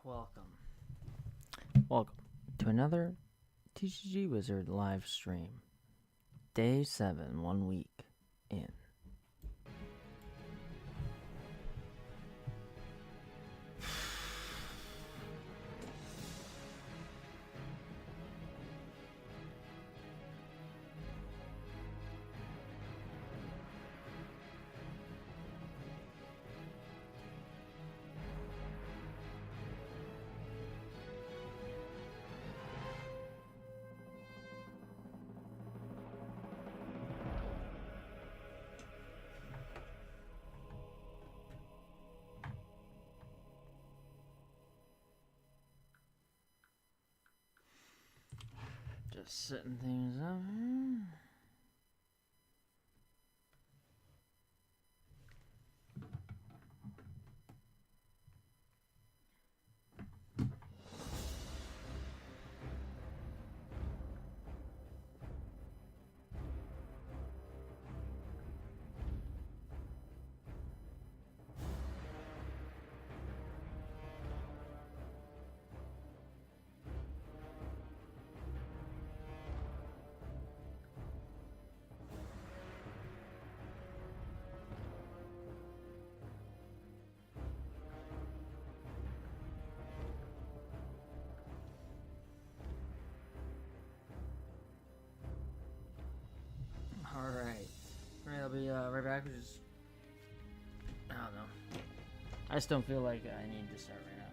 welcome. Welcome to another TcgWizard live stream. Day 7, 1 week in. Just setting things up here. Alright. I'll be right back. I don't know. I just don't feel like I need to start right now.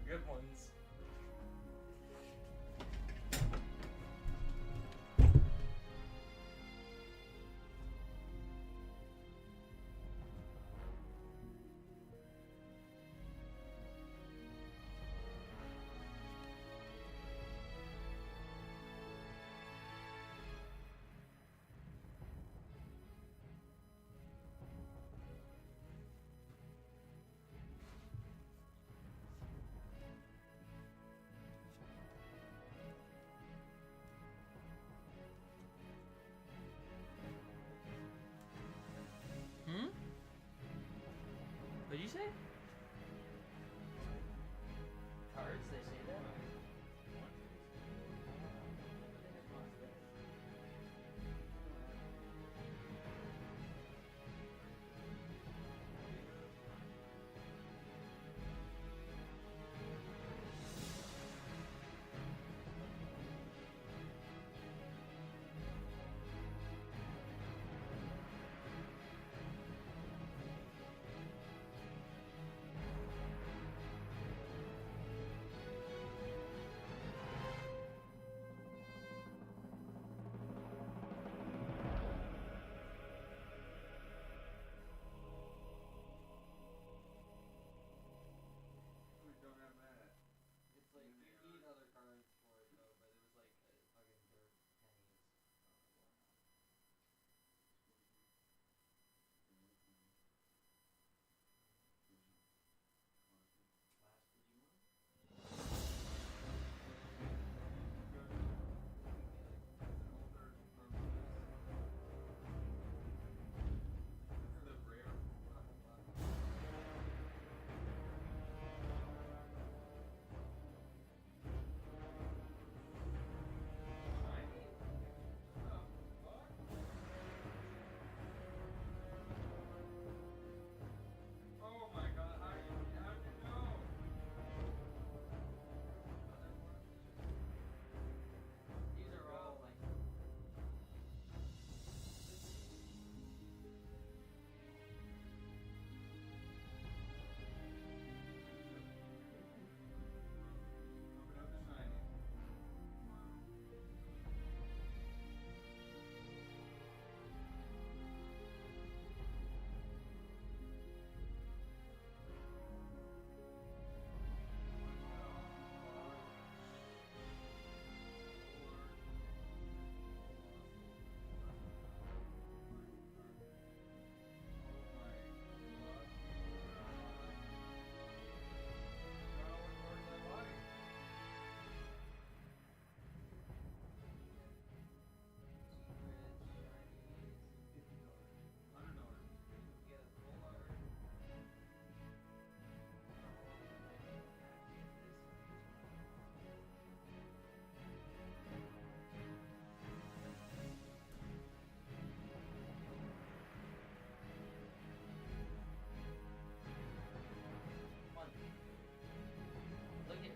good ones. What'd you say? Cards? They say that?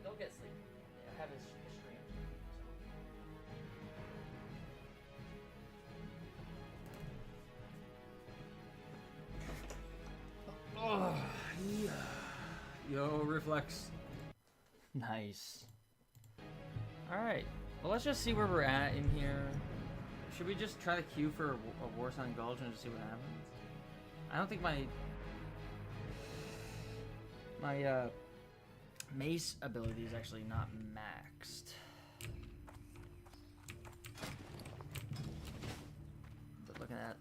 Go get sleep. Yeah, have his stream. Oh, yeah. Yo, reflex. Nice. Alright. Well, let's just see where we're at in here. Should we just try to queue for a Warsun Gulch and just see what happens? I don't think my mace ability is actually not maxed. But looking at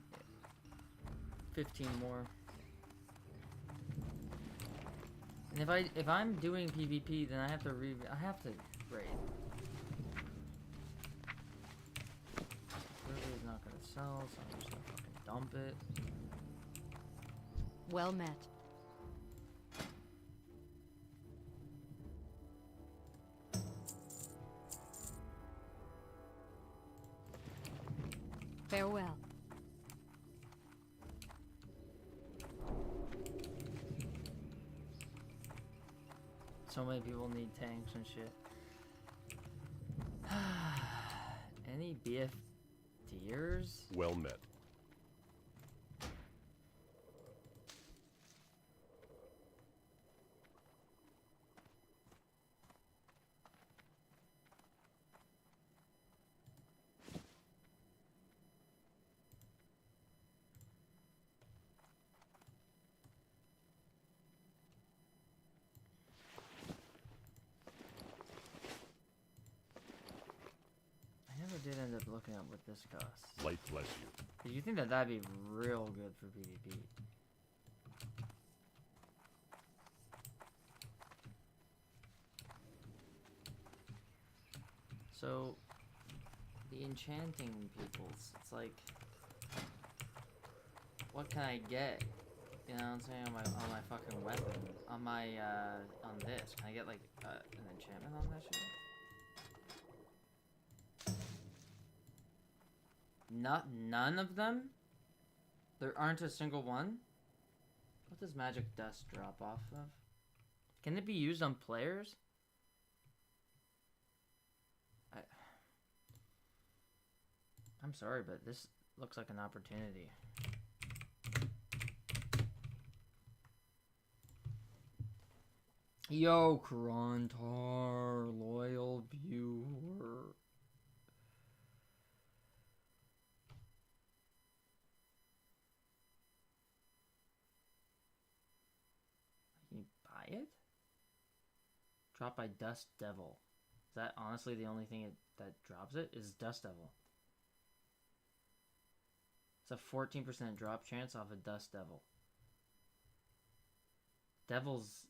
15 more. And if I'm doing PvP, then I have to raid. Clearly is not gonna sell, so I'm just gonna fucking dump it. Well met. Farewell. So many people need tanks and shit. Any BFDers? Well met. like looking at what this costs. Light bless you. Cause you think that that'd be real good for PvP. So, the enchanting peoples, it's like, what can I get? You know what I'm saying, on my fucking weapon, on my, on this. Can I get, like, an enchantment on that shit? None of them? There aren't a single one? What does magic dust drop off of? Can it be used on players? I'm sorry, but this looks like an opportunity. Yo, Krontar, loyal viewer. Can you buy it? Dropped by Dust Devil. Is that honestly the only thing that drops it? Is Dust Devil. It's a 14% drop chance off a Dust Devil. Devil's...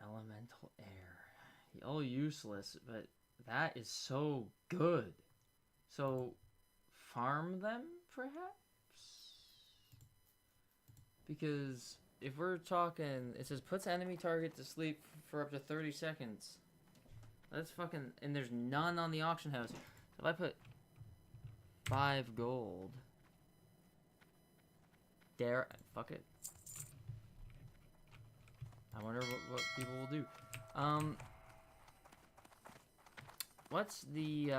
Elemental Air. All useless, but that is so good. So, farm them, perhaps? Because if we're talking... It says, puts enemy target to sleep for up to 30 seconds. That's fucking... And there's none on the auction house. So if I put 5 gold... Dare... Fuck it. I wonder what people will do. What's the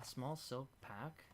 small silk pack?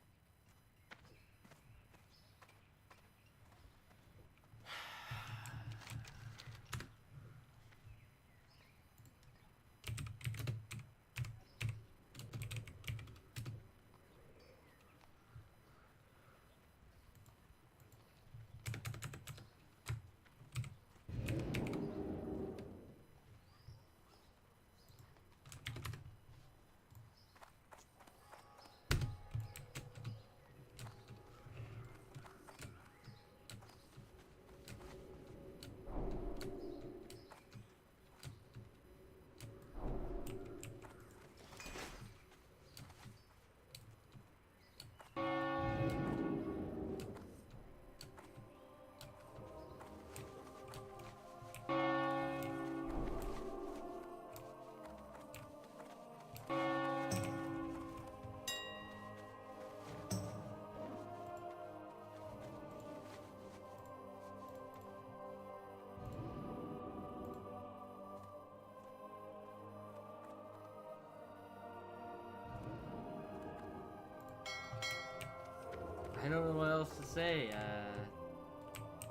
I don't know what else to say.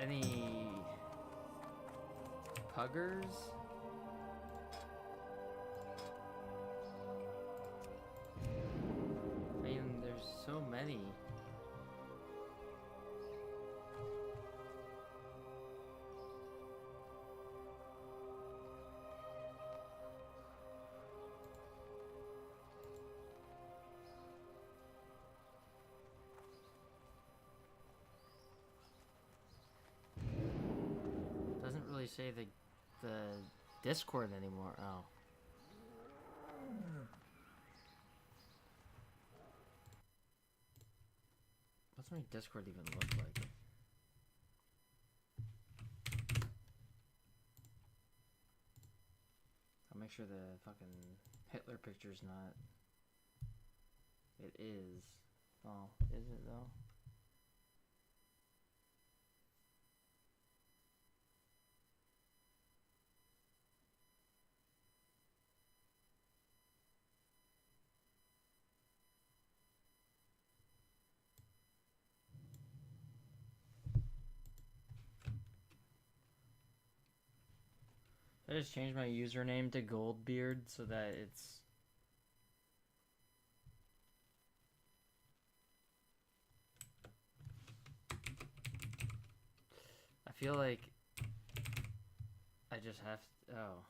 Any puggers? I mean, there's so many. Doesn't really say the Discord anymore. Oh. What's my Discord even look like? I'll make sure the fucking Hitler picture's not... It is. Oh, is it though? I just changed my username to Goldbeard so that it's... I feel like I just have to... Oh.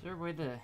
Is there a way to...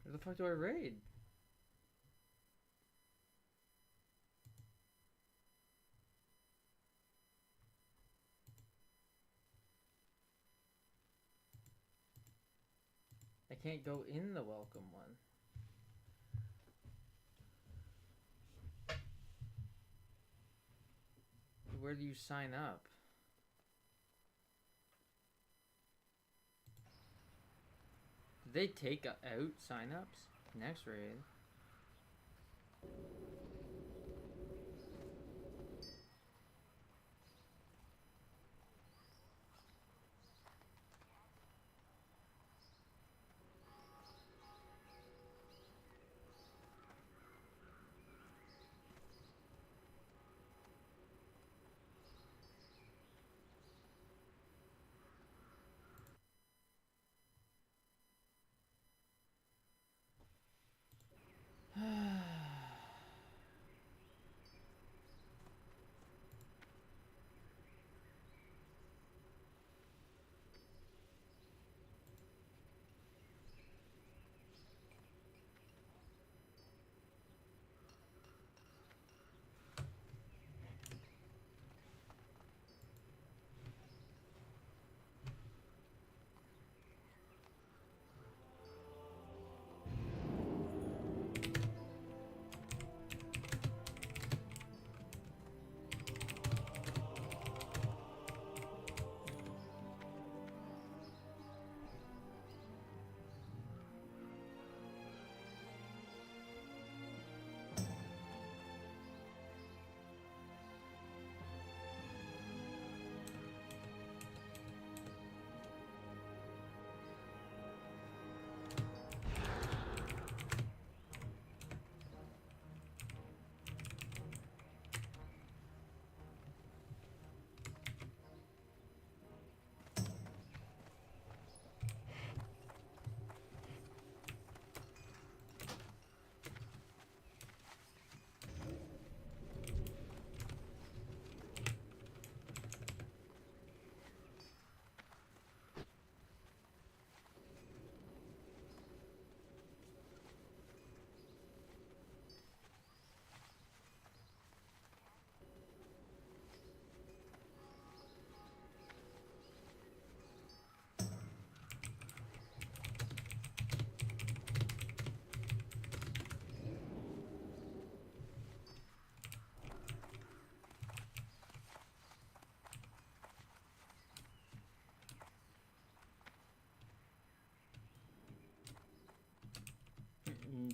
Where the fuck do I raid? I can't go in the welcome one. Where do you sign up? Did they take out sign-ups? Next raid.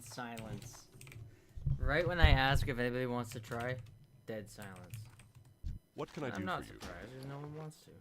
Silence. Right when I ask if anybody wants to try, dead silence. What can I do for you? I'm not surprised if no one wants to.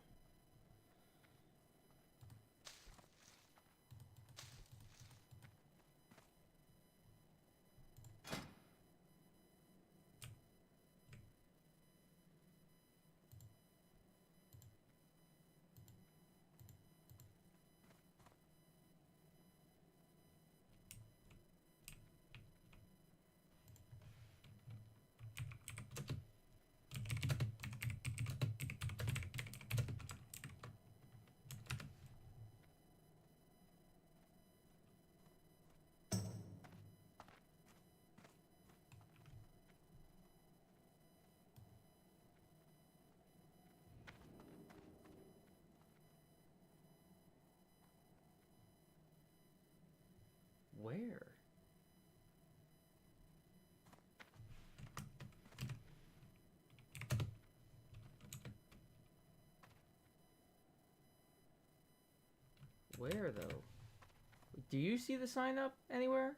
Where? Where, though? Do you see the sign up anywhere?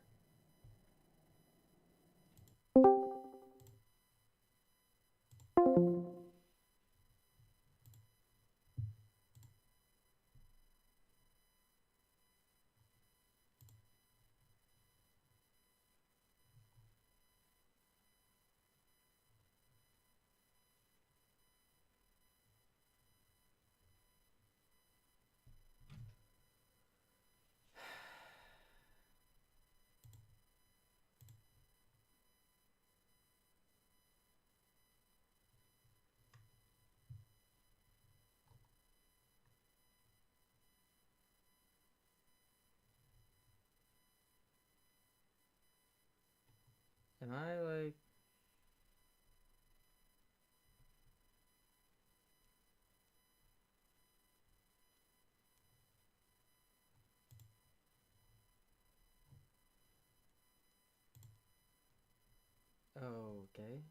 Am I like... Okay.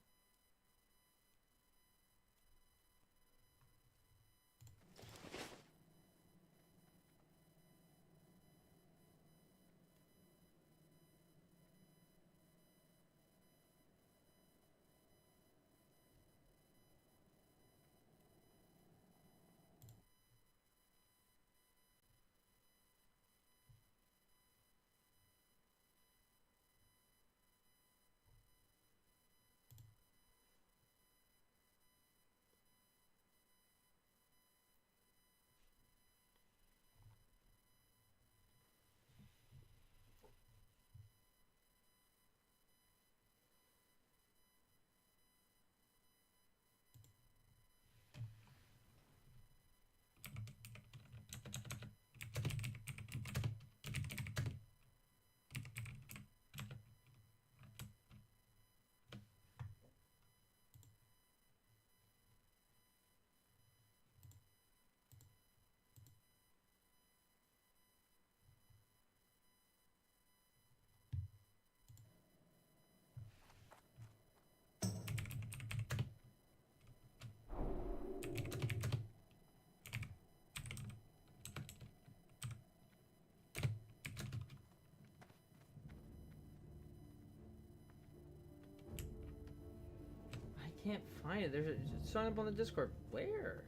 I can't find it. There's a sign up on the Discord. Where?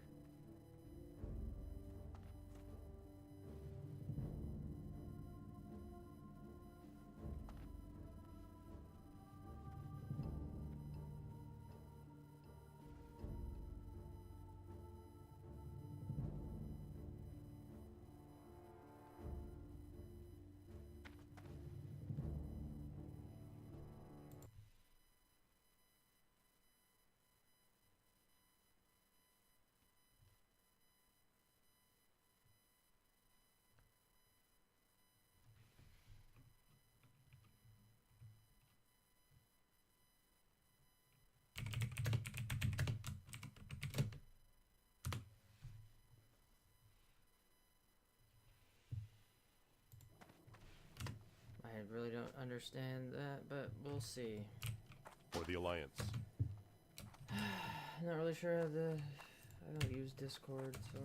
I really don't understand that, but we'll see. For the Alliance. I'm not really sure how I don't use Discord, so...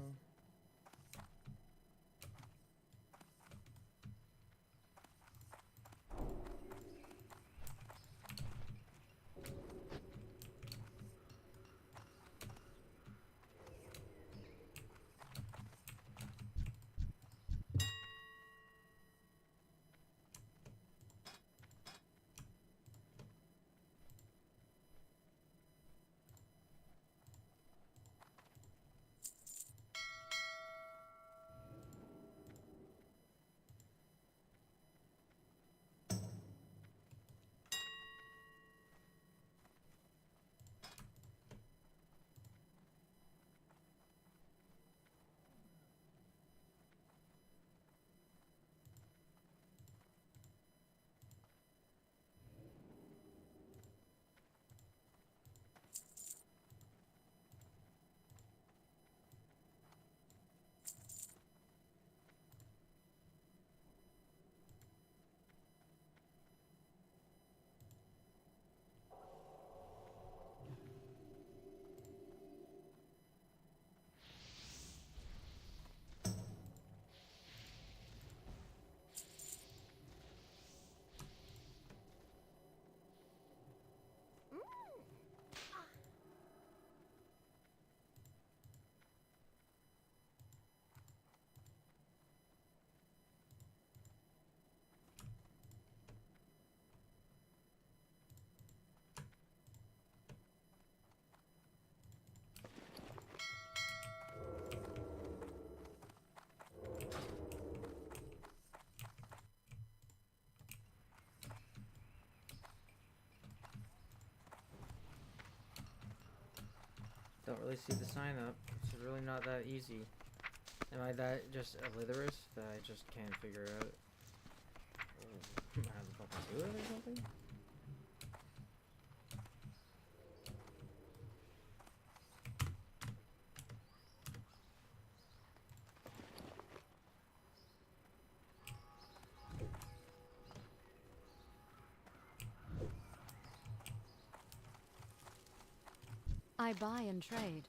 Don't really see the sign up. It's really not that easy. Am I that just illiterate that I just can't figure out how to fucking do it or something? I buy and trade.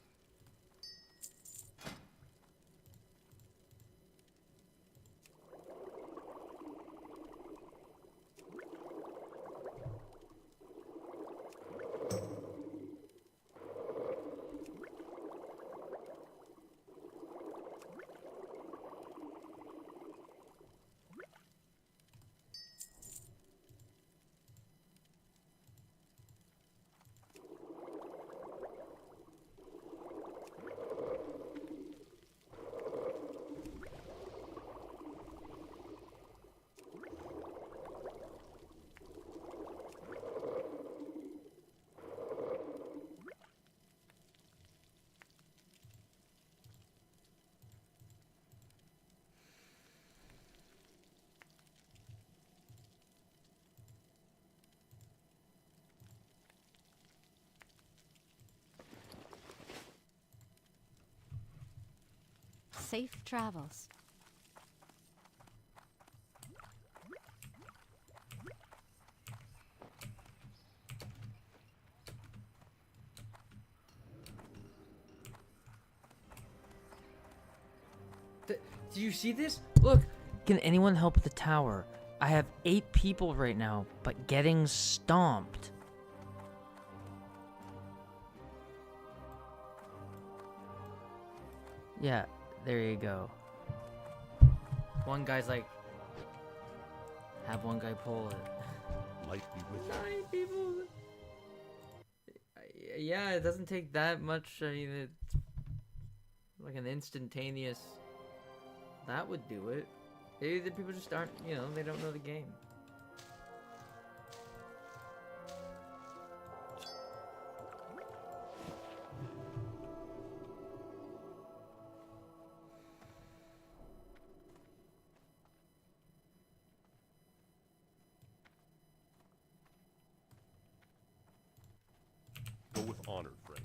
Safe travels. Do you see this? Look! Can anyone help with the tower? I have 8 people right now, but getting stomped. Yeah, there you go. One guy's like, have one guy pull it. Light be with you. 9 people. Yeah, it doesn't take that much. I mean, it's like an instantaneous. That would do it. Maybe the people just aren't, you know, they don't know the game. Go with honor, friend.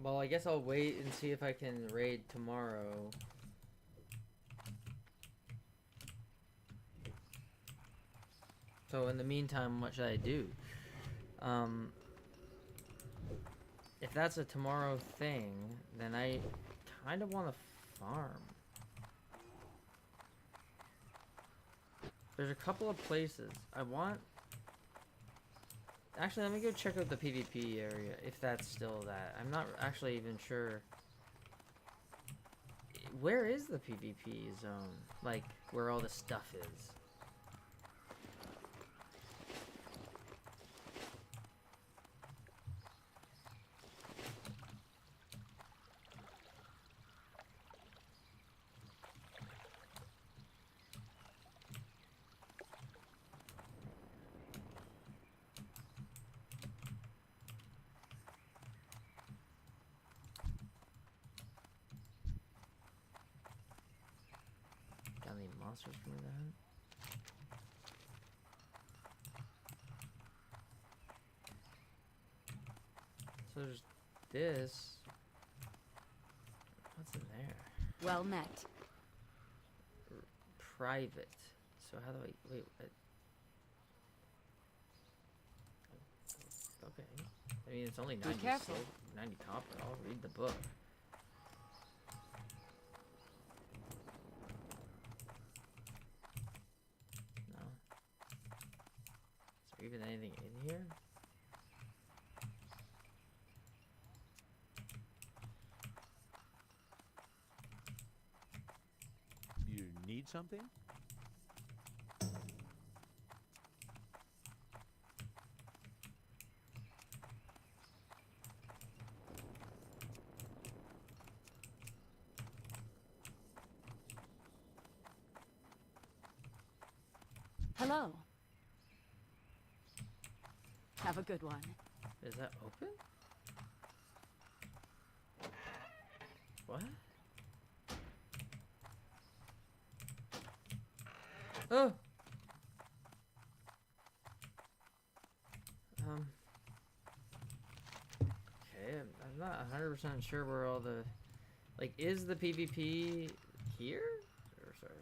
Well, I guess I'll wait and see if I can raid tomorrow. So in the meantime, what should I do? If that's a tomorrow thing, then I kind of want to farm. There's a couple of places I want. Actually, let me go check out the PvP area, if that's still that. I'm not actually even sure. Where is the PvP zone? Like, where all the stuff is? Any monsters for me to hunt? So there's this. What's in there? Well met. Private. So how do I wait? Okay. I mean, it's only 90 careful. 90 copper. I'll read the book. Even anything in here? You need something? Hello. Have a good one. Is that open? What? Oh! Okay, I'm not 100% sure where all the... Like, is the PvP here? Or, sorry.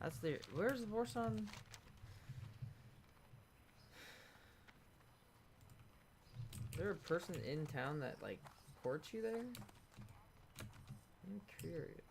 That's the... Where's the Borson? Is there a person in town that, like, ports you there? I'm curious.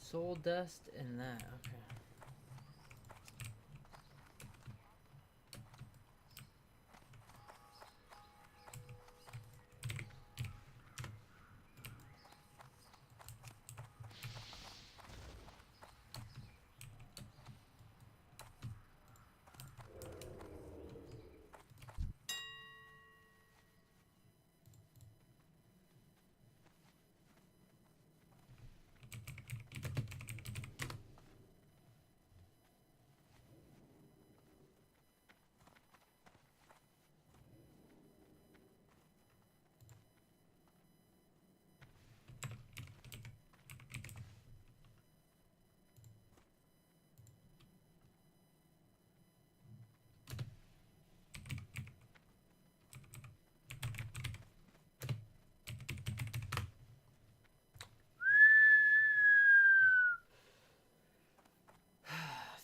Soul dust and that. Okay.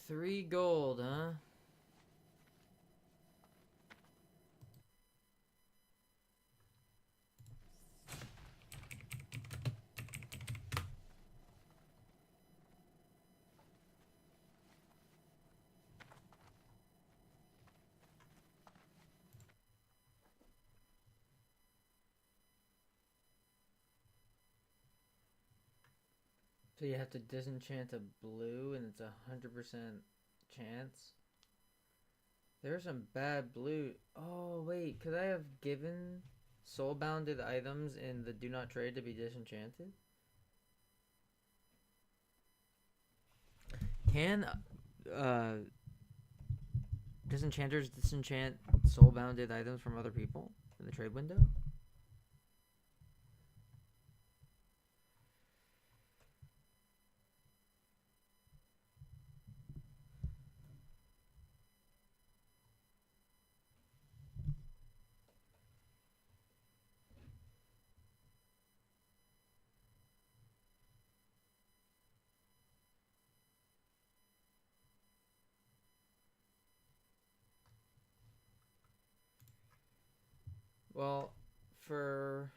$3 gold, huh? So you have to disenchant a blue and it's 100% chance. There's some bad blue. Oh, wait. Could I have given soul-bounded items in the do not trade to be disenchanted? Can disenchanters disenchant soul-bounded items from other people in the trade window? Well, for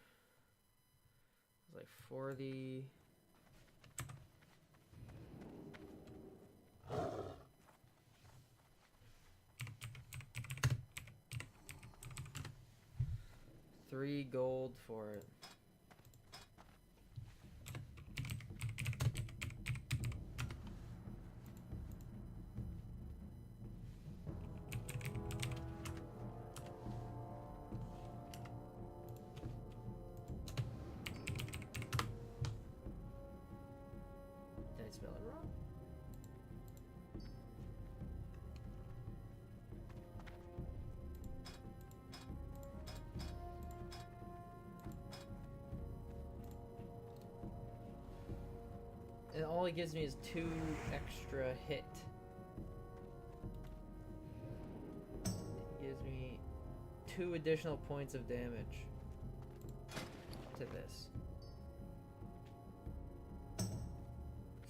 like 40. $3 gold for it. Did I spell it wrong? And all it gives me is 2 extra hit. It gives me 2 additional points of damage to this.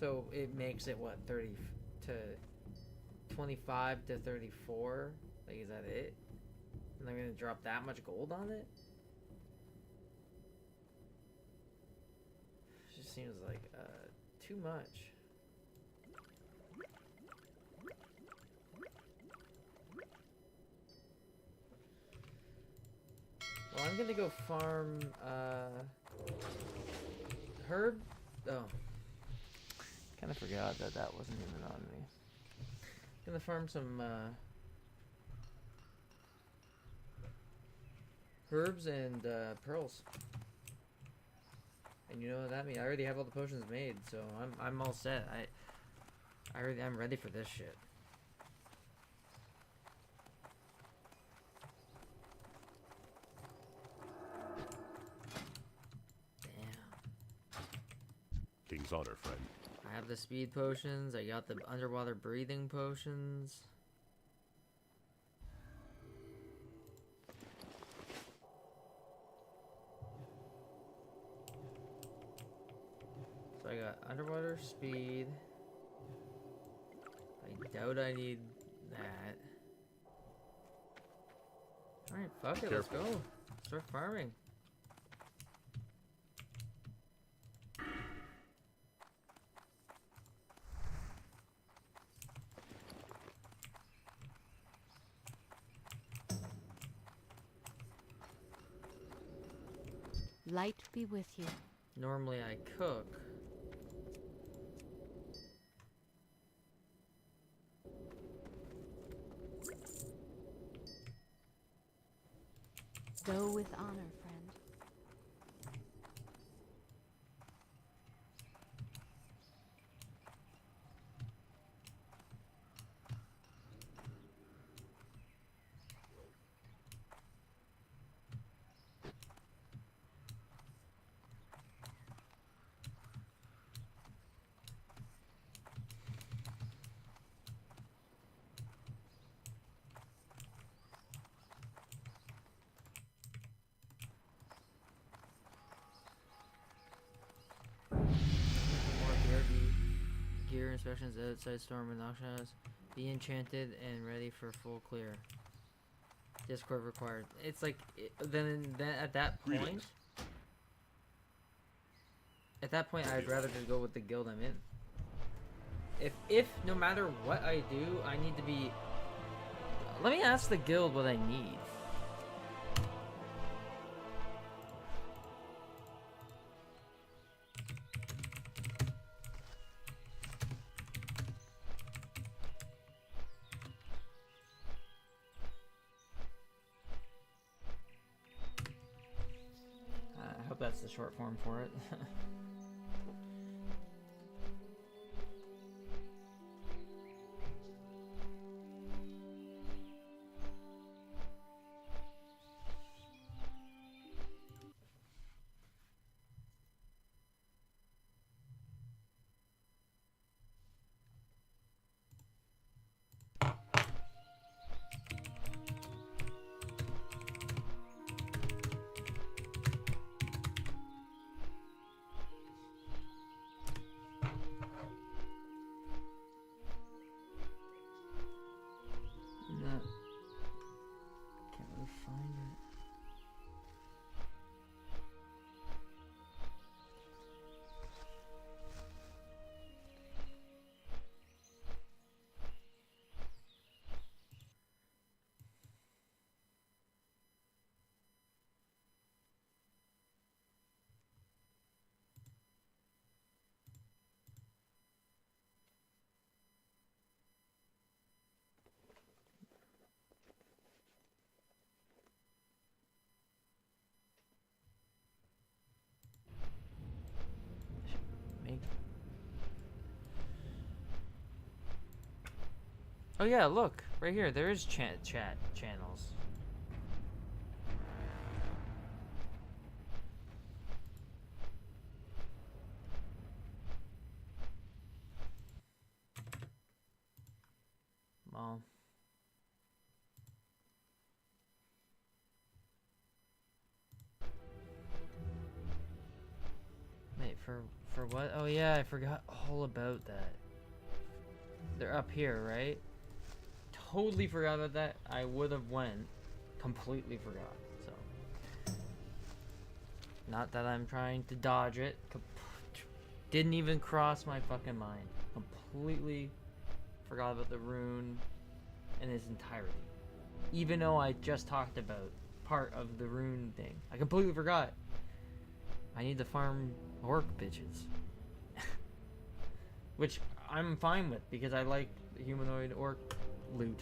So it makes it what, 30 to 25 to 34? Like, is that it? And I'm gonna drop that much gold on it? Just seems like too much. Well, I'm gonna go farm herb. Oh, kind of forgot that that wasn't even on me. Gonna farm some herbs and pearls. And you know what that means? I already have all the potions made, so I'm all set. I'm ready for this shit. Damn. King's honor, friend. I have the speed potions. I got the underwater breathing potions. So I got underwater speed. I doubt I need that. Alright, fuck it, let's go. Start farming. Light be with you. Normally I cook. Go with honor, friend. More gear inspections outside storm and noxious. Be enchanted and ready for full clear. Discord required. It's like then at that point. Greetings. At that point, I'd rather just go with the guild I'm in. If no matter what I do, I need to be. Let me ask the guild what I need. I hope that's the short form for it. Can't really find it. Make. Oh yeah, look right here. There is chat channels. Well. Wait, for what? Oh yeah, I forgot all about that. They're up here, right? Totally forgot about that. I would have went. Completely forgot. So, not that I'm trying to dodge it. Didn't even cross my fucking mind. Completely forgot about the rune in its entirety. Even though I just talked about part of the rune thing. I completely forgot. I need to farm orc bitches. Which I'm fine with because I like the humanoid orc loot.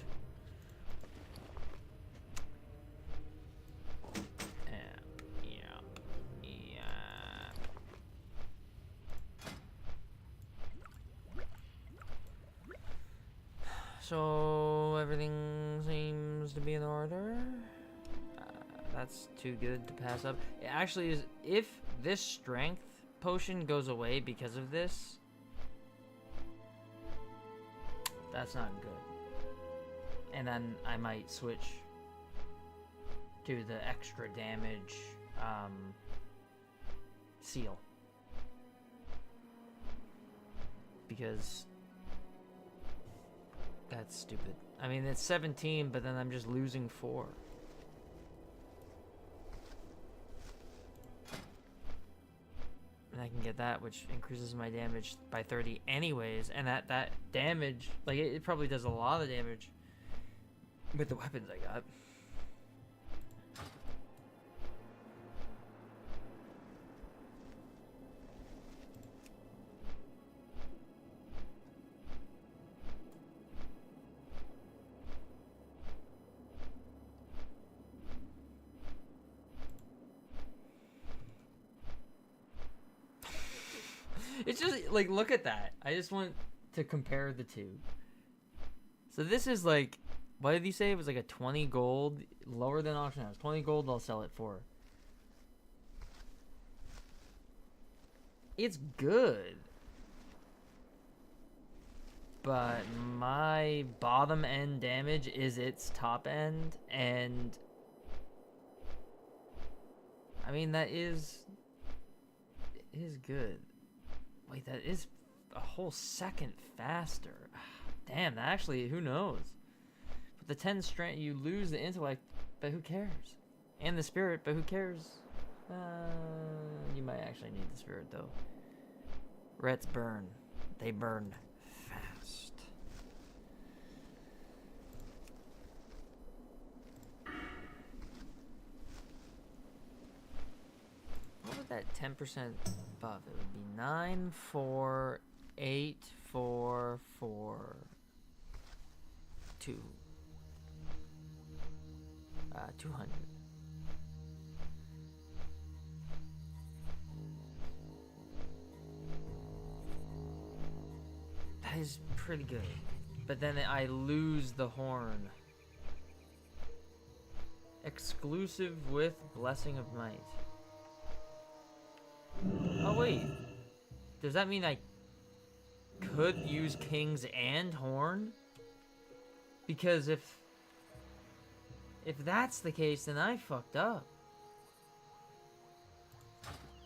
Yeah. So everything seems to be in order. That's too good to pass up. It actually is. If this strength potion goes away because of this, that's not good. And then I might switch to the extra damage seal. Because that's stupid. I mean, it's 17, but then I'm just losing 4. And I can get that, which increases my damage by 30 anyways. And that damage, like, it probably does a lot of damage with the weapons I got. It's just like, look at that. I just want to compare the two. So this is like, what did he say? It was like a 20 gold, lower than auction house. 20 gold I'll sell it for. It's good. But my bottom end damage is its top end, and I mean that is good. Wait, that is a whole second faster. Damn, that actually, who knows? With the 10 strength, you lose the intellect, but who cares? And the spirit, but who cares? You might actually need the spirit though. Rets burn. They burn fast. What would that 10% buff? It would be 9, 4, 8, 4, 4, 2. 200. That is pretty good. But then I lose the horn. Exclusive with Blessing of Might. Oh wait. Does that mean I could use Kings and Horn? Because if that's the case, then I fucked up.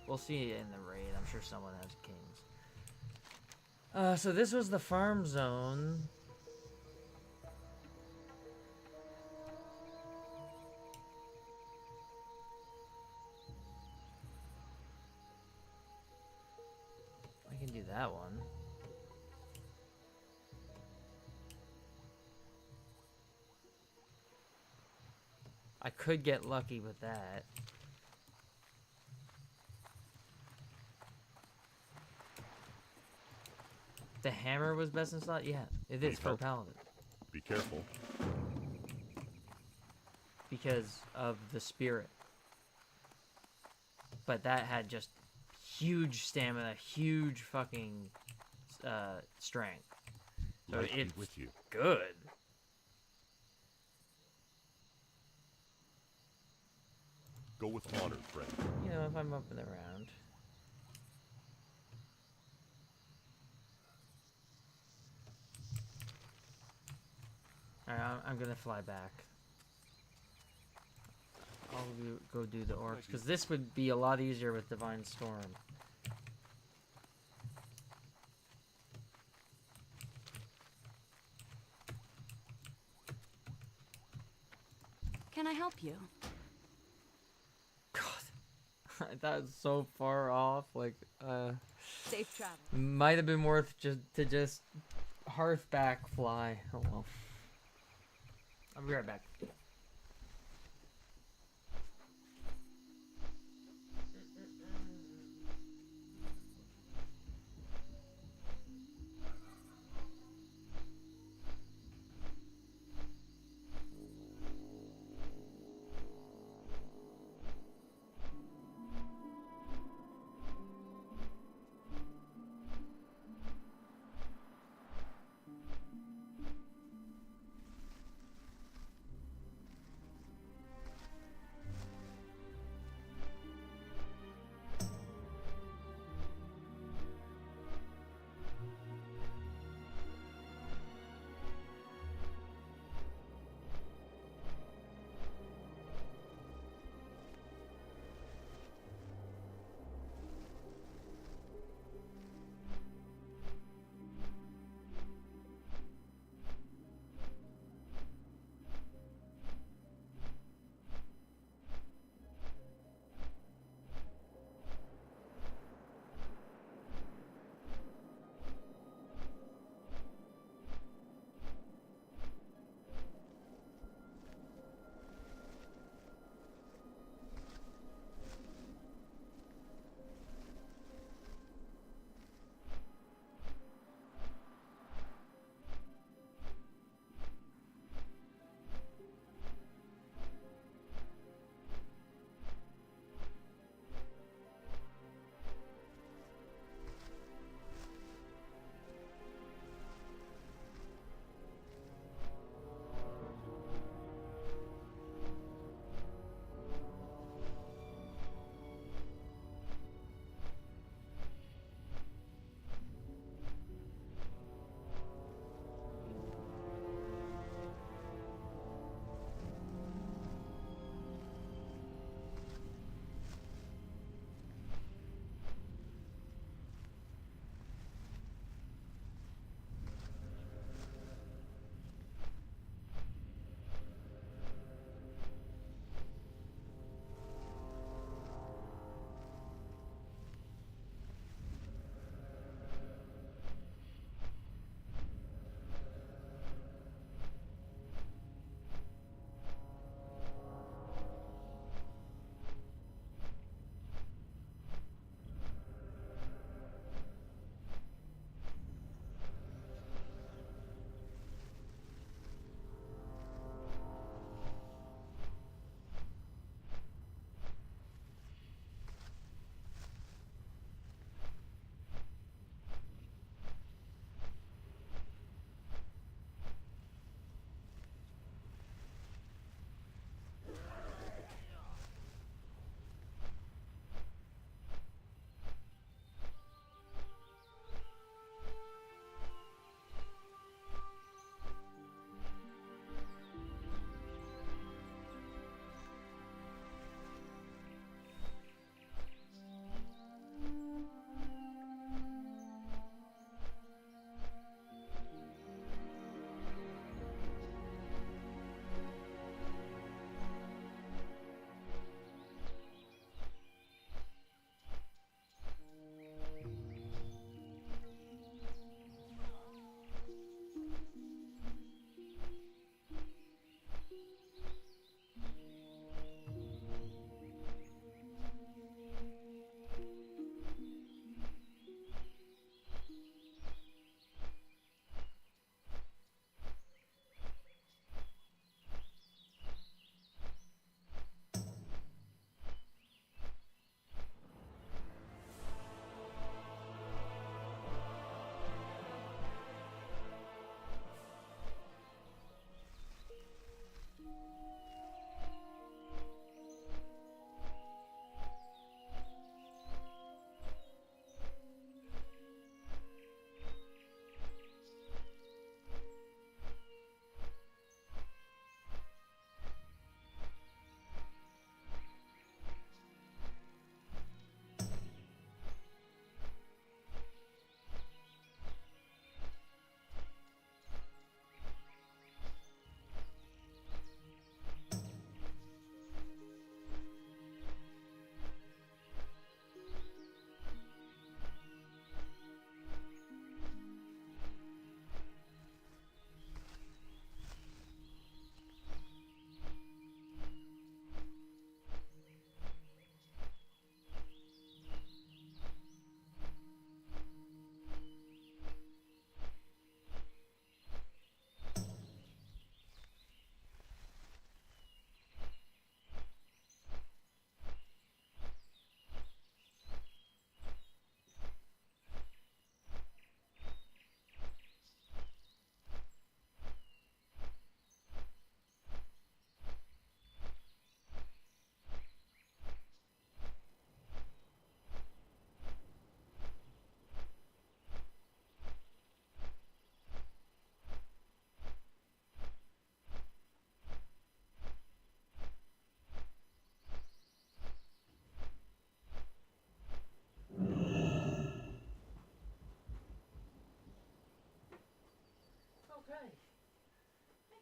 We'll see in the raid. I'm sure someone has Kings. So this was the farm zone. I can do that one. I could get lucky with that. The hammer was best in slot? Yeah, it is for Paladin. Be careful. Because of the spirit. But that had just huge stamina, huge fucking strength. So Light be it's with you. good. Go with honor, friend. You know, if I'm up and around. Alright, I'm gonna fly back. I'll go do the orcs, because this would be a lot easier with Divine Storm. Can I help you? God. That was so far off, like, Safe travel. might have been worth just hearth back fly. Oh well. I'll be right back.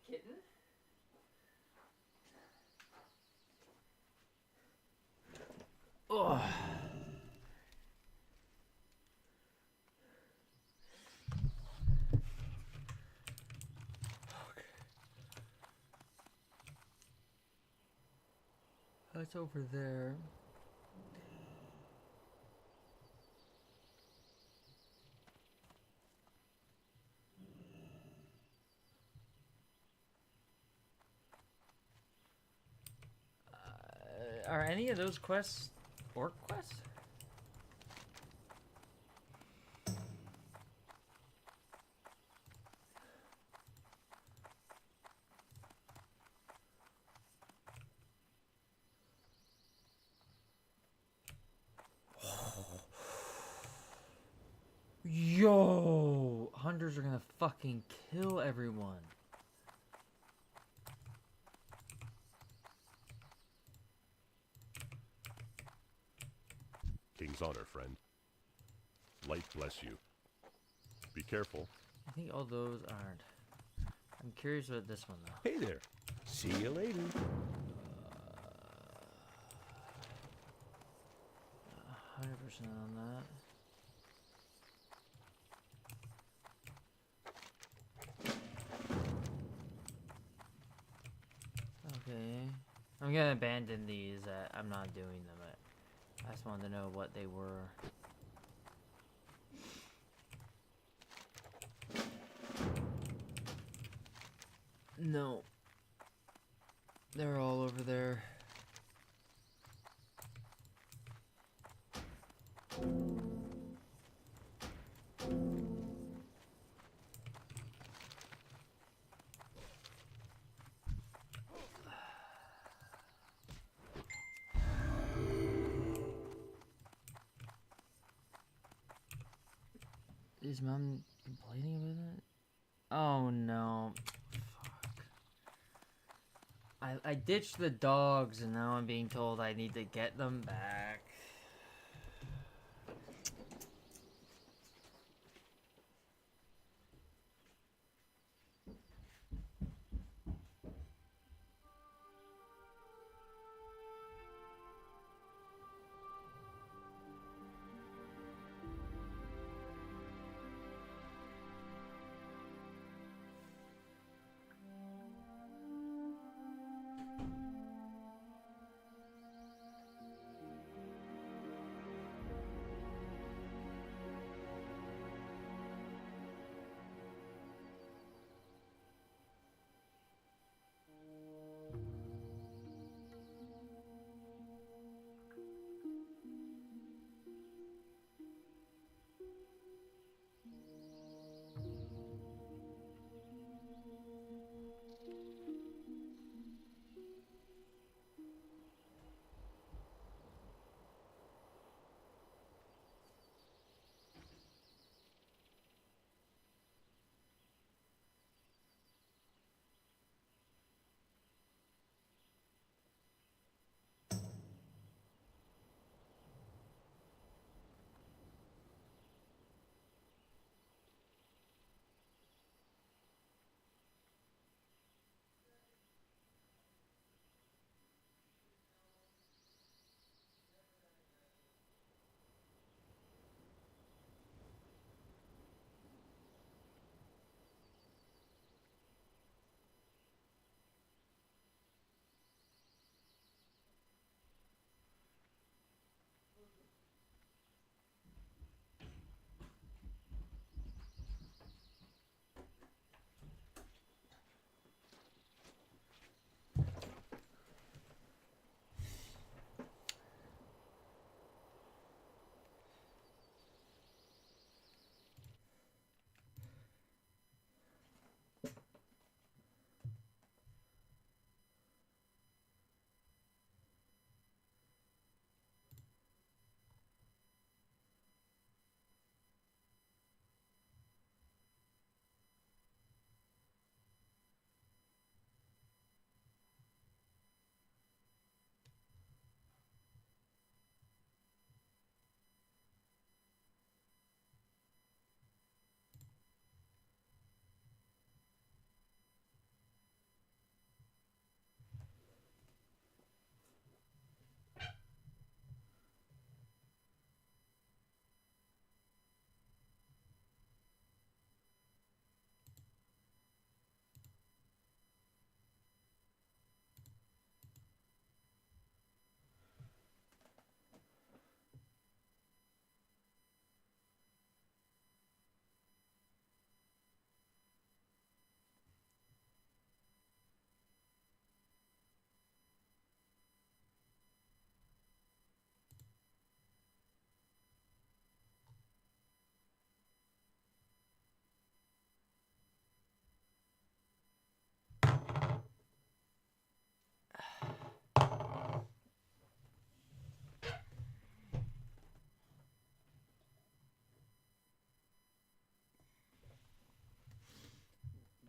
kitten? Oh. That's over there. Are any of those quests orc quests? Yo, hunters are gonna fucking kill everyone. King's honor, friend. Light bless you. Be careful. I think all those aren't. I'm curious about this one though. Hey there. See you later. 100% on that. Okay. I'm gonna abandon these. I'm not doing them. I just wanted to know what they were. No. They're all over there. Is mom complaining about it? Oh no. Fuck. I ditched the dogs and now I'm being told I need to get them back.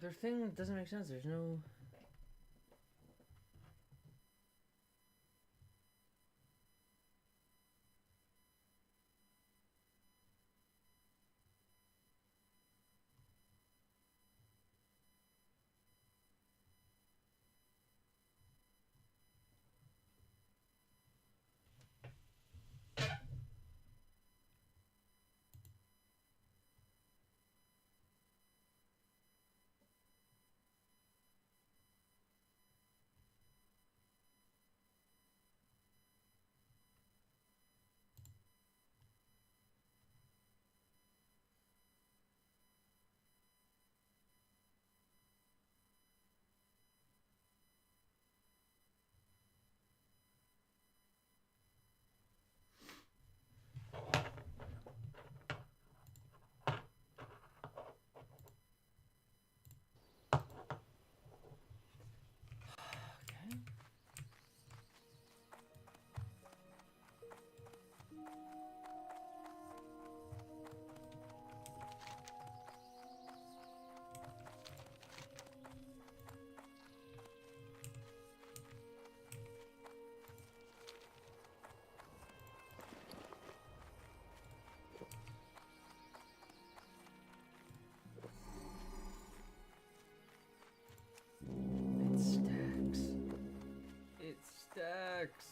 their thing doesn't make sense. There's no...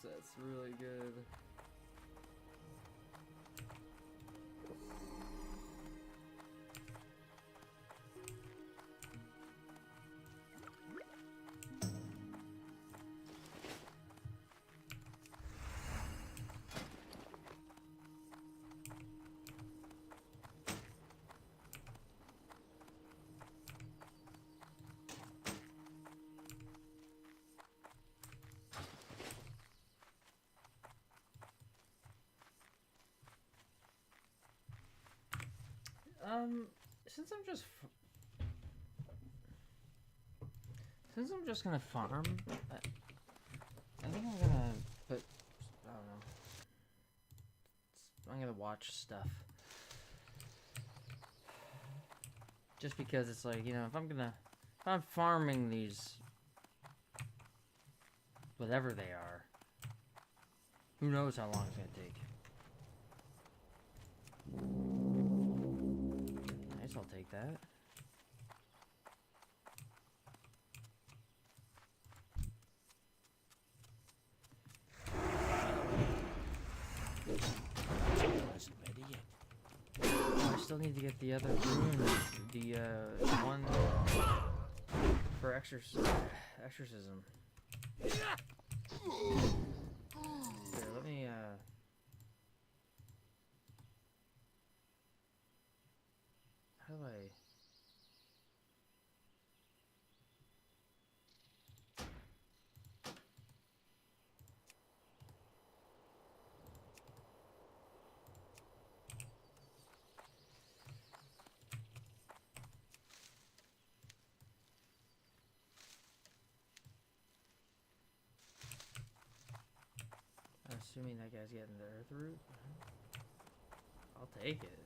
That's really good. Since I'm just gonna farm, I think I'm gonna put, I don't know, I'm gonna watch stuff. Just because it's like, you know, if I'm farming these, whatever they are, who knows how long it's gonna take. Nice, I'll take that. I still need to get the other rune, the one for exorcism. Here, let me how do I... I'm assuming that guy's getting the earth root. I'll take it.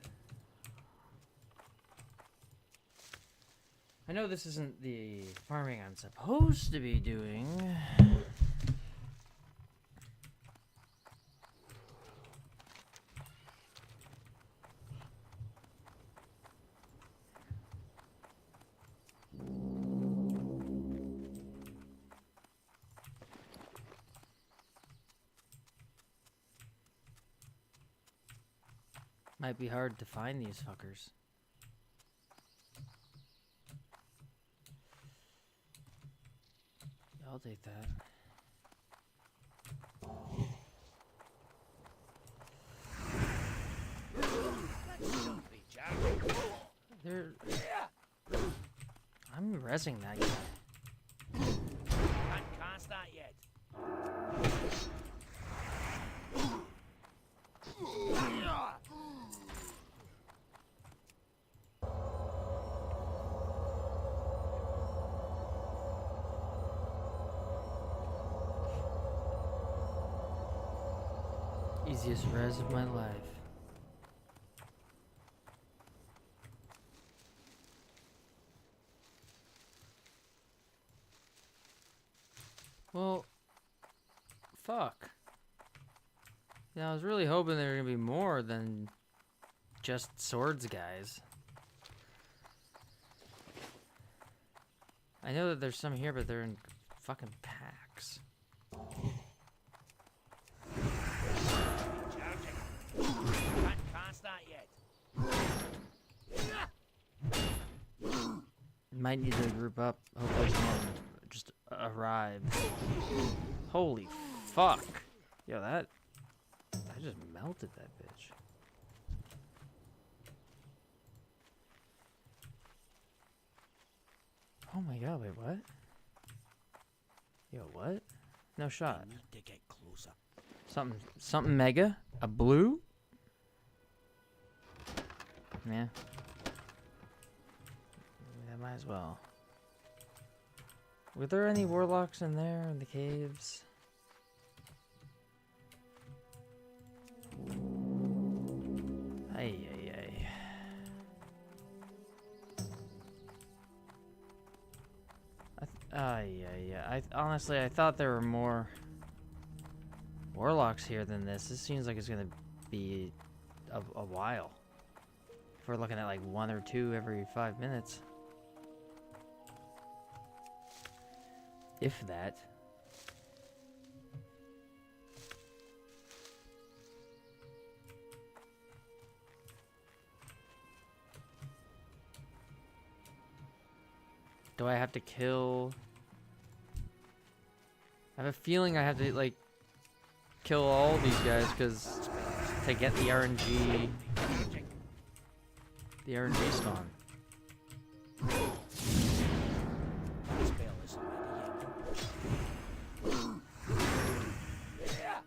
I know this isn't the farming I'm supposed to be doing. Might be hard to find these fuckers. Yeah, I'll take that. I'm rezzing that guy. Can't start yet. Easiest res of my life. fuck? Yeah, I was really hoping there were gonna be more than just swords guys. I know that there's some here, but they're in fucking packs. Can't cast that yet. Might need to group up. Hopefully someone just arrives. Holy fuck. Yo, I just melted that bitch. Oh my god, wait, what? Yo, what? No shot. I need to get closer. Something mega? A blue? Yeah. That might as well. Were there any warlocks in there in the caves? Ay, ay, ay. Honestly, I thought there were more warlocks here than this. This seems like it's gonna be a while. If we're looking at like 1 or 2 every 5 minutes. If that. Do I have to kill? I have a feeling I have to like kill all these guys because to get the RNG spawn. Spell isn't ready yet.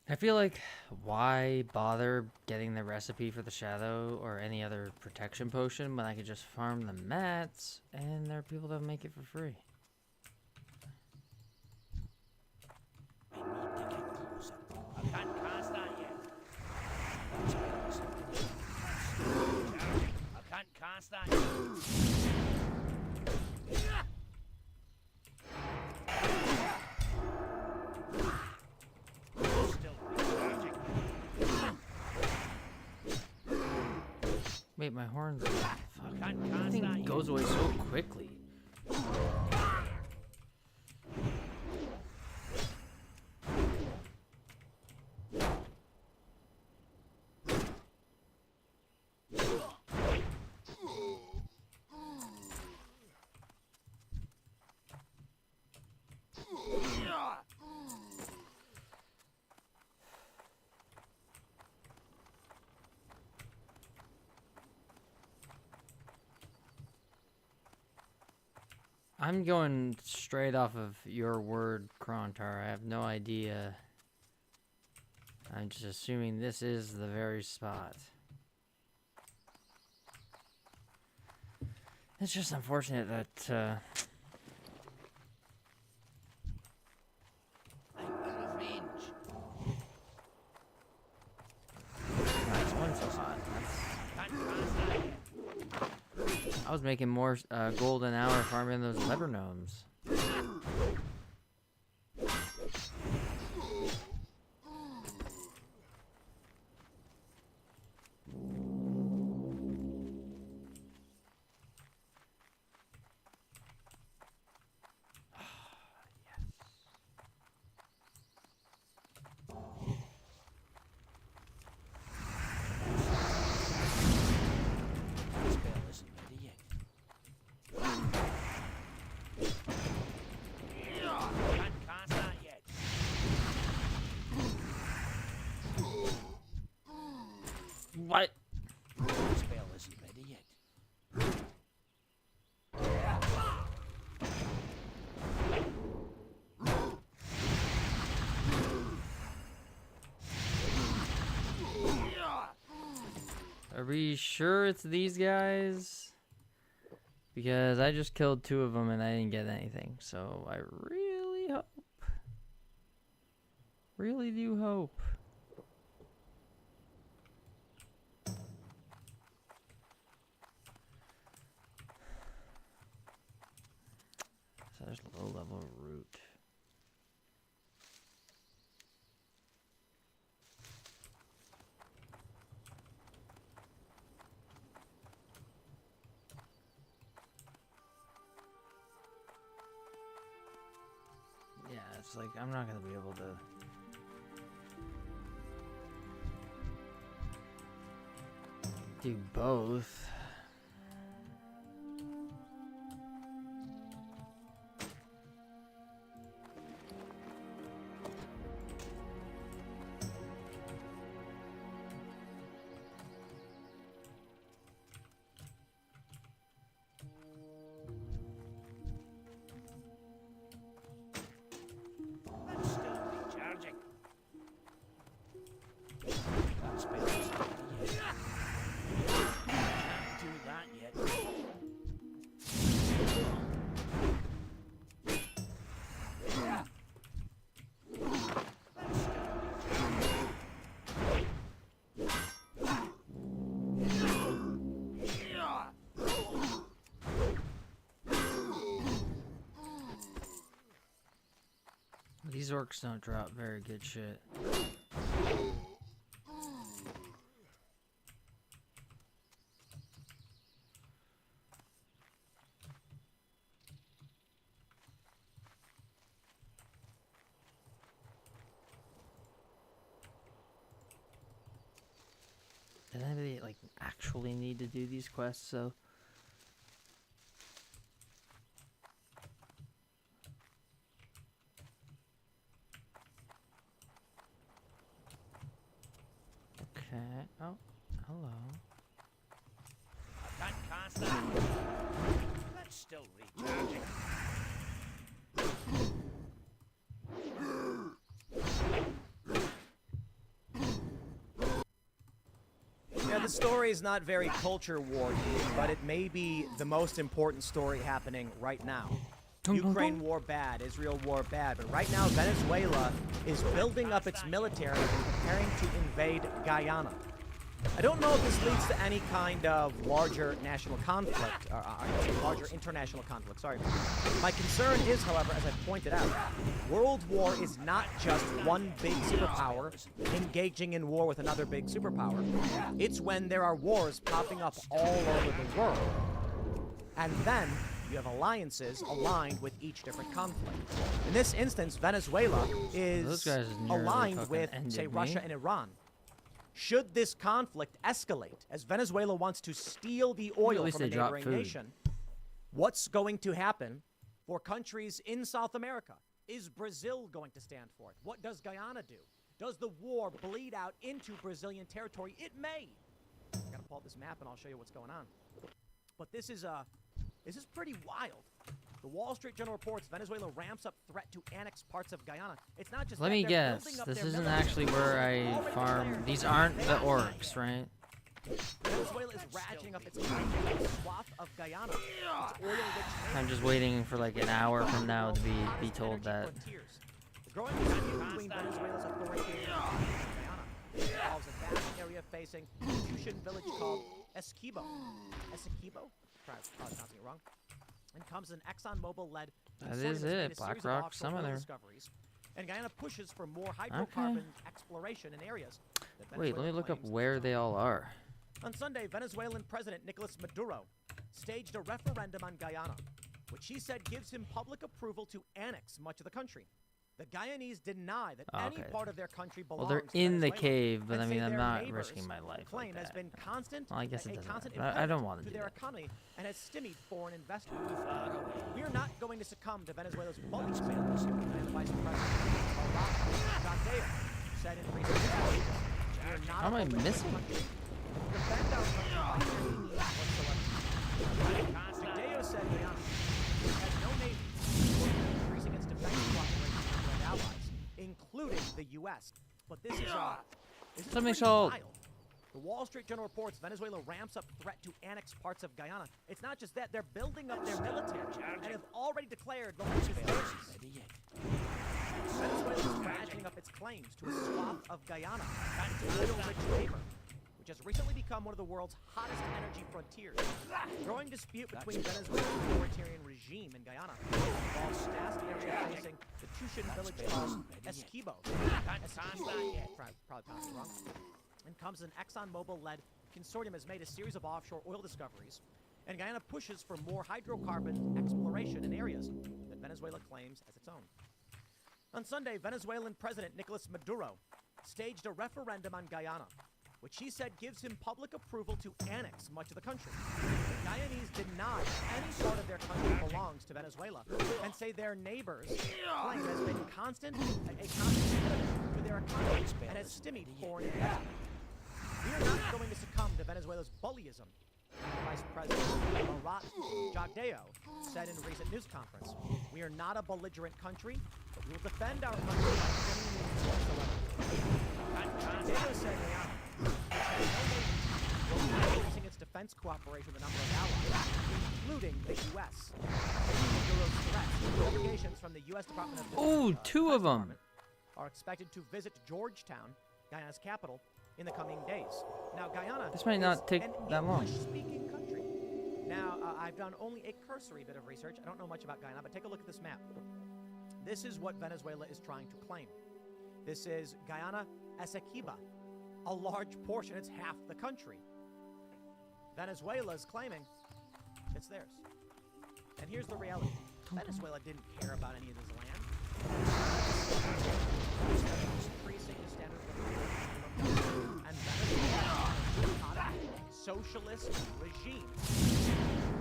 I feel like why bother getting the recipe for the shadow or any other protection potion when I could just farm the mats and there are people that make it for free. I need to get closer. I can't cast that yet. Spell isn't ready yet. I can't cast that yet. Wait, my horns. I Fuck. can't That cast thing that yet. goes away so quickly. I'm going straight off of your word, Krontar. I have no idea. I'm just assuming this is the very spot. It's just unfortunate that, I'm out of range. Nice one so hot. Can't cast that yet. I was making more gold an hour farming those lever gnomes. Spell isn't ready yet. Can't cast that yet. What? Spell isn't ready yet. Are we sure it's these guys? Because I just killed 2 of them and I didn't get anything. So I really hope. Really do hope. So there's low level root. Yeah, it's like I'm not gonna be able to. Do both. That's still recharging. That's been can't do that yet. These orcs don't drop very good shit. Does anybody like actually need to do these quests? So. Okay. Oh, hello. I can't cast that. That's still recharging. Yeah, the story is not very culture war, but it may be the most important story happening right now. Ukraine war bad, Israel war bad, but right now Venezuela is building up its military and preparing to invade Guyana. I don't know if this leads to any kind of larger national conflict, or larger international conflict, sorry. My concern is, however, as I pointed out, World War is not just one big superpower engaging in war with another big superpower. It's when there are wars popping up all over the world. And then you have alliances aligned with each different conflict. In this instance, Venezuela is aligned with, say, Russia and Iran. Should this conflict escalate, as Venezuela wants to steal the oil from a neighboring nation, what's going to happen for countries in South America? Is Brazil going to stand for it? What does Guyana do? Does the war bleed out into Brazilian territory? It may. I gotta pull up this map and I'll show you what's going on. But this is pretty wild. The Wall Street Journal reports Venezuela ramps up threat to annex parts of Guyana. It's not just. Let me guess. This isn't actually where I farm. These aren't the orcs, right? Venezuela is ratcheting up its swath of Guyana. I'm just waiting for like an hour from now to be told that. The growing dispute between Venezuela's authoritarian and Guyana involves a vast area facing Constitution village called Essequibo. Essequibo? Probably pronouncing it wrong. And comes an ExxonMobil-led. That is it. BlackRock, some of their discoveries. And Guyana pushes for more hydrocarbon exploration in areas. Wait, let me look up where they all are. On Sunday, Venezuelan President Nicolas Maduro staged a referendum on Guyana, which he said gives him public approval to annex much of the country. The Guyanese deny that any part of their country belongs to Venezuela. Well, they're in the cave, but I mean, I'm not risking my life like that. Has been constant, well, I guess it doesn't matter. I don't want to do their that. economy and has stymied foreign investment. We are not going to succumb to Venezuela's bully expansion, and Vice President said in recent days. How am I missing? TcgWizard said Guyana has no navy, increasing its defense cooperation with allies, including the U.S. But this is Something sold. The Wall Street Journal reports Venezuela ramps up threat to annex parts of Guyana. It's not just that, they're building up their military and have already declared the land is theirs. Venezuela is ratcheting up its claims to a swath of Guyana, oil-rich neighbor, which has recently become one of the world's hottest energy frontiers. Growing dispute between Venezuela's authoritarian regime in Guyana involves vast area facing the Tushan village called Esquibo. Probably pronounced it wrong. And comes an ExxonMobil-led consortium has made a series of offshore oil discoveries, and Guyana pushes for more hydrocarbon exploration in areas that Venezuela claims as its own. On Sunday, Venezuelan President Nicolas Maduro staged a referendum on Guyana, which he said gives him public approval to annex much of the country. The Guyanese deny any part of their country belongs to Venezuela and say their neighbors' claim has been a constant impediment to their economy and has stymied foreign investment. We are not going to succumb to Venezuela's bullyism, Vice President Marat Jagdeo said in a recent news conference. We are not a belligerent country, but we will defend our country by any means whatsoever. Jagdeo said will be increasing its defense cooperation with a number of allies, including the U.S. Maduro's threats, delegations from the U.S. Department of Defense, two of them are expected to visit Georgetown, Guyana's capital, in the coming days. Now, Guyana This might not take that long. English-speaking country. Now, I've done only a cursory bit of research. I don't know much about Guyana, but take a look at this map. This is what Venezuela is trying to claim. This is Guyana Essequiba, a large portion. It's half the country. Venezuela is claiming it's theirs. And here's the reality. Venezuela didn't care about any of this land. Increasing the standard of living. And Venezuela, a socialist regime,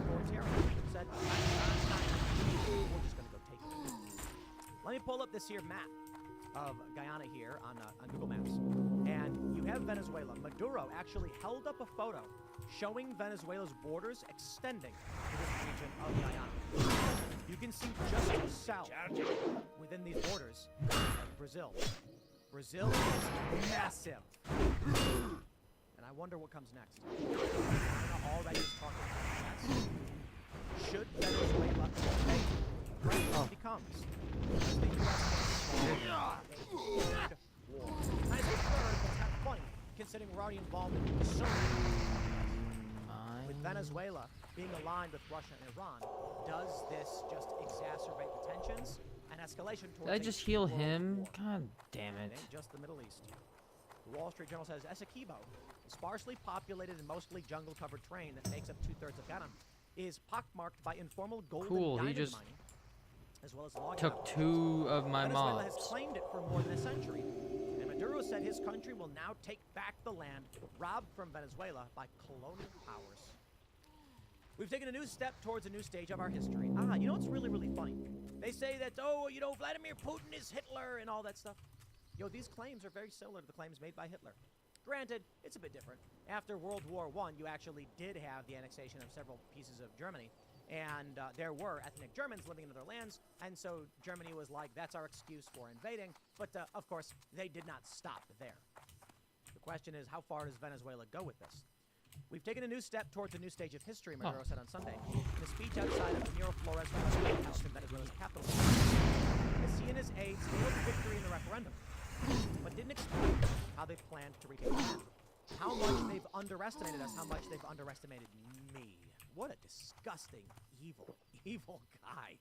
authoritarian, said, we're just going to go take it. Let me pull up this here map of Guyana here on Google Maps. And you have Venezuela. Maduro actually held up a photo showing Venezuela's borders extending to this region of Guyana. You can see just south within these borders of Brazil. Brazil is massive. And I wonder what comes next. China already is talking. Should Venezuela fail, becomes the U.S. war. I think it's kind of funny, considering we're already involved in so many. With Venezuela being aligned with Russia and Iran, does this just exacerbate the tensions and escalation towards? Did I just heal him? War? God damn it. It ain't just the Middle East. The Wall Street Journal says Essequibo, a sparsely populated and mostly jungle-covered terrain that makes up 2/3 of Ghana, is pockmarked by informal gold and diamond mining, as well as logging. Took two of my Venezuela mobs. has claimed it for more than a century, and Maduro said his country will now take back the land robbed from Venezuela by colonial powers. We've taken a new step towards a new stage of our history. You know what's really, really funny? They say that, Vladimir Putin is Hitler and all that stuff. These claims are very similar to the claims made by Hitler. Granted, it's a bit different. After World War I, you actually did have the annexation of several pieces of Germany, and there were ethnic Germans living in other lands, and so Germany was like, that's our excuse for invading, but of course, they did not stop there. The question is, how far does Venezuela go with this? We've taken a new step towards a new stage of history, Maduro said on Sunday, in a speech outside of the Miraflores White House in Venezuela's capital. As he and his aides hailed victory in the referendum, but didn't explain how they planned to repay land, how much they've underestimated us, how much they've underestimated me. What a disgusting, evil guy.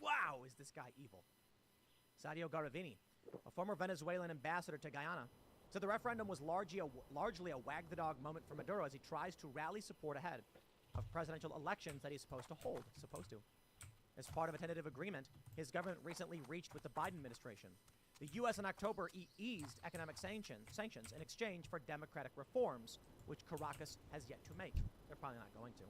Wow, is this guy evil. Sadio Garavini, a former Venezuelan ambassador to Guyana, said the referendum was largely a wag-the-dog moment for Maduro as he tries to rally support ahead of presidential elections that he's supposed to. As part of a tentative agreement his government recently reached with the Biden administration, the U.S. in October eased economic sanctions in exchange for democratic reforms, which Caracas has yet to make. They're probably not going to.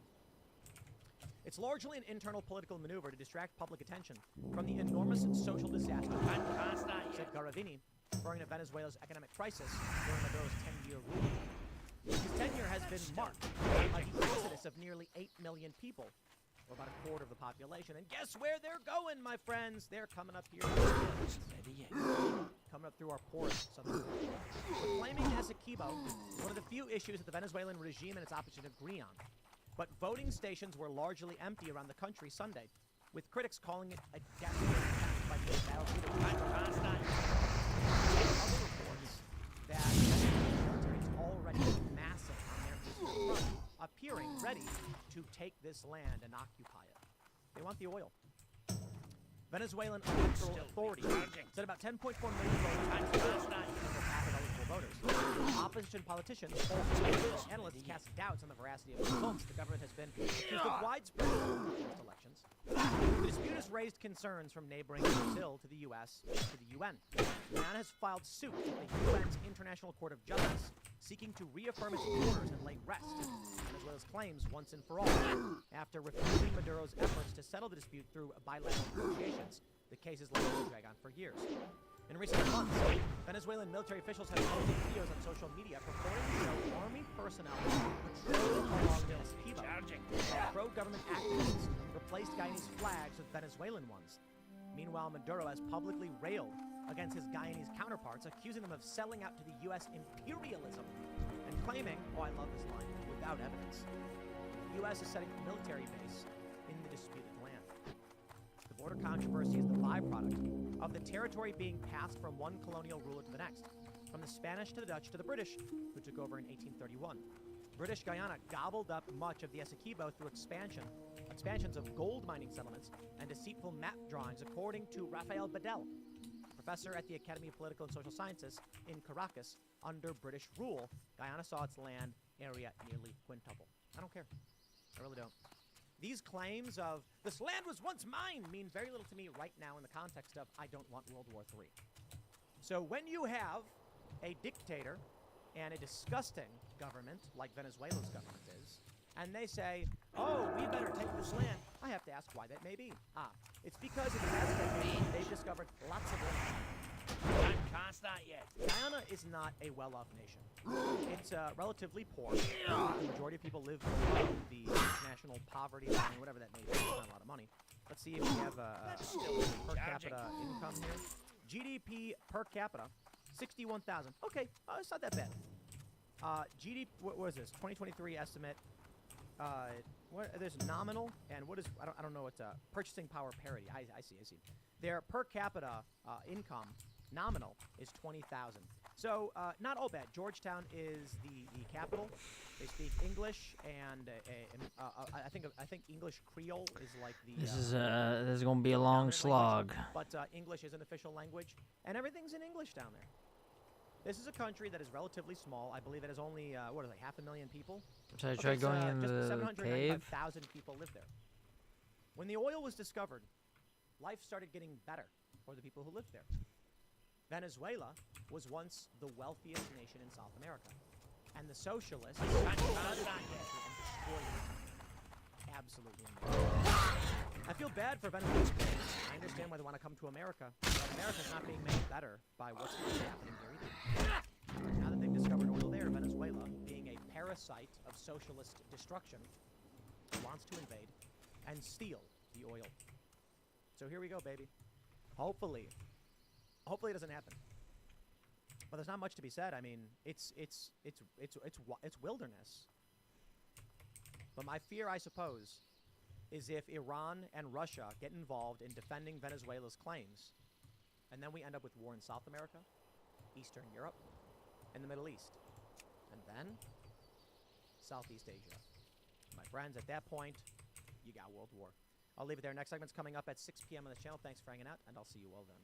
It's largely an internal political maneuver to distract public attention from the enormous social disaster, said Garavini, referring to Venezuela's economic crisis during Maduro's 10-year rule. His tenure has been marked by the exodus of nearly 8 million people, or about a quarter of the population. And guess where they're going, my friends? They're coming up here. Coming up through our ports. Claiming Essequibo, one of the few issues that the Venezuelan regime and its opposition agree on. But voting stations were largely empty around the country Sunday, with critics calling it a desperate attack by the battlefield. Other reports that the military is already massing on their eastern front, appearing ready to take this land and occupy it. They want the oil. Venezuelan electoral authorities said about 10.4 million voters. Opposition politicians, analysts cast doubts on the veracity of the results. The government has been accused of widespread elections. The dispute has raised concerns from neighboring Brazil to the U.S. to the UN. Guyana has filed suit at the UN's International Court of Justice, seeking to reaffirm its orders and lay rest Venezuela's claims once and for all. After refusing Maduro's efforts to settle the dispute through bilateral negotiations, the case is likely to drag on for years. In recent months, Venezuelan military officials have posted videos on social media purporting to show army personnel patrolling along the Essequibo. Pro-government activists replaced Guyanese flags with Venezuelan ones. Meanwhile, Maduro has publicly railed against his Guyanese counterparts, accusing them of selling out to the U.S. imperialism and claiming, oh, I love this line, without evidence, the U.S. is setting a military base in the disputed land. The border controversy is the byproduct of the territory being passed from one colonial ruler to the next, from the Spanish to the Dutch to the British, who took over in 1831. British Guyana gobbled up much of the Essequibo through expansions of gold mining settlements and deceitful map drawings, according to Rafael Bedell, professor at the Academy of Political and Social Sciences in Caracas. Under British rule, Guyana saw its land area nearly quintuple. I don't care. I really don't. These claims of, this land was once mine, mean very little to me right now in the context of, I don't want World War III. So when you have a dictator and a disgusting government, like Venezuela's government is, and they say, oh, we better take this land, I have to ask why that may be. It's because in the past decade, they've discovered lots of land. Can't start yet. Guyana is not a well-off nation. It's relatively poor. The majority of people live below the national poverty line, whatever that may be. It's not a lot of money. Let's see if we have a per capita income here. GDP per capita, 61,000. Okay, it's not that bad. GDP, what is this? 2023 estimate. There's nominal, and what is, I don't know what's purchasing power parity. I see. Their per capita income, nominal, is 20,000. So, not all bad. Georgetown is the capital. They speak English, and I think English Creole is like the... This is going to be a long slog. But English is an official language, and everything's in English down there. This is a country that is relatively small. I believe it has only, what is it, 500,000 people? Should I try going in just the cave? 795,000 people live there. When the oil was discovered, life started getting better for the people who lived there. Venezuela was once the wealthiest nation in South America. And the socialists started to destroy it. Absolutely amazing. I feel bad for Venezuela. I understand why they want to come to America, but America's not being made better by what's happening there either. Now that they've discovered oil there, Venezuela, being a parasite of socialist destruction, wants to invade and steal the oil. So here we go, baby. Hopefully it doesn't happen. But there's not much to be said. I mean, it's wilderness. But my fear, I suppose, is if Iran and Russia get involved in defending Venezuela's claims, and then we end up with war in South America, Eastern Europe, and the Middle East, and then Southeast Asia. My friends, at that point, you got World War. I'll leave it there. Next segment's coming up at 6 p.m. on this channel. Thanks for hanging out, and I'll see you all then.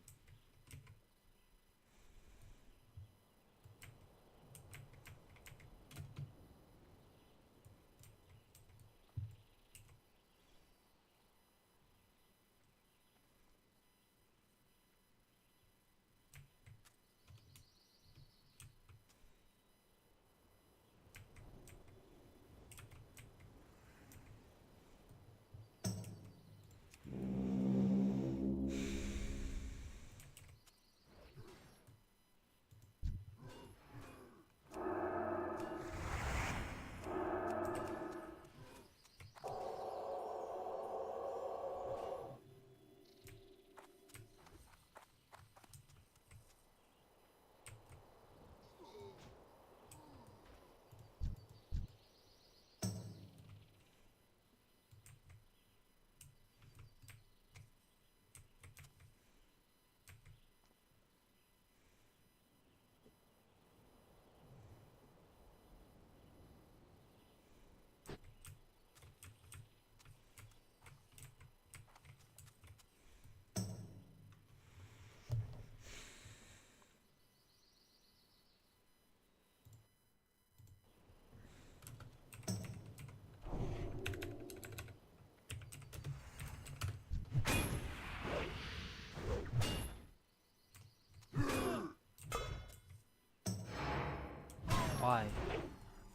Why?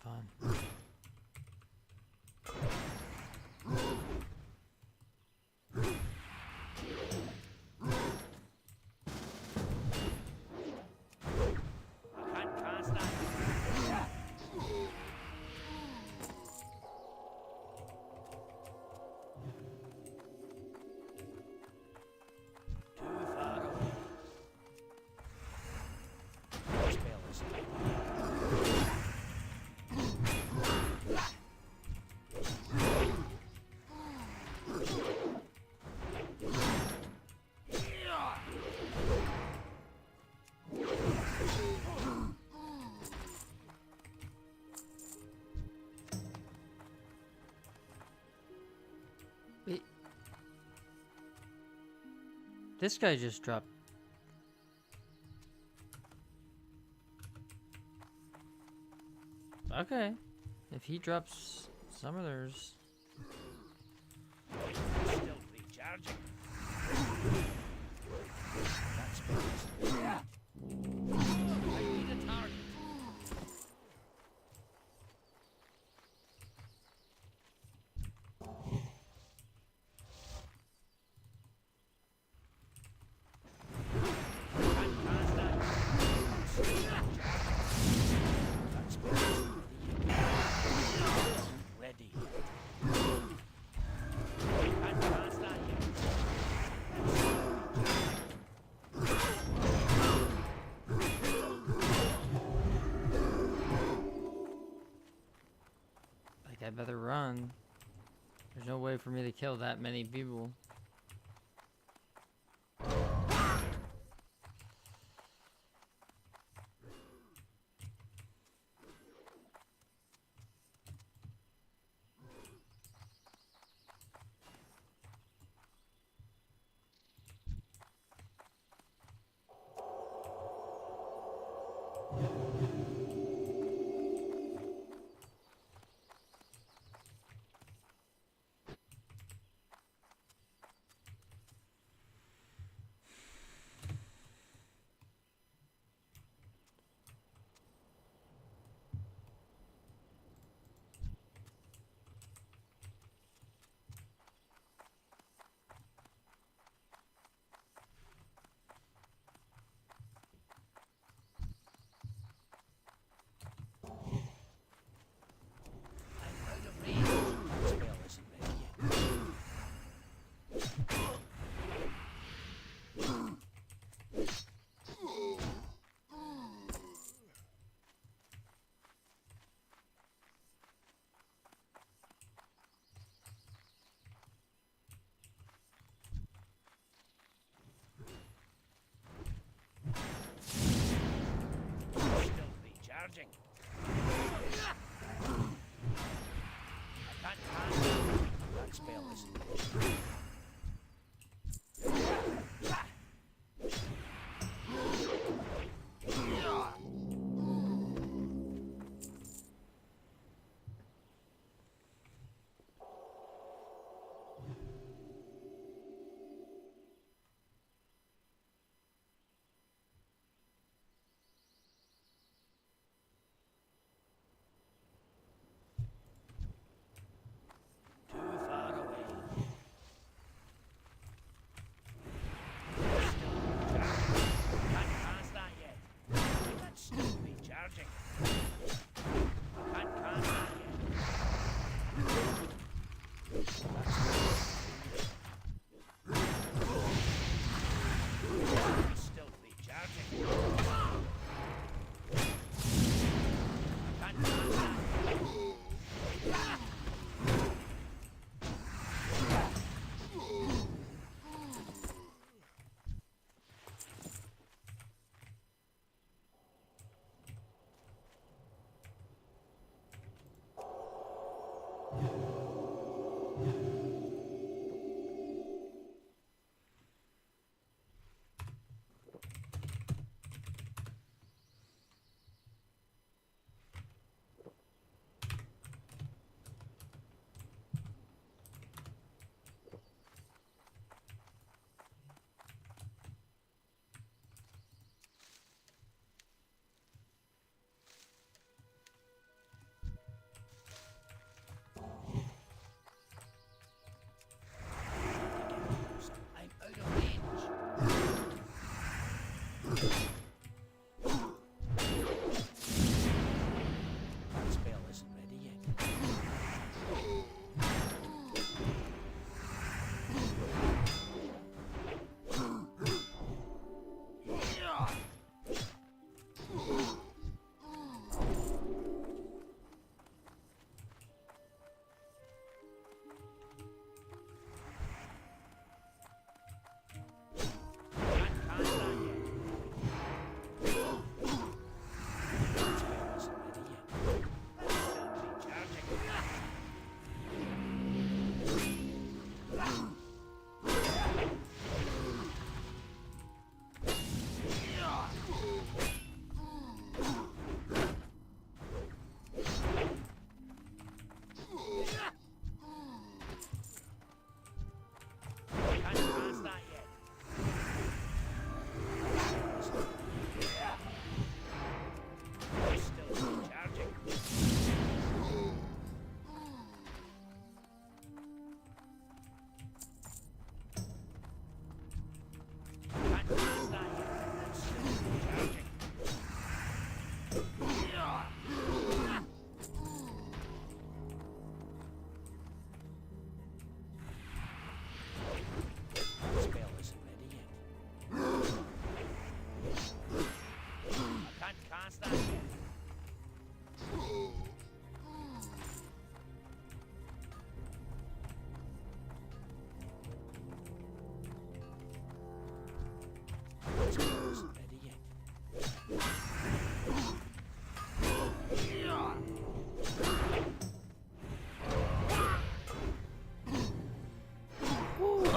Fun. I can't cast that. Too far away. Spell isn't ready. Wait. This guy just dropped. Okay. If he drops some of theirs. Still recharging. That's better. I need a target. Can't cast that. That's better. Ready. Can't cast that yet. Like, I better run. There's no way for me to kill that many people. I'm out of range. That spell isn't ready yet. Still recharging. I can't cast that. That spell isn't ready. Too far away.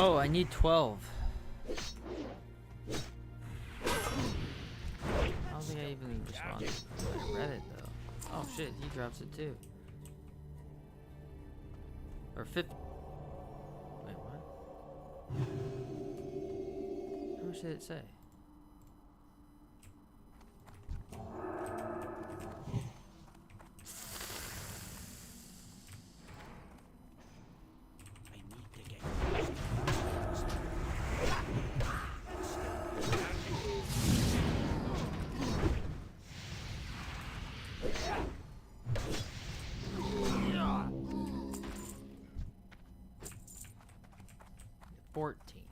Oh, I need 12. I don't think I even responded. I read it though. Oh shit, he drops it too. Or 50. Wait, what? How much did it say? I need to get closer. Yeah. 14.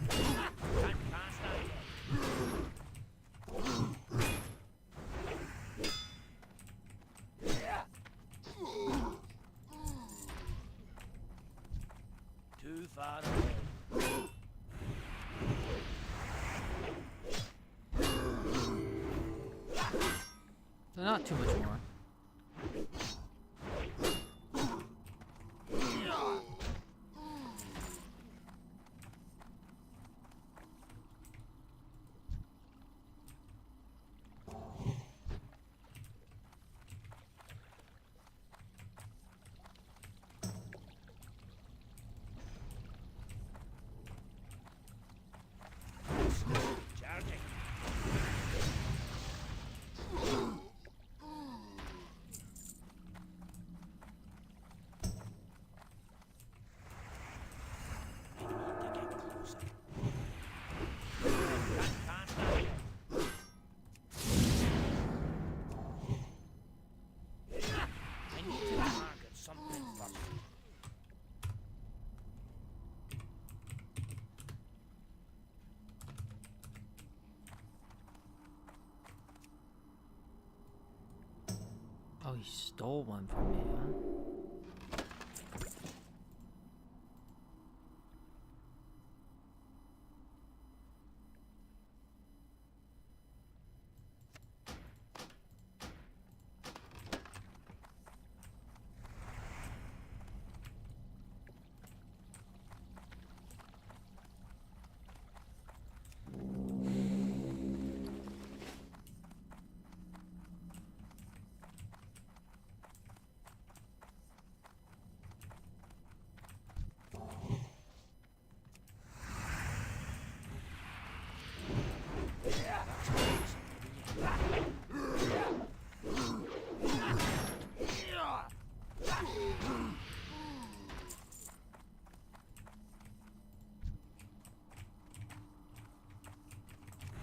Can't cast that yet. Too far away. So not too much more. Charging. I need to get closer. Can't cast that yet. I need to target something first. Oh, he stole one from me, huh?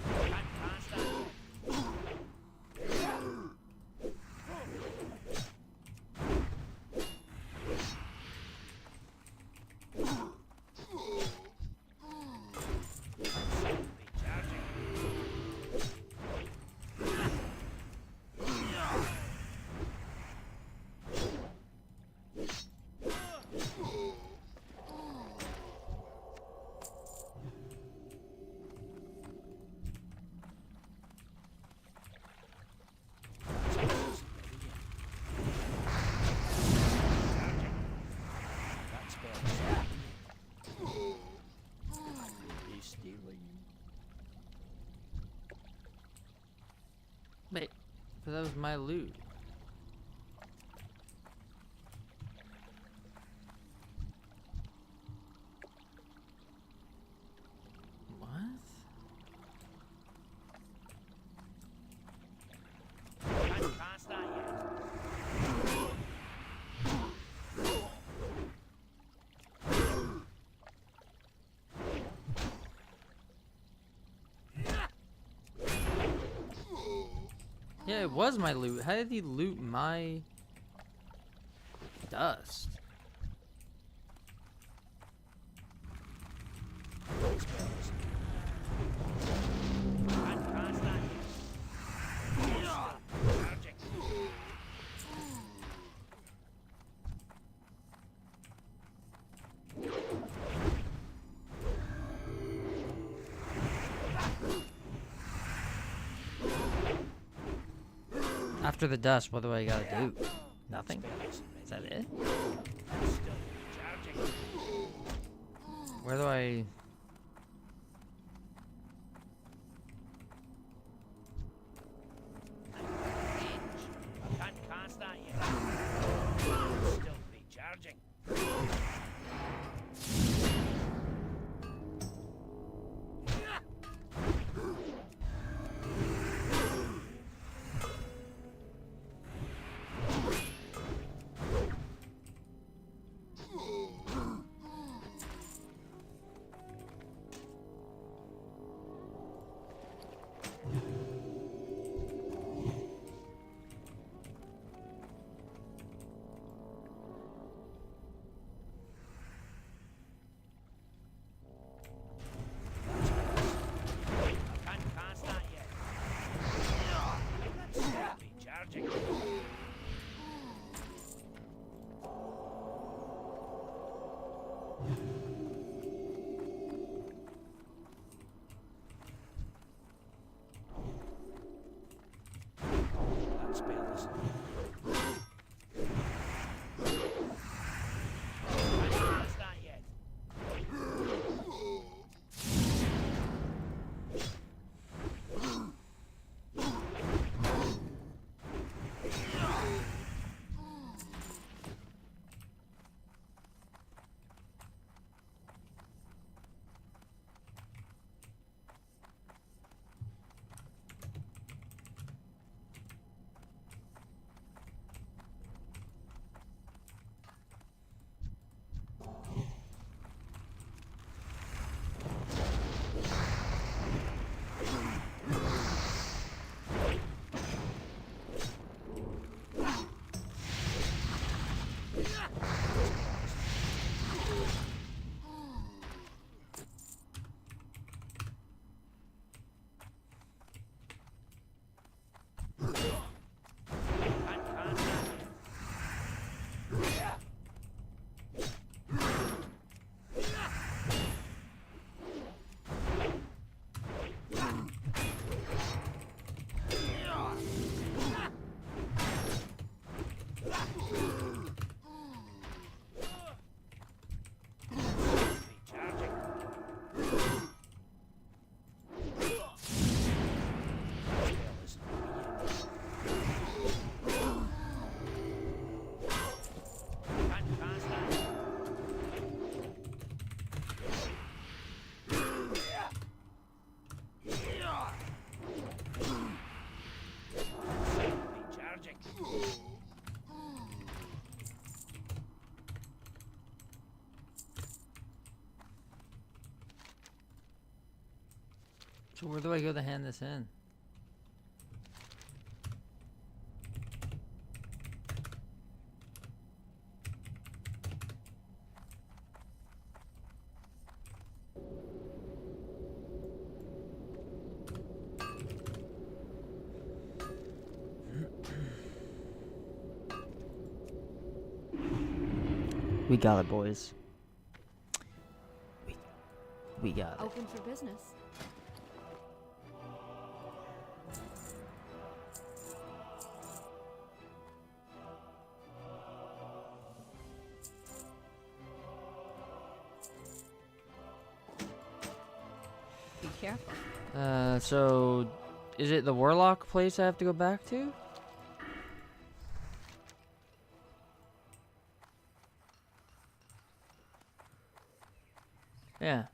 Can't cast that yet. Recharging. That's better. He's stealing. Wait, but that was my loot. What? Can't cast that yet. Yeah, it was my loot. How did he loot my dust? Can't cast that yet. Charging. After the dust, what do I gotta do? Nothing? Is that it? Where do I... I can't cast that yet. Still recharging. So where do I go to hand this in? We got it, boys. We got it. Open for business. Be careful. So is it the Warlock place I have to go back to? Yeah.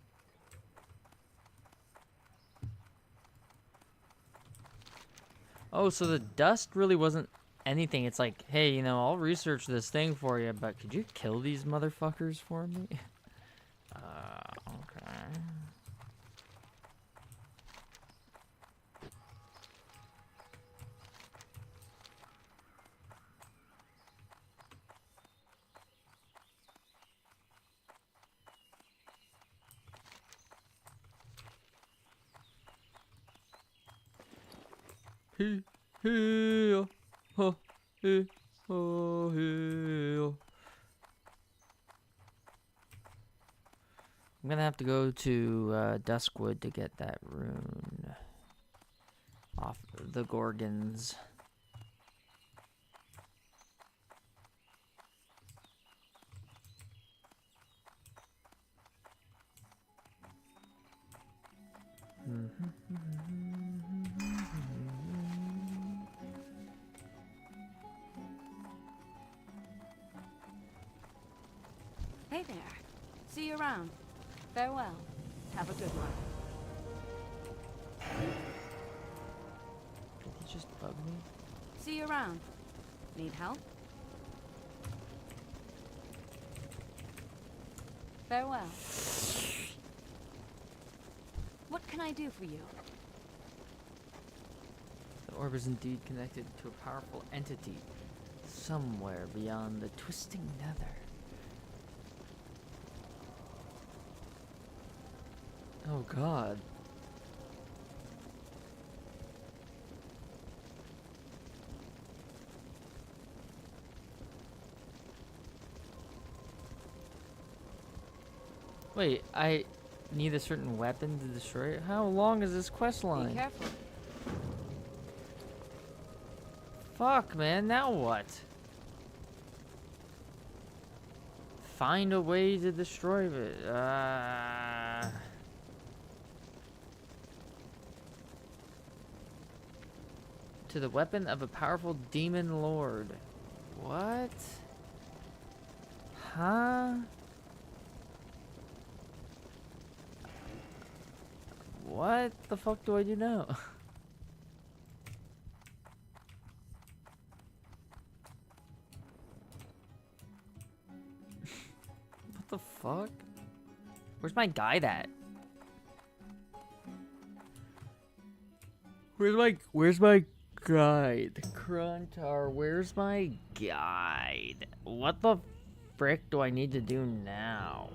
Oh, so the dust really wasn't anything. It's like, hey, you know, I'll research this thing for you, but could you kill these motherfuckers for me? Okay. I'm gonna have to go to Duskwood to get that rune off the Gorgons. Hey there. See you around. Farewell. Have a good one. Did he just bug me? See you around. Need help? Farewell. What can I do for you? The orb is indeed connected to a powerful entity somewhere beyond the twisting nether. Oh God. Wait, I need a certain weapon to destroy it? How long is this quest Be line? careful. Fuck, man, now what? Find a way to destroy it. To the weapon of a powerful demon lord. What? Huh? What the fuck do I do now? What the fuck? Where's my guide at? Where's my guide? Kruntar, where's my guide? What the frick do I need to do now?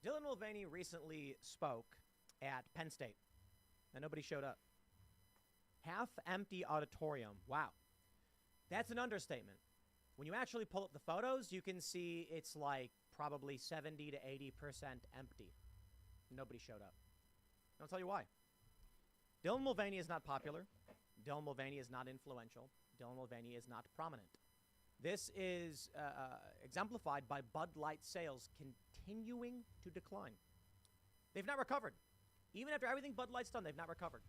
Dylan Mulvaney recently spoke at Penn State, and nobody showed up. Half-empty auditorium. Wow. That's an understatement. When you actually pull up the photos, you can see it's like probably 70 to 80% empty. Nobody showed up. I'll tell you why. Dylan Mulvaney is not popular. Dylan Mulvaney is not influential. Dylan Mulvaney is not prominent. This is exemplified by Bud Light sales continuing to decline. They've not recovered. Even after everything Bud Light's done, they've not recovered.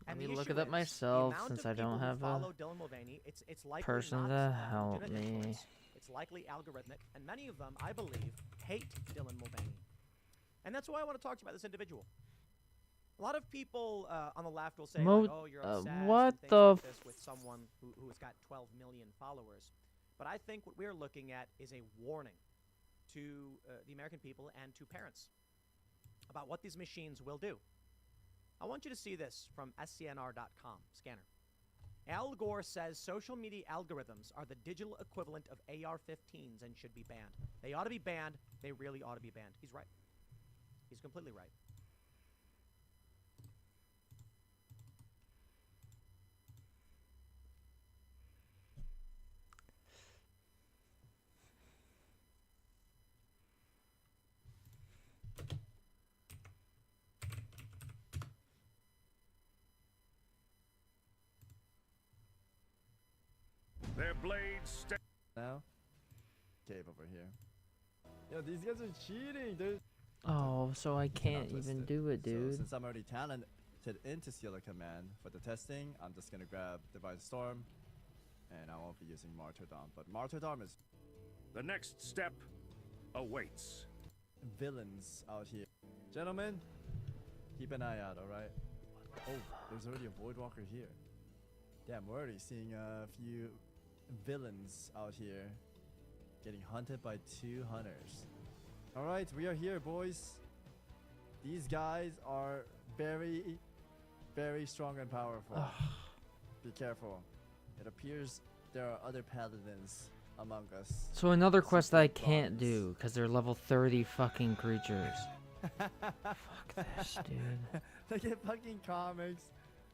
Let me look it up myself since I don't have a person to help me. It's likely algorithmic, and many of them, I believe, hate Dylan Mulvaney. And that's why I want to talk to you about this individual. A lot of people on the left will say, like, "Oh, you're obsessed," what and things the like this with someone who has got 12 million followers. But I think what we're looking at is a warning to the American people and to parents about what these machines will do. I want you to see this from scnr.com scanner. Al Gore says social media algorithms are the digital equivalent of AR-15s and should be banned. They ought to be banned. They really ought to be banned. He's right. He's completely right. Their blades now. Cave over here. Yo, these guys are cheating. They're Oh, so I can't even do it, So dude. since I'm already talented into Stealer Command for the testing, I'm just gonna grab Divine Storm, and I won't be using Martyrdom. But Martyrdom is The next step awaits. villains out here. Gentlemen, keep an eye out, alright? Oh, there's already a Voidwalker here. Damn, we're already seeing a few villains out here getting hunted by 2 hunters. Alright, we are here, boys. These guys are very, very strong and powerful. Be careful. It appears there are other paladins among us. So another quest that I can't do because they're level 30 fucking creatures. Fuck this, dude. Look at fucking comics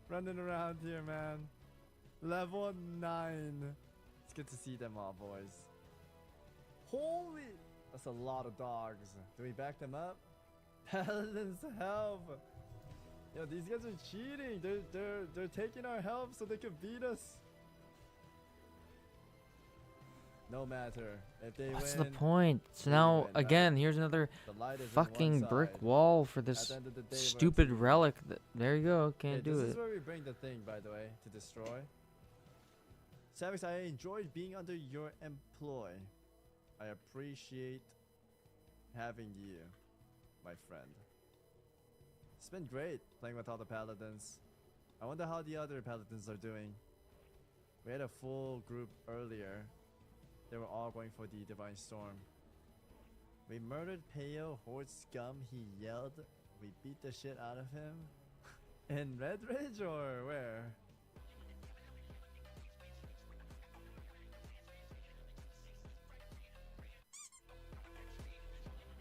running around here, man. Level 9. It's good to see them all, boys. Holy! That's a lot of dogs. Do we back them up? Paladins, help! Yo, these guys are cheating. They're taking our health so they can beat us. No matter if they What's win. the point? So we now, win, right? again, here's another The light is on fucking one brick side. wall for At this the end of the day, we're stupid team. relic. There you go. Can't Okay, do this it. is where we bring the thing, by the way, to destroy. Savix, I enjoyed being under your employ. I appreciate having you, my friend. It's been great playing with all the paladins. I wonder how the other paladins are doing. We had a full group earlier. They were all going for the Divine Storm. We murdered Peo, Horde Scum, he yelled. We beat the shit out of him. In Red Ridge or where?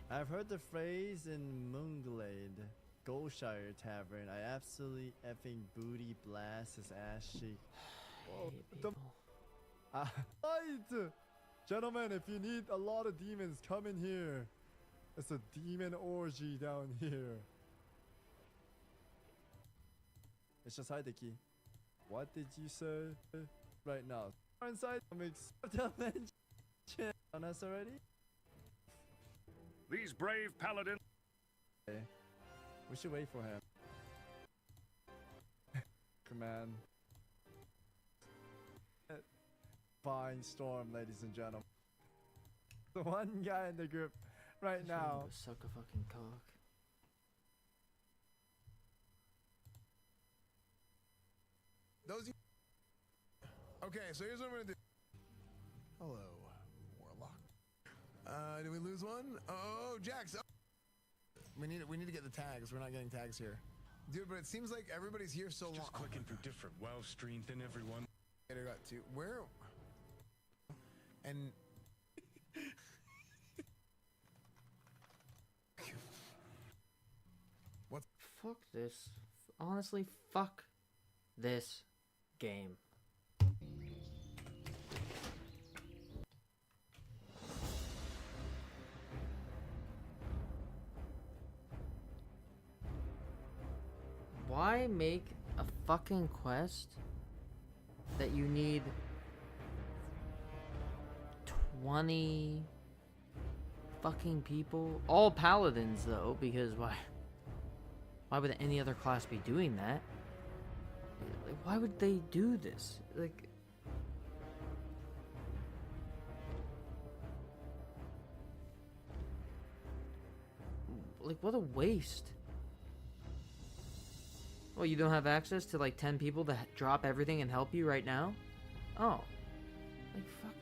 I've heard the phrase in Moonglade, Goldshire Tavern. I absolutely effing booty blast his ass cheek. Whoa, Light! Gentlemen, if you need a lot of demons, come in here. It's a demon orgy down here. It's just Hideki. What did you say? Right now. Inside comics dimension on us already? These brave paladins. Okay. We should wait for him. Command. Fine storm, ladies and gentlemen. The one guy in the group right now. Suck a fucking cock. Okay, so here's what I'm gonna do. Hello, Warlock. Did we lose one? Oh, Jax. Oh. We need to get the tags. We're not getting tags here, dude. But it seems like everybody's here so long. Just clicking through different WoW streams and everyone. I got to where? And what? Fuck this. Honestly, fuck this game. Why make a fucking quest that you need 20 fucking people? All paladins though, because why would any other class be doing that? Like, why would they do this? Like, what a waste. Well, you don't have access to like 10 people to drop everything and help you right now? Oh. Like, fuck.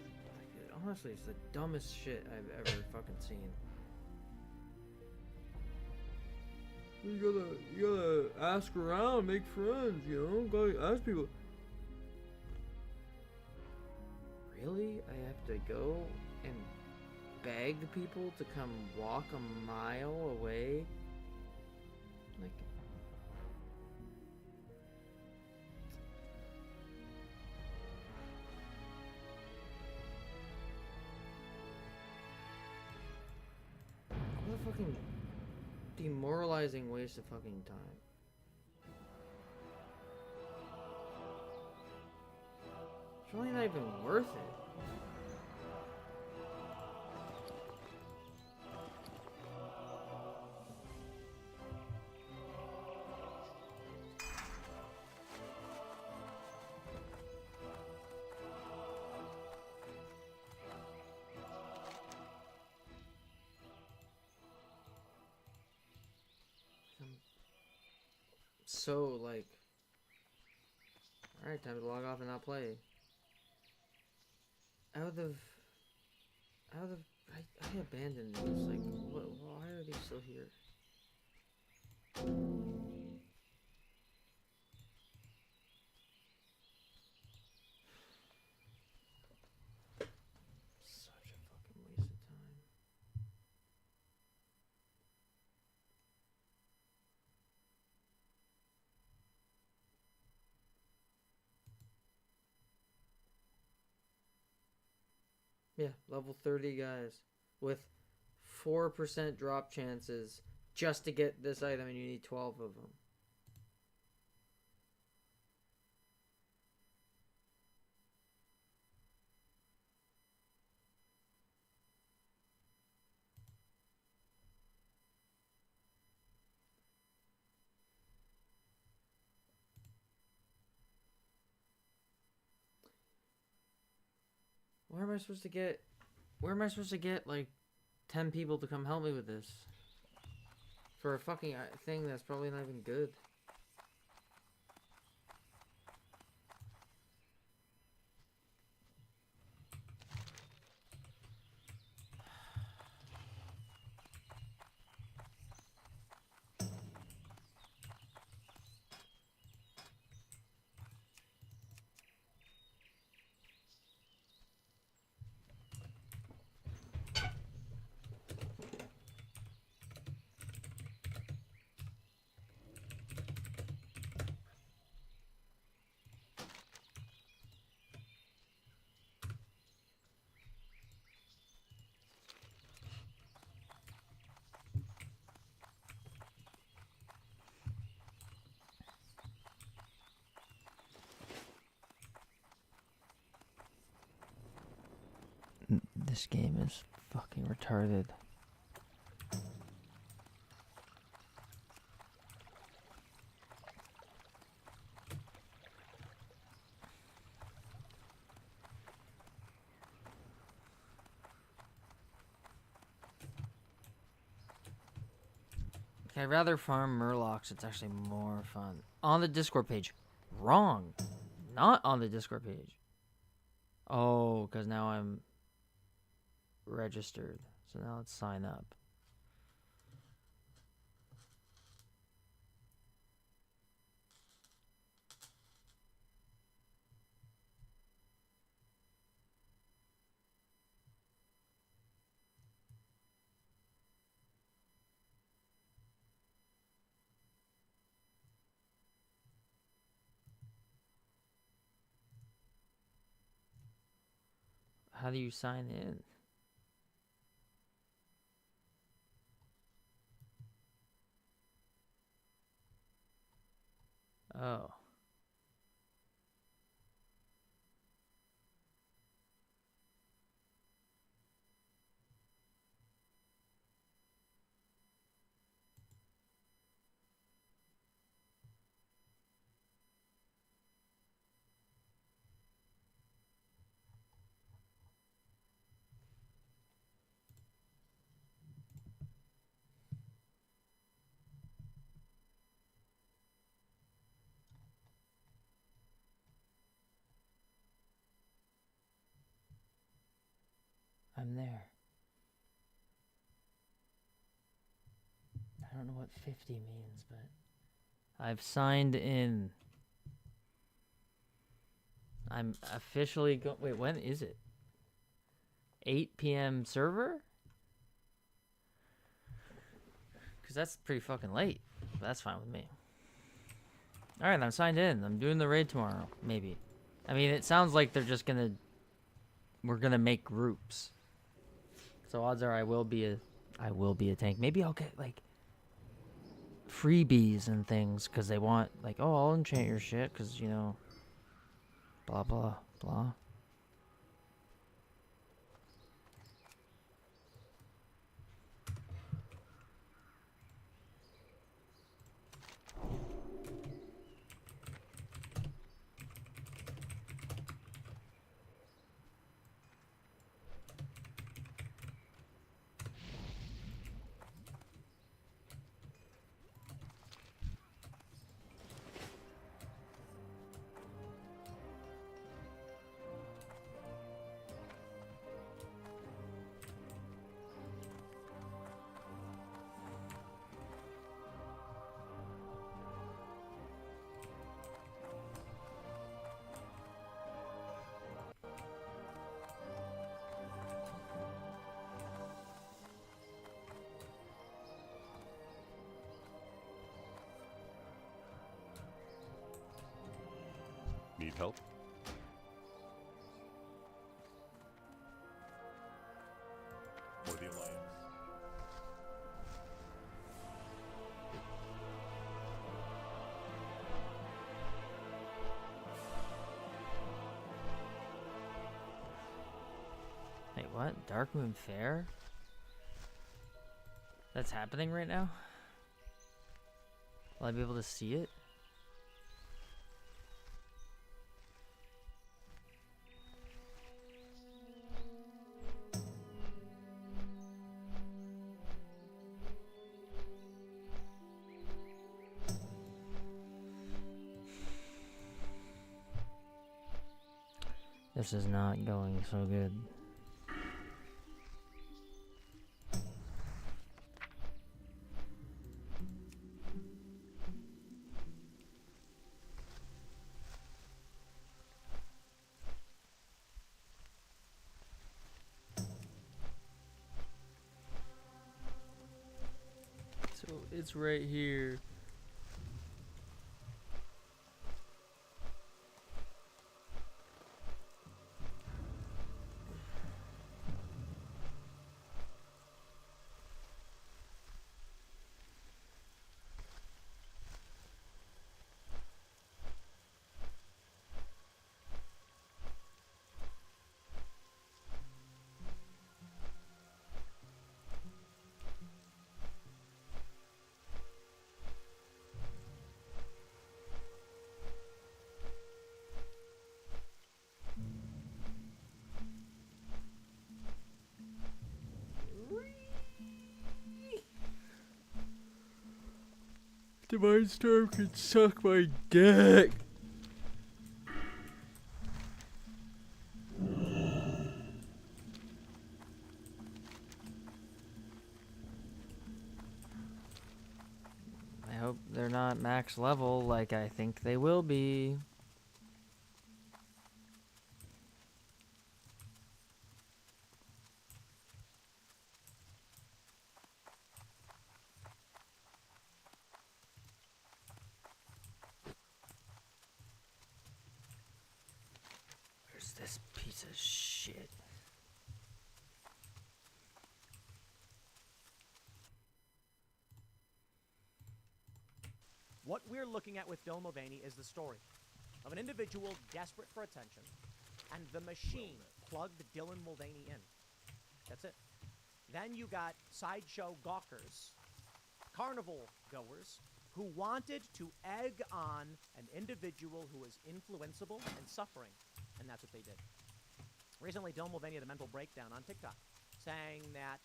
Like, honestly, it's the dumbest shit I've ever fucking seen. You gotta ask around, make friends, you know? Gotta ask people. Really? I have to go and beg people to come walk a mile away? Like, what a fucking demoralizing waste of fucking time. It's really not even worth it. So, like, alright, time to log off and not play. I abandoned these, like, why are they still here? Such a fucking waste of time. Yeah, level 30 guys with 4% drop chances just to get this item, and you need 12 of them. am I supposed to get... Where am I supposed to get, like, 10 people to come help me with this? For a fucking thing that's probably not even good. This game is fucking retarded. Okay, I'd rather farm murlocs. It's actually more fun. On the Discord page. Wrong. Not on the Discord page. Oh, because now I'm registered. So now let's sign up. How do you sign in? Oh. I'm there. I don't know what 50 means, but I've signed in. I'm officially wait, when is it? 8 p.m. server? Because that's pretty fucking late. But that's fine with me. Alright, I'm signed in. I'm doing the raid tomorrow. Maybe. I mean, it sounds like they're just gonna... We're gonna make groups. So odds are I will be a tank. Maybe I'll get, like, freebies and things. Because they want, like, oh, I'll enchant your shit. Because, you know... Blah, blah, blah. Need help? For the Alliance. Wait, what? Dark Moon Fair? That's happening right now? Will I be able to see it? This is not going so good. So it's right here. Divine Storm can suck my dick. I hope they're not max level like I think they will be. Where's this piece of shit? What we're looking at with Dylan Mulvaney is the story of an individual desperate for attention, and the machine plugged Dylan Mulvaney in. That's it. Then you got sideshow gawkers, carnival goers, who wanted to egg on an individual who was influenceable and suffering, and that's what they did. Recently, Dylan Mulvaney had a mental breakdown on TikTok, saying that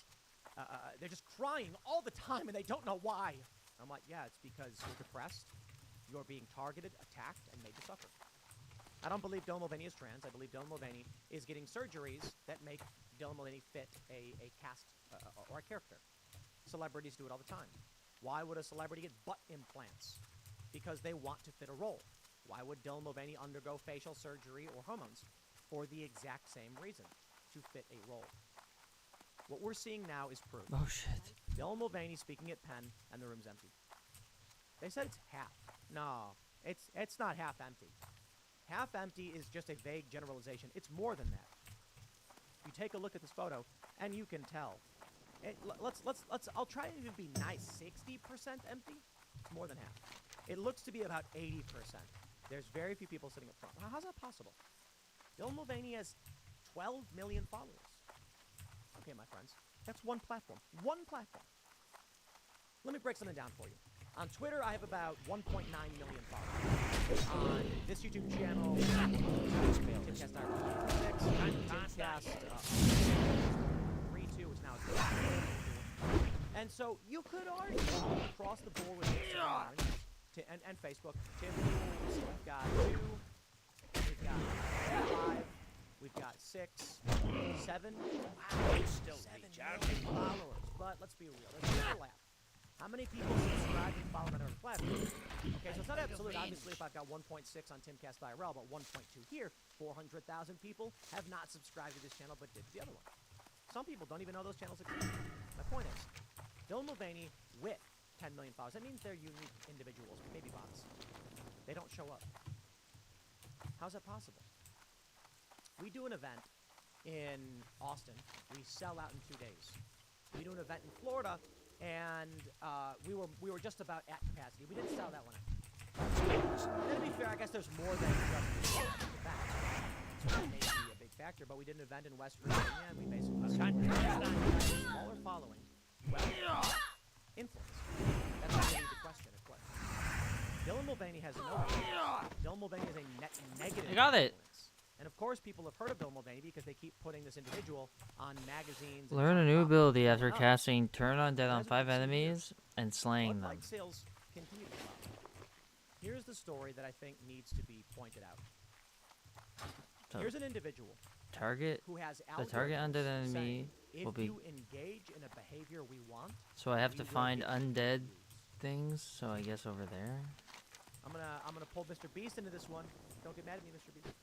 they're just crying all the time and they don't know why. I'm like, yeah, it's because you're depressed, you're being targeted, attacked, and made to suffer. I don't believe Dylan Mulvaney is trans. I believe Dylan Mulvaney is getting surgeries that make Dylan Mulvaney fit a cast or a character. Celebrities do it all the time. Why would a celebrity get butt implants? Because they want to fit a role. Why would Dylan Mulvaney undergo facial surgery or hormones? For the exact same reason, to fit a role. What we're seeing now is proof. Oh shit. Dylan Mulvaney speaking at Penn, and the room's empty. They said it's half. No, it's not half empty. Half empty is just a vague generalization. It's more than that. You take a look at this photo, and you can tell. I'll try to even be nice. 60% empty. It's more than half. It looks to be about 80%. There's very few people sitting up front. How's that possible? Dylan Mulvaney has 12 million followers. Okay, my friends, that's one platform. One platform. Let me break something down for you. On Twitter, I have about 1.9 million followers. On this YouTube channel, TimCast Timcast 3.2 is now. And so you could argue across the board with Instagram and Facebook. Tim, we've got 2, we've got 5. We've got 6, 7. Wow, It's still 7 recharging. million followers. But let's be real. Let's overlap. How many people subscribe and follow on other platforms? Okay, so it's not absolute. Obviously, if I've got 1.6 on TimCast IRL, but 1.2 here, 400,000 people have not subscribed to this channel, but did to the other one. Some people don't even know those channels exist. My point is, Dylan Mulvaney with 10 million followers. That means they're unique individuals, maybe bots. They don't show up. How's that possible? We do an event in Austin. We sell out in 2 days. We do an event in Florida, and we were just about at capacity. We didn't sell that one out. And to be fair, I guess there's more than just the event. So that may be a big factor, but we did an event in West Virginia, and we basically had a smaller following. Well, influence. That's not really the question. Dylan Mulvaney has no influence. Dylan Mulvaney is a negative I got it. influence. And of course, people have heard of Dylan Mulvaney because they keep putting this individual on magazines. Learn a new ability after casting Turn on Dead on 5 enemies and slaying them. Like sales continue to go up. Here's the story that I think needs to be pointed out. Here's an individual Target. who has The target algorithms undead enemy saying, will if be. you engage in a behavior we want, So I have we to will find give you undead views. things. So I guess over there. I'm gonna pull Mr. Beast into this one. Don't get mad at me, Mr. Beast.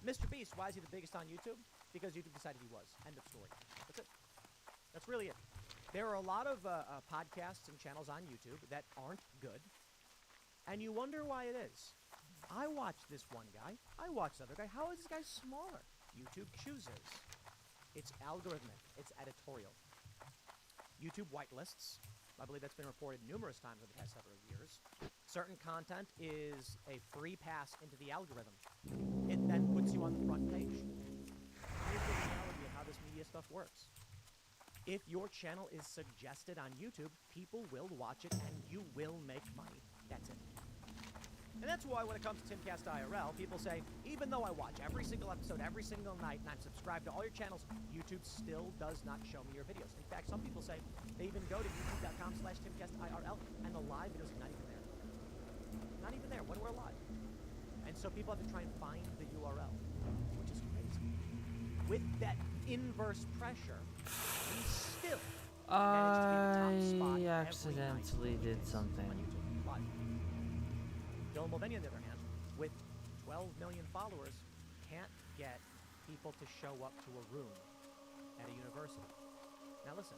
Mr. Beast, why is he the biggest on YouTube? Because YouTube decided he was. End of story. That's it. That's really it. There are a lot of podcasts and channels on YouTube that aren't good, and you wonder why it is. I watch this one guy. I watch the other guy. How is this guy smaller? YouTube chooses. It's algorithmic. It's editorial. YouTube whitelists. I believe that's been reported numerous times over the past several years. Certain content is a free pass into the algorithm. It then puts you on the front page. Here's the reality of how this media stuff works. If your channel is suggested on YouTube, people will watch it and you will make money. That's it. And that's why when it comes to Timcast IRL, people say, even though I watch every single episode every single night and I'm subscribed to all your channels, YouTube still does not show me your videos. In fact, some people say they even go to youtube.com/TimcastIRL and the live videos are not even there. Not even there when we're live. And so people have to try and find the URL, which is crazy. With that inverse pressure, we still manage to be the top spot I every accidentally night did something. on YouTube live. Dylan Mulvaney, on the other hand, with 12 million followers, can't get people to show up to a room at a university. Now listen,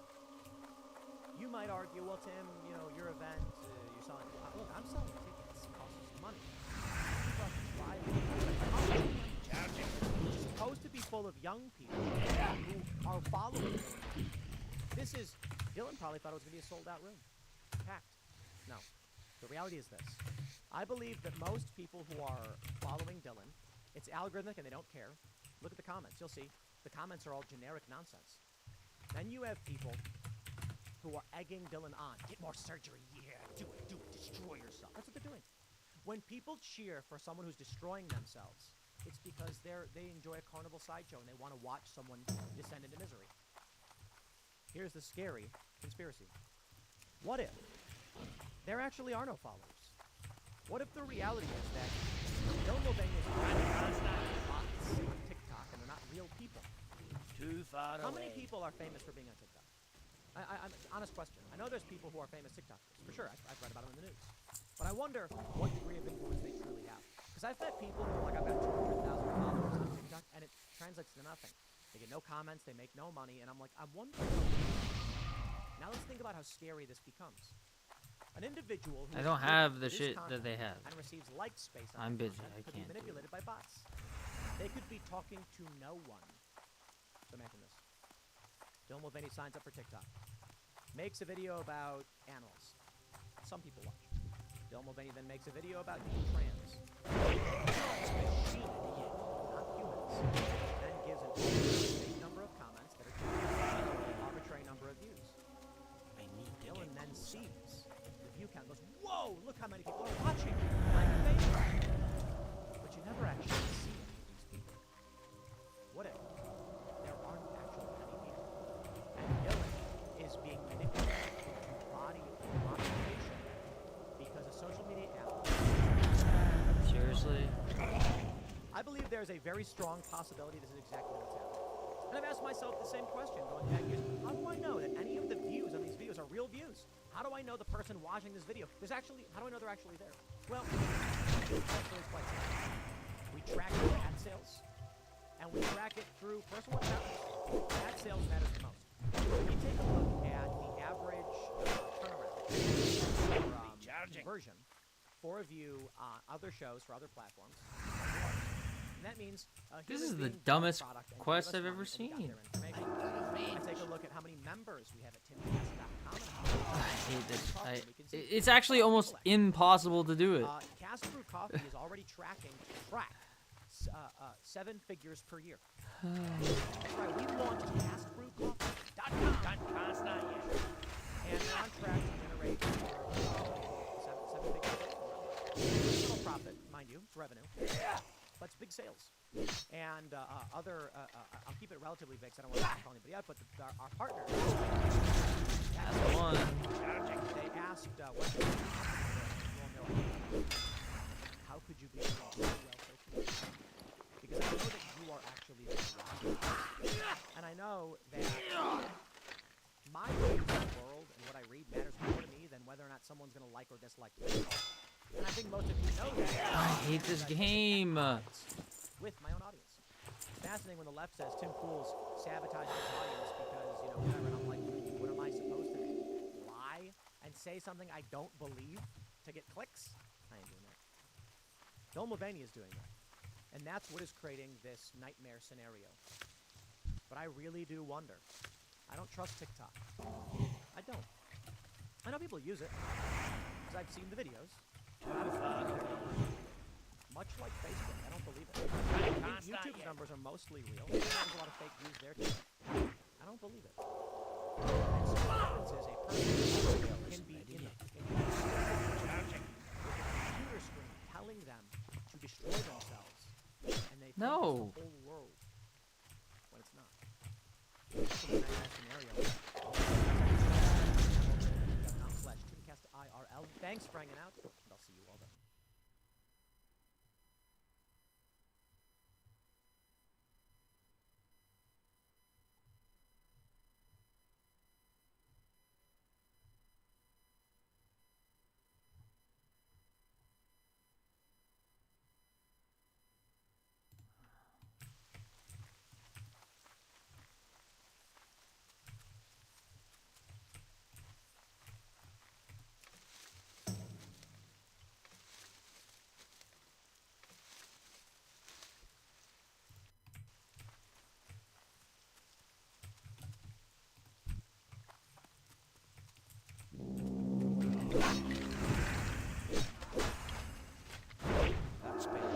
you might argue, well, Tim, you know, your event, you're selling. Look, I'm selling tickets. It costs us money. People have to drive. It's supposed to be full of young people who are following Dylan. This is, Dylan probably thought it was going to be a sold-out room. Packed. No. The reality is this. I believe that most people who are following Dylan, it's algorithmic and they don't care. Look at the comments. You'll see. The comments are all generic nonsense. Then you have people who are egging Dylan on. Get more surgery. Yeah, do it. Destroy yourself. That's what they're doing. When people cheer for someone who's destroying themselves, it's because they enjoy a carnival sideshow and they want to watch someone descend into misery. Here's the scary conspiracy. What if there actually are no followers? What if the reality is that Dylan Mulvaney is bots on TikTok and they're not real people? Too far How away. many people are famous for being on TikTok? I'm honest question. I know there's people who are famous TikTokers. For sure, I've read about them in the news. But I wonder what degree of influence they truly have. Because I've met people who are like, I've got 200,000 followers on TikTok, and it translates to nothing. They get no comments, they make no money, and I'm like, I'm wondering. Now let's think about how scary this becomes. An individual who I don't have the shit that they have. and receives like space I'm on busy, content I could can't be do manipulated by bots. They could be talking to no one. So imagine this. Dylan Mulvaney signs up for TikTok. Makes a video about animals. Some people watch. Dylan Mulvaney then makes a video about being trans. Machine, not humans. Then gives an arbitrary number of comments that are an arbitrary number of views. Dylan then sees the view count, goes, whoa, look how many people are watching. I'm famous. But you never actually see any of these people. What if there aren't actually any people? And Dylan is being manipulated into body modification because a social media app. Seriously? I believe there's a very strong possibility this is exactly what's happening. And I've asked myself the same question going back years. How do I know that any of the views on these videos are real views? How do I know the person watching this video? How do I know they're actually there? Well, it's quite simple. We track your ad sales, and we track it through personal accounts. Ad sales matters the most. When you take a look at the average turnaround or conversion for a view on other shows for other platforms, and that means This humans is the being dumbest product and quest give us I've ever money and we got seen. their information. And take a look at how many members we have at timcast.com. I hate this. It's actually almost impossible to do it. Cast Brew Coffee is already tracking 7 figures per year. That's right, we launched castbrewcoffee.com. And we're on track to generate 7 figures. Little profit, mind you, it's revenue. But it's big sales. And I'll keep it relatively vague, so I don't want to call anybody out, but our partners, That's one. they asked, what how could you be doing so well so quickly? Because I know that know that my views of the world and what I read matters more to me than whether or not someone's going to like or dislike the video. And I think most of you know that. I hate this game. With my own audience. It's fascinating when the left says Tim Pool's sabotaging his audience because, you know, whatever. And I'm like, what am I supposed to do? Lie and say something I don't believe to get clicks? I ain't doing that. Bill Mulvaney is doing that. And that's what is creating this nightmare scenario. But I really do wonder. I don't trust TikTok. I don't. I know people use it, because I've seen the videos. But I don't believe it. Much like Facebook, I don't believe it. I think YouTube's numbers are mostly real. There's a lot of fake views there too. I don't believe it. And so what happens is a person can be in a computer screen telling them to destroy themselves, and they think it's the whole world when it's not. It's a nightmare scenario. .com/TcgCast_IRL. Thanks for hanging out, and I'll see you all then. That's better.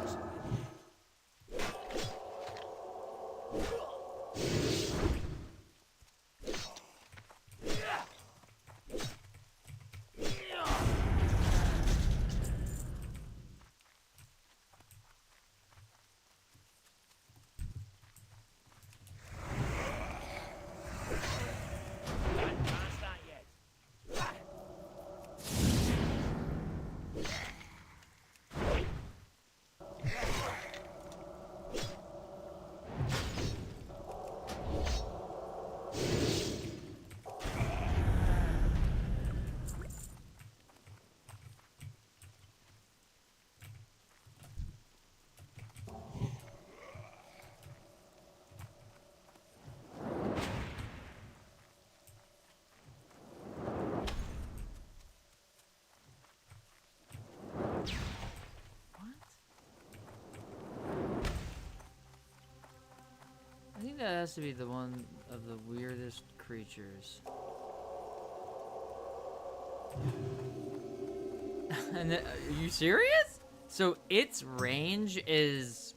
I think that has to be the one of the weirdest creatures. And are you serious? So its range is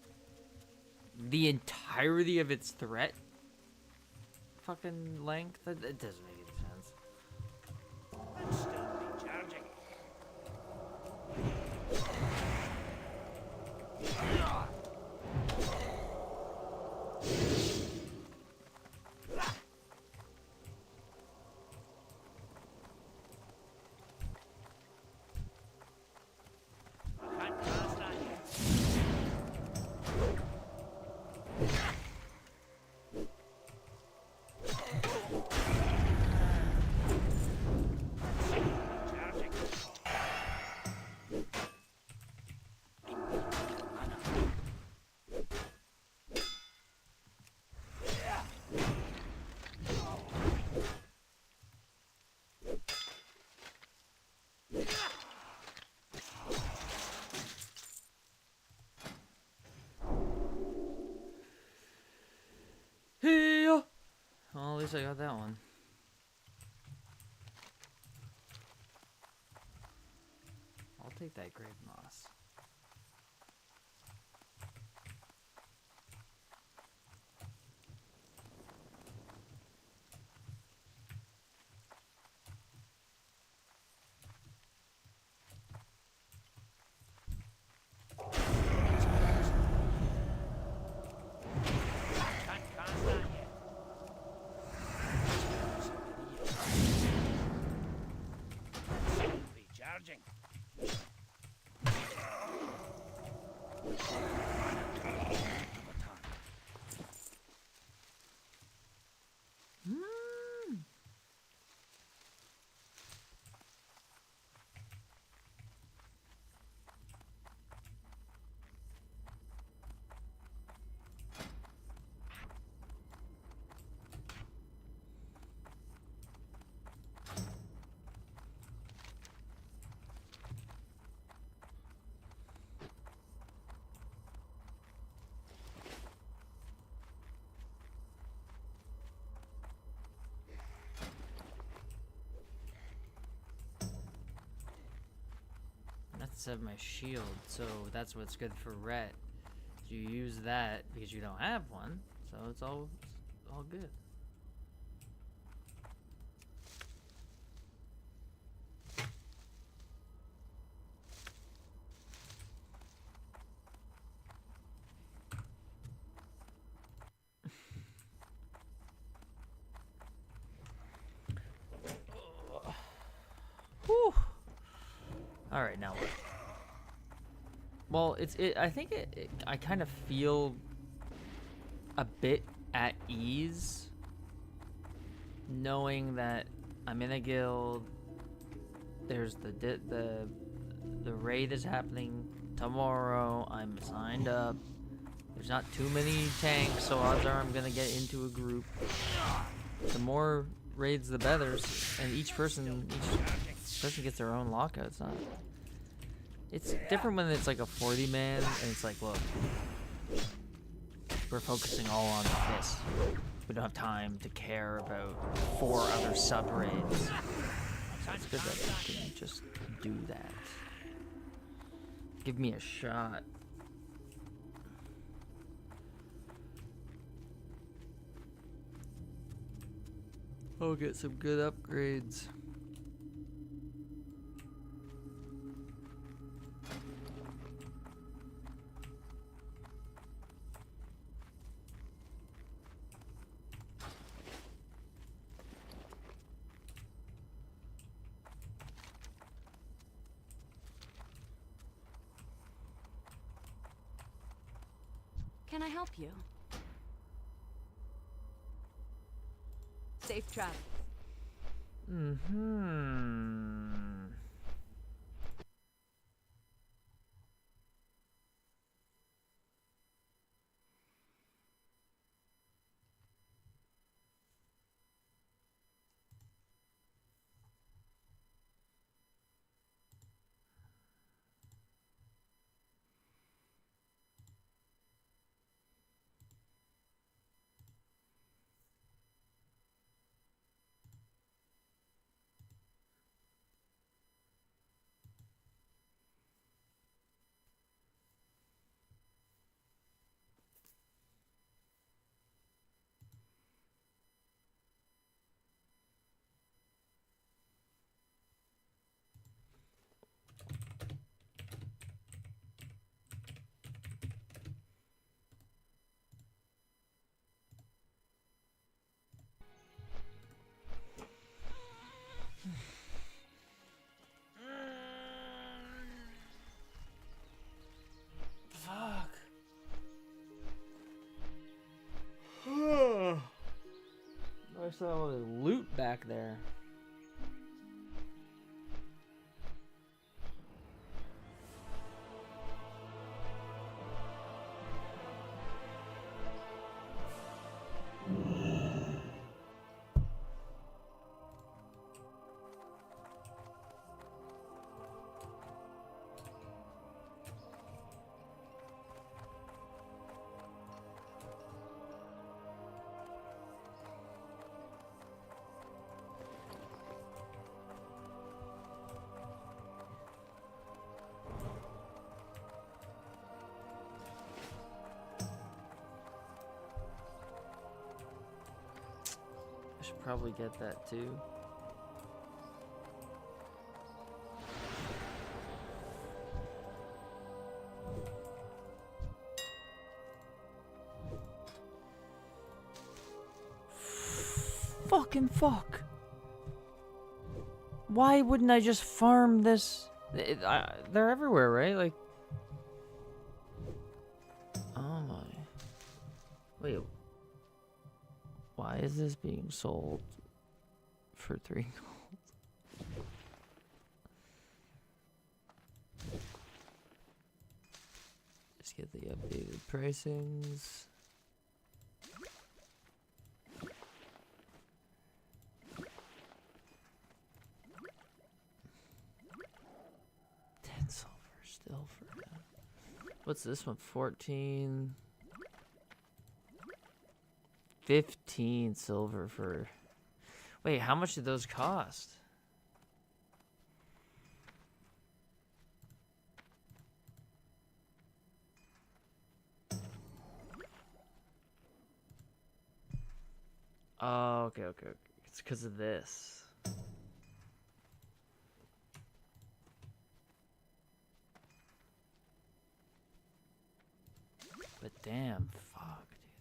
the entirety of its threat fucking length? It doesn't make any sense. I'm still recharging. Hey! Well, at least I got that one. I'll take that grave moss. Recharging. instead of my shield, so that's what's good for Rhett. You use that because you don't have one, so it's all good. Whew. All right, now what? Well, I think I kind of feel a bit at ease knowing that I'm in a guild. There's the raid is happening tomorrow. I'm signed up. There's not too many tanks, so odds are I'm gonna get into a group. The more raids, the better, and each person gets their own lockout. It's different when it's like a 40-man, and it's like, look, we're focusing all on this. We don't have time to care about 4 other sub-raids. It's good that we can just do that. Give me a shot. I'll get some good upgrades. Can I help you? Safe travel. Fuck. I saw all the loot back there. Should probably get that too. Fucking fuck. Why wouldn't I just farm this? They're everywhere, right? Like, oh my. Wait. Why is this being sold for 3 gold? Just get the updated pricings. $10 silver still for that. What's this one? 14. 15 silver for... Wait, how much did those cost? Oh, okay, okay, okay. It's because of this. But damn, fuck, dude,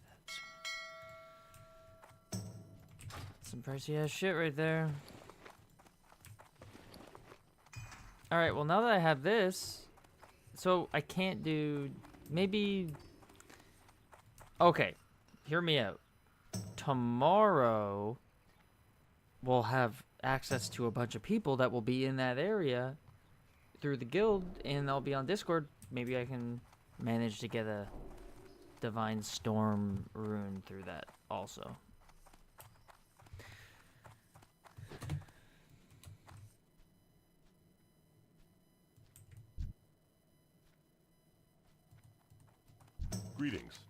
that's some pricey ass shit right there. Alright, well now that I have this, so I can't do, maybe, okay, hear me out. Tomorrow, we'll have access to a bunch of people that will be in that area through the guild, and they'll be on Discord. Maybe I can manage to get a Divine Storm rune through that also. Greetings.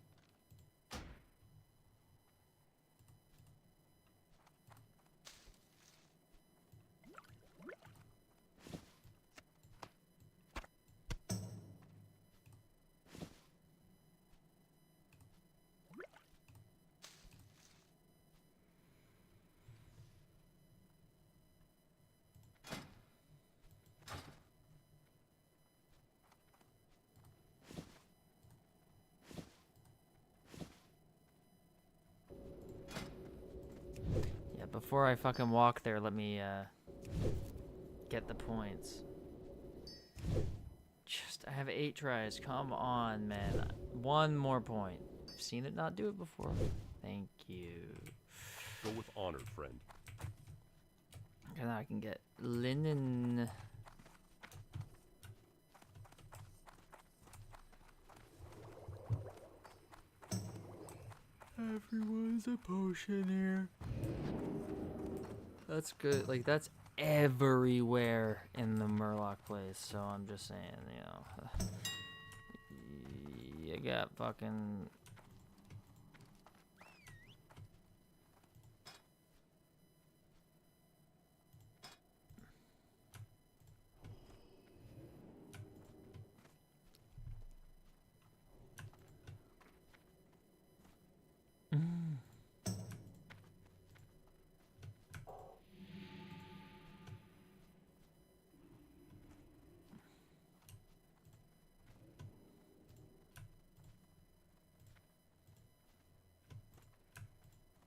Yeah, before I fucking walk there, let me get the points. I have 8 tries. Come on, man. 1 more point. I've seen it not do it before. Thank you. Go with honor, friend. And now I can get linen. Everyone's a potion here. That's good. Like, that's everywhere in the Murloc place. So I'm just saying, you know. You got fucking...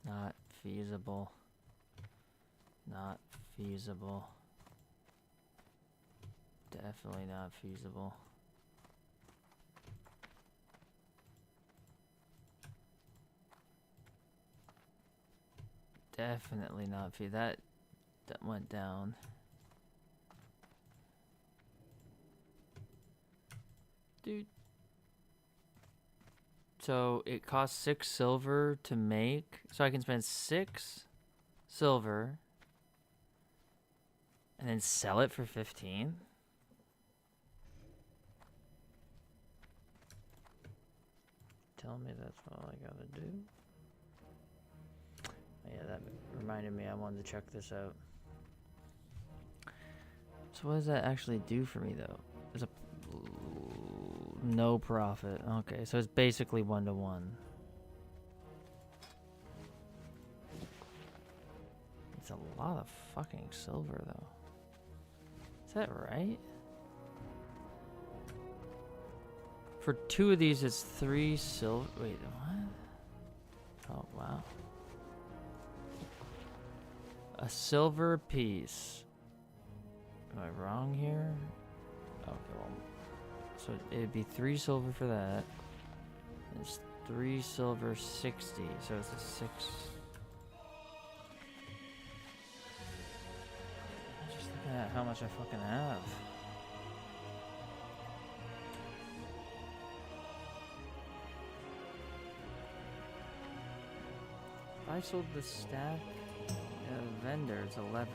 Not feasible. Not feasible. Definitely not feasible. Definitely not feasible. That went down. Dude. So it costs 6 silver to make. So I can spend 6 silver and then sell it for 15. Tell me that's all I gotta do. Yeah, that reminded me I wanted to check this out. So what does that actually do for me though? There's a no profit. Okay, so it's basically 1-to-1. It's a lot of fucking silver though. Is that right? For 2 of these, it's 3 silver. Wait, what? Oh, wow. A silver piece. Am I wrong here? Okay, well. So it'd be 3 silver for that. It's 3 silver 60. So it's a 6. Just looking at how much I fucking have. If I sold the stack vendor, it's 11.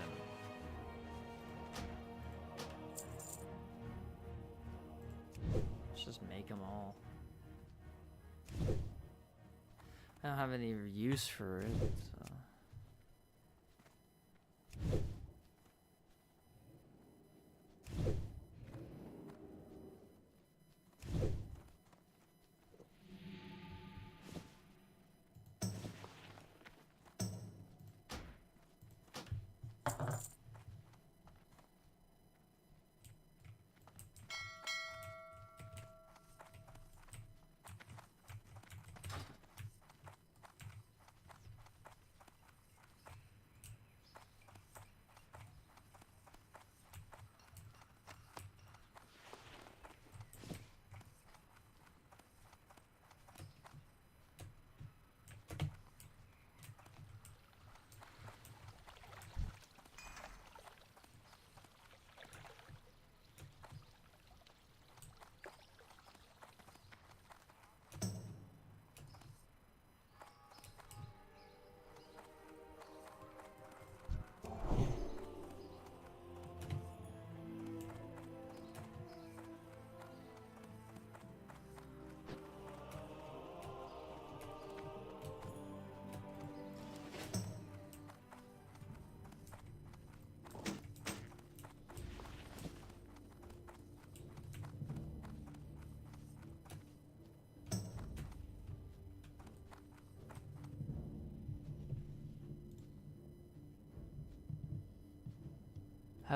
Let's just make them all. I don't have any use for it, so.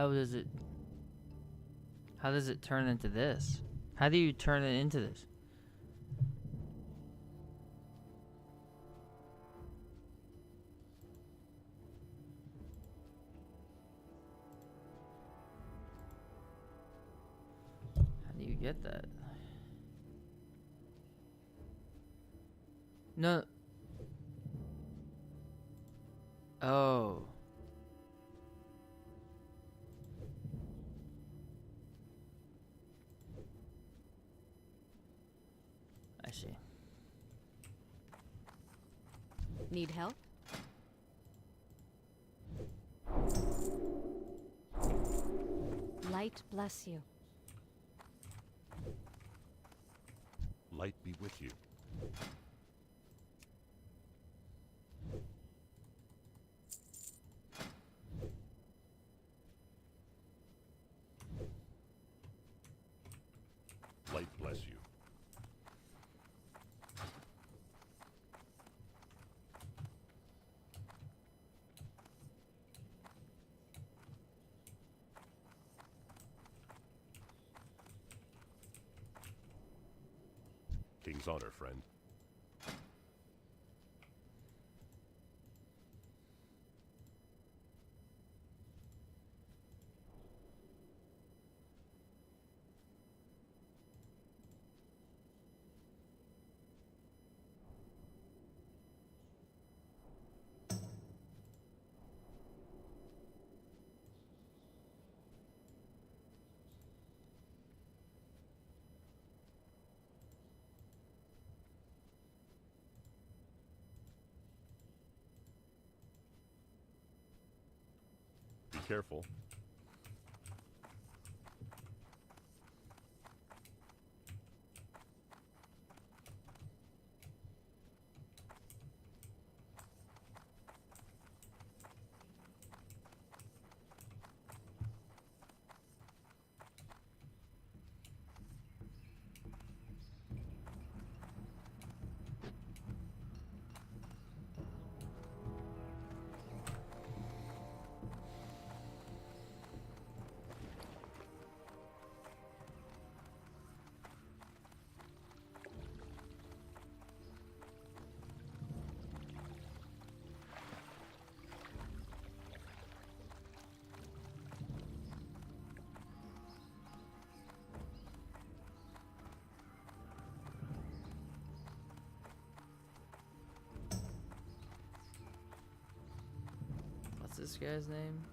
How does it turn into this? How do you turn it into this? How do you get that? No. Oh. I see. Need help? Light bless you. Light be with you. Light bless you. King's honor, friend. Be careful. What's this guy's name?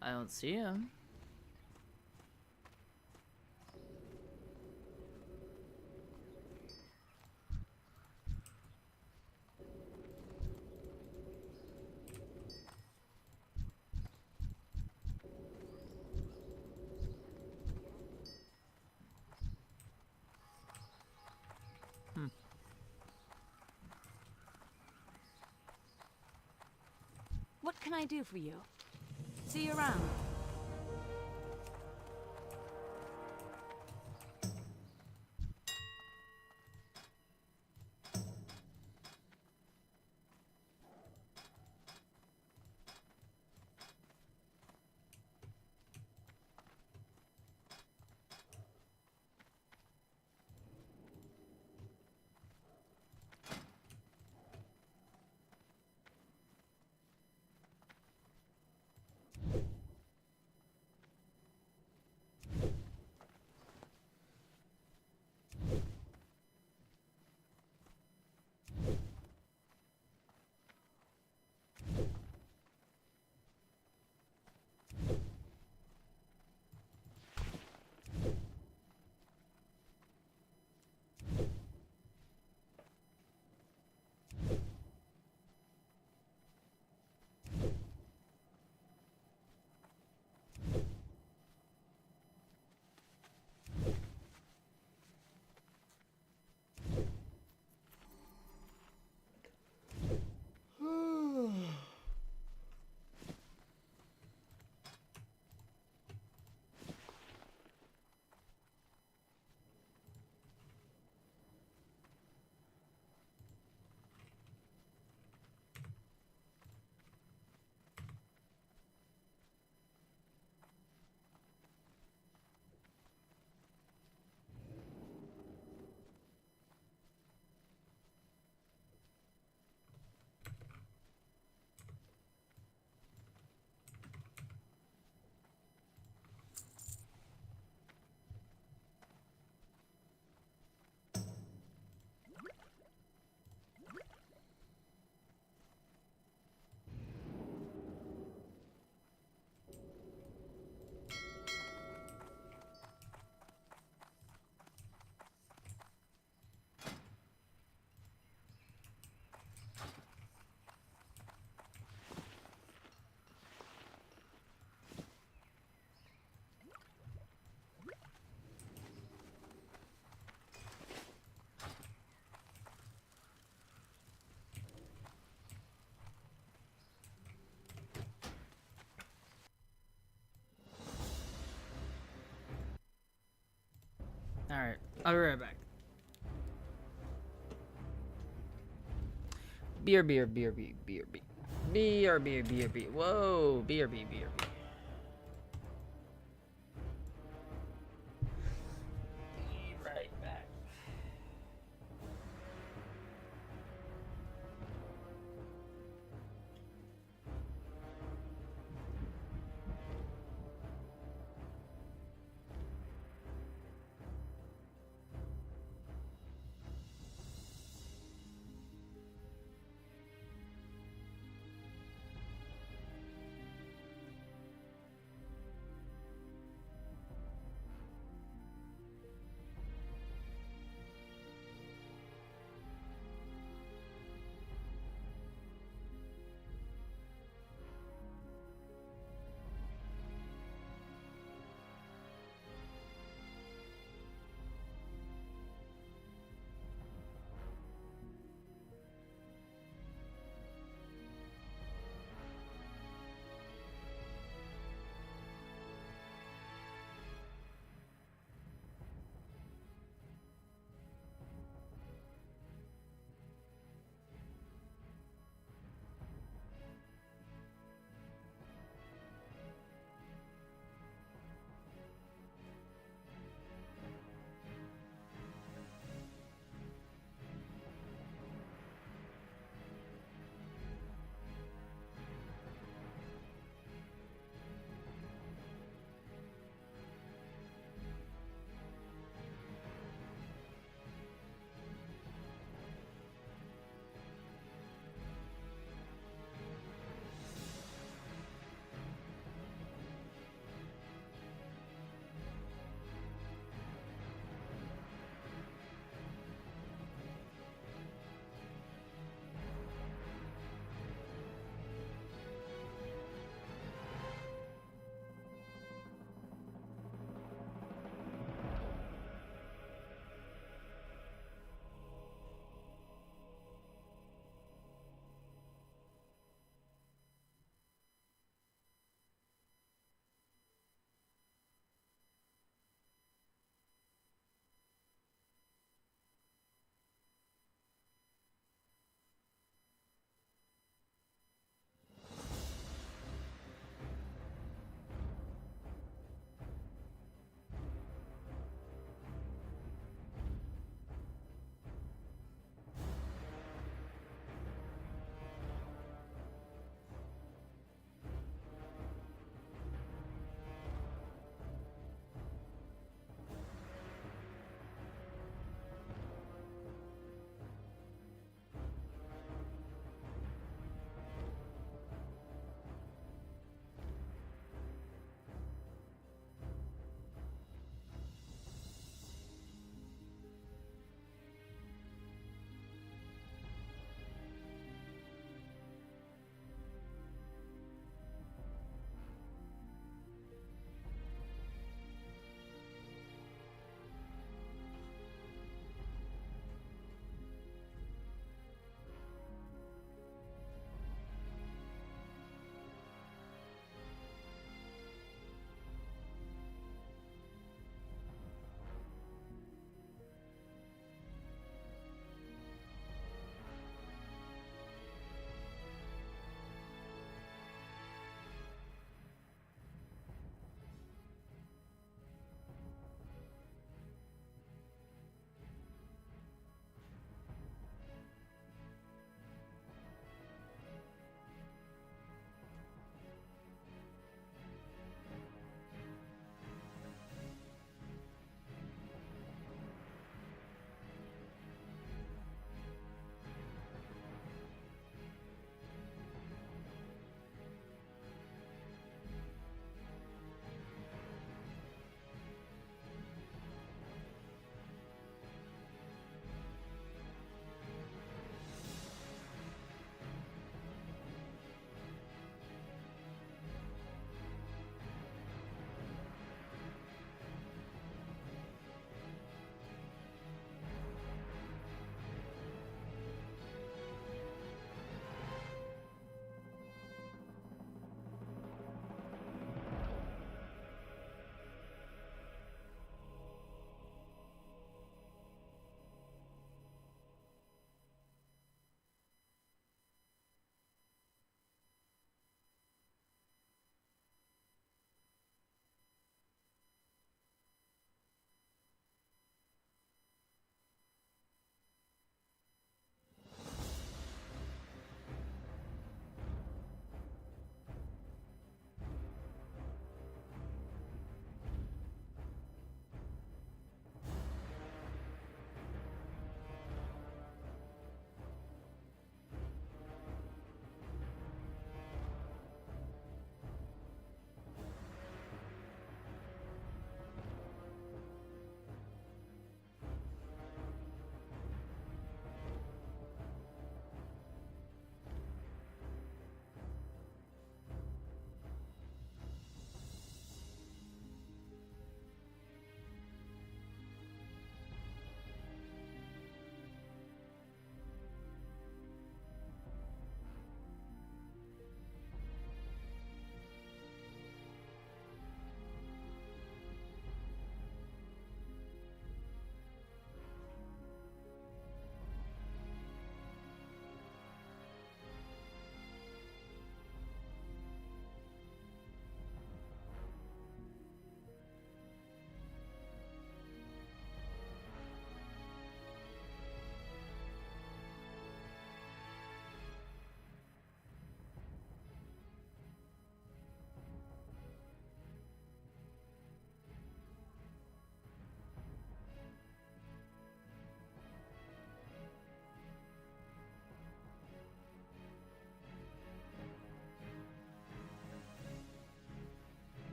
I don't see him. What can I do for you? See you around. I'll be right back. BRB. Whoa, BRB. Be right back.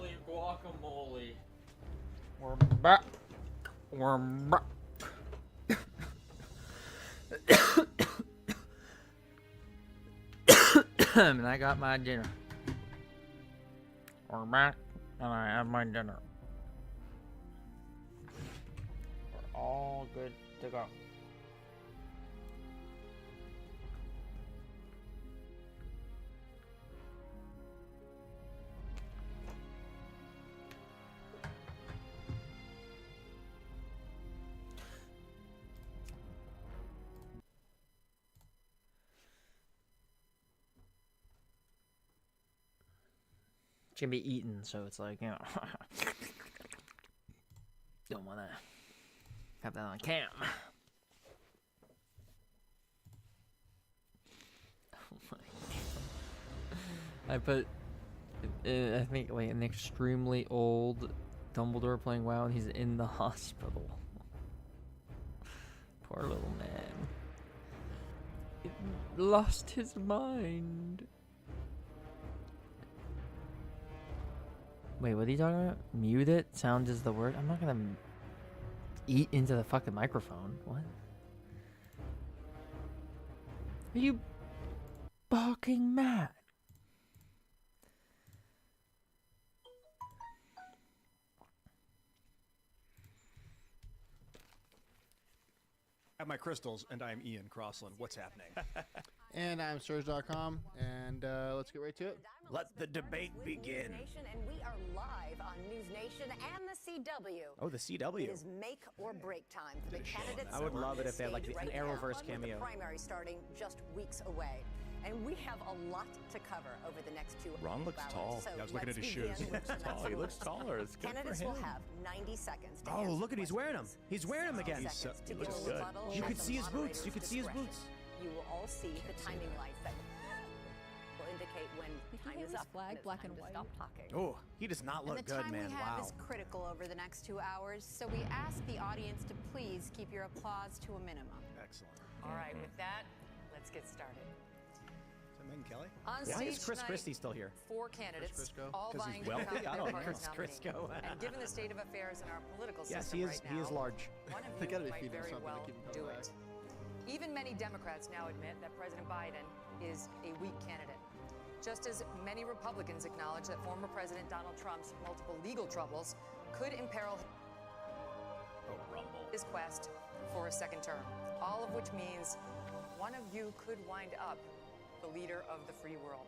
Holy guacamole. We're back. We're back. And I got my dinner. We're back, and I have my dinner. We're all good to go. It's gonna be eaten, so it's like, you know, don't wanna have that on cam. Oh my God. I put, I think, like an extremely old Dumbledore playing WoW, and he's in the hospital. Poor little man. He lost his mind. Wait, what are you talking about? Mute it? Sound is the word? I'm not gonna eat into the fucking microphone. What? Are you barking mad? At my crystals, and I'm Ian Crossland. What's happening? And I'm Surge.com, and let's get right to it. Let the debate begin. And we are live on News Nation and the CW. Oh, the CW. It is make or break time for the candidates. I would love it if they had like stage an right Arrowverse now, with cameo. the primary starting just weeks away. And we have a lot to cover over the next 2 Ron looks hours. tall. So Yeah, I was looking at his let's shoes. begin with some Tall. He looks taller. It's good Candidates for him. will have 90 seconds to Oh, answer look at he's wearing them. questions. He's wearing them again. 60 seconds to he looks give a good. rebuttal You at could the see his boots. You moderator's could see his discretion. boots. You will all see the timing lights that will indicate when time is this up flag, and it's black time and to white? stop talking. Oh, he does not look And the good, time man. we have Wow. is critical over the next 2 hours, so we ask the audience to please keep your applause to a minimum. Excellent. All right, with that, let's get started. Is that Megan Kelly? On Why stage is Chris tonight, Christie still here? 4 candidates, Crisco? all 'Cause he's vying to wealthy? become I their don't know. party's Chris nominee. Crisco. And given the state of affairs in our political Yes, system he is. right now, He is large. one of They you gotta be might feeding him very something to well keep him do coming it. back. Even many Democrats now admit that President Biden is a weak candidate. Just as many Republicans acknowledge that former President Donald Trump's multiple legal troubles could imperil Oh, Rumble. his quest for a second term. All of which means one of you could wind up the leader of the free world.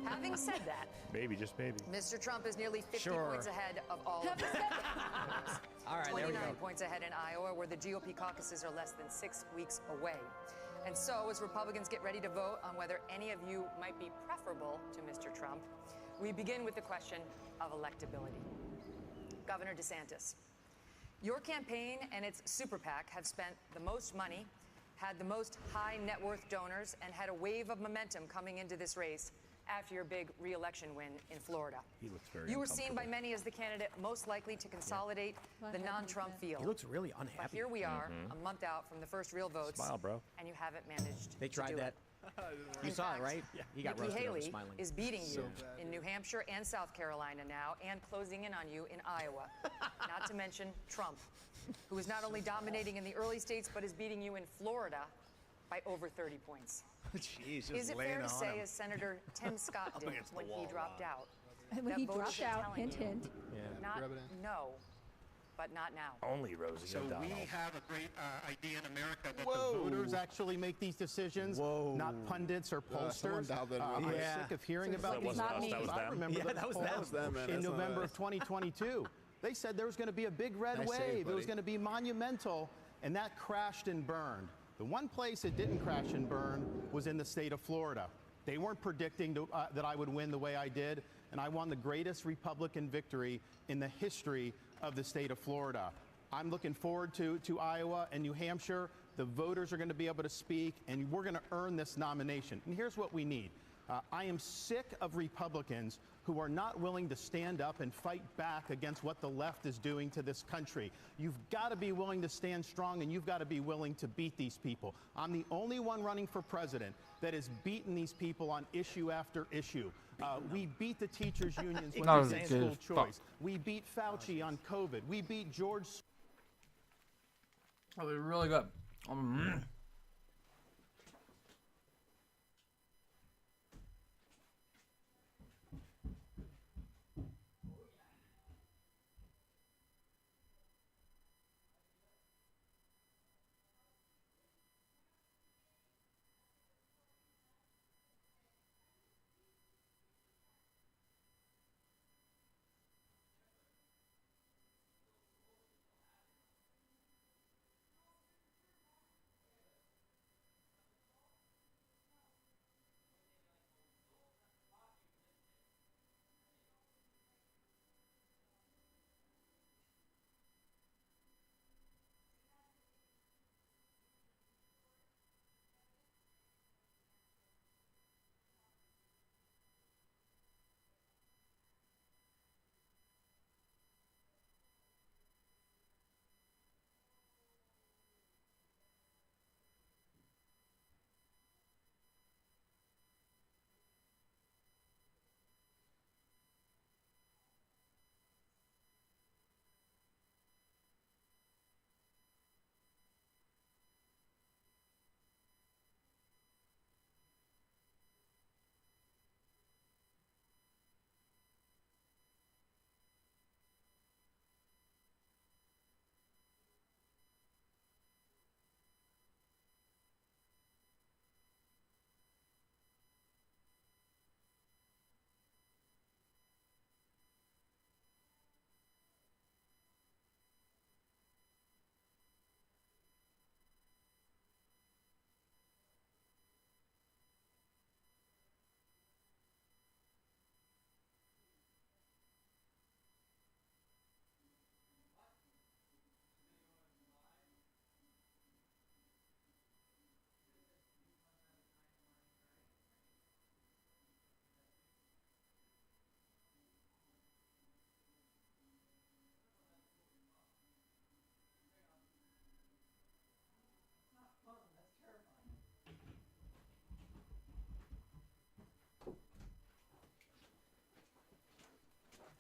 Having said that, Maybe, just maybe. Mr. Trump is nearly 50 Sure. points ahead of all of his competitors. All right, there we 29 go. points ahead in Iowa, where the GOP caucuses are less than 6 weeks away. And so, as Republicans get ready to vote on whether any of you might be preferable to Mr. Trump, we begin with the question of electability. Governor DeSantis, your campaign and its super PAC have spent the most money, had the most high net worth donors, and had a wave of momentum coming into this race after your big re-election win in Florida. He looks very You were seen by uncomfortable. many as the candidate most likely to consolidate the non-Trump field. He looks really But unhappy. here we are, a month out from the first real votes, Smile, bro. and you haven't managed They to tried do that. it. You saw it, right? He got Nikki roasted over Haley smiling. is beating you bad, in New Hampshire and South Carolina now, and closing in on you in Iowa. Not to mention Trump, who is not only dominating in the early states, but is beating you in Florida by over 30 points. Jeez, just Is it laying fair to on say, him. as Senator Tim Scott did against the when he wall, dropped Ron. out? When that he voters dropped are out, telling hint, you, hint. Not Rub it in. no, but not now. Only Rosie So O'Donnell. we have a great idea in America that Whoa. the voters actually make these decisions, Whoa. not pundits or someone pollsters. dialed that I'm really Yeah. sick of hearing about That these wasn't us, polls. that was I them. remember Yeah, those that was polls them. That was them, man. in That's not November us. of 2022. They said there was going to be a big red Nice wave. save, It was buddy. going to be monumental, and that crashed and burned. The one place it didn't crash and burn was in the state of Florida. They weren't predicting that I would win the way I did, and I won the greatest Republican victory in the history of the state of Florida. I'm looking forward to Iowa and New Hampshire. The voters are going to be able to speak, and we're going to earn this nomination. And here's what we need. I am sick of Republicans who are not willing to stand up and fight back against what the left is doing to this country. You've got to be willing to stand strong, and you've got to be willing to beat these people. I'm the only one running for president that has beaten these people on issue after issue. We beat the teachers' unions when That they was said good school as choice. We beat Fauci on COVID. We beat George. That was really good.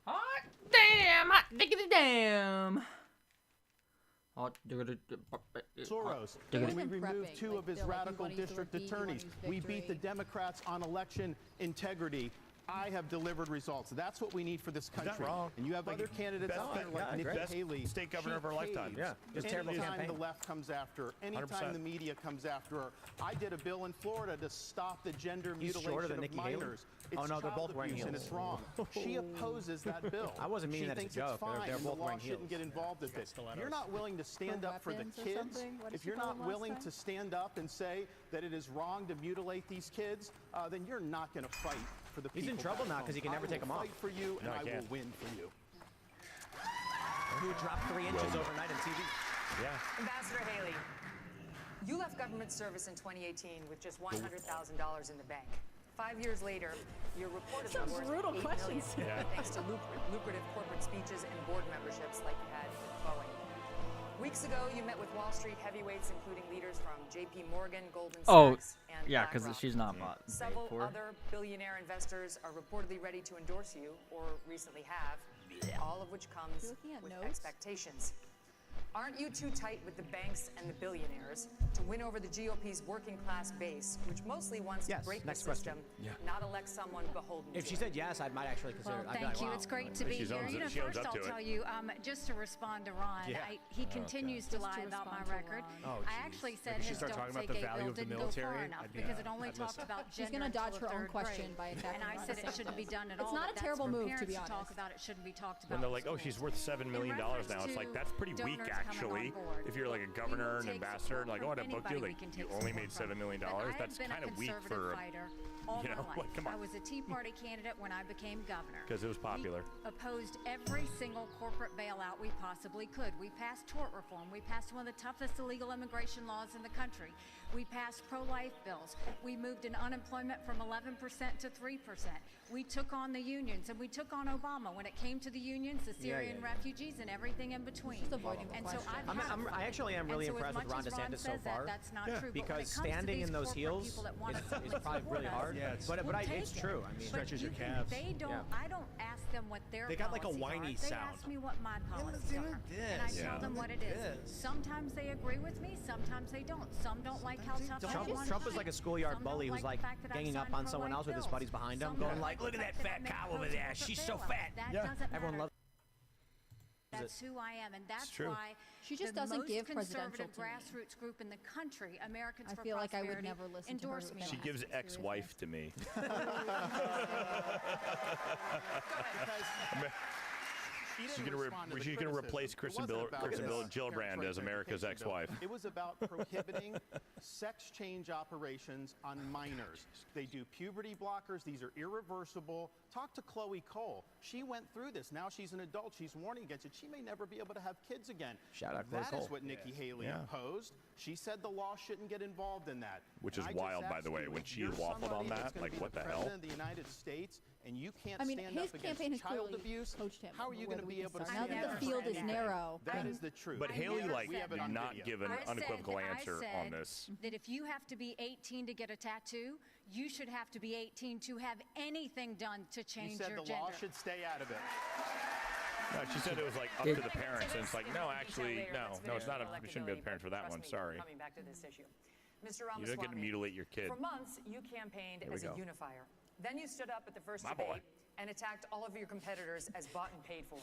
Hot damn! Hot diggity damn! Hot diggity Soros. diggity. We removed 2 of his radical district attorneys. We beat the Democrats on election integrity. I have delivered results. That's what we need for this country. Is that wrong? And you have other candidates out there like Nikki Haley. State governor of our lifetime. Yeah, just terrible Anytime campaign. the left comes after her, anytime 100%. the media comes after her. I did a bill in Florida to stop the gender He's shorter mutilation than of Nikki Haley? minors. It's Oh, no, they're child both wearing abuse and heels. it's wrong. She opposes that bill. I wasn't meaning that as a thinks joke. it's fine. They're The both law wearing shouldn't heels. get involved with it. If you're not willing to stand up for the weapons or kids, something? What did if you you're call not them last willing time? to stand up and say that it is wrong to mutilate these kids, then you're not going to fight for the people. He's in trouble now because he can never take them I will off. fight for you, and No, I I will can't. win for you. Who dropped 3 inches overnight on TV? Yeah. Ambassador Haley, you left government service in 2018 with just $100,000 in the bank. 5 years later, you're reportedly Some worth brutal $8 million, questions. Yeah. thanks to lucrative corporate speeches and board memberships like you had with Boeing. Weeks ago, you met with Wall Street heavyweights, including leaders from J.P. Morgan, Goldman Sachs, and yeah, because BlackRock. she's not bought. Several for. other billionaire investors are reportedly ready to endorse you, or recently have, all of which comes looking at with notes? expectations. Aren't you too tight with the banks and the billionaires to win over the GOP's working class base, which mostly wants Yes, to break the next question. system, not elect someone beholden If to she it? said yes, I might actually consider Well, it. I'd be thank like, you. wow. It's great to be She here. owns You it. know, She owns first up I'll to it. tell you, just to respond to Ron, Yeah. he continues to Just lie to about my respond to record. Ron. Oh, I geez. actually said Maybe she his start Don't talking Say about the Gay value bill of the didn't go military. far enough I'd be- because it only I'd talked listen. about She's gender gonna dodge until her own third question grade. by attacking And I Ron said at it the shouldn't be same done at time. all. It's not but a that's terrible for move, to parents be talk honest. about it shouldn't be talked about. When they're in like, oh, she's schools. worth $7 million now. It's like, that's pretty weak, Donors coming actually. on board. If you're like a We governor, will an take ambassador, support like, from oh, that book anybody deal, we like, can you take only support made from. $7 million. But I have That's been a kind of weak conservative for, fighter all you my know, life. like, come on. I was a Tea Party candidate when I became governor. because it was popular. We opposed every single corporate bailout we possibly could. We passed tort reform. We passed one of the toughest illegal immigration laws in the country. We passed pro-life bills. We moved in unemployment from 11% to 3%. We took on the unions, and we took on Obama when it came to the unions, the Syrian refugees, and everything in between. Just avoiding the And I actually am really impressed with Ron DeSantis so far. That's not true. Because standing in those heels is probably really hard. Yeah, it's true. I mean, stretches your calves. They don't. I don't ask them what their They got like a policies whiny are. sound. They ask me what my policies are, and I tell them what it is. Sometimes they agree with me. Sometimes they don't. Some don't like how tough I want. Trump is like a schoolyard bully who's like ganging up on someone else with his buddies behind him, going like, "Look at that fat cow over there. She's so fat." Everyone loves. That's who I am, and that's true. why She just the doesn't most give presidential conservative to me. grassroots group in the country, Americans I for feel like I would Prosperity, never listen to her endorse me. with She that. gives ex-wife to me. She's going to replace Kristen Gillibrand as America's ex-wife. It was about prohibiting sex change operations on minors. They do puberty blockers. These are irreversible. Talk to Chloe Cole. She went through this. Now she's an adult. She's warning against it. She may never be able to have kids again. Shout out Chloe Cole. That is what Nikki Haley opposed. She said the law shouldn't get involved in that. Which is wild, by the way, when she waffled on that. Like, what the hell? President of the United States, and you can't I mean, stand his up campaign has against child clearly abuse. coached him. How are you going to be able to Now stand that up the field is narrow. That is the truth. But Haley, like, We have it did on not video. give an unequivocal answer on said this. that if you have to be 18 to get a tattoo, you should have to be 18 to have anything done to change You said your the gender. law should stay out of it. No, she said it was like up to the parents, and it's like, no, actually, no, it's not. It shouldn't be the parents for that one. Sorry. Coming back to this issue. Mr. You Ramaswamy, don't get to mutilate your kid. For months, you campaigned as a unifier. Then you stood up at the first debate and attacked all of your competitors as bought and paid for.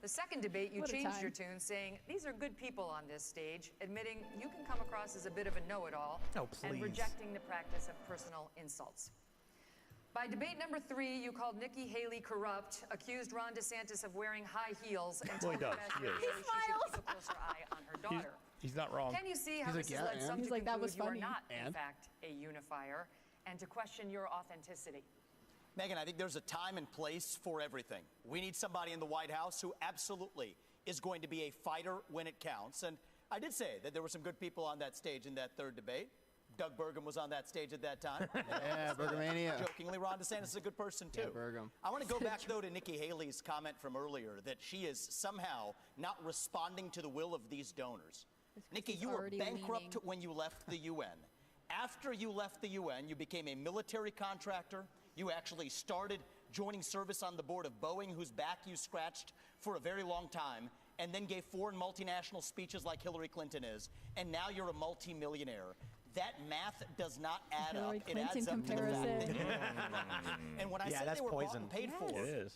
The second debate, you changed your tune, saying, these are good people on this stage, admitting you can come across as a bit of a know-it-all and rejecting the practice of personal insults. By debate number 3, you called Nikki Haley corrupt, accused Ron DeSantis of wearing high heels, and told him she should keep a closer eye on her daughter. He's not wrong. Can you see how this has led some to that was conclude you are funny. not, in fact, a unifier, and to question your authenticity? Megan, I think there's a time and place for everything. We need somebody in the White House who absolutely is going to be a fighter when it counts. And I did say that there were some good people on that stage in that third debate. Doug Burgum was on that stage at that time. Yeah, Burgumania. Jokingly, Ron DeSantis is a good person, too. Yeah, Burgum. I want to go back, though, to Nikki Haley's comment from earlier that she is somehow not responding to the will of these donors. Nikki, you were bankrupt when you left the UN. After you left the UN, you became a military contractor. You actually started joining service on the board of Boeing, whose back you scratched for a very long time, and then gave foreign multinational speeches like Hillary Clinton is, and now you're a multimillionaire. That math does not add up. It adds up to the fact that and when I said they were bought and paid for,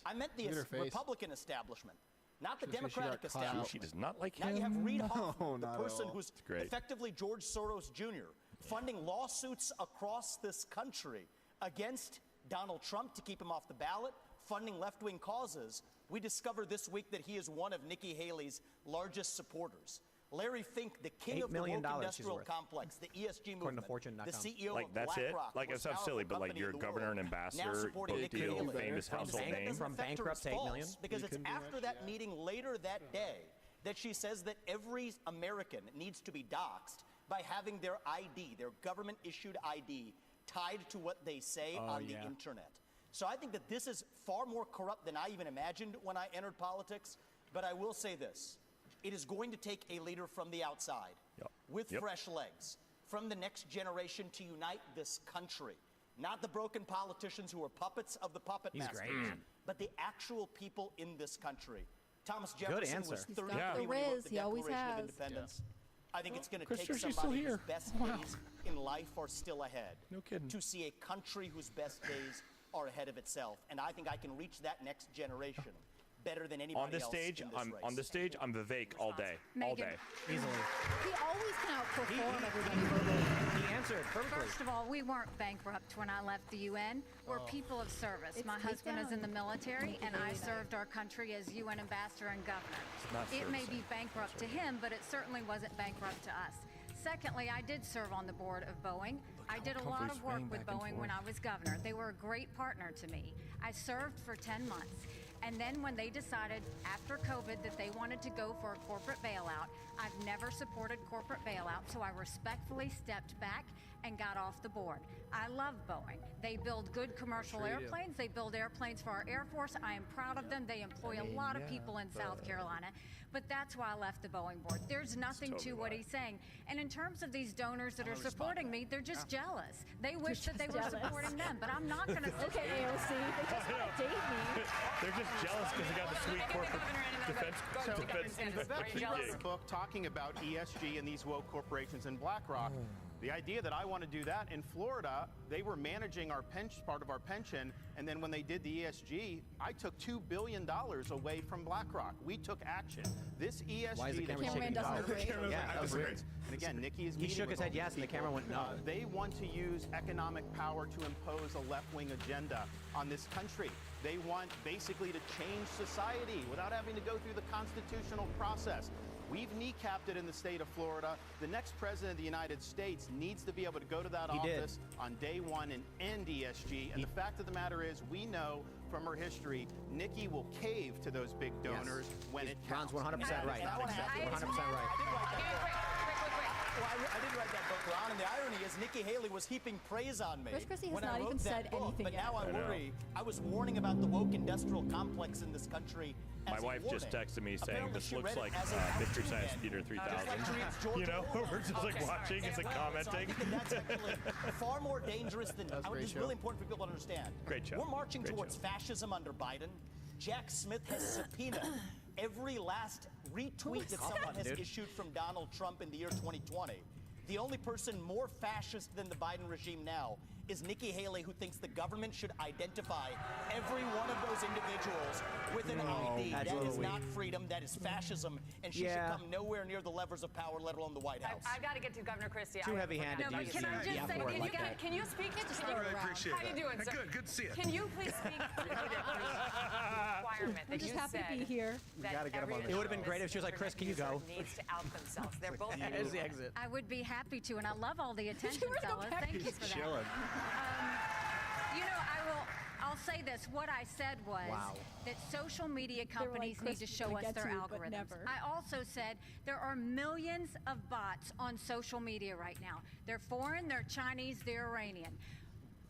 I meant the Republican establishment, not the Democratic establishment. She does not like him. Now you have Reid Hoffman, the person who's great. effectively George Soros Jr., funding lawsuits across this country against Donald Trump to keep him off the ballot, funding left-wing causes. We discovered this week that he is one of Nikki Haley's largest supporters. Larry Fink, the king of the woke industrial complex, the ESG movement, the CEO like, of that's BlackRock, it? Like, it sounds silly, but like you're a governor and ambassador, both deal, famous household name. From bankrupt to 8 million? Because it's after that meeting later that day that she says that every American needs to be doxxed by having their ID, their government-issued ID, tied to what they say on the internet. So I think that this is far more corrupt than I even imagined when I entered politics. But I will say this. It is going to take a leader from the outside with fresh legs from the next generation to unite this country. Not the broken politicians who are puppets of the puppet masters, but the actual people in this country. Thomas Jefferson was 33 when he wrote the Declaration of Independence. I think it's going to take somebody whose best days in life are still ahead to see a country whose best days are ahead of itself. And I think I can reach that next generation better than anybody on this else stage. in this race. On this stage, I'm Vivek all day, all day. Easily. He always can outperform everybody. He answered perfectly. First of all, we weren't bankrupt when I left the UN. We're people of service. My husband is in the military, and I served our country as UN ambassador and governor. It may be bankrupt to him, but it certainly wasn't bankrupt to us. Secondly, I did serve on the board of Boeing. I did a lot of work with Boeing when I was governor. They were a great partner to me. I served for 10 months. And then when they decided after COVID that they wanted to go for a corporate bailout, I've never supported corporate bailout, so I respectfully stepped back and got off the board. I love Boeing. They build good commercial airplanes. They build airplanes for our Air Force. I am proud of them. They employ a lot of people in South Carolina. But that's why I left the Boeing board. There's nothing totally to what why. he's saying. And in terms of these donors that are supporting me, they're just jealous. They wish that they were supporting them, but I'm not going to sit Okay, here. AOC, they just want to date me. They're just jealous because they got the sweet corporate defense. He wrote a book talking about ESG and these woke corporations in BlackRock. The idea that I want to do that in Florida, they were managing our part of our pension, and then when they did the ESG, I took $2 billion away from BlackRock. We took action. This ESG. Why is the camera Cameraman shaking? doesn't agree. Yeah, that was weird. And again, Nikki is He meeting shook with his head all yes, these and the people. camera went no. They want to use economic power to impose a left-wing agenda on this country. They want basically to change society without having to go through the constitutional process. We've kneecapped it in the state of Florida. The next president of the United States needs to be able to go to that office on day one and end ESG. And the fact of the matter is, we know from her history, Nikki will cave to those big donors when it counts. Ron's 100% right. Not acceptable. 100% right. Well, I didn't write that book, Ron, and the irony is Nikki Haley was heaping praise on me Chris Christie has when not I wrote even that said book, anything but yet. now I I know. worry. I was warning about the woke industrial complex in this country. My as a wife just warning. texted me saying Apparently this she looks read it like as a Mystery how-to Science man. Theater Just like 3000. she reads George You know, Orwell. we're just like watching as a So I commenting. think that that's actually far more dangerous than. That was a great It's show. really important for people to understand. Great show. We're marching Great towards show. fascism under Biden. Jack Smith has subpoenaed every last retweet that someone has issued from Donald Trump in the year 2020. The only person more fascist than the Biden regime now is Nikki Haley, who thinks the government should identify every one of those individuals with an ID. That is not freedom, that is fascism, and she should come nowhere near the levers of power, let alone the White House. I've got to get to Governor Christie. Too heavy-handed to use can I just say, Can you speak? I really appreciate How you doing, sir? Good to see you. Can you please speak to the requirement I'm that just you happy to said be here. that gotta get him on every the It would've been great if she was like, internet "Chris, can you go?" user needs to out themselves. They're both There's the exit. I would be happy to, and I love all the attention, wanna go fellas. back? Thank you for that. Chilling. You know, I'll say this. What I said was that social media were like, companies need "Chris, to we're show gonna us get their to you, but algorithms. never." I also said there are millions of bots on social media right now. They're foreign, they're Chinese, they're Iranian.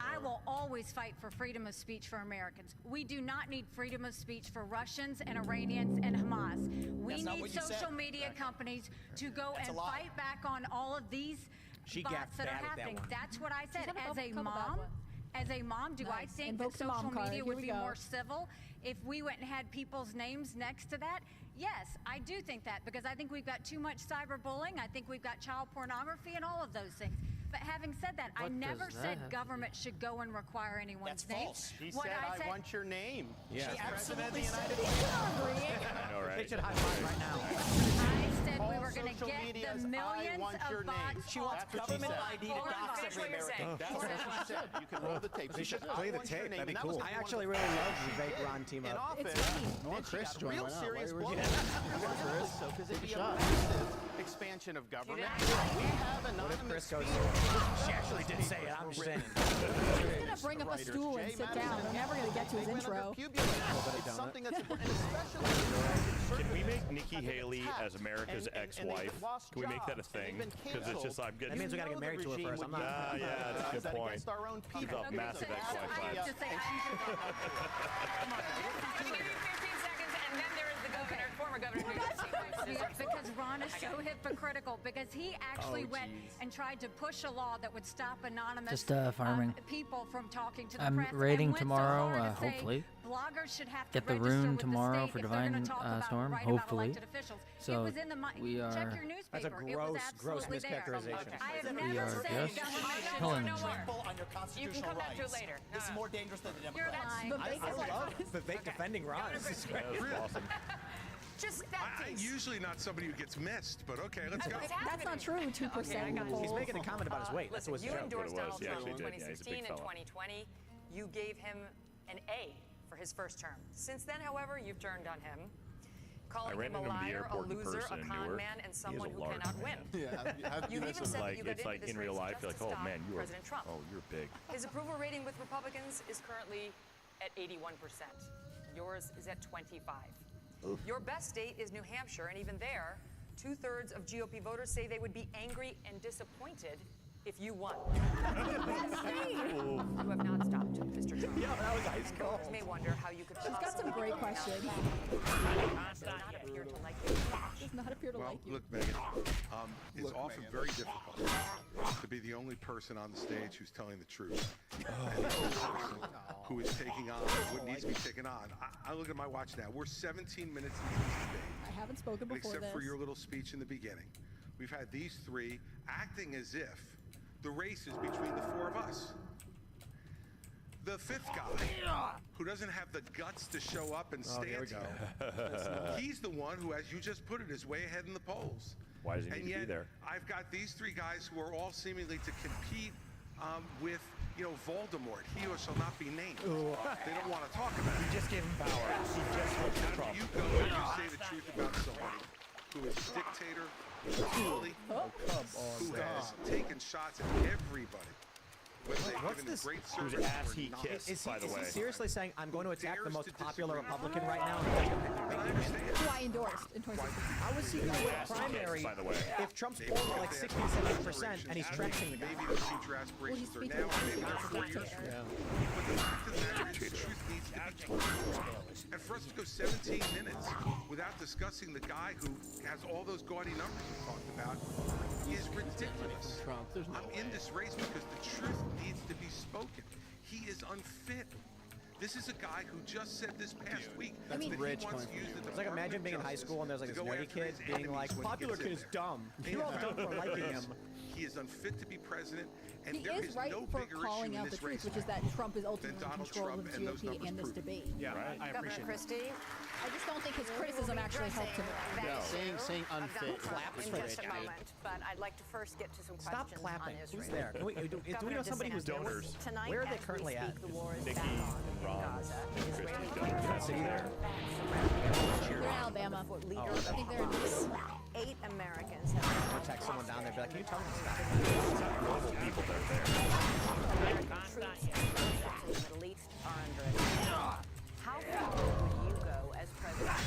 I will always fight for freedom of speech for Americans. We do not need freedom of speech for Russians and Iranians and Hamas. We That's not need what you social said. media companies to go That's and a lie. fight back on all of these She bots got that are bad at that happening. one. That's what I said. had a As a couple bad mom, ones. do I Nice. think Invoke that the mom social card. media Here would we be go. more civil if we went and had people's names next to that? Yes, I do think that, because I think we've got too much cyberbullying. I think we've got child pornography and all of those things. But having said that, I What never does that said have to government should go and require anyone's That's name. false. She What said, I I want your name. Yeah. She absolutely President said of the it. I know, They right? should high five right now. I said we All were going to social get media the is, "I millions want your of name." bots. She wants That's what she government said. ID to Hold on, dox finish every what you're American. saying. That's what she said. You can roll the tape. We She should said, play "I the want your tape. name," That'd be and that cool. was I one of actually the really things love she the Vake did Ron team in up. office. It's funny. And I want she Chris got to join. real Why not? serious Why would you blows. do I want Chris, because it'd be a shot. massive expansion of government. We have anonymous Chris goes? speech. She actually did say it. I'm just saying. He's gonna bring up a Writers, stool and Jay sit Madison, down. We're never gonna get to his they went under intro. pubulum. It's something that's important, and especially Can we make Nikki Haley as America's ex-wife? Can we make that a thing? Because it's just I'm That getting. means we gotta get married to her first. I'm not. Yeah, that's a good point. against our own She's people. a massive So ex-wife. I have to say, I'm going to give you 15 seconds, and then there is the governor, former governor. because Ron is so hypocritical, because he actually went and tried to push a law that would stop anonymous Just, farming. people from talking to the I'm press. and raiding went so tomorrow, far to say hopefully. bloggers should have to Get the register rune with tomorrow the for state if they're gonna Divine, talk about, Storm, write hopefully. About elected officials. So it was in the we check are- your newspaper. That's a it was gross absolutely there. mischaracterization. I have We never are said just government should killing no them. more. Trample on your You can constitutional come back to it rights. later. This is more dangerous than the You're Democrats. lying. But Vake is like, The Vake defending Ron. This is great. That was awesome. Just that I'm piece. usually not somebody who gets missed, but okay, let's go. What's that's not happening? true. 2% Okay, I got you. He's making a comment about his weight. That's Listen, what's you joke. endorsed What it was. Donald He Trump actually in did. Yeah, he's a 2016 big and fella. 2020. You gave him an A for his first term. Since then, however, you've turned on him, calling ran him a into him at the liar, a airport in loser, a person in con Newark. man, and He is someone a who large cannot man. win. Yeah, You even said that you got It's into like this in real race life, just you're like, to oh stop man, you are. President Trump. Oh, you're big. His approval rating with Republicans is currently at 81%. Yours is at 25. Your best state is New Hampshire, and even there, 2/3 of GOP voters say they would be angry and disappointed if you won. You have not stopped, Mr. Trump. Yeah, that was high school. Voters may wonder how you could She's got some great questions. does not appear to like you. Does not appear to Well, like you. look, Megan, it's often very difficult to be the only person on the stage who's telling the truth. And the only person who is taking on what needs to be taken on. I look at my watch now. We're 17 minutes into this debate. I haven't spoken before Except this. for your little speech in the beginning. We've had these three acting as if the race is between the four of us. The fifth guy, who doesn't have the guts to show up and stand here, he's the one who, as you just put it, is way ahead in the polls. Why does he And need to be yet, there? I've got these three guys who are all seemingly to compete with, you know, Voldemort. He who shall not be named. They don't want to talk about it. You just gave him power. He just went to Trump. You go and you say the truth about somebody who is a dictator, bully, who has taken shots at everybody. Whether they've given him great service Whose ass or he not. kissed, by the Is way. he seriously saying, I'm going to attack the most popular Republican right now? Who I endorsed in 2016. I was seeing a primary. By the way. If Trump's polling like 60-70% and he's trenching the guy. Maybe those future aspirations are now, maybe they're 4 years from now. But the fact of the matter is, the truth needs to be told. And for us to go 17 minutes without discussing the guy who has all those gaudy numbers you talked about is ridiculous. I'm in this race because the truth needs to be spoken. He is unfit. This is a guy who just said this past week that he wants to use the It's like imagine being in high school and there's like this nerdy kid being like, popular kid is dumb. You're all dumb for liking him. He is unfit to be president, and He there is is right no for bigger calling issue in out the this truth, race which is that Trump is ultimately in Donald control Trump of the and those GOP numbers in this prove. debate. Yeah, I Governor appreciate it. Christie, I just don't think his criticism actually helped him. Saying unfit. in just a moment, but I'd like to first get to some Stop questions clapping. on Israel. Who's there? Do we know somebody who's Donors. Tonight, Where are they as currently we at? speak, the war is Nikki, back on in Ron, Gaza. Israeli City there? They're in Alabama. leader I think they're in this. 8 Americans have Or text someone down there and be like, can you tell me to stop? Normal people that are there. American troops in the Middle East are under attack. How far would you go as president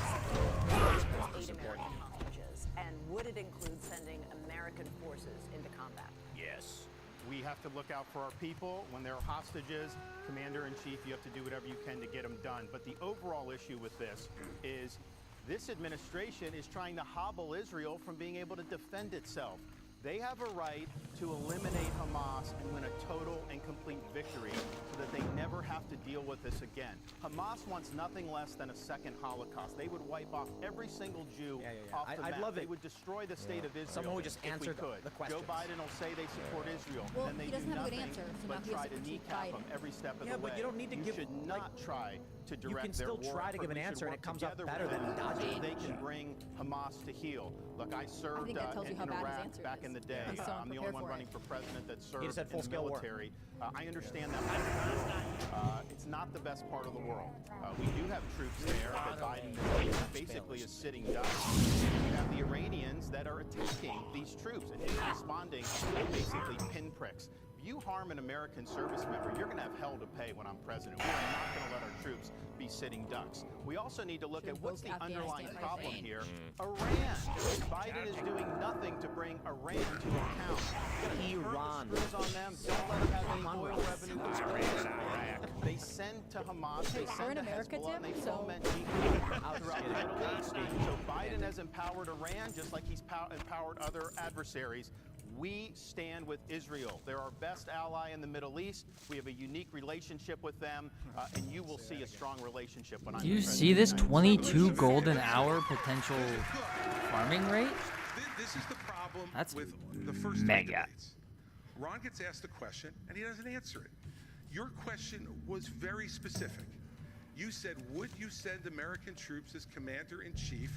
to 8 American hostages? And would it include sending American forces into combat? Yes. We have to look out for our people. When there are hostages, Commander-in-Chief, you have to do whatever you can to get them done. But the overall issue with this is this administration is trying to hobble Israel from being able to defend itself. They have a right to eliminate Hamas and win a total and complete victory so that they never have to deal with this again. Hamas wants nothing less than a second Holocaust. They would wipe off every single Jew off the map. I'd love They it. would destroy the state of Israel. Someone would just if we answer could. the questions. Joe Biden will say they support Israel, Well, and then he they do doesn't have a good nothing answer, so now but he has try to to critique kneecap them Biden. every step of Yeah, the way. but you don't need to You give, should not try to direct you can their still war try to give effort. an We answer should and it work comes out together better with than them so dodging. they can bring Hamas to heel. Look, I served think that tells you in how bad his Iraq answer back is. in the day. He's so I'm the only unprepared one for running it. for president that served just said in the full-scale war. military. I understand that part of the world. It's not the best part of the world. We do have troops there that Biden basically is sitting ducks. You have the Iranians that are attacking these troops and he's responding with basically pinpricks. If you harm an American service member, you're going to have hell to pay when I'm president. We are not going to let our troops be sitting ducks. We also need to look at what's the underlying problem here. Iran. Biden is doing nothing to bring Iran to account. Iran. Screws on them. Don't let them have any oil revenue. They send to Hamas. They We're send in to America, Hezbollah. And they Tim, so- foment jihad throughout the Middle East. So Biden has empowered Iran just like he's empowered other adversaries. We stand with Israel. They're our best ally in the Middle East. We have a unique relationship with them, and you will see a strong relationship when I'm Do you president see this of the United States. 22 golden hour potential farming rate? This is the problem That's with the first three mega. debates. Ron gets asked a question, and he doesn't answer it. Your question was very specific. You said, would you send American troops as commander-in-chief?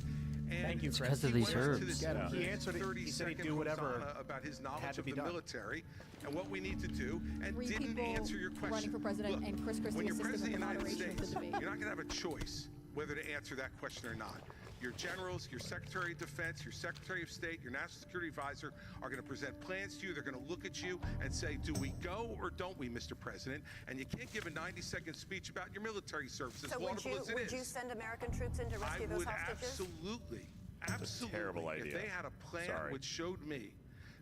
And Thank you, Fred. Because of he these went into herbs. this He answered it. He said he'd 30-second do whatever hosanna about his had knowledge to of be the done. military and what we need to do, and 3 didn't people answer your question. running for president, Look, and Chris Christie when you're assisted with president of the the United moderation of the States, debate. you're not going to have a choice whether to answer that question or not. Your generals, your Secretary of Defense, your Secretary of State, your National Security Advisor are going to present plans to you. They're going to look at you and say, do we go or don't we, Mr. President? And you can't give a 90-second speech about your military service, as So laudable as it would you is. send American troops in to rescue I those would hostages? absolutely, terrible idea. if they had a plan Sorry. which showed me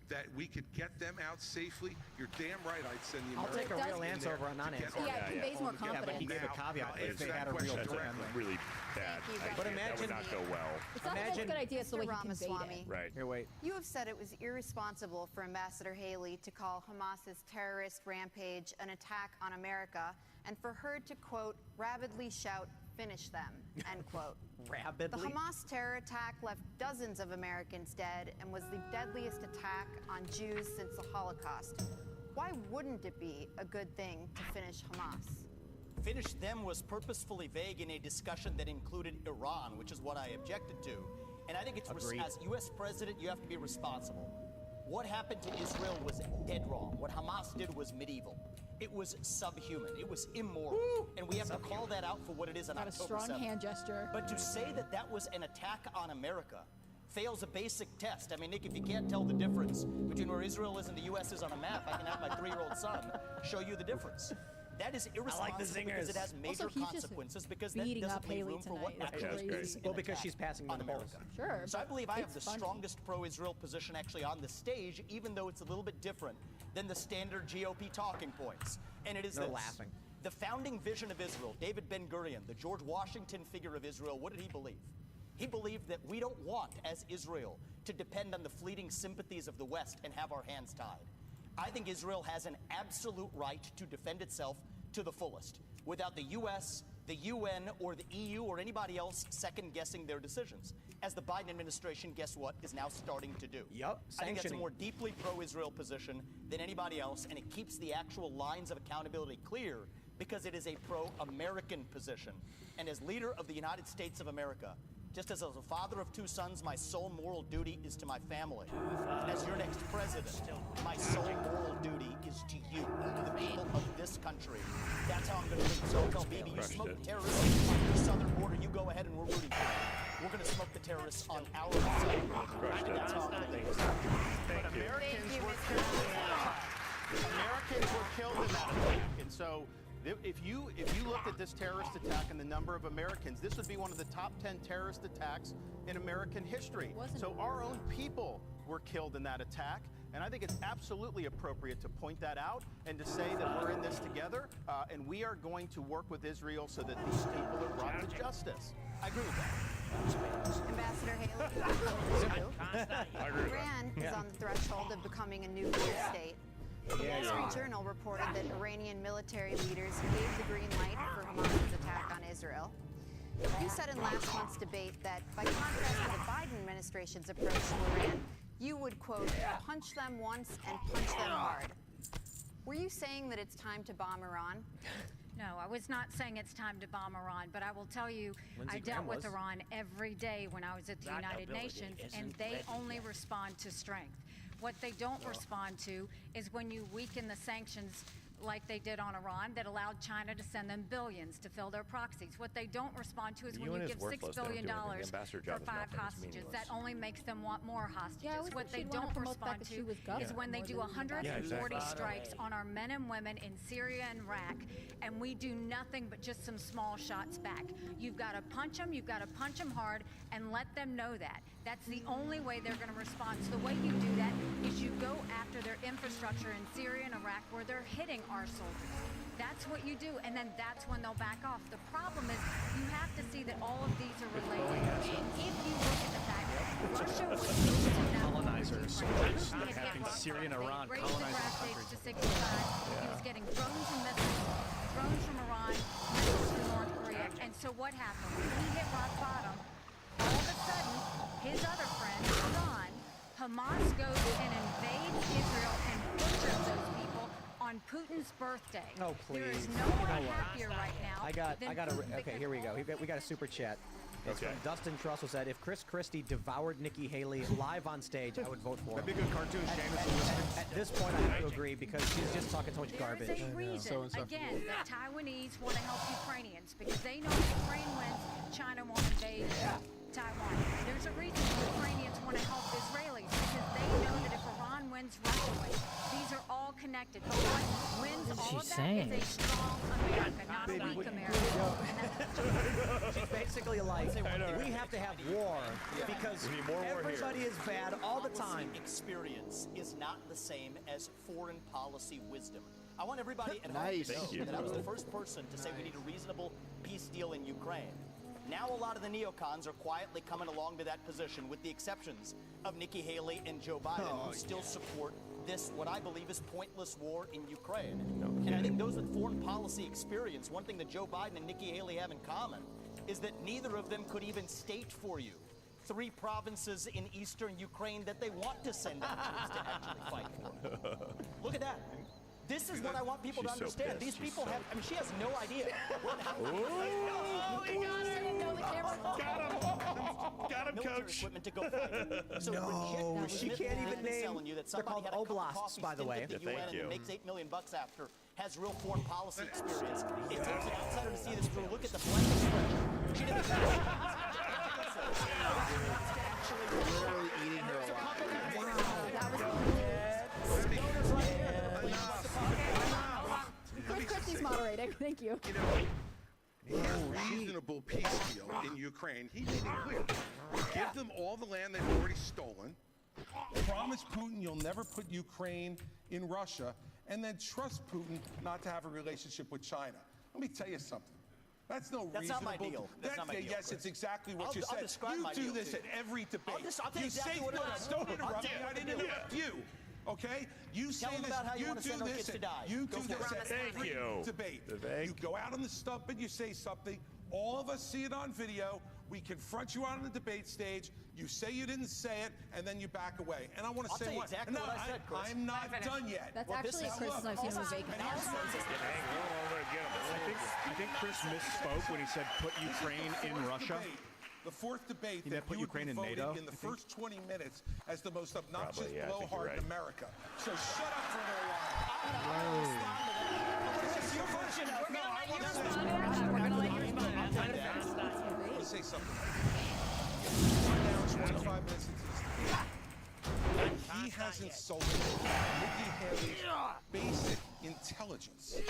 that we could get them out safely, you're damn right I'd send the I'll American take a real in answer there over a to non-answer. get our Yeah, it conveys more people confidence. But he gave a caveat Now, if answer they that had a real question That's directly. really bad. Thank you, That would not go well. It's not the most good idea, so the way he conveyed Ramaswamy. it. Right. Here, wait. You have said it was irresponsible for Ambassador Haley to call Hamas's terrorist rampage an attack on America, and for her to, quote, rabidly shout, finish them, end quote. The Rabidly? Hamas terror attack left dozens of Americans dead and was the deadliest attack on Jews since the Holocaust. Why wouldn't it be a good thing to finish Hamas? Finish them was purposefully vague in a discussion that included Iran, which is what I objected to. And I think it's as U.S. president, you have to be responsible. What happened to Israel was dead wrong. What Hamas did was medieval. It was subhuman. It was immoral. And we have to call that out for what it is on Got a October strong 7th. hand gesture. But to say that that was an attack on America fails a basic test. I mean, Nick, if you can't tell the difference between where Israel is and the U.S. is on a map, I can have my 3-year-old son show you the difference. That is irresponsible because it has major consequences because that doesn't leave room for what actually is Well, because she's passing on the polls. America. So I believe I have the strongest pro-Israel position actually on the stage, even though it's a little bit different than the standard GOP talking points. And it is They're this. laughing. The founding vision of Israel, David Ben-Gurion, the George Washington figure of Israel, what did he believe? He believed that we don't want, as Israel, to depend on the fleeting sympathies of the West and have our hands tied. I think Israel has an absolute right to defend itself to the fullest, without the U.S., the UN, or the EU, or anybody else second-guessing their decisions, as the Biden administration, guess what, is now starting to do. Yup, I think that's a sanctioning. more deeply pro-Israel position than anybody else, and it keeps the actual lines of accountability clear because it is a pro-American position. And as leader of the United States of America, just as a father of 2 sons, my sole moral duty is to my family. As your next president, my sole moral duty is to you, the people of this country. That's how I'm going to lead. So tell Bibi, you smoke the terrorists on your southern border, you go ahead and we're rooting for you. We're going to smoke the terrorists on our southern border. That's how I'm going to lead. But Americans were killed in that attack. Americans were killed in that attack. And so if you looked at this terrorist attack and the number of Americans, this would be one of the top 10 terrorist attacks in American history. So our own people were killed in that attack. And I think it's absolutely appropriate to point that out and to say that we're in this together and we are going to work with Israel so that these people are brought to justice. I agree with that. Ambassador Haley, Iran is on the threshold of becoming a nuclear state. The Wall Street Journal reported that Iranian military leaders gave the green light for Hamas's attack on Israel. You said in last month's debate that, by contrast to the Biden administration's approach to Iran, you would, quote, punch them once and punch them hard. Were you saying that it's time to bomb Iran? No, I was not saying it's time to bomb Iran, but I will tell you, I dealt with Iran every day when I was at the United Nations, and they only respond to strength. What they don't respond to is when you weaken the sanctions like they did on Iran that allowed China to send them billions to fill their proxies. What they don't respond to is when you give $6 billion for 5 hostages. That only makes them want more hostages. What they don't respond to is when they do 140 strikes on our men and women in Syria and Iraq, and we do nothing but just some small shots back. You've got to punch them hard, and let them know that. That's the only way they're going to respond. So the way you do that is you go after their infrastructure in Syria and Iraq where they're hitting our soldiers. That's what you do, and then that's when they'll back off. The problem is you have to see that all of these are related. If you look at the fact that Russia was using that colonizers, attacking Syria and Iran, colonizing countries. to 65. He was getting drones and missiles, drones from Iran, missiles from North Korea. And so what happened? When he hit rock bottom, all of a sudden, his other friend, Iran, Hamas goes and invades Israel and butchers those people on Putin's birthday. Oh, please. There is no one happier right now. Okay, here we go. We got a super chat. It's from Dustin Trussell said, if Chris Christie devoured Nikki Haley live on stage, I would vote for him. That'd be a good cartoon, Seamus. At this point, I have to agree because she's just talking so much garbage. There is a reason, again, that Taiwanese want to help Ukrainians because they know if Ukraine wins, China won't invade Taiwan. There's a reason Ukrainians want to help Israelis because they know that if Iran wins, Russia wins. These are all connected. But what wins all of that is a strong America, not a weak America. She's basically like, we have to have war because everybody is bad all the time. Experience is not the same as foreign policy wisdom. I want everybody at home Nice. to know that I was the first person to say we need a reasonable peace deal in Ukraine. Now a lot of the neocons are quietly coming along to that position, with the exceptions of Nikki Haley and Joe Biden, who still support this, what I believe is pointless war in Ukraine. And I think those with foreign policy experience, one thing that Joe Biden and Nikki Haley have in common is that neither of them could even state for you 3 provinces in eastern Ukraine that they want to send out troops to actually fight for. Look at that. This is what I want people to understand. These people have, I mean, she has no idea. Oh, he got him! Got him, coach. Equipment to go fight. So No, she can't even name. You that They're called had a cup of oblasts, coffee by the way. stint at the UN and makes $8 million after, has real foreign policy experience. It takes an outsider to see this through. Look at the blank expression. She didn't Literally eating her alive. Chris Christie's moderating. Thank you. You know, a reasonable peace deal in Ukraine. He made it clear. Give them all the land they've already stolen. Promise Putin you'll never put Ukraine in Russia, and then trust Putin not to have a relationship with China. Let me tell you something. That's no That's reasonable. not my deal. That's not my deal, Yes, Chris. it's exactly what you I'll said. describe You my do deal this to at every debate. I'll tell you exactly what it is. Don't interrupt me. I'll I tell you didn't what it interrupt you. Okay? You say them this. about how you You wanna do send our this. kids to die. You Go do for this it. at Thank every you. debate. Vivek. You go out on the stump and you say something. All of us see it on video. We confront you on the debate stage. You say you didn't say it, and then you back away. And I want to I'll say tell you one. exactly what I said, Chris. I'm not done yet. That's actually Chris and I've seen him vacant. I think Chris misspoke when he said put Ukraine in Russia. The fourth debate He that meant put you would Ukraine be in voting NATO, in the I think. first 20 minutes as the most obnoxious Probably, yeah, I think you're blowhard right. in America. So shut up for a little while. It's your version of We're gonna let you respond. We're gonna let you respond. I'm trying to fast I want to say something. Right now, it's 25 minutes into this debate. He has insulted Nikki Haley's basic intelligence.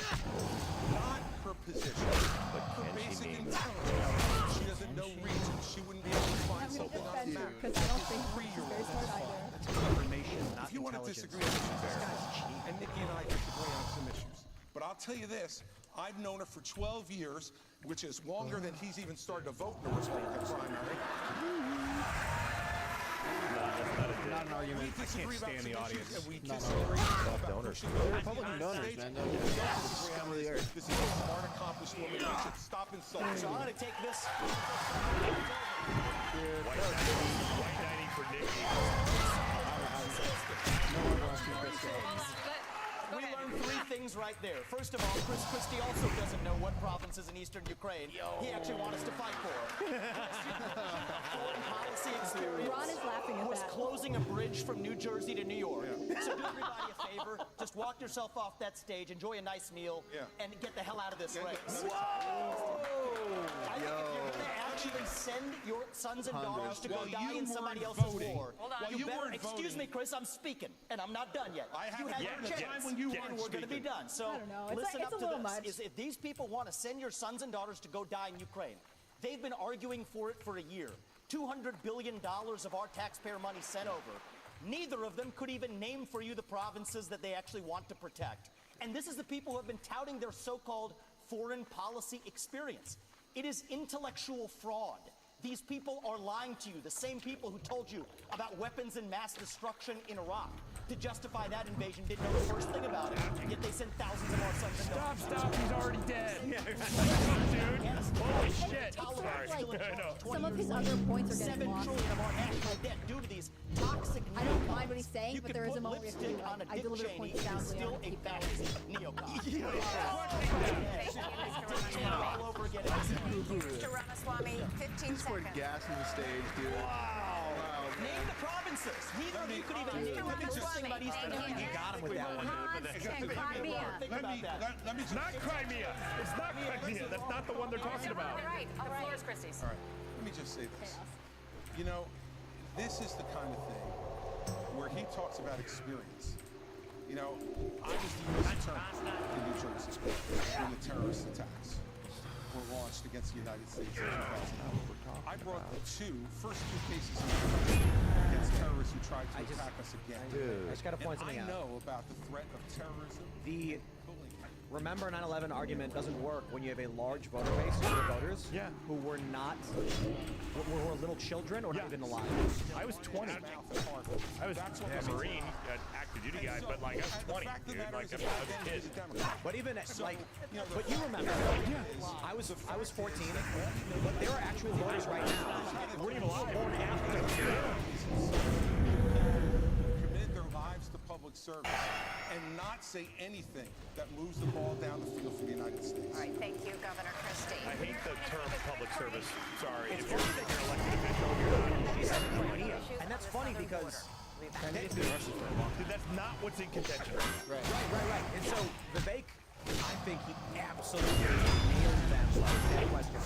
Not her position, but her basic intelligence. She doesn't know regions. She wouldn't be able to find something on the map. Because I don't think she's very smart either. That's information, not If you want to intelligence. disagree on issues, this guy's cheap. And Nikki and I disagree on some issues. But I'll tell you this, I've known her for 12 years, which is longer than he's even started to vote in the Republican primary. Not an argument. I can't Disagree about stand the some audience. issues, and we disagree about donors. pushing They're the Republican United donors, States. man. We They're don't disagree scum on of the this. earth. This is a smart, accomplished woman. We should stop insulting So I'm her. going to take this. White 90 for Nikki. We learned 3 things right there. First of all, Chris Christie also doesn't know what provinces in eastern Ukraine he actually wants us to fight for. Foreign policy experience Ron is laughing at was that. closing a bridge from New Jersey to New York. So do everybody a favor, just walk yourself off that stage, enjoy a nice meal, and get the hell out of this race. I think if you're going to actually send your sons and daughters to go While die you in somebody weren't else's voting- war, Hold on. While you you better, weren't excuse voting- me, Chris, I'm speaking, and I'm not done yet. I You haven't had learned your the chance, time when you and weren't we're going to be speaking. done. So I don't know. It's listen a up to little this. much. Is if these people want to send your sons and daughters to go die in Ukraine, they've been arguing for it for a year. $200 billion of our taxpayer money sent over. Neither of them could even name for you the provinces that they actually want to protect. And this is the people who have been touting their so-called foreign policy experience. It is intellectual fraud. These people are lying to you, the same people who told you about weapons and mass destruction in Iraq. To justify that invasion, didn't know the first thing about it, yet they sent thousands of our sons and daughters. Stop, he's already dead. Yes. Holy shit. It's sort Sorry. of like I know. some of his other points are getting $7 lost. trillion of our national debt due to these toxic I don't mind what he's saying, You but could there is put a moment we have to be lipstick on like, a I Dick deliver Cheney, points it's soundly still on a keep going. fantasy neocon. All over again. Mr. Ramaswamy, 15 Just poured seconds. gas in the stage, dude. Name the provinces. Neither of you could even name the thing about Eastern Ukraine. You got him with that one. And Crimea. Think Let about me, that. let me just... Not Crimea. It's not Crimea. That's not the one they're talking about. All right, the floor is Christie's. All right, let me just say this. You know, this is the kind of thing where he talks about experience. You know, I was the U.S. attorney in New Jersey when the terrorist attacks were launched against the United States in 2009. I brought the first two cases in the country against terrorists who tried to attack us again. I just got to point something out. I know about the threat of terrorism. The remember 9/11 argument doesn't work when you have a large voter base of voters who were not, were little children or not even alive. I was 20. I was a Marine, active duty guy, but like I was 20, dude. Like I was a kid. But even like, but you remember? I was 14, but there are actual voters right now. We're even alive. Born after. Committed their lives to public service and not say anything that moves the ball down the field for the United States. All right, thank you, Governor Christie. I hate the term public service. Sorry. If you're an elected official, you're not. And that's funny because Dude, that's not what's in contention. Right. And so Vivek, I think he absolutely nailed them. That question.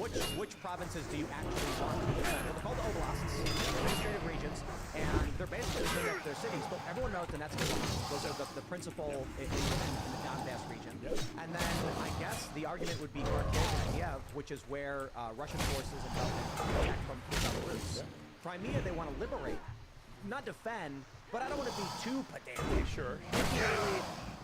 Which provinces do you actually want to defend? They're called oblasts, administrative regions, and they're basically the thing that they're cities. But everyone knows that that's those are the principal in the Donbass region. And then I guess the argument would be Kharkiv and Kiev, which is where Russian forces and attack from Belarus. Crimea, they want to liberate, not defend. But I don't want to be too pedantic. Sure.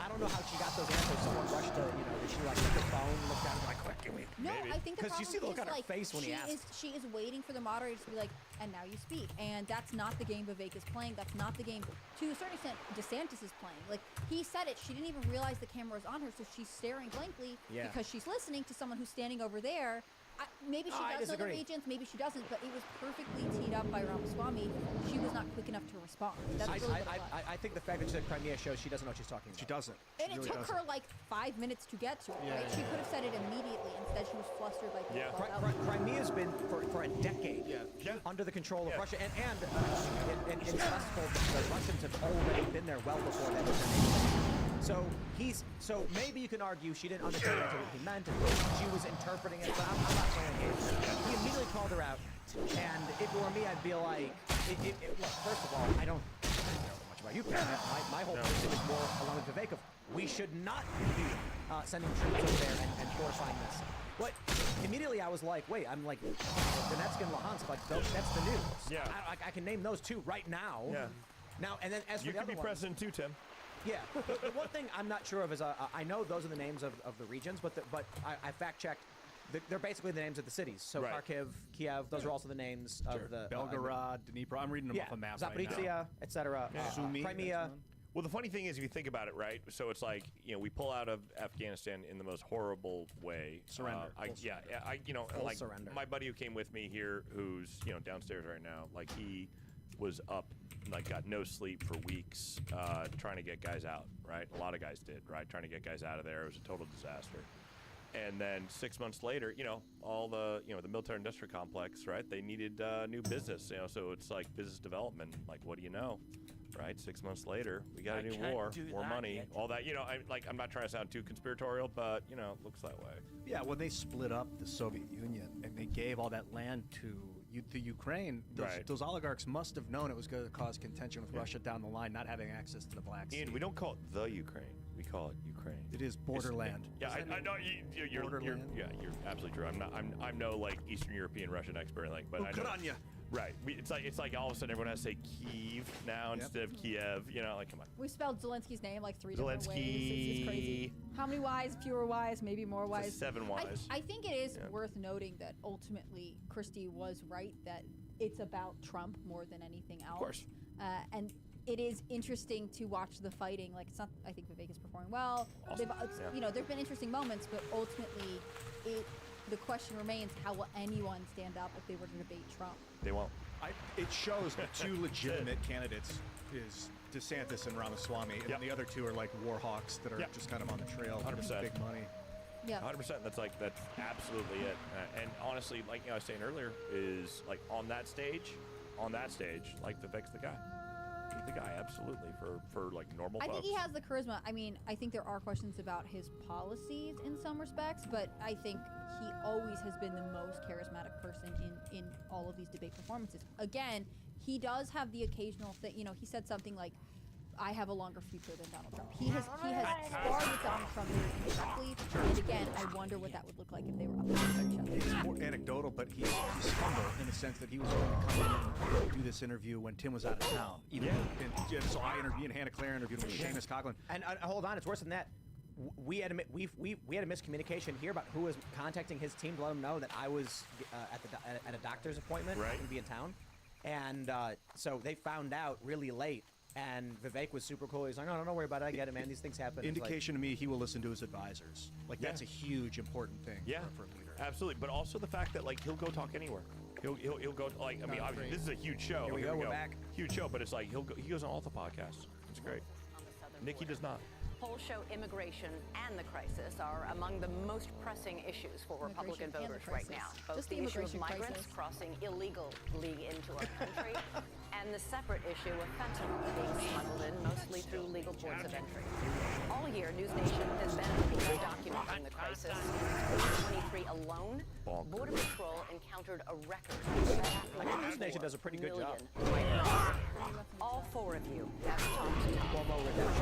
I don't know how she got those answers. Someone rushed to, did she like look at her phone, look down, and like, quick, give me. No, I think the because you see the look on her face when he asked. She is waiting for the moderator to be like, and now you speak. And that's not the game Vivek is playing. That's not the game, to a certain extent, DeSantis is playing. Like, he said it. She didn't even realize the camera was on her, so she's staring blankly because she's listening to someone who's standing over there. Maybe she does know the regions, maybe she doesn't, but it was perfectly teed up by Ramaswamy. She was not quick enough to respond. That's really what it was. I think the fact that she said Crimea shows she doesn't know what she's talking about. She doesn't. And it took her like 5 minutes to get to it, right? She could have said it immediately. Instead, she was flustered by people. Crimea's been for a decade under the control of Russia, and in Sevastopol, the Russians have already been there well before that was their name. So maybe you can argue she didn't understand what he meant, and she was interpreting it, but I'm not playing games. He immediately called her out, and if it were me, I'd be like, look, first of all, I don't know much about you, Pat. My whole position is more along with Vivek of we should not be sending troops over there and fortifying this. But immediately I was like, wait, I'm like, Donetsk and Luhansk, like, that's the news. Yeah. I can name those two right now. Yeah. Now, and then as for you the could other be ones, president too, Tim. Yeah, the one thing I'm not sure of is I know those are the names of the regions, but I fact-checked. They're basically the names of the cities. So Kharkiv, Kiev, those are also the names of the... Belgorod, Dnipro. I'm reading them off a map Zaporizhia, right now. etc. Sumy, Crimea. Well, the funny thing is, if you think about it, right? So it's like, we pull out of Afghanistan in the most horrible way. Surrender. Like surrender. my buddy who came with me here, who's downstairs right now, like he was up, like got no sleep for weeks, trying to get guys out. Right, a lot of guys did. Right, trying to get guys out of there. It was a total disaster. And then 6 months later, all the the military-industrial complex, right? They needed new business, so it's like business development. Like, what do you know? Right, 6 months later, we got a new war, more money, all that. I'm not trying to sound too conspiratorial, but it looks that way. Yeah, when they split up the Soviet Union and they gave all that land to the Ukraine, those oligarchs must have known it was going to cause contention with Russia down the line, not having access to the Black Sea. Ian, we don't call it the Ukraine. We call it Ukraine. It is borderland. I know you're absolutely true. I'm no like Eastern European Russian expert, but I know. Right. It's like all of a sudden everyone has to say Kyiv now instead of Kiev. Come on. We spelled Zelensky's name like 3 different ways. It's crazy. How many Y's? Fewer Y's? Maybe more Y's? It's 7 Y's. I think it is worth noting that ultimately Christie was right that it's about Trump more than anything else. Of course. And it is interesting to watch the fighting. Like, it's not. I think Vivek is performing well. Awesome. There've been interesting moments, but ultimately, the question remains: how will anyone stand up if they were to debate Trump? They won't. It shows the two legitimate candidates is DeSantis and Ramaswamy, and the other two are like war hawks that are just kind of on the trail, 100%. Big money. Yeah, 100%. That's absolutely it. And honestly, like I was saying earlier, is like on that stage, like Vivek's the guy. He's the guy, absolutely, for like normal folks. I think he has the charisma. I mean, I think there are questions about his policies in some respects, but I think he always has been the most charismatic person in all of these debate performances. Again, he does have the occasional thing. He said something like, I have a longer future than Donald Trump. He has sparred with Donald Trump indirectly, and again, I wonder what that would look like if they were up against each other. It's more anecdotal, but he's humble in the sense that he was willing to come in and do this interview when Tim was out of town. So I interviewed, and Hannah Claire interviewed him with Seamus Coughlin. And hold on, it's worse than that. We had a miscommunication here about who was contacting his team to let him know that I was at a doctor's appointment. Right. Going to be in town, and so they found out really late. And Vivek was super cool. He's like, "No, don't worry about it. I get it, man. These things happen." Indication to me, he will listen to his advisors. Like that's a huge, important thing. For a leader. Absolutely. But also the fact that like he'll go talk anywhere. He'll go like I mean obviously this is a huge show. Here we go. We're back. Huge show, but it's like he goes on all the podcasts. It's great. Nikki does not. Polls show immigration and the crisis are among the most pressing issues for Republican voters right now. Both the issue of migrants crossing illegally into our country and the separate issue of fentanyl being smuggled in mostly through legal ports of entry. All year, News Nation has been documenting the crisis. In 2023 alone, Border Patrol encountered a record. News Nation does a pretty good job. All four of you have talked to Tom.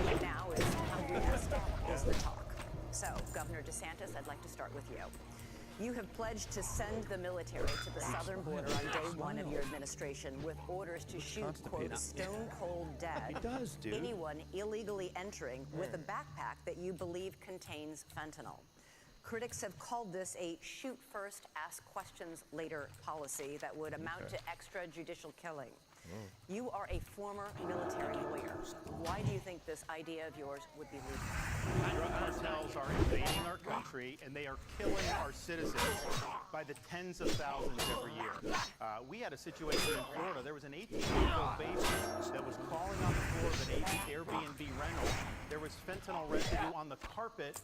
Right now is the talk. So, Governor DeSantis, I'd like to start with you. You have pledged to send the military to the southern border on day one of your administration with orders to shoot, quote, stone cold dead anyone illegally entering with a backpack that you believe contains fentanyl. Critics have called this a shoot first, ask questions later policy that would amount to extrajudicial killing. You are a former military lawyer. Why do you think this idea of yours would be legal? Drug cartels are invading our country, and they are killing our citizens by the tens of thousands every year. We had a situation in Florida. There was an 18-year-old baby that was crawling on the floor of an Airbnb rental. There was fentanyl residue on the carpet,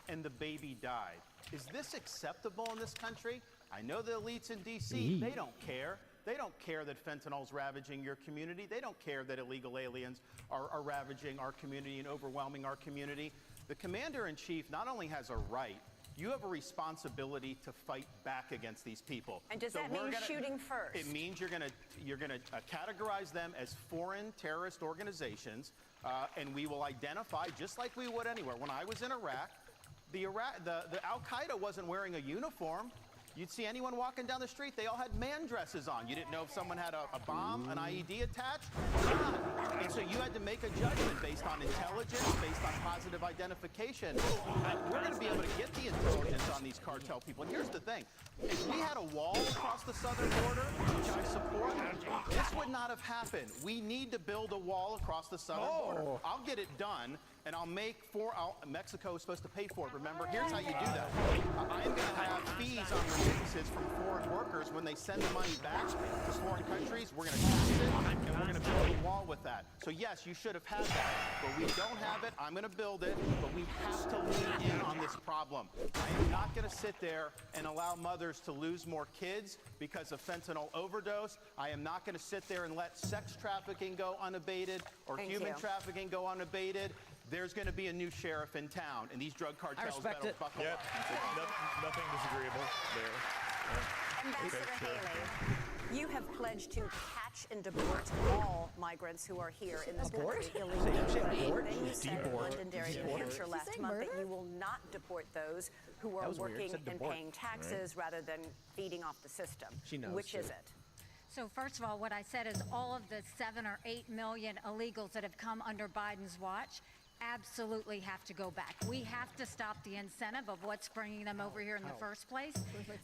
and the baby died. Is this acceptable in this country? I know the elites in D.C., they don't care. They don't care that fentanyl's ravaging your community. They don't care that illegal aliens are ravaging our community and overwhelming our community. The commander-in-chief not only has a right, you have a responsibility to fight back against these people. And does that mean shooting first? It means you're gonna categorize them as foreign terrorist organizations, and we will identify just like we would anywhere. When I was in Iraq, the Al-Qaeda wasn't wearing a uniform. You'd see anyone walking down the street, they all had man dresses on. You didn't know if someone had a bomb, an IED attached, or not. And so you had to make a judgment based on intelligence, based on positive identification. We're going to be able to get the intelligence on these cartel people. And here's the thing. If we had a wall across the southern border, which I support, this would not have happened. We need to build a wall across the southern border. I'll get it done. And Mexico is supposed to pay for it. Remember, here's how you do that. I am going to have fees on remittances from foreign workers when they send the money back to foreign countries. We're going to tax it, and we're going to build a wall with that. So yes, you should have had that, but we don't have it. I'm going to build it, but we have to lean in on this problem. I am not going to sit there and allow mothers to lose more kids because of fentanyl overdose. I am not going to sit there and let sex trafficking go unabated or human trafficking go unabated. There's going to be a new sheriff in town, and these drug cartels better buckle up. Nothing disagreeable there. Ambassador Haley, you have pledged to catch and deport all migrants who are here in this country illegally. Then you said in Londonderry, New Hampshire last month that you will not deport those who are working and paying taxes rather than feeding off the system. She knows. Which is it? So first of all, what I said is all of the 7 or 8 million illegals that have come under Biden's watch absolutely have to go back. We have to stop the incentive of what's bringing them over here in the first place.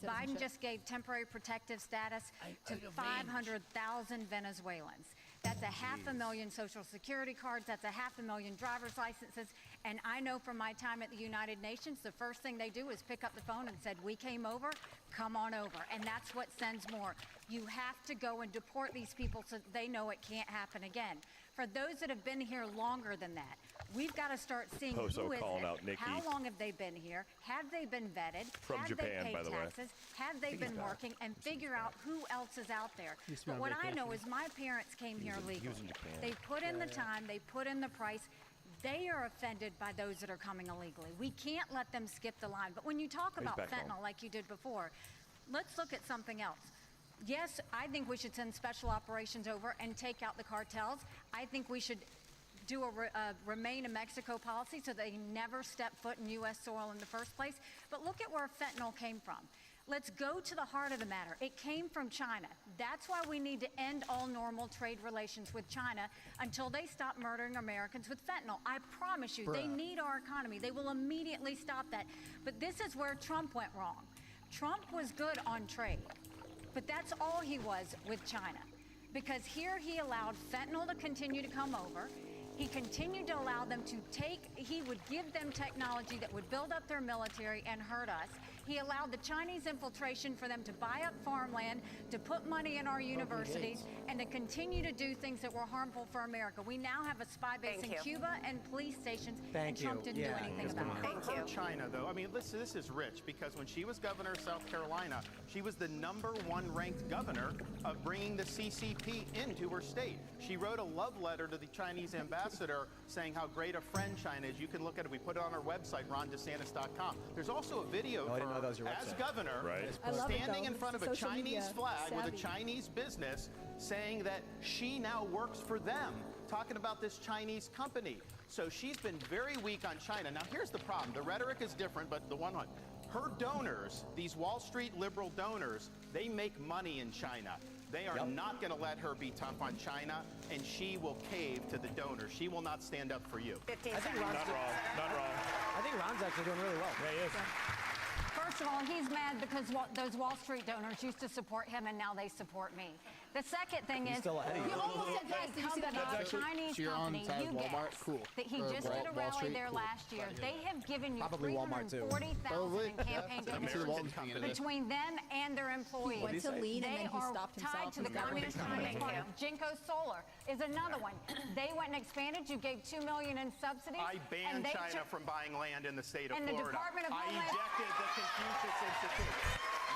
Biden just gave temporary protective status to 500,000 Venezuelans. That's 500,000 Social Security cards. That's 500,000 driver's licenses. And I know from my time at the United Nations, the first thing they do is pick up the phone and said, we came over, come on over. And that's what sends more. You have to go and deport these people so they know it can't happen again. For those that have been here longer than that, we've got to start seeing who is it, how long have they been here, have they been vetted, have they paid taxes, have they been working, and figure out who else is out there. But what I know is my parents came here legally. They put in the time, they put in the price. They are offended by those that are coming illegally. We can't let them skip the line. But when you talk about fentanyl like you did before, let's look at something else. Yes, I think we should send special operations over and take out the cartels. I think we should do a remain in Mexico policy so they never step foot in U.S. soil in the first place. But look at where fentanyl came from. Let's go to the heart of the matter. It came from China. That's why we need to end all normal trade relations with China until they stop murdering Americans with fentanyl. I promise you, they need our economy. They will immediately stop that. But this is where Trump went wrong. Trump was good on trade, but that's all he was with China. Because here he allowed fentanyl to continue to come over. He continued to allow them to he would give them technology that would build up their military and hurt us. He allowed the Chinese infiltration for them to buy up farmland, to put money in our universities, and to continue to do things that were harmful for America. We now have a spy base in Cuba and police stations, and Trump didn't do anything about it. Her China, though, I mean, listen, this is rich, because when she was governor of South Carolina, she was the #1 ranked governor of bringing the CCP into her state. She wrote a love letter to the Chinese ambassador saying how great a friend China is. You can look at it. We put it on our website, rondesantis.com. There's also a video of her as governor standing in front of a Chinese flag with a Chinese business saying that she now works for them, talking about this Chinese company. So she's been very weak on China. Now, here's the problem. The rhetoric is different, but her donors, these Wall Street liberal donors, they make money in China. They are not going to let her be tough on China, and she will cave to the donors. She will not stand up for you. 15 I think seconds. Ron's Not wrong. I think Ron's actually doing really well. Yeah, he is. First of all, he's mad because those Wall Street donors used to support him, and now they support me. The second thing is, still ahead of you. you almost said that Chinese company, you guessed, that he just did a rally there last year. They have given you $340,000 in campaign donations between them and their employees. He went to lean and then he stopped himself. Tied to the Communist Party. Jinko Solar is another one. They went and expanded. You gave $2 million in subsidies. I banned China from buying land in the state of Florida. The Department of I ejected the Confucius Institute.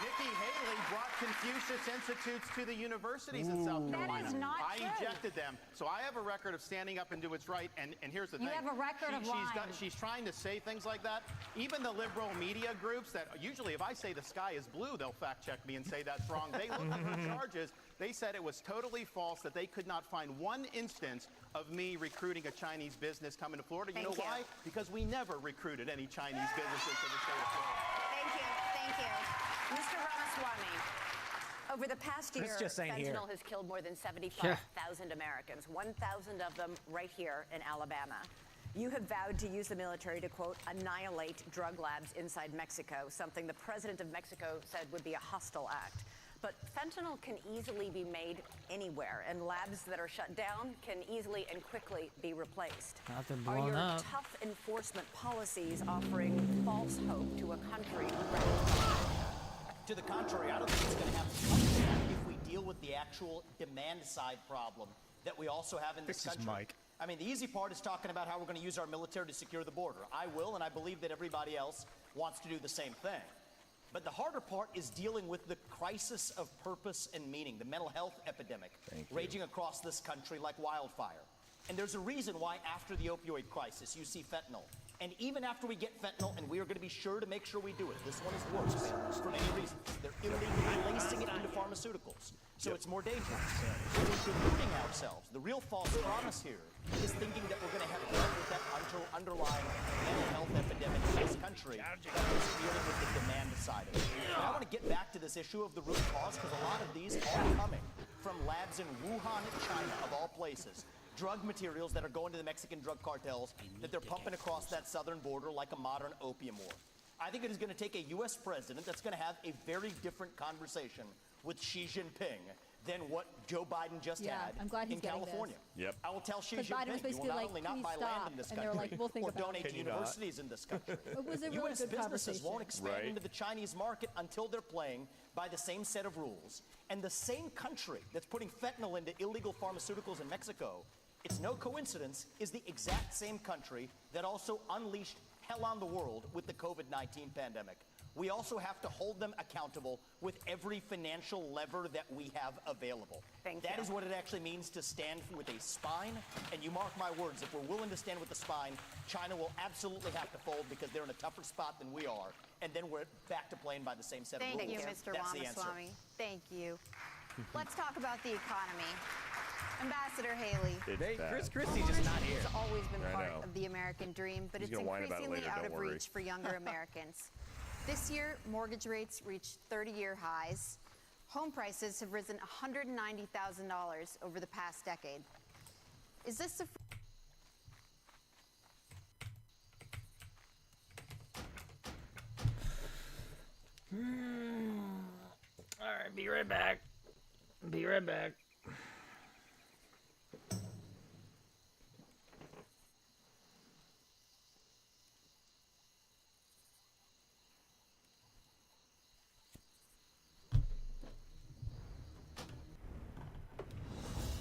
Nikki Haley brought Confucius Institutes to the universities in South Carolina. That is not true. I ejected them. So I have a record of standing up and do what's right. And here's the thing. You have a record of lying. She's trying to say things like that. Even the liberal media groups that usually if I say the sky is blue, they'll fact check me and say that's wrong. They looked at her charges. They said it was totally false, that they could not find one instance of me recruiting a Chinese business coming to Florida. You know why? Because we never recruited any Chinese businesses to the state of Florida. Thank you. Mr. Ramaswamy, over the past year, fentanyl has killed more than 75,000 Americans, 1,000 of them right here in Alabama. You have vowed to use the military to, quote, annihilate drug labs inside Mexico, something the president of Mexico said would be a hostile act. But fentanyl can easily be made anywhere, and labs that are shut down can easily and quickly be replaced. Are your tough enforcement policies offering false hope to a country ready to the contrary? I don't think it's going to have to come to that if we deal with the actual demand side problem that we also have in this country. Mike. I mean, the easy part is talking about how we're going to use our military to secure the border. I will, and I believe that everybody else wants to do the same thing. But the harder part is dealing with the crisis of purpose and meaning, the mental health epidemic raging across this country like wildfire. And there's a reason why after the opioid crisis you see fentanyl. And even after we get fentanyl, and we are going to be sure to make sure we do it, this one is worse for many reasons. They're illegally lacing it into pharmaceuticals, so it's more dangerous. We're deluding ourselves. The real false promise here is thinking that we're going to have to deal with that underlying mental health epidemic in this country that is dealing with the demand side of it. And I want to get back to this issue of the root cause, because a lot of these are coming from labs in Wuhan, China, of all places. Drug materials that are going to the Mexican drug cartels that they're pumping across that southern border like a modern opium war. I think it is going to take a U.S. president that's going to have a very different conversation with Xi Jinping than what Joe Biden just had in California. I will tell Xi Jinping, you will not only not buy land in this country or donate to universities in this country. U.S. businesses won't expand into the Chinese market until they're playing by the same set of rules. And the same country that's putting fentanyl into illegal pharmaceuticals in Mexico, it's no coincidence, is the exact same country that also unleashed hell on the world with the COVID-19 pandemic. We also have to hold them accountable with every financial lever that we have available. That is what it actually means to stand with a spine. And you mark my words, if we're willing to stand with the spine, China will absolutely have to fold because they're in a tougher spot than we are. And then we're back to playing by the same set of rules. Thank you, Mr. That's the answer. Ramaswamy. Thank you. Let's talk about the economy. Ambassador Haley. Chris Christie's just not here. It's always been I part know. of the American dream, but He's it's gonna whine about it increasingly later, out don't of worry. reach for younger Americans. This year, mortgage rates reached 30-year highs. Home prices have risen $190,000 over the past decade. Is this a All right, be right back. Be right back.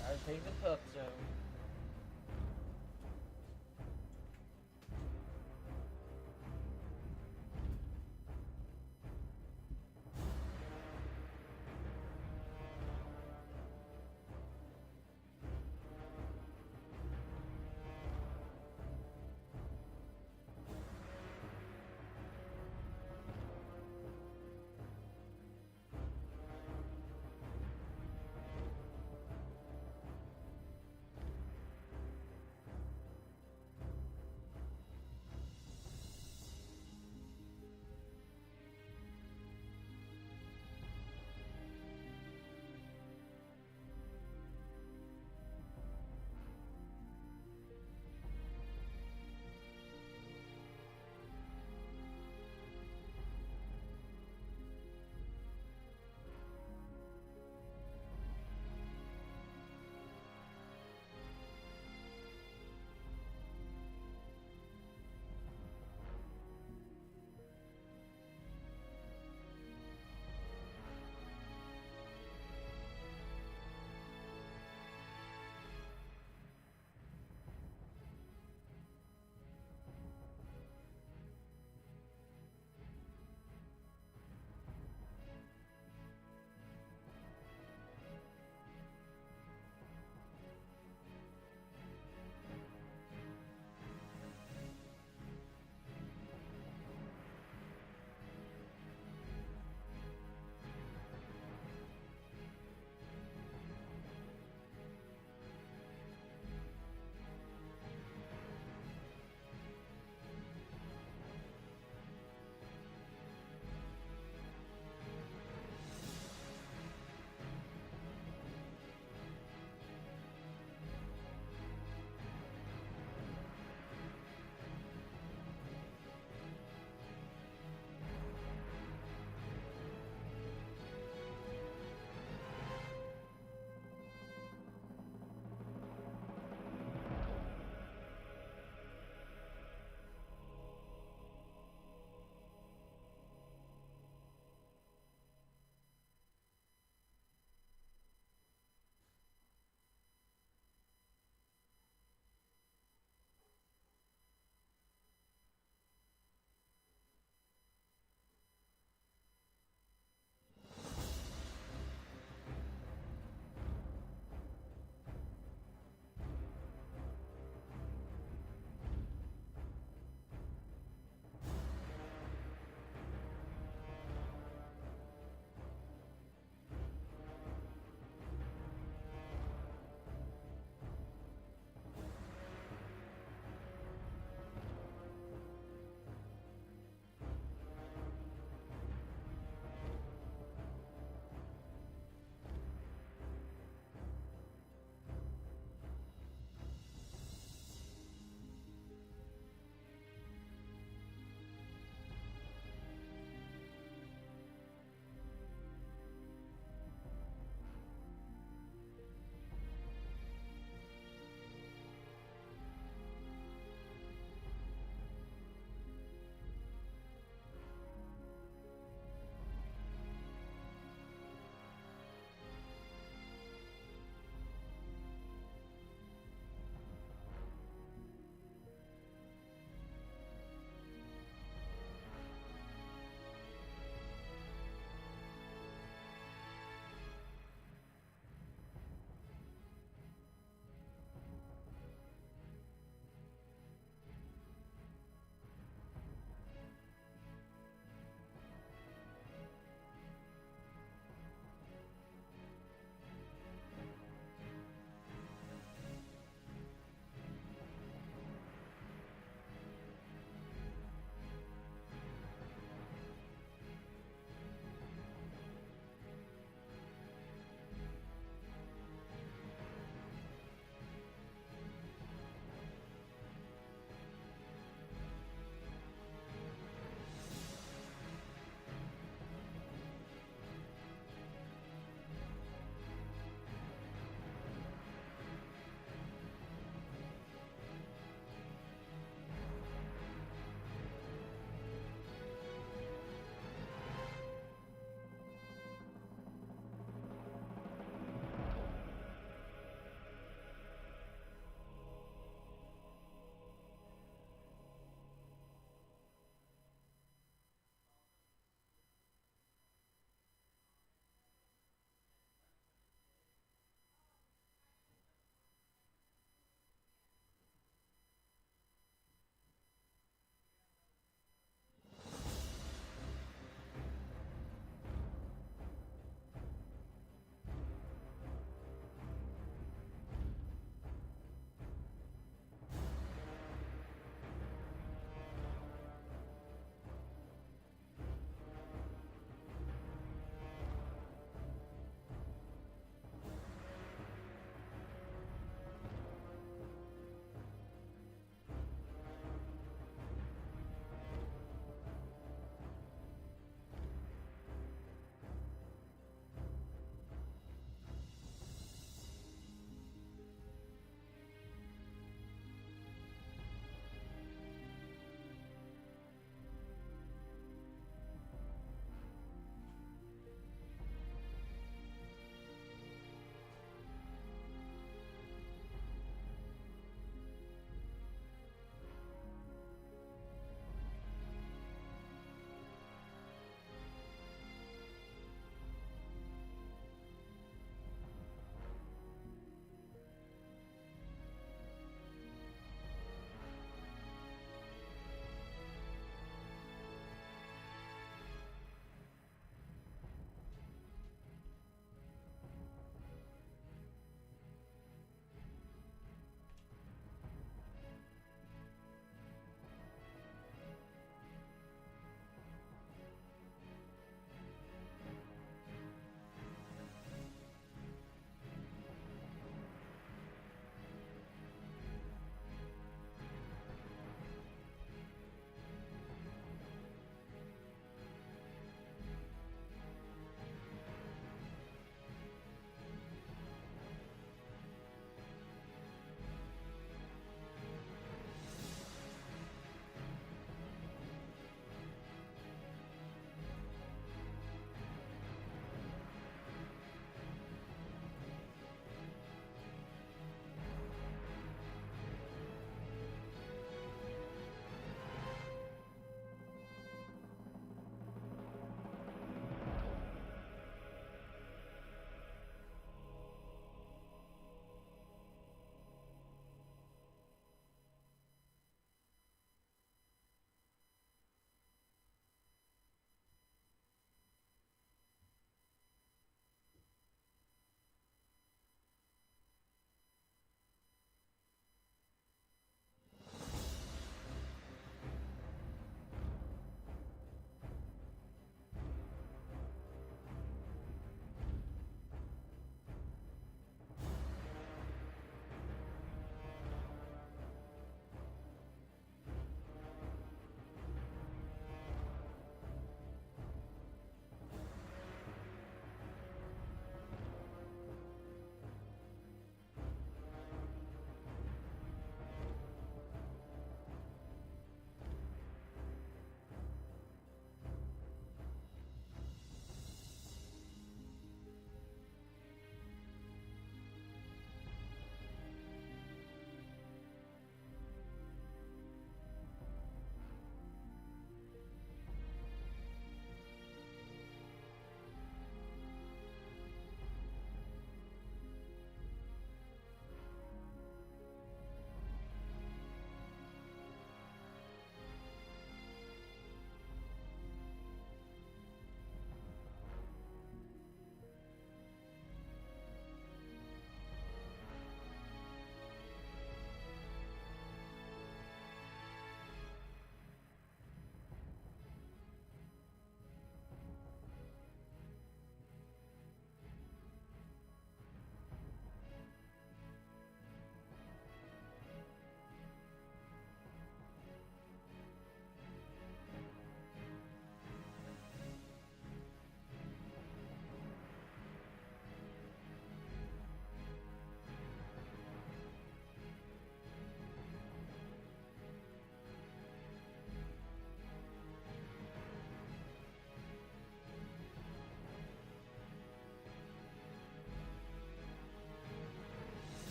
Gotta take the pup zone.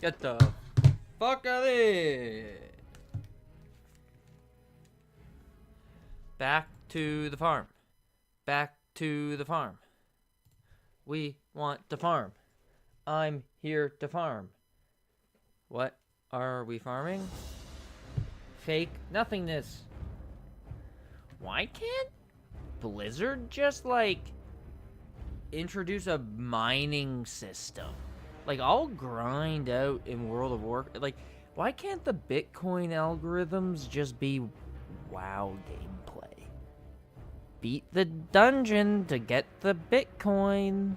Get the fuck out of there. Back to the farm. Back to the farm. We want to farm. I'm here to farm. What are we farming? Fake nothingness. Why can't Blizzard just, like, introduce a mining system? Like, I'll grind out in World of Warcraft. Like, why can't the Bitcoin algorithms just be WoW gameplay? Beat the dungeon to get the Bitcoin.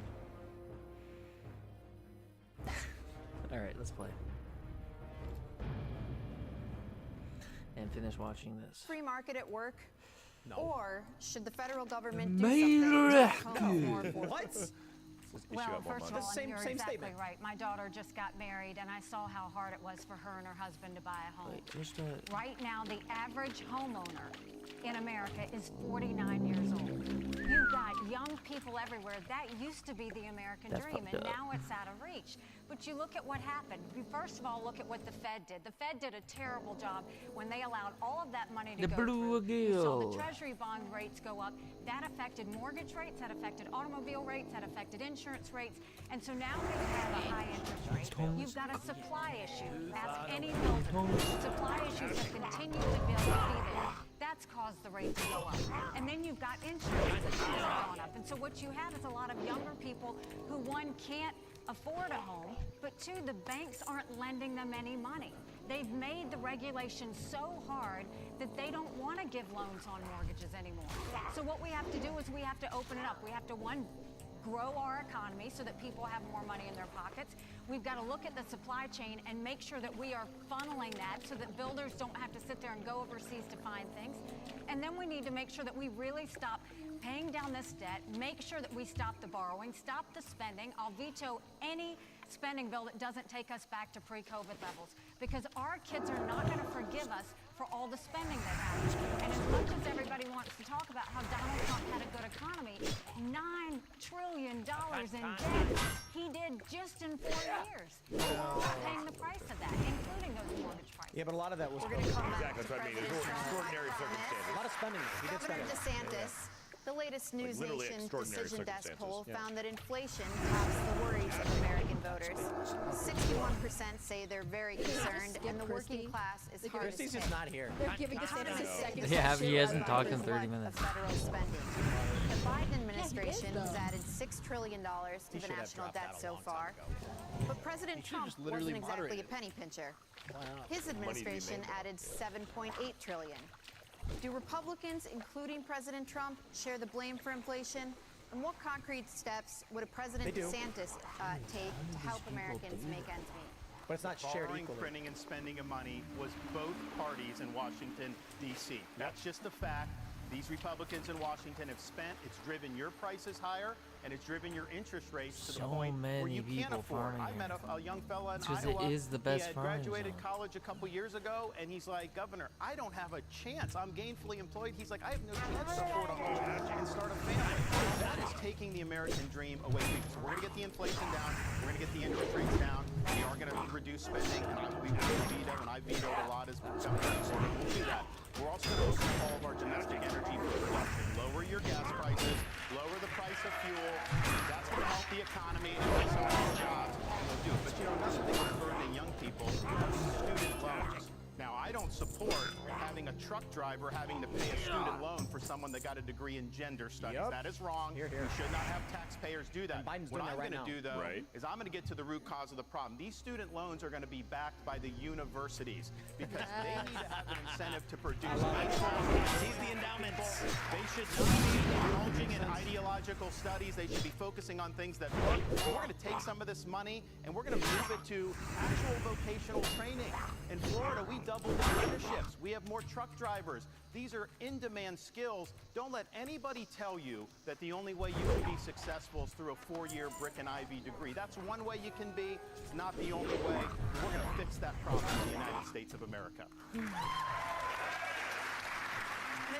Alright, let's play. And finish watching this. Free market at work? No. Or should the federal government do something to make homes more affordable? What? Well, first of all, Same- you're same exactly statement. right. My daughter just got married, and I saw how hard it was for her and her husband to buy a home. Wait, just Right now, the average homeowner in America is 49 years old. You've got young people everywhere. That used to be the American That's dream, fucked and up. now it's out of reach. But you look at what happened. You first of all look at what the Fed did. The Fed did a terrible job when they allowed all of that money to The go blue through. You saw the gill. Treasury bond rates go up. That affected mortgage rates, that affected automobile rates, that affected insurance rates. And so now we have a high interest rate. You've got a supply issue. Ask any builder. Supply issues have continued to be there. That's caused the rate to go up. And then you've got insurance that has gone up. And so what you have is a lot of younger people who, one, can't afford a home, but two, the banks aren't lending them any money. They've made the regulations so hard that they don't want to give loans on mortgages anymore. So what we have to do is we have to open it up. We have to, one, grow our economy so that people have more money in their pockets. We've got to look at the supply chain and make sure that we are funneling that so that builders don't have to sit there and go overseas to find things. And then we need to make sure that we really stop paying down this debt, make sure that we stop the borrowing, stop the spending. I'll veto any spending bill that doesn't take us back to pre-COVID levels, because our kids are not going to forgive us for all the spending they've had. And as much as everybody wants to talk about how Donald Trump had a good economy, $9 trillion in debt, he did just in 4 years. And we're all paying the price of that, including those mortgage prices. Yeah, but a lot of that was. We're going to come back Exactly, to that's what I mean. President It's Trump. extraordinary circumstances. A lot of spending. He did spend Governor it. DeSantis, the latest News literally Nation extraordinary Decision Desk circumstances. poll Yeah. found that inflation tops the worries of American voters. 61% say they're very concerned, and the working class is hardest Christie's hit. just not here. They're giving DeSantis a second. Yeah, he hasn't About talked in a 30 month minutes. Of federal spending. The Biden administration though. has added $6 trillion to He the should have national dropped debt that a so long time far. ago. But President He should Trump just literally wasn't exactly moderate a it. penny pincher. Why not? His Money to be administration made. added $7.8 trillion. Do Republicans, including President Trump, share the blame for inflation? And what concrete steps would a President They do. DeSantis take to help Americans make ends meet? But it's not shared Borrowing, equally. printing, and spending of money was both parties in Washington, D.C. That's just a fact. These Republicans in Washington have spent. It's driven your prices higher, and it's driven your interest rates to the So point where many you can't people afford. farming I met here. a young fella in It's 'cause it Iowa. is the best He had farming graduated zone. college a couple years ago, and he's like, Governor, I don't have a chance. I'm gainfully employed. He's like, I have no chance to afford a home and start a family. That is taking the American dream away from people. So we're going to get the inflation down. We're going to get the interest rates down. We are going to reduce spending, and I will be willing to veto, and I vetoed a lot as governor. So we'll do that. We're also going to open all of our domestic energy for production. Lower your gas prices, lower the price of fuel. That's going to help the economy and make some more jobs. We'll do it. But you know, another thing that's burdening young people is student loans. Now, I don't support having a truck driver having to pay a student loan for someone that got a degree in gender studies. Yep. That is wrong. Here, here. We should not have taxpayers do that. And Biden's what doing I'm that right going to now. do, though, Right. is I'm going to get to the root cause of the problem. These student loans are going to be backed by the universities because they need to have an incentive to produce. Seize the endowments. They should not be indulging in ideological studies. They should be focusing on things that work. We're going to take some of this money and we're going to move it to actual vocational training. In Florida, we doubled apprenticeships. We have more truck drivers. These are in-demand skills. Don't let anybody tell you that the only way you can be successful is through a 4-year brick and ivy degree. That's one way you can be. It's not the only way. We're going to fix that problem in the United States of America.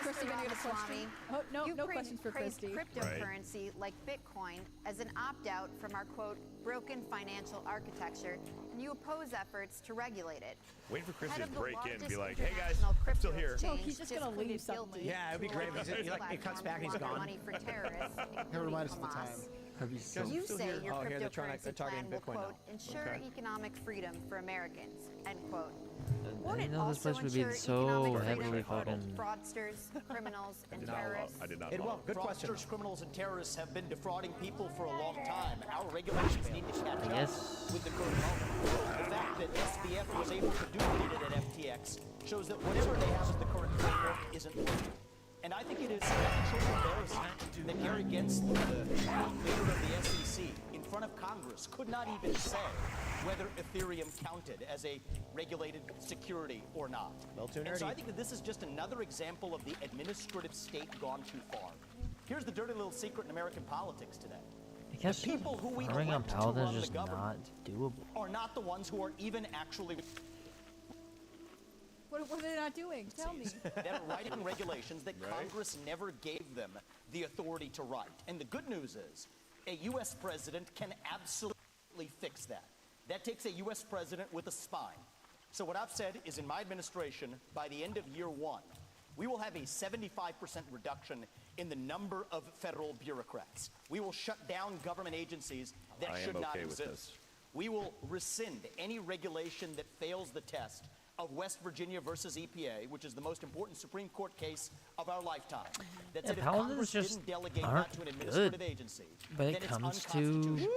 Christy gonna get a question? Ramaswamy, Oh, no, you've no questions for praised Christy. cryptocurrency like Bitcoin as an opt-out from our, quote, broken financial architecture, and you oppose efforts to regulate it. Waiting for Christy Head to of the break in and be largest like, hey guys, international I'm still crypto here. No, exchange he's just gonna pleaded leave suddenly. guilty Yeah, it'd be to great. allowing He its cuts back and he's platform to gone. launder money for terrorists, Never including mind, it's the Hamas. time. You say your Oh, here they're trying cryptocurrency they're targeting plan will, Bitcoin quote, now. ensure Okay. economic freedom for Americans, end quote. I Won't didn't it know this also place would be ensure so economic heavily freedom for fucking. fraudsters, criminals, and not follow. terrorists? I did not It follow. will. Good question. Fraudsters, criminals, and terrorists have been defrauding people for a long time. Our regulations need to catch up Yes. with the current moment. The fact that SBF was able to duplicate it at FTX shows that whatever they have as the current framework isn't working. And I think it is actually embarrassing that Gary Gensler, the leader of the SEC, in front of Congress, could not even say whether Ethereum counted as a regulated security or not. Well, too And so nerdy. I think that this is just another example of the administrative state gone too far. Here's the dirty little secret in American politics today. I guess The people who we running on elect to Paladin run is the just not government doable. are not the ones who are even actually What are they not doing? Tell me. that are writing regulations that Congress never gave them the authority to write. And the good news is, a U.S. president can absolutely fix that. That takes a U.S. president with a spine. So what I've said is in my administration, by the end of year one, we will have a 75% reduction in the number of federal bureaucrats. We will shut down government agencies that I am should not okay with exist. this. We will rescind any regulation that fails the test of West Virginia versus EPA, which is the most important Supreme Court case of our lifetime. That said, if Paladins Congress just didn't delegate aren't that to an administrative good agency, when it then it's comes to- unconstitutional.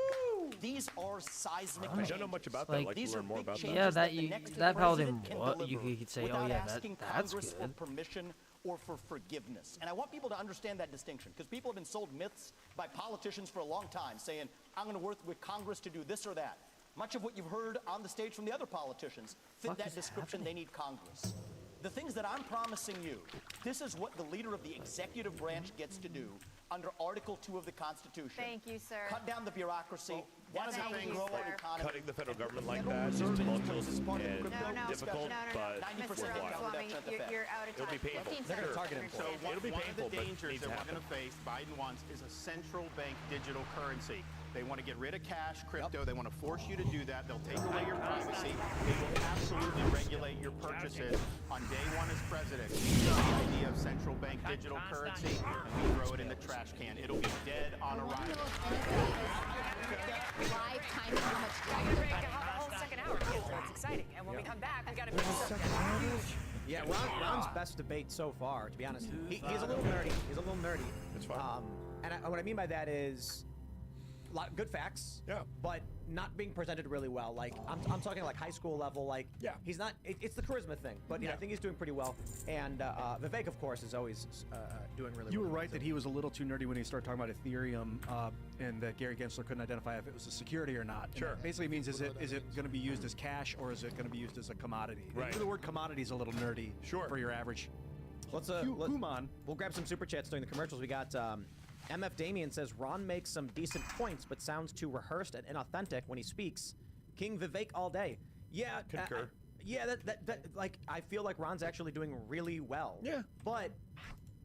These are seismic I don't know changes. much about that. Like- I'd like These to are learn more big about that. changes Yeah, that the you- next that Paladin, president can what, you deliver could say, oh, without yeah, asking that's Congress good. for permission or for forgiveness. And I want people to understand that distinction, because people have been sold myths by politicians for a long time, saying, I'm going to work with Congress to do this or that. Much of what you've heard on the stage from the other politicians fit that description. They need Congress. The things that I'm promising you, this is what the leader of the executive branch gets to do under Article 2 of the Constitution. Thank you, sir. Cut down the bureaucracy. That's how we Thank you, grow our sir. economy. Cutting the federal government like Federal that is Reserve tumultuous is part of the and crypto difficult, but 90% Mr. worthwhile. Ramaswamy, you're out of It'll time. be painful. Looking They're gonna for- target him for So it. It'll be one painful, of the but dangers needs that to we're going to face, Biden wants, is a central bank digital currency. They want to get rid of cash, crypto. They want to force you to do that. They'll take away your privacy. They will absolutely regulate your purchases. On day one as president, we took the idea of central bank digital currency and we throw it in the trash can. It'll be dead on arrival. Live timing how much We're gonna break a whole second hour here, so it's exciting. And when we come back, we got to finish up. Yeah, Ron's best debate so far, to be honest. He's a little nerdy. He's a little nerdy. It's fine. And what I mean by that is, good facts. Yeah. But not being presented really well. Like I'm talking like high school level. Like he's not. It's the charisma thing. But I think he's doing pretty well. And Vivek, of course, is always doing really. You were well. right that he was a little too nerdy when he started talking about Ethereum, and that Gary Gensler couldn't identify if it was a security or not. And Sure. that basically means is it going to be used as cash or is it going to be used as a commodity? Right. Even the word commodity is a little nerdy. Sure. For your average. Let's human. We'll grab some super chats during the commercials. We got MF Damien says Ron makes some decent points, but sounds too rehearsed and inauthentic when he speaks. King Vivek all day. Yeah, Concur. Yeah, that like I feel like Ron's actually doing really well. Yeah. But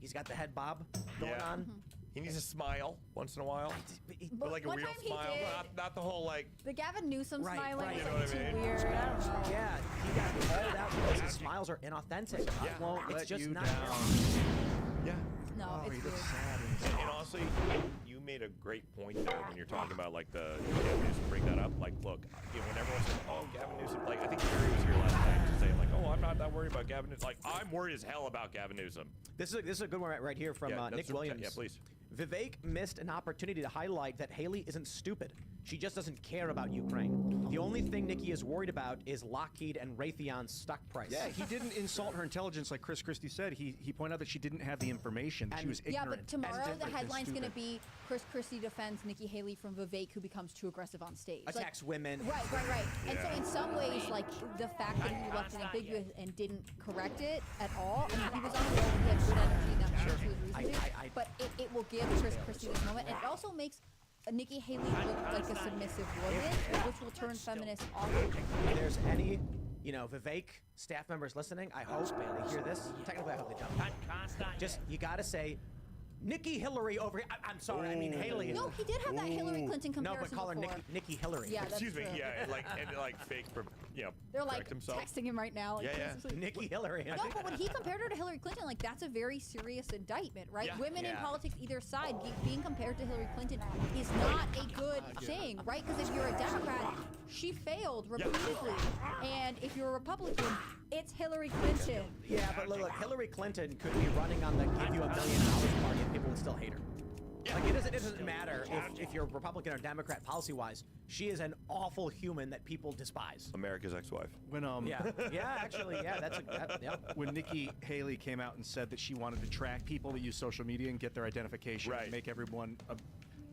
he's got the head bob going on. He needs a smile once in a while, but like a One real time he smile, did. not the whole like. The Gavin Newsom Right, smiling right. is You know what too I mean? weird. I don't know. Yeah, he got called out because his smiles are inauthentic. Yeah. I won't Let it's just you not. down. Yeah. No, it's he weird. looks sad. And honestly, you made a great point there when you're talking about like the Gavin Newsom. Bring that up. Like, look, when everyone says, "Oh, Gavin Newsom," like I think Gary was here last night saying like, "Oh, I'm not that worried about Gavin Newsom." Like, I'm worried as hell about Gavin Newsom. This is a good one right here from Yeah, Nick super chat. Williams. Yeah, please. Vivek missed an opportunity to highlight that Haley isn't stupid. She just doesn't care about Ukraine. The only thing Nikki is worried about is Lockheed and Raytheon's stock price. Yeah, he didn't insult her intelligence like Chris Christie said. He pointed out that she didn't have the information. She was Yeah, ignorant. but tomorrow and the different and headline's going to stupid. be Chris Christie defends Nikki Haley from Vivek, who becomes too aggressive on stage. Attacks women. Right. And so in some ways, like the fact that he left it ambiguous and didn't correct it at all. I mean, he was on the road and he had good energy, and I'm sure he was reason to. But it will give Chris Christie this moment, and it also makes Nikki Haley look like a submissive woman, which will turn feminists off. If there's any you know, Vivek staff members listening, I hope they hear this. Technically, I hope they don't. Just, you gotta say, Nikki Hillary over here. I'm sorry, I mean Haley. No, he did have that Hillary Clinton comparison. No, but call her Nikki Hillary. Yeah, Excuse me, true. yeah, like fake, you know, They're like correct himself. texting him right now. Like, Yeah. Nikki Hillary. No, but when he compared her to Hillary Clinton, like that's a very serious indictment, right? Yeah. Women in Yeah. politics, either side, being compared to Hillary Clinton is not a good thing, right? Because if you're a Democrat, she failed repeatedly, and if you're a Republican, it's Hillary Clinton. Yeah, but look, Hillary Clinton could be running on the give you $1 million party and people would still hate her. Like it doesn't matter if you're Republican or Democrat policy-wise. She is an awful human that people despise. America's ex-wife. When actually, that's when Nikki Haley came out and said that she wanted to track people that use social media and get their identification, and make everyone.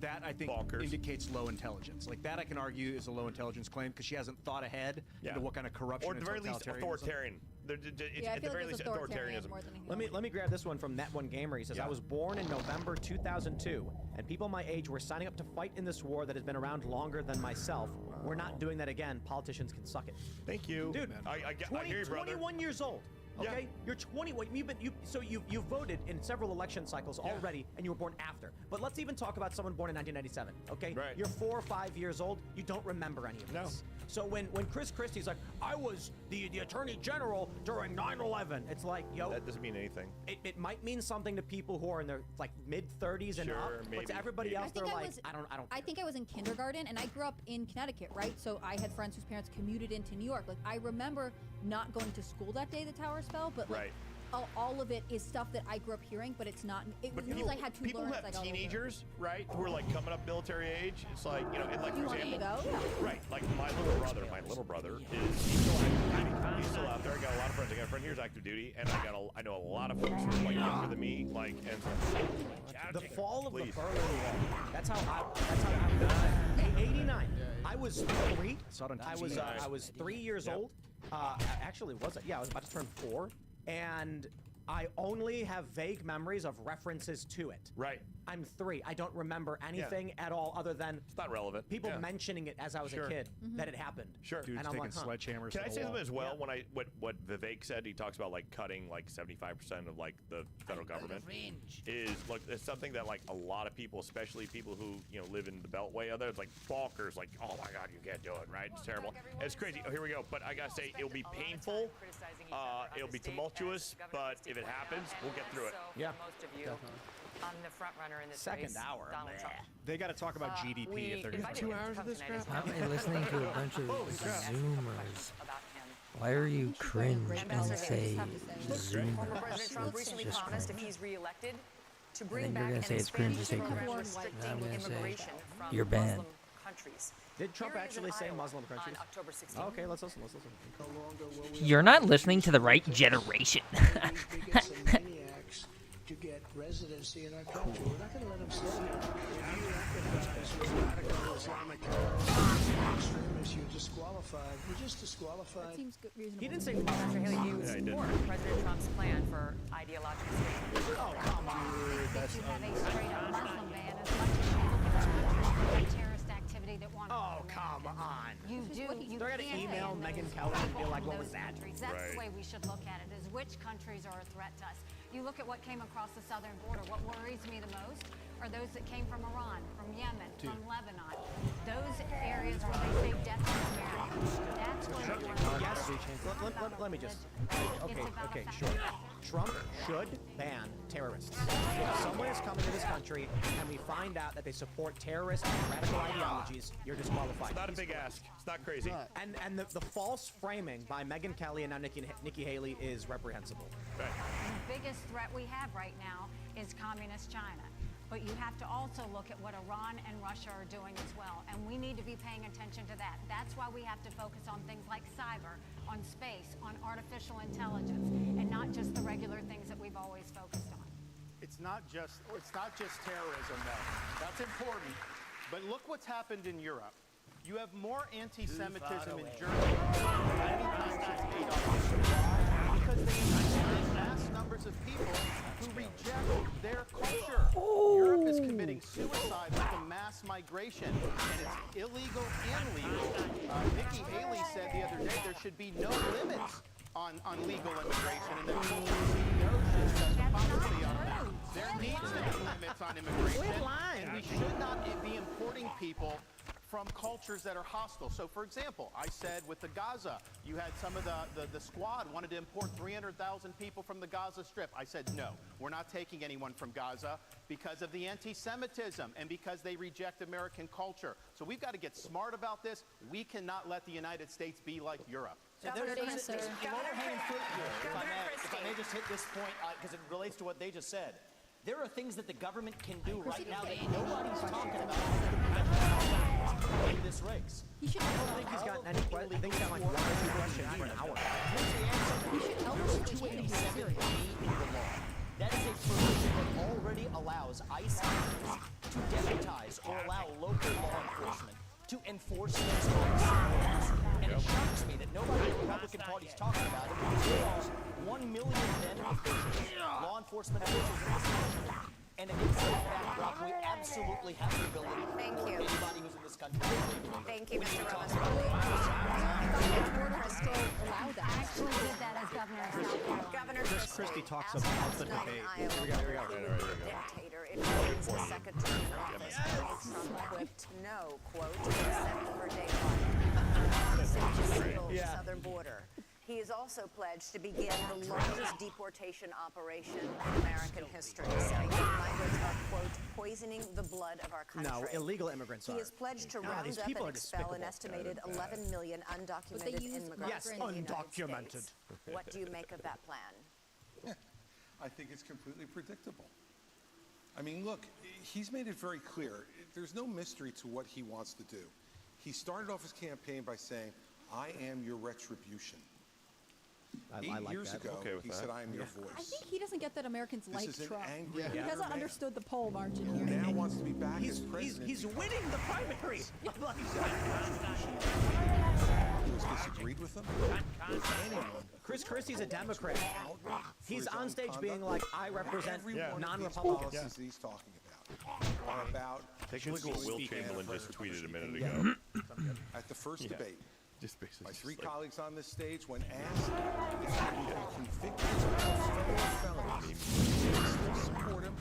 That I think indicates low intelligence. Like that, I can argue is a low intelligence claim because she hasn't thought ahead into what kind of corruption. Or at the very least, authoritarian. At the very least, authoritarianism. Let me grab this one from Net One Gamer. He says, "I was born in November 2002, and people my age were signing up to fight in this war that has been around longer than myself. We're not doing that again. Politicians can suck it." Thank you, dude. I hear you, brother. 21 years old. Okay, you're 20. You voted in several election cycles already, and you were born after. But let's even talk about someone born in 1997. Okay, Right. You're 4 or 5 years old. You don't remember any of this. So when Chris Christie's like, I was the Attorney General during 9/11, it's like, yo, that doesn't mean anything. It might mean something to people who are in their like mid-30s and up, but to everybody else, they're like, I don't. I think I was in kindergarten, and I grew up in Connecticut, right? So I had friends whose parents commuted into New York. Like I remember not going to school that day the towers fell, but like, all of it is stuff that I grew up hearing, but it's not. It was news I had to people learn. Who have teenagers, right, who are like coming up military age. It's like, you know, and like for example, right, like my little brother is he's still active duty. He's still out there. I got a lot of friends. I got a friend here's active duty, and I know a lot of folks who are like younger than me, like and the fall of the Berlin Wall. That's how I 89. I was 3. I was 3 years old. Actually, was it? Yeah, I was about to turn 4, and I only have vague memories of references to it. Right. I'm 3. I don't remember anything at all other than it's not relevant. People mentioning it as I was a kid that it happened. Sure. Dude's and I'm taking like, sledgehammers. Can I say something as well? When what Vivek said, he talks about like cutting like 75% of like the federal government is look. It's something that like a lot of people, especially people who live in the Beltway, others like balkers, like oh my God, you can't do it, right? It's terrible. It's crazy. Oh, here we go. But I gotta say, it'll be painful. It'll be tumultuous. But if it happens, we'll get through it. Yeah. Most of you. The front runner in this Second race, hour. Donald Trump. They got to talk about GDP if they're going to 2 hours of this crap. Why am I listening to a bunch of Zoomers? Why are you cringe and say Zoomers? Former President Trump It's recently just promised if cringe. he's reelected to And bring then you're back gonna an say it's cringe to say expansion program cringe. restricting I'm gonna say immigration from you're banned. Muslim countries. Did Trump Here it is actually in say Iowa Muslim countries? on October 16th. Okay, let's listen. You're not listening to the right generation. To get residency in our country. We're not going to let them stay here. If you empathize with radical Islamic extremists, you're disqualified. You're just disqualified. That seems good, reasonable. He didn't say Dr. Haley, do you Yeah, he did. support President Trump's plan for ideological statement? Oh, come on. If you have a straight-up Muslim ban, as much as you look at countries for terrorist activity that want to Oh, come on. You do. You They're gonna can't email ban Megyn those Kelly and be people like, from what was those that? countries. That's Right. the way we should look at it, is which countries are a threat to us. You look at what came across the southern border. What worries me the most are those that came from Iran, from Yemen, from Lebanon. Those areas where they say death to Americans. That's where we want Yes. Let me just. Okay, sure. Trump should ban terrorists. If someone is coming to this country and we find out that they support terrorist and radical ideologies, you're disqualified. It's not a big ask. It's not crazy. And the false framing by Megyn Kelly and now Nikki Haley is reprehensible. Right. The biggest threat we have right now is communist China. But you have to also look at what Iran and Russia are doing as well. And we need to be paying attention to that. That's why we have to focus on things like cyber, on space, on artificial intelligence, and not just the regular things that we've always focused on. It's not just terrorism, though. That's important. But look what's happened in Europe. You have more anti-Semitism in Germany than any time since Adolf Hitler. Because they have mass numbers of people who reject their culture. Europe is committing suicide with the mass migration migration, and it's illegal and legal. Nikki Haley said the other day there should be no limits on legal immigration, and the CEO should set the policy on that. There needs to be limits on immigration, and we should not be importing people from cultures that are hostile. So, for example, I said with the Gaza, you had some of the squad wanted to import 300,000 people from the Gaza Strip. I said, no, we're not taking anyone from Gaza because of the anti-Semitism and because they reject American culture. So we've got to get smart about this. We cannot let the United States be like Europe. So there's lower-hanging fruit here, if I may just hit this point, because it relates to what they just said. There are things that the government can do right now that nobody's talking about in this race. I don't think he's gotten any questions. I think he's got like 1 or 2 questions for an hour. Here's the answer. There's 287B in the law. That is a provision that already allows ICE agents to deputize or allow local law enforcement to enforce those laws. And it shocks me that nobody in the Republican Party is talking about it because there are 1 million then officials, law enforcement officials in this country. And against that backdrop, we absolutely have the ability to anybody who's in this country. Thank you, Mr. Ramos. I actually did that as governor of South Carolina. Governor Christie talks about the debate. Here we go. Dictator if he wins the second term in office. Trump quipped no, quote, except for day one. The southern border. He has also pledged to begin the largest deportation operation in American history, saying the migrants are, quote, poisoning the blood of our country. No, illegal immigrants are. He has pledged to round up and expel an estimated 11 million undocumented immigrants. Yes, undocumented. What do you make of that plan? I think it's completely predictable. I mean, look, he's made it very clear. There's no mystery to what he wants to do. He started off his campaign by saying, I am your retribution. 8 years ago, he said, I am your voice. I think he doesn't get that Americans like Trump. Angry He hasn't understood the poll margin who here. now wants to be back as president. He's winning the primary. Who has disagreed with him? Anyone. Chris Christie's a Democrat. He's on stage being like, I represent non-Republicans. Policies that he's talking about are about. Take a look at what Will Chamberlain just tweeted a minute ago. At the first debate, just basically my 3 colleagues on this stage, when asked if they would be convicted of federal felonies, they still support him,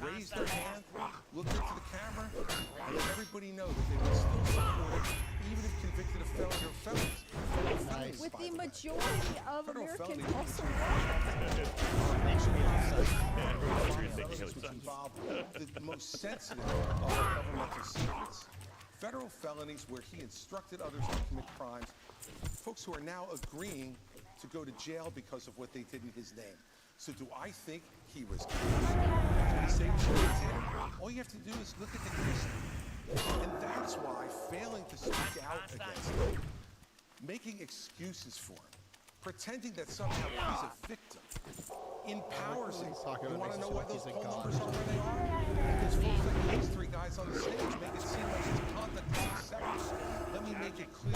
raised their hand, looked into the camera, and let everybody know that they would still support him, even if convicted of felonies. With the majority of Americans also Which involve the most sensitive of governmental secrets. Federal felonies where he instructed others to commit crimes, folks who are now agreeing to go to jail because of what they did in his name. So do I think he was crazy? Do we say what he did? All you have to do is look at the history. And that's why failing to speak out against him, making excuses for him, pretending that somehow he's a victim, empowers him. You want to know why those poll numbers are where they are? Because folks like these 3 guys on the stage make it seem like his conduct is acceptable. Let me make it clear.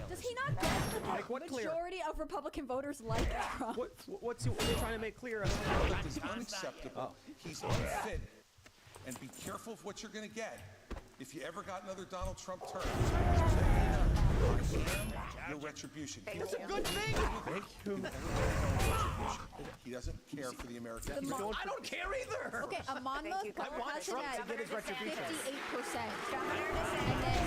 Does he not get that the majority of Republican voters like Trump? What's he trying to make clear? His conduct is unacceptable. He's unfit. And be careful of what you're going to get. If you ever got another Donald Trump term, I am your retribution. That's a good thing. Thank you. He doesn't care for the American people. I don't care either. Okay, a Monmouth has it at 58%. And then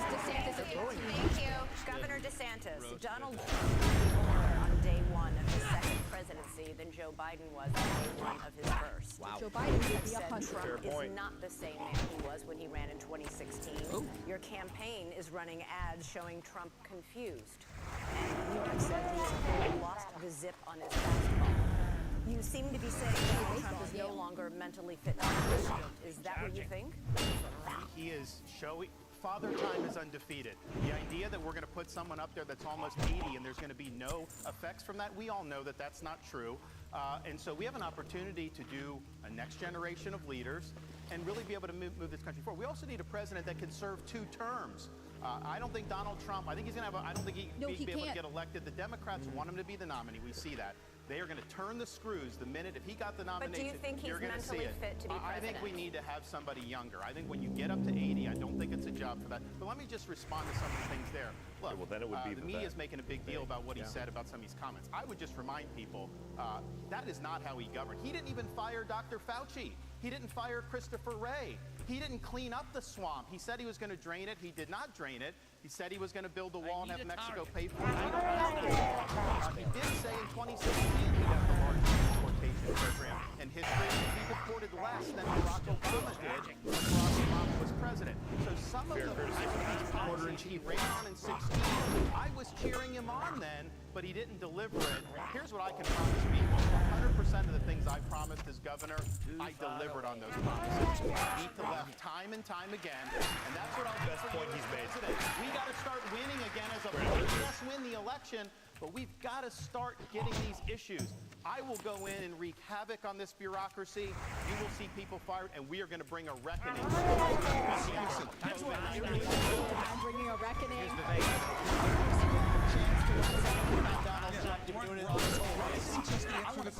DeSantis at 18%. Thank you. Governor DeSantis. Donald Trump is more on day one of his second presidency than Joe Biden was on day one of his first. Wow. Joe Biden would be said 100. Trump is not the same man he was when he ran in 2016. Your campaign is running ads showing Trump confused. And New York said he's lost the zip on his fastball. You seem to be saying Donald Trump is no longer mentally fit to be president. Is that what you think? He is showing. Father Time is undefeated. The idea that we're going to put someone up there that's almost 80 and there's going to be no effects from that, we all know that that's not true. And so we have an opportunity to do a next generation of leaders and really be able to move this country forward. We also need a president that can serve 2 terms. I don't think Donald Trump, I think he's going to have I don't think he'd be able to get elected. The Democrats want him to be the nominee. We see that. They are going to turn the screws the minute if he got the nomination. But do you think he's you're going to see mentally it. fit to be I think we president? need to have somebody younger. I think when you get up to 80, I don't think it's a job for that. But let me just respond to some of the things there. Look, well, then it would be the media is making a big deal about what he said about some of these comments. I would just remind people that is not how he governed. He didn't even fire Dr. Fauci. He didn't fire Christopher Wray. He didn't clean up the swamp. He said he was going to drain it. He did not drain it. He said he was going to build a wall and have Mexico pay for it. He did say in 2016 he got the largest deportation program in history. He deported less than Barack Obama did when Barack Obama was president. So some of the policies he ran on in 16, I was cheering him on then, but he didn't deliver it. Here's what I can promise people. 100% of the things I promised as governor, I delivered on those promises. Beat the left time and time again, and that's what I'll do for you as president. We got to start winning again as a party. Yes, win the election, but we've got to start getting these issues. I will go in and wreak havoc on this bureaucracy. You will see people fired, and we are going to bring a reckoning. I'm bringing a reckoning. The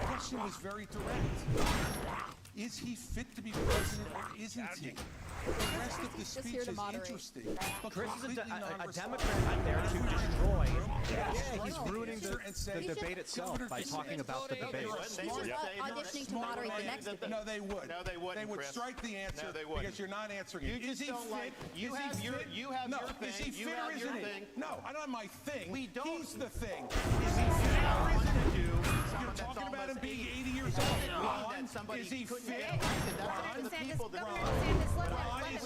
question was very direct. Is he fit to be president or isn't he? The rest of the speech is interesting. Chris is a Democrat out there to destroy. Yeah, he's ruining the debate itself by talking about the debate. Auditioning to moderate the next debate. No, they would. No, they wouldn't, They would Chris. strike the answer No, they wouldn't. because you're not answering it. You Is he just don't fit? like- you Is have he your- fit? you have no. your Is he thing. You fit have or your isn't he? thing. No, I don't have my thing. We don't. He's the thing. Is he fit or isn't he? You're talking about him being 80 years old. Ron, is he fit? Ron, DeSantis, is he Governor DeSantis, let him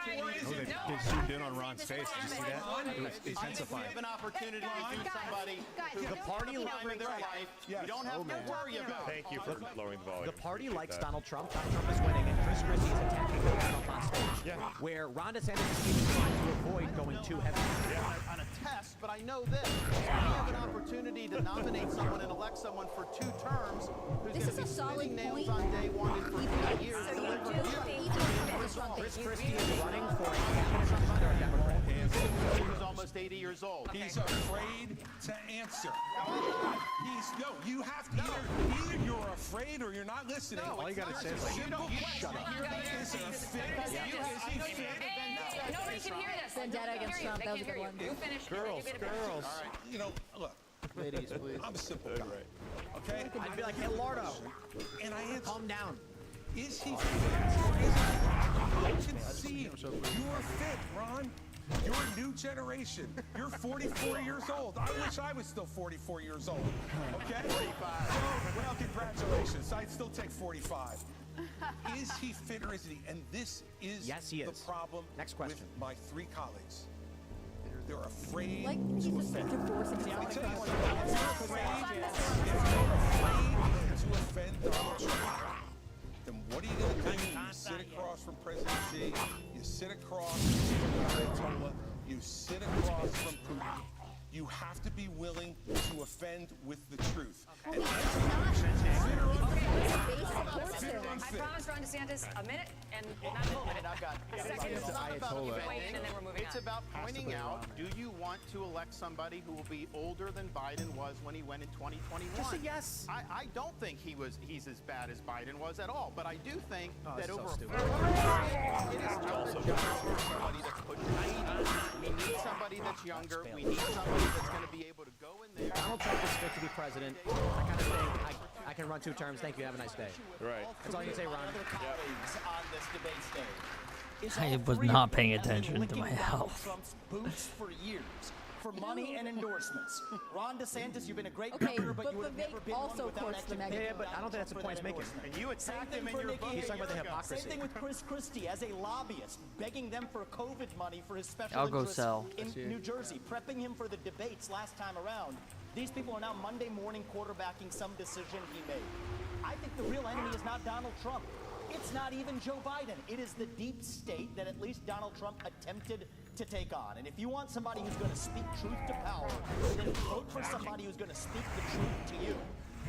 fit or isn't he? They zoomed in on Ron's face. Did you see that? It was We intensifying. have an opportunity to do somebody who's the party line of their life. You don't have to worry about. Thank you for lowering the volume. The party Appreciate likes that. Donald Trump. Donald Trump is winning, and Chris Christie is attacking Donald Trump on stage. Where Ron DeSantis is even trying to avoid going too heavy. On a test, but I know this. We have an opportunity to nominate someone and elect someone for 2 terms who's This going is to be a solid spinning nails point. on day 1 and for 8 years. So you delivering do results. think Chris Christie is running for a cabinet or a Democrat. Who's almost 80 years old. He's afraid to answer. You have to either you're afraid or you're not listening. All you gotta say is like, Shut up. Is he fit? Is he fit? Nobody can hear this. Vendetta They can't against hear you. Trump. They That was can't a good hear one. you. You finish. and then Girls, you get a better girls. All right. You know, look. Ladies, please. I'm a simple guy. Okay? I'd be like, hey, Lordo, And I answer. calm down. Is he fit or isn't he? I concede. You're fit, Ron. You're a new generation. You're 44 years old. I wish I was still 44 years old. Okay? 45. Well, congratulations. I'd still take 45. Is he fit or isn't he? And this is Yes, he the is. problem Next question. with my 3 colleagues. They're afraid Like he's to just offend. divorcing his Let me wife. tell you what, if you're afraid to offend Donald Trump, then what are you going to do? You sit across from President Xi, you sit across from Ayatollah, you sit across from Putin. You have to be willing to offend with the truth. And I promised Ron DeSantis a minute and not a full minute. I've got Second. it's not about Weigh in offending. and then we're moving It's on. about pointing out, do you want to elect somebody who will be older than Biden was when he went in 2021? Just say yes. I don't think he's as bad as Biden was at all, but I do think that this is over so a stupid. 4 years, it is not a job for somebody that's pushing 80. We need somebody that's younger. We need somebody that's going to be able to go in there. Donald Trump is fit to be president. That kind of thing. I can run 2 terms. Thank you. Have a nice day. Right. That's all you can say, Ron. Other colleagues on this debate stage. Is I all was 3 not of them paying have been attention to licking my Donald health. Trump's boots for years. For money and endorsements. Ron DeSantis, you've been a great Okay, governor, but but you would have Vivek never been also one without courts the actually mega- paying Yeah, but I don't think that's the Donald point he's Trump for making. that And you Same attacked thing him in for your Nikki book. He's talking about the Haley. hypocrisy. Same thing with Chris Christie as a lobbyist, begging them for COVID money for his special I'll go interests sell. in New Jersey, prepping him for the debates last time around. These people are now Monday morning quarterbacking some decision he made. I think the real enemy is not Donald Trump. It's not even Joe Biden. It is the deep state that at least Donald Trump attempted to take on. And if you want somebody who's going to speak truth to power, then vote for somebody who's going to speak the truth to you.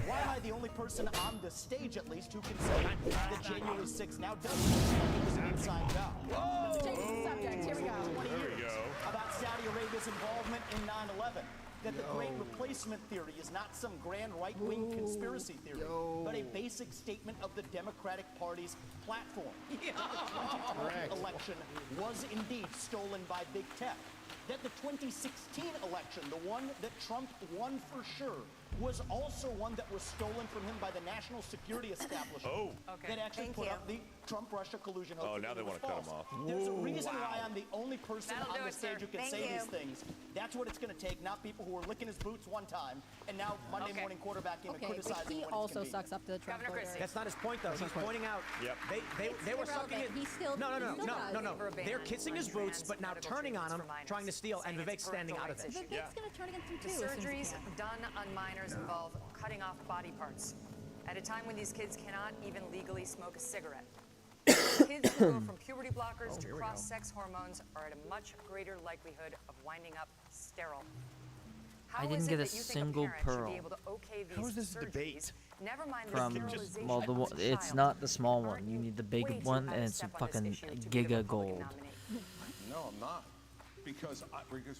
Why am I the only person on the stage, at least, who can say that January 6th now does look like it was an inside job? Whoa! Changing subject. Here we go. 20 years about Saudi Arabia's involvement in 9/11. That the Great Replacement theory is not some grand right-wing conspiracy theory, but a basic statement of the Democratic Party's platform. That the 2020 election was indeed stolen by big tech. That the 2016 election, the one that Trump won for sure, was also one that was stolen from him by the national security establishment. That actually put up the Trump-Russia collusion. Now they want to cut him off. There's a reason why I'm the only person on the stage who can say these things. That's what it's going to take, not people who were licking his boots one time and now Monday morning quarterbacking and criticizing but he when it's also convenient. sucks up to the Trump voters. That's not his point, though. He's pointing out they were sucking it. He still No. does. They're kissing his boots, but now turning on him, trying to steal, and Vivek's standing out of it. Vivek's going to turn against him The too. as soon as he surgeries can. done on minors involve cutting off body parts at a time when these kids cannot even legally smoke a cigarette. Kids who go from puberty blockers to cross-sex hormones are at a much greater likelihood of winding up sterile. How I didn't is it get a that you think single parent should pearl. be able to okay these How is this a surgeries? debate? Never mind the From sterilization well, of the it's child. not the small one. You need the big one, and it's fucking giga gold. No, I'm not. Because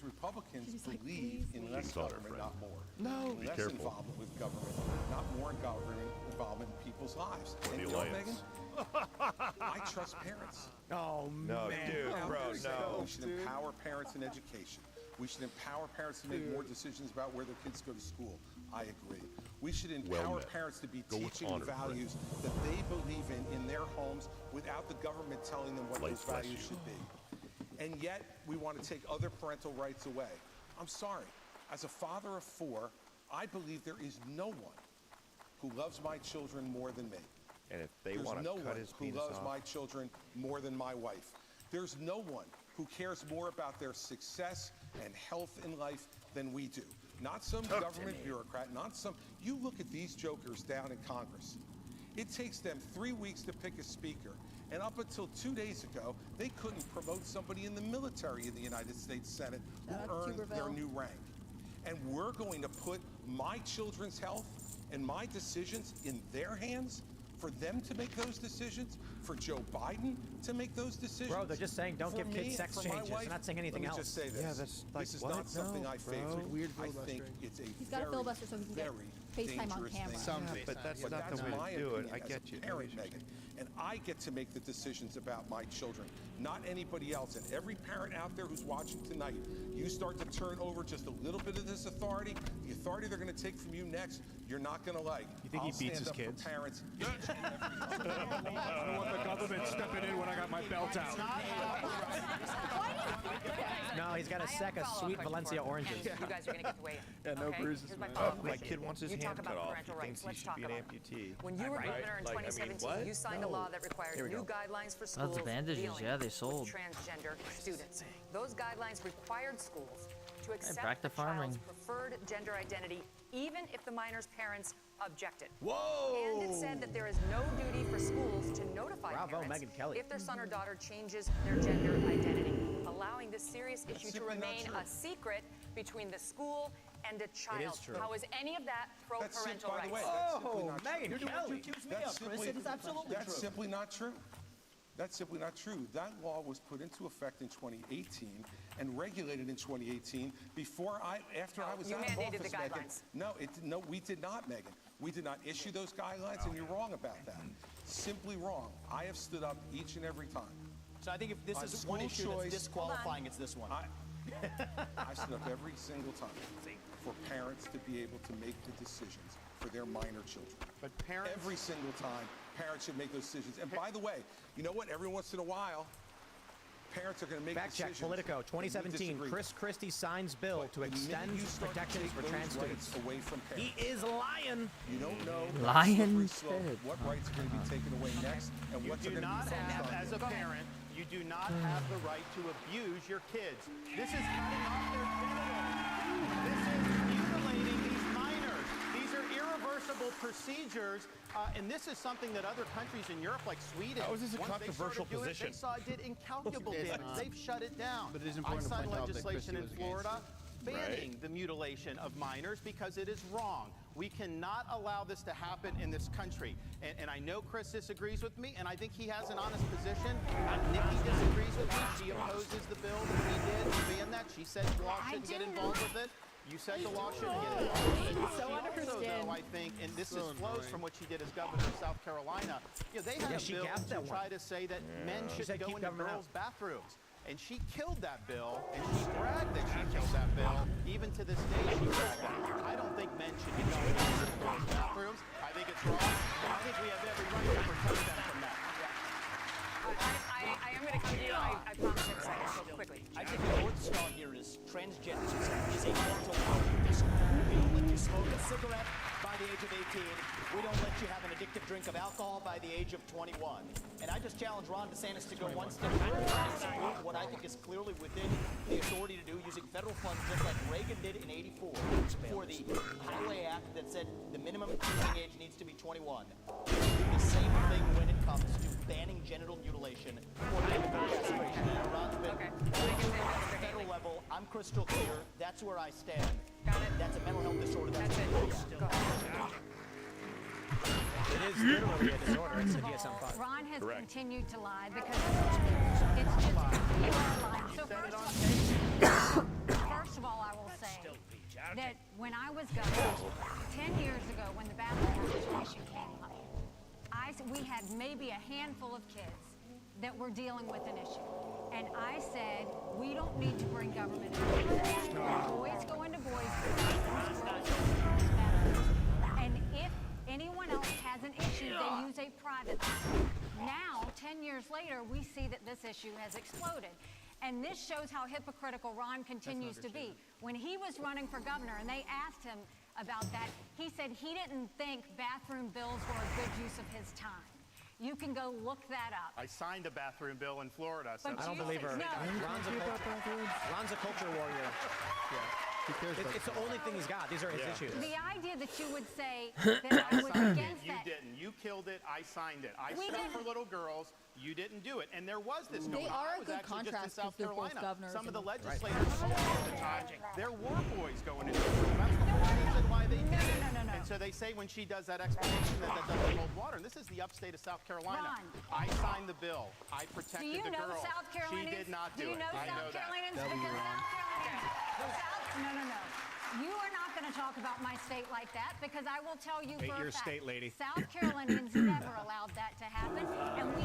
Republicans believe in less government, not more. No. Less involvement with government, not more government involvement in people's lives. Or And the you know, alliance. Megan, I trust parents. Oh, No, man. dude, bro, no. We should empower parents in education. We should empower parents to make more decisions about where their kids go to school. I agree. We should empower met. parents to be Go with teaching honor, values that they believe in their homes without the government telling them what Light those bless values you. should be. And yet, we want to take other parental rights away. I'm sorry. As a father of 4, I believe there is no one who loves my children more than me. And if they There's want no to one cut his who penis loves off, my children more than my wife. There's no one who cares more about their success and health in life than we do. Not some government bureaucrat, not some... You look at these jokers down in Congress. It takes them 3 weeks to pick a speaker. And up until 2 days ago, they couldn't promote somebody in the military in the United States Senate who earned their new rank. And we're going to put my children's health and my decisions in their hands for them to make those decisions, for Joe Biden to make those decisions. Bro, they're just saying don't for give me, kids sex for my changes. wife. They're not saying anything else. Let me just say this. Yeah, that's like, this is what? not something No, I bro. favor. Weird I think it's a He's got a filibuster so he can get very FaceTime on dangerous camera. thing. Some but that's But not the that's way my to do it. opinion I as get a you. parent, Megan. And I get to make the decisions about my children, not anybody else. And every parent out there who's watching tonight, you start to turn over just a little bit of this authority, the authority they're going to take from you next, you're not going to like. You think I'll he beats his stand up kids? For parents. I don't want the government stepping in when I got my belt out. No, he's got a sack of sweet Valencia oranges. You guys are going to get to weigh in. Yeah, no okay? bruises, Here's my man. follow-up my question. kid wants his You hand talk cut about off. parental He rights. thinks he Let's should be an talk about it. amputee. When you were Right? governor in Like, I mean, 2017, what? you signed a law that required Here we new go. guidelines for That's schools bandages, dealing yeah, they with sold. transgender students. Those guidelines required schools to accept back to the child's farming. preferred gender identity, even if the minor's parents objected. Whoa! And it said that there is no duty for schools to notify Bravo, parents Megyn Kelly. if their son or daughter changes their gender identity, allowing this serious issue to simply not remain true. a secret between the school and a child. true. How is any of that pro-parental By the way, rights? that's simply Oh, not true. Megyn Kelly. That's simply not true. That's simply not true. That law was put into effect in 2018 and regulated in 2018 after I was you out of mandated office, the Megan. guidelines. No, we did not, Megan. We did not issue those guidelines, and you're wrong about that. Simply wrong. I have stood up each and every time. So I think if this On is one school issue that's choice- disqualifying, it's this one. I stood up every single time for parents to be able to make the decisions for their minor children. But parents... Every single time, parents should make those decisions. And by the way, you know what? Every once in a while, parents are going to make Fact check, decisions. Politico, that we 2017, disagree. Chris Christie signs bill But to the minute extend you start to protections take for those trans rights students. away from He parents. is lying. You don't know Lion slope, said. what rights are going to be taken away next, and You what's do going to not be have, focused as a on. parent, you do not have the right to abuse your kids. This is cutting off their genitals. This is mutilating these minors. These are irreversible procedures, and this is something that other countries in Europe, like Sweden, How is this a once they started controversial doing it, position? they saw it did incalculable It's damage. not. They've shut it down. But it is I important to signed point out that legislation Christie in was against Florida banning the mutilation of minors because it is wrong. We cannot allow this to happen in this country. And I know Chris disagrees with me, and I think he has an honest position. Nikki disagrees with me. She opposes the bill that we did to ban that. She said the law shouldn't get involved with it. You said the law shouldn't get involved with it. So She also, though, I think, and this flows from what she did as governor of South Carolina, they had a bill to try to say that men should go into girls' bathrooms. And she killed that bill, and she bragged that she killed that bill. Even to this day, she bragged that. I don't think men should be going into girls' bathrooms. I think it's wrong. I think we have every right to protect them from that. I am going to come to you. I promise in a second, so quickly. I think the North Star here is transgenderism is a mental health disorder. We don't let you smoke a cigarette by the age of 18. We don't let you have an addictive drink of alcohol by the age of 21. And I just challenge Ron DeSantis to go one step further and support what I think is clearly within the authority to do using federal funds just like Reagan did in '84 for the Highway Act that said the minimum drinking age needs to be 21. Do the same thing when it comes to banning genital mutilation or chemical castration. And Ron's been at the federal level. I'm crystal clear. That's where I stand. Got it. That's a mental health disorder. That's it. Go ahead. It is literally a disorder. It's the DSM-5. Ron has Correct. continued to lie because it's just you are lying. So first of all, I will say that when I was governor 10 years ago, when the bathroom situation came up, we had maybe a handful of kids that were dealing with an issue. And I said, we don't need to bring government into this. Boys go into boys' bathrooms, girls go into girls' bathrooms. And if anyone else has an issue, they use a private bathroom. Now, 10 years later, we see that this issue has exploded. And this shows how hypocritical Ron continues to be. When he was running for governor and they asked him about that, he said he didn't think bathroom bills were a good use of his time. You can go look that up. I signed a bathroom bill in Florida. So I don't believe her. No. Ron's a culture warrior. It's the only thing he's got. These are his issues. The idea that you would say that I was against You that. didn't. You killed it. I signed it. I We stood up didn't. for little girls. You didn't do it. And there was this going They on. are I a was good actually just in contrast South because they're both Carolina. governors Some of the and- legislators told me at the time there were boys going into the room. That's the whole reason why they did it. No. And so they say when she does that explanation that doesn't hold water. And this is the upstate of South Carolina. Ron. I signed the bill. I Do protected you the know girl. South Carolinians? She did not do, you it. know I know South that. Carolinians? No. You are not going to talk about my state like that because I will tell you State for your a fact, state, lady. South Carolinians never allowed that to happen, and we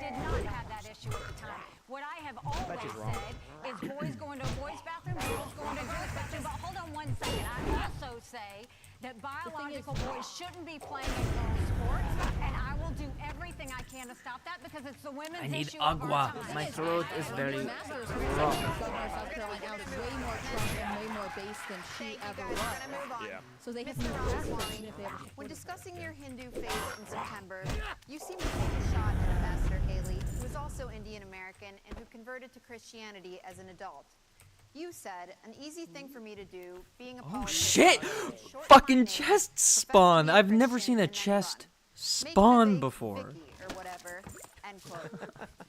did not have that issue at the time. What I have always said is boys go into a boys' bathroom, girls go into a girls' bathroom. But hold on one second. I also say that biological boys shouldn't be playing in girls' sports, and I will do everything I can to stop that because it's the women's I need issue of our agua. time. My throat is very Masters raw. governor of South Carolina is way more Trump and way more base than she ever was. Gonna move on. Yeah. So they have Mr. no Ramaswamy, if they ever when discussing your Hindu faith in September, you seem to take a shot at Ambassador Haley, who is also Indian American and who converted to Christianity as an adult. You said, an easy thing for me to do, being a Oh politician, shit! is short Fucking my name, chest profess to spawn. be a I've never Christian, seen a and then chest run. spawn Make me before. Vicky or whatever. End quote.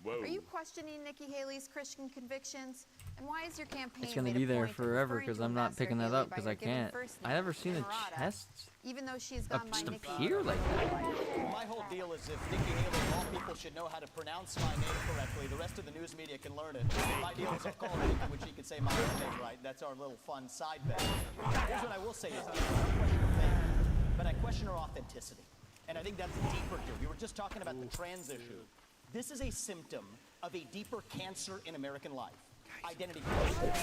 Whoa. Are you questioning Nikki Haley's Christian convictions? And why is your campaign It's gonna made a be there point of forever referring because to I'm not Ambassador picking that Haley up by because her I given can't. first I name, never seen a Emirata, chest even though she has gone by just Nikki. appear like that. My whole deal is if Nikki Haley, of all people, should know how to pronounce my name correctly, the rest of the news media can learn it. My deal is I'll call her Nikki when she can say my own name right. That's our little fun side bet. Here's what I will say is, I don't question her faith, but I question her authenticity. And I think that's deeper here. We were just talking about the trans issue. This is a symptom of a deeper cancer in American life. Identity politics.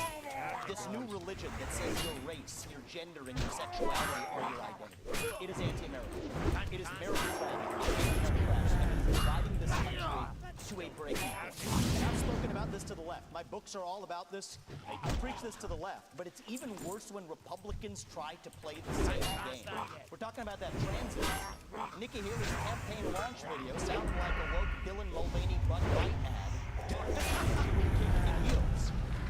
This new religion that says your race, your gender, and your sexuality are your identity. It is anti-American. It is American-friendly. It is driving this country to a breaking point. And I've spoken about this to the left. My books are all about this. I preach this to the left. But it's even worse when Republicans try to play the same game. We're talking about that trans issue. Nikki Haley's campaign launch video sounded like a woke Bill and Mulvaney Bud Light ad.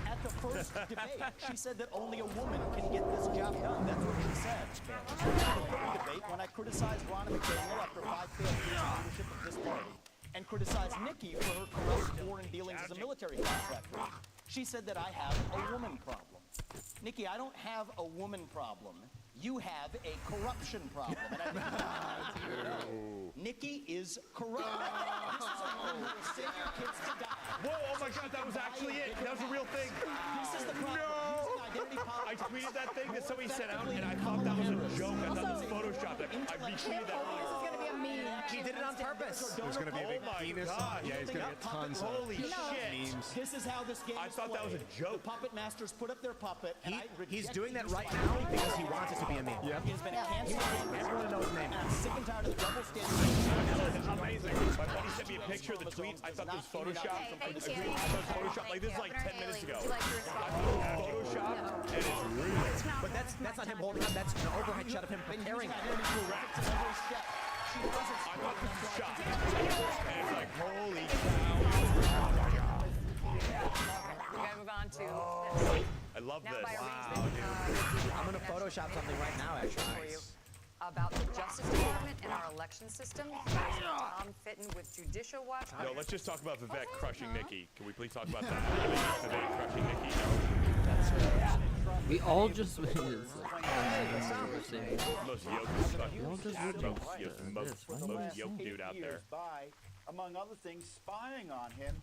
At the first debate, she said that only a woman can get this job done. That's what she said. At the third debate, when I criticized Ronna McDaniel after 5 failed years of leadership of this party, and criticized Nikki for her corrupt foreign dealings as a military contractor, she said that I have a woman problem. Nikki, I don't have a woman problem. You have a corruption problem. And I think you know, Nikki is corrupt. This is a woman who will send your kids to die. Whoa, oh my God, that was actually it. That was a real thing. This is the problem. I tweeted that thing that somebody sent out, and I thought that was a joke. I thought it was Photoshopped. I retweeted that. This is going to be a meme. He did it on purpose. There's going to be a big penis. Yeah, he's going to get tons of Holy shit. memes. This is how this game I thought that was a joke. The puppet masters put up their puppet. He's doing that right now because he wants it to be a meme. Yep. He's been canceled. Everyone knows his name. I'm sick and tired of the double standard. Amazing. My buddy sent me a picture of the tweet. I thought this was Photoshopped. I thought it was Photoshopped. Like, this is like 10 minutes ago. I thought it was Photoshopped, and it's real. But that's not him holding on. That's an overhead shot of him carrying it. Correct. I thought this was shot. And it's like, holy cow. We're gonna move on to this. I love Now this. by Wow, arrangement, I'm going to Photoshop something right now, actually. for you about the Justice Department and our election system. Here's Tom Fitton with Judicial Watch. No, let's just talk about Vivek crushing Nikki. Can we please talk about that? Vivek crushing Nikki? We all just Most yoked dude out there. By, among other things, spying on him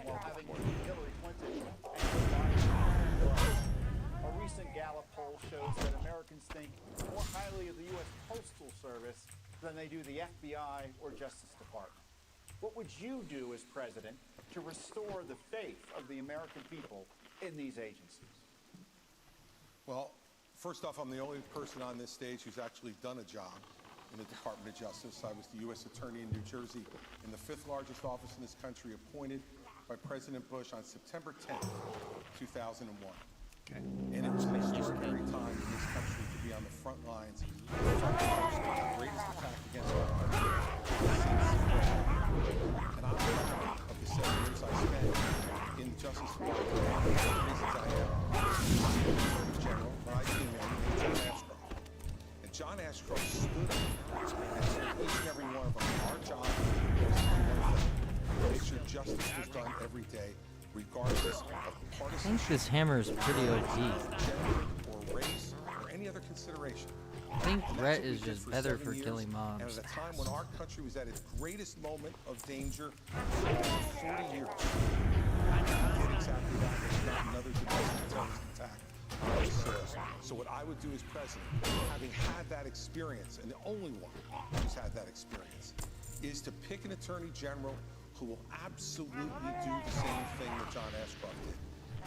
while having Hillary Clinton and a recent Gallup poll shows that Americans think more highly of the U.S. Postal Service than they do the FBI or Justice Department. What would you do as president to restore the faith of the American people in these agencies? Well, first off, I'm the only person on this stage who's actually done a job in the Department of Justice. I was the U.S. Attorney in New Jersey in the 5th largest office in this country, appointed by President Bush on September 10th, 2001. Okay. And it was an extraordinary time in this country to be on the front lines of the greatest attack against our country. And I'm proud of the 7 years I spent in the Justice Department. One of the reasons I am Attorney General, but I came in John Ashcroft. And John Ashcroft stood up and said each and every one of them, our job was to do one thing, make sure justice was done every day, regardless of partisanship. I think this hammer is pretty OG. Or race or any other consideration. I think Rhett is just better for killing And mobs. at a time when our country was at its greatest moment of danger for 40 years. Decades after that, there's not another domestic terrorist attack on our soil. So what I would do as president, having had that experience, and the only one who's had that experience, is to pick an attorney general who will absolutely do the same thing that John Ashcroft did.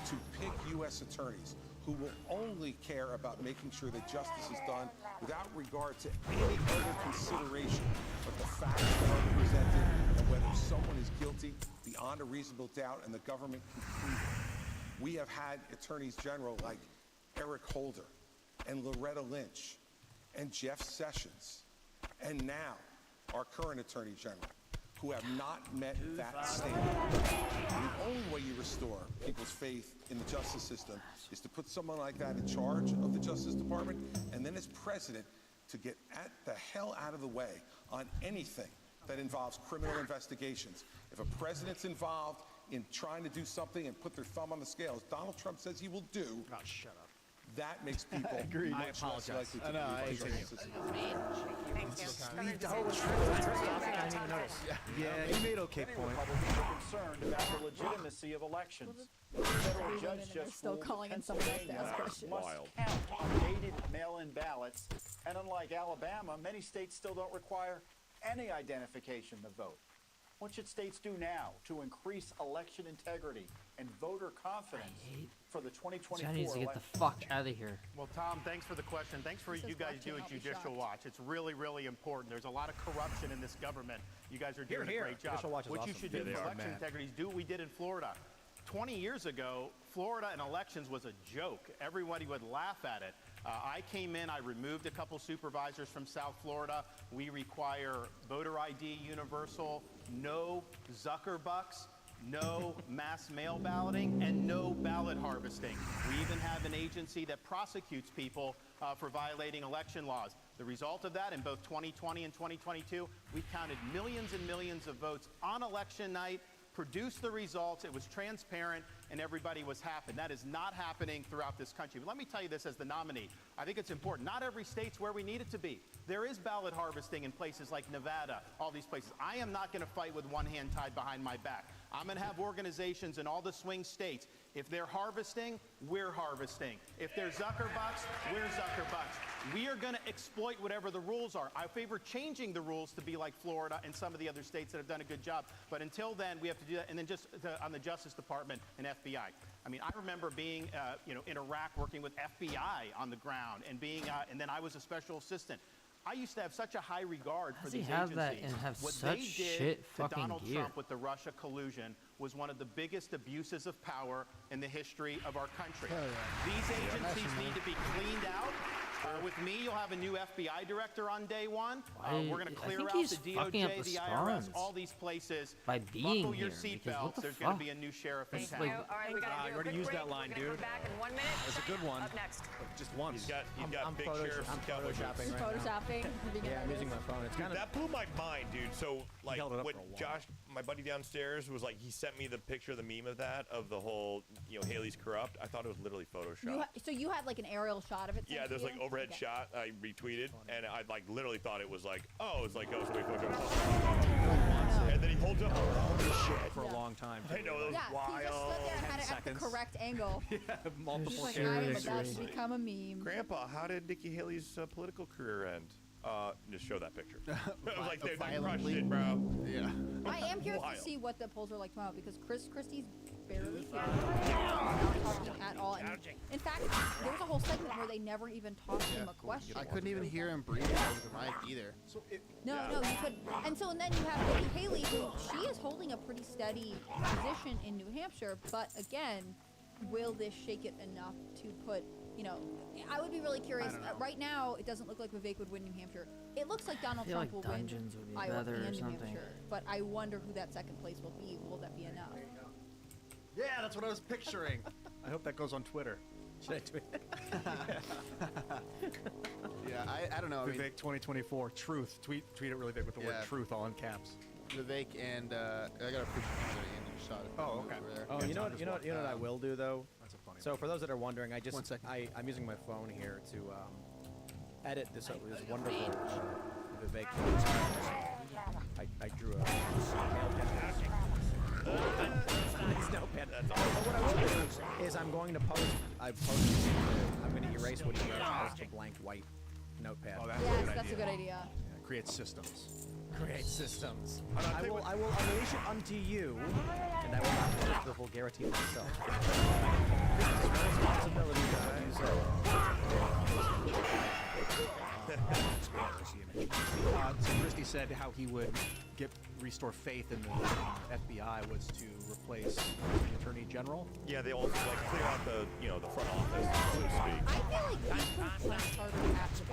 To pick U.S. attorneys who will only care about making sure that justice is done without regard to any other consideration but the facts that are presented and whether someone is guilty beyond a reasonable doubt and the government can prove it. We have had attorneys general like Eric Holder and Loretta Lynch and Jeff Sessions and now our current attorney general, who have not met that standard. The only way you restore people's faith in the justice system is to put someone like that in charge of the Justice Department, and then as president, to get the hell out of the way on anything that involves criminal investigations. If a president's involved in trying to do something and put their thumb on the scales, Donald Trump says he will do. Oh, shut up. That makes people much less likely to believe the justice system. Yeah, he made okay point. Republicans are concerned about the legitimacy of elections. The federal judge just still ruled calling in someone else to ask questions. must count on dated mail-in ballots, and unlike Alabama, many states still don't require any identification to vote. What should states do now to increase election integrity and voter confidence for the 2024 I need to get election? the fuck out of here. Well, Tom, thanks for the question. Thanks for you guys doing Judicial Watch. It's really, really important. There's a lot of corruption in this government. You guys are doing a great job. Judicial Watch is What you awesome. should do Yeah, for they are, election man. integrity is do what we did in Florida. 20 years ago, Florida and elections was a joke. Everybody would laugh at it. I came in, I removed a couple supervisors from South Florida. We require voter ID universal, no Zuckerbucks, no mass mail balloting, and no ballot harvesting. We even have an agency that prosecutes people for violating election laws. The result of that, in both 2020 and 2022, we counted millions and millions of votes on election night, produced the results. It was transparent. and everybody was happy. That is not happening throughout this country. But let me tell you this as the nominee. I think it's important. Not every state's where we need it to be. There is ballot harvesting in places like Nevada, all these places. I am not going to fight with one hand tied behind my back. I'm going to have organizations in all the swing states. If they're harvesting, we're harvesting. If they're Zuckerbucks, we're Zuckerbucks. We are going to exploit whatever the rules are. I favor changing the rules to be like Florida and some of the other states that have done a good job. But until then, we have to do that. And then just on the Justice Department and FBI. I mean, I remember being, in Iraq working with FBI on the ground and being, and then I was a special assistant. I used to have such a high regard for these agencies. That and have what such they did shit to fucking Donald gear. Trump with the Russia collusion was one of the biggest abuses of power in the history of our country. These agencies need to be cleaned out. With me, you'll have a new FBI director on day one. We're going to clear out the DOJ, the IRS, all these places. By being Buckle your here, seatbelts. There's going to be a new sheriff in town. All right, we got to do a quick break. line, We're gonna come back in 1 minute. That's a good one. Up next. Just once. He's got big sheriff's I'm cowboy boots. photoshopping right Photoshopping. now. Yeah, I'm using my phone. It's Dude, kind of that blew my mind, dude. So, like, held it up what for a while. Josh, my buddy downstairs, was like, he sent me the picture of the meme of that, of the whole, Haley's corrupt. I thought it was literally Photoshopped. So you had like an aerial shot of it? Yeah, sent there's to like you? overhead Okay. shot. I retweeted, and I like literally thought it was like, somebody photoshopped. And then he holds up shit for a long time. I know, it was Yeah, he just wild. stood there and had it at the correct angle. Multiple He's like, cameras. I am about to become a meme. Grandpa, how did Nikki Haley's political career end? Just show that picture. I was like, they crushed Violently. it, bro. Yeah. I am curious Wild. to see what the polls are like tomorrow because Chris Christie's barely here. Not talking at all. And in fact, there was a whole segment where they never even tossed him a question. I couldn't even hear him breathe over the mic either. No, you couldn't. And then you have Nikki Haley, who she is holding a pretty steady position in New Hampshire. But again, will this shake it enough to put, I would be really curious. Right now, it doesn't look like Vivek would win New Hampshire. It looks like Donald Trump will win Dungeons would be Iowa better and or New something. Hampshire. But I wonder who that second place will be. Will that be enough? Yeah, that's what I was picturing. I hope that goes on Twitter. Should I tweet it? Yeah, I don't know. I mean, Vivek 2024 truth. Tweet it really big with the word Yeah. truth all in caps. Vivek and I got a picture of Andy shot it. Oh, okay. Over there. Oh, you know what I will do though. That's a funny. So for those that are wondering, I just 1 second. I'm using my phone here to edit this wonderful Vivek. I drew a male notepad. What I will do is I'm going to post. I'm going to erase what he wrote and post a blank white notepad. Oh, that's Yes, a good idea. that's a good idea. Yeah, create systems. Create systems. I will unleash it unto you, and I will not take the vulgarity myself. This is my responsibility to So Christie said how he would restore faith in the FBI was to replace the Attorney General. Yeah, they also clear out the the front office, so to speak. I feel like he could push harder at the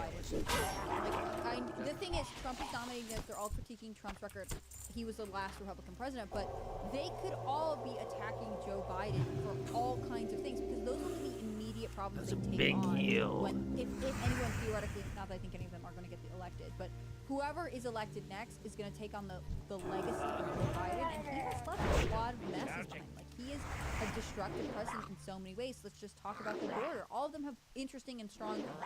Biden. The thing is, Trump is dominating this. They're all critiquing Trump's record. He was the last Republican president, but they could all be attacking Joe Biden for all kinds of things because those are the immediate problems That's they a take big on. deal. If anyone theoretically, not that I think any of them are going to get elected, but whoever is elected next is going to take on the legacy of Joe Biden, and he has left a lot of messes behind. Like he is a destructive president in so many ways. Let's just talk about the border. All of them have interesting and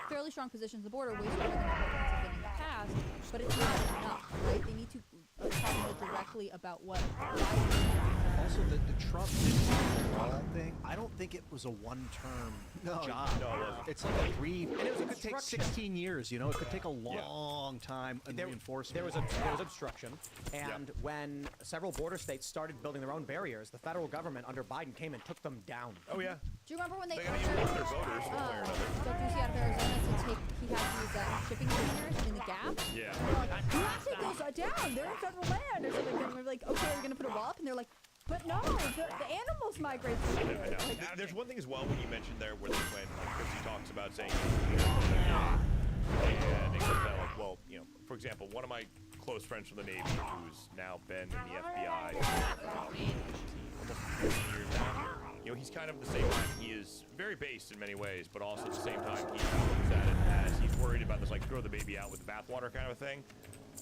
fairly strong positions on the border, way stronger than Republicans have been in the past. But it's not enough, right? They need to talk more directly about what Also, the Trump didn't wall thing. I don't think it was a one-term job. No, it wasn't. It's like it could take 16 years. It could take a long time in reinforcement. There was obstruction, and when several border states started building their own barriers, the federal government under Biden came and took them down. Oh yeah. Do you remember when they gotta use their voters one way or another. Dr. Ducey out of Arizona he had these shipping containers in the Gap? Yeah. They're like, you have to take those down. They're in federal land or something. And we're like, okay, we're going to put a wall up. And they're like, but no, the animals migrate through here. Like, There's one thing as well when you mentioned there where when Christie talks about saying and it comes out like, well, for example, one of my close friends from the Navy who's now been in the FBI almost 15 years now. He's kind of the same time. He is very based in many ways, but also at the same time he looks at it as he's worried about this throw the baby out with the bathwater kind of a thing.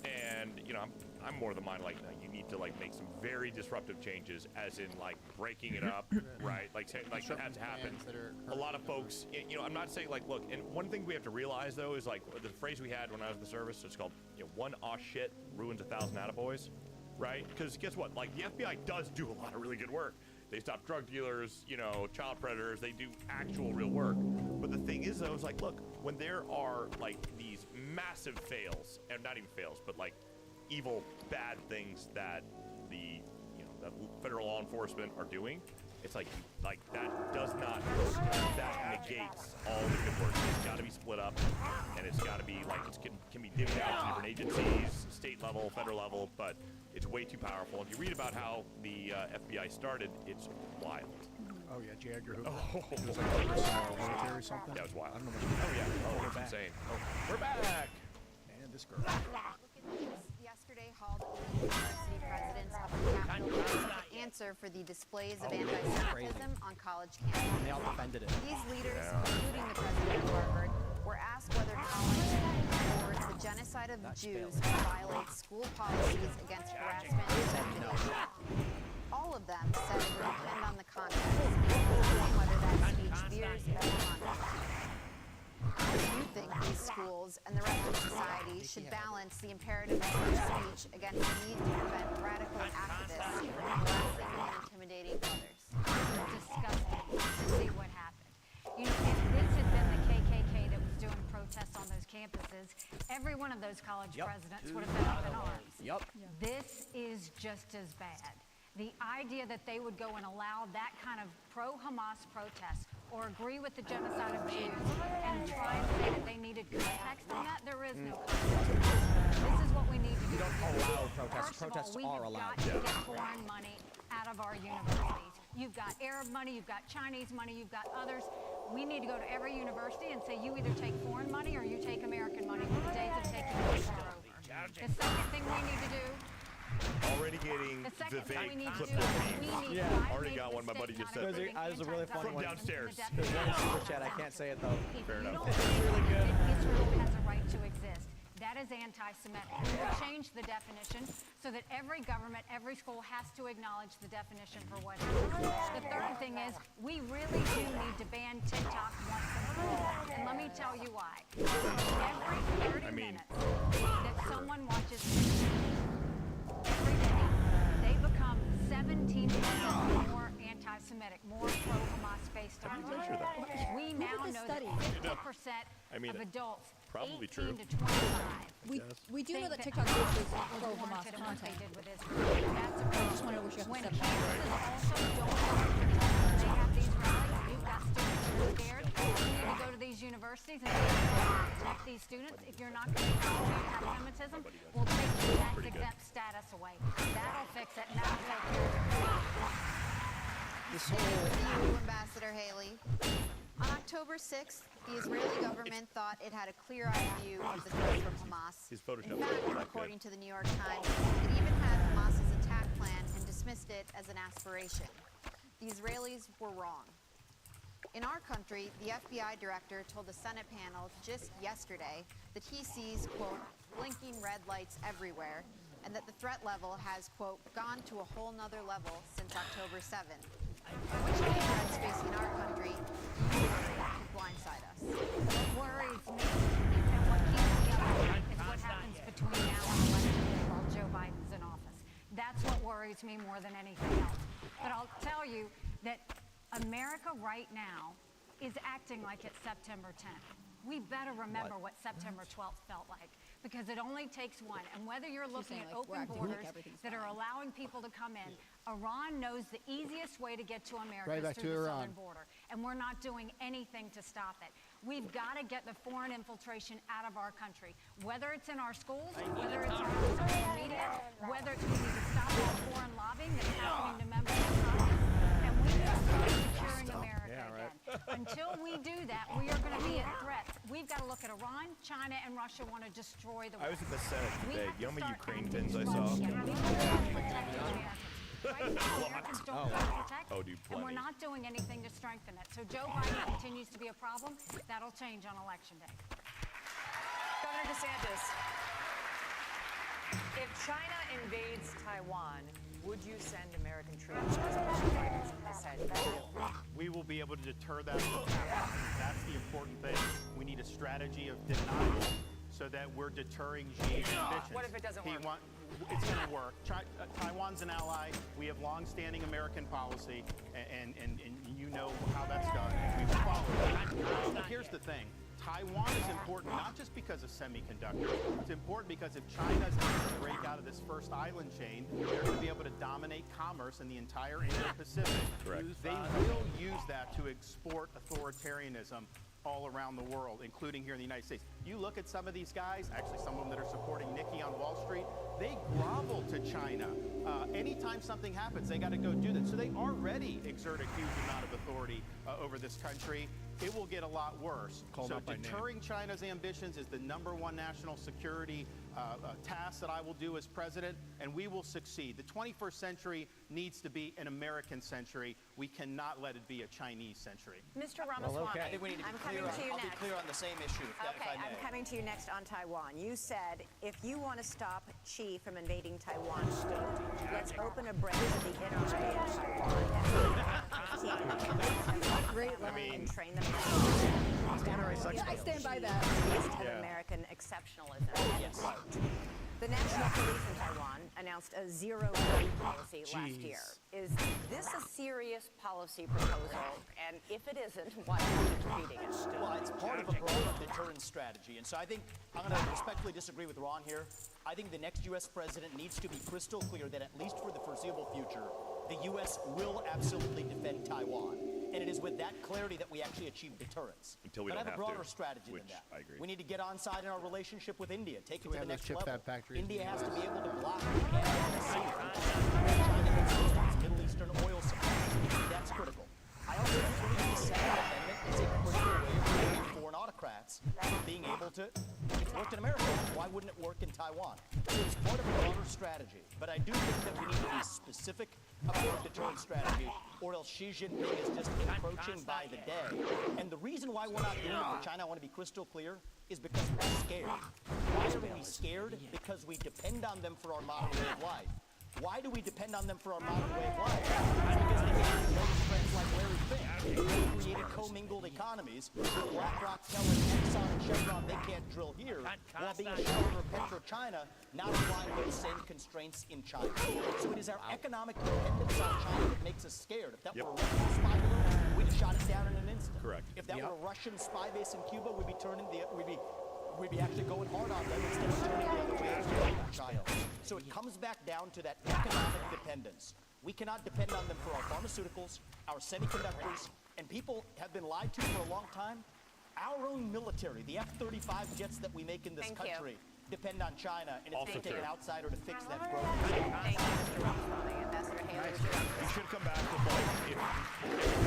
And you know, I'm more the mind like you need to like make some very disruptive changes, as in like breaking it up, right? Like that's happened. A lot of folks, you know, I'm not saying like, look, and one thing we have to realize though is like the phrase we had when I was in the service. It's called, you know, one aw shit ruins 1,000 attaboys, right? Because guess what? Like the FBI does do a lot of really good work. They stop drug dealers, you know, child predators. They do actual real work. But the thing is, though, is like, look, when there are like these massive fails, and not even fails, but like evil, bad things that the, you know, that federal law enforcement are doing, it's like that does not, that negates all the good work. It's got to be split up, and it's got to be like it can be divvied out to different agencies, state level, federal level, but it's way too powerful. If you read about how the FBI started, it's wild. Oh yeah, J. Edgar Hoover. Oh, it was like military or something. That was wild. I don't know. Oh yeah. Oh, we're it's back. insane. Oh, we're back. And this girl. Look at this. Yesterday, hauled over university presidents up the Capitol to answer for the displays of anti-Semitism on college campuses. They all defended it. These leaders, including the president of Harvard, were asked whether college supports the genocide of the Jews and violates school policies against harassment and intimidation. All of them said it would depend on the context, including whether that speech veers into conduct. How do you think these schools and the rest of society should balance the imperative of free speech against the need to prevent radical activists from harassing and intimidating others? Disgusting to see what happened. You know, if this had been the KKK that was doing protests on those campuses, every one of those college presidents would have been up in arms. This is just as bad. The idea that they would go and allow that kind of pro-Hamas protest or agree with the genocide of Jews and try and say that they needed context in that, there is no context. This is what we need to do. You don't allow protests. First of Protests all, are allowed. we have got to get foreign money out of our universities. You've got Arab money, you've got Chinese money, you've got others. We need to go to every university and say, you either take foreign money or you take American money, for the days of taking money are over. The second thing we need to do, already getting the second thing we Vivek need to clip do is we memes. need Already got one. My buddy just said That was a really fun from one. downstairs. There's one in Super Chat. I can't say it though. Fair enough. It's really good. Israel has a right to exist. That is anti-Semitic. We will change the definition so that every government, every school has to acknowledge the definition for what it is. The third thing is we really do need to ban TikTok once and for all. And let me tell you why. Every 30 minutes that someone watches TikTok, every day, they become 17% more anti-Semitic, more pro-Hamas based on Twitter. We now know that 50% of adults probably 18 true. to 25 We do know that think TikTok is was pro-Hamas warranted in what they content. did with Israel. That's a problem. just wanted to wish you When happy campuses also don't want TikTok, they have these rallies. You've got students who are scared. You need to go to these universities and protect these students. If you're not going to acknowledge anti-Semitism, we'll take the tax-exempt status away. That'll fix it, and that'll take care of it. Staying with you, Ambassador Haley. On October 6th, the Israeli government thought it had a clear-eyed view of the threat from Hamas. His Photoshop In is fact, not according good. to the New York Times, it even had Hamas's attack plan and dismissed it as an aspiration. The Israelis were wrong. In our country, the FBI director told the Senate panel just yesterday that he sees, quote, blinking red lights everywhere, and that the threat level has, quote, gone to a whole nother level since October 7th. Which key threats facing our country do you expect to blindside us? What worries me and what keeps me up at night is what happens between now and election day while Joe Biden's in office. That's what worries me more than anything else. But I'll tell you that America right now is acting like it's September 10th. We better remember what September 12th felt like, because it only takes one. And whether you're looking at open borders that are allowing people to come in, Iran knows the easiest way to get to America is through the southern border. And we're not doing anything to stop it. We've got to get the foreign infiltration out of our country, whether it's in our schools, whether it's on social media, whether it's we need to stop all foreign lobbying that's happening to members of Congress. And we need to start securing America again. Until we do that, we are going to be at threat. We've got to look at Iran, China, and Russia want to destroy the I was West. at the Senate We today. have You know to how many start Ukraine acting pins I strong saw? again. We have to protect Americans. Right now, Americans don't Oh. feel protected, Oh, dude, and we're plenty. not doing anything to strengthen it. So Joe Biden continues to be a problem. That'll change on Election Day. Governor DeSantis, If China invades Taiwan, would you send American troops? President Biden has said you will. We will be able to deter that from happening. That's the important thing. We need a strategy of denial so that we're deterring Xi's ambitions. What if it doesn't work? It's going to work. Taiwan's an ally. We have long-standing American policy, and you know how that's done. We will follow that. But here's the thing. Taiwan is important not just because of semiconductors. It's important because if China's able to break out of this first island chain, they're going to be able to dominate commerce in the entire Indo-Pacific. Correct. They will use that to export authoritarianism all around the world, including here in the United States. You look at some of these guys, actually some of them that are supporting Nikki on Wall Street, they grovel to China. Anytime something happens, they got to go do that. So they already exert a huge amount of authority over this country. It will get a lot worse. So deterring China's ambitions is the #1 national security task that I will do as president, and we will succeed. The 21st century needs to be an American century. We cannot let it be a Chinese century. Mr. Ramaswamy, I think we need to be coming to you I'll next. be clear on the same issue, if I may. I'm coming to you next on Taiwan. You said if you want to stop Xi from invading Taiwan, let's open a branch of the NRA in Taiwan. Great line. And train them. I stand by that. Of American exceptionalism. Yes. The National Police in Taiwan announced a zero-gun policy last year. Is this a serious policy proposal? And if it isn't, why are you defeating it? Well, it's part of a broader deterrence strategy. And so I think I'm going to respectfully disagree with Ron here. I think the next U.S. president needs to be crystal clear that at least for the foreseeable future, the U.S. will absolutely defend Taiwan. And it is with that clarity that we actually achieve deterrence. Until we but don't I have a broader to, strategy which than that. I agree. We need to get on side in our relationship with India, take it to have the those next chip level. fab factories India in the has to US. be able to block the China its Middle Eastern oil supply. That's critical. I also believe the Second Amendment is a critical way of preventing foreign autocrats from being able to. It's worked in America. Why wouldn't it work in Taiwan? So it's part of a broader strategy. But I do think that we need to be specific about our deterrence strategy, or else Xi Jinping is just encroaching by the day. And the reason why we're not doing it for China, I want to be crystal clear, is because we're scared. Why are we scared? Because we depend on them for our modern way of life. Why do we depend on them for our modern way of life? It's because they gave us friends like Larry Fink. They created commingled economies. BlackRock telling Exxon and Chevron they can't drill here, while being a shareholder of PetroChina, not applying those same constraints in China. So it is our economic dependence on China that makes us scared. If that were a Russian spy balloon, we'd have shot it down in an instant. Correct. If that were a Russian spy base in Cuba, we'd be actually going hard on them instead of turning the other way and China. So it comes back down to that economic dependence. We cannot depend on them for our pharmaceuticals, our semiconductors, and people have been lied to for a long time. Our own military, the F-35 jets that we make in this country, depend on China, and it's going to take an outsider to fix that growth. Thank you, Mr. Ramaswamy. Ambassador Haley. You should come back with like every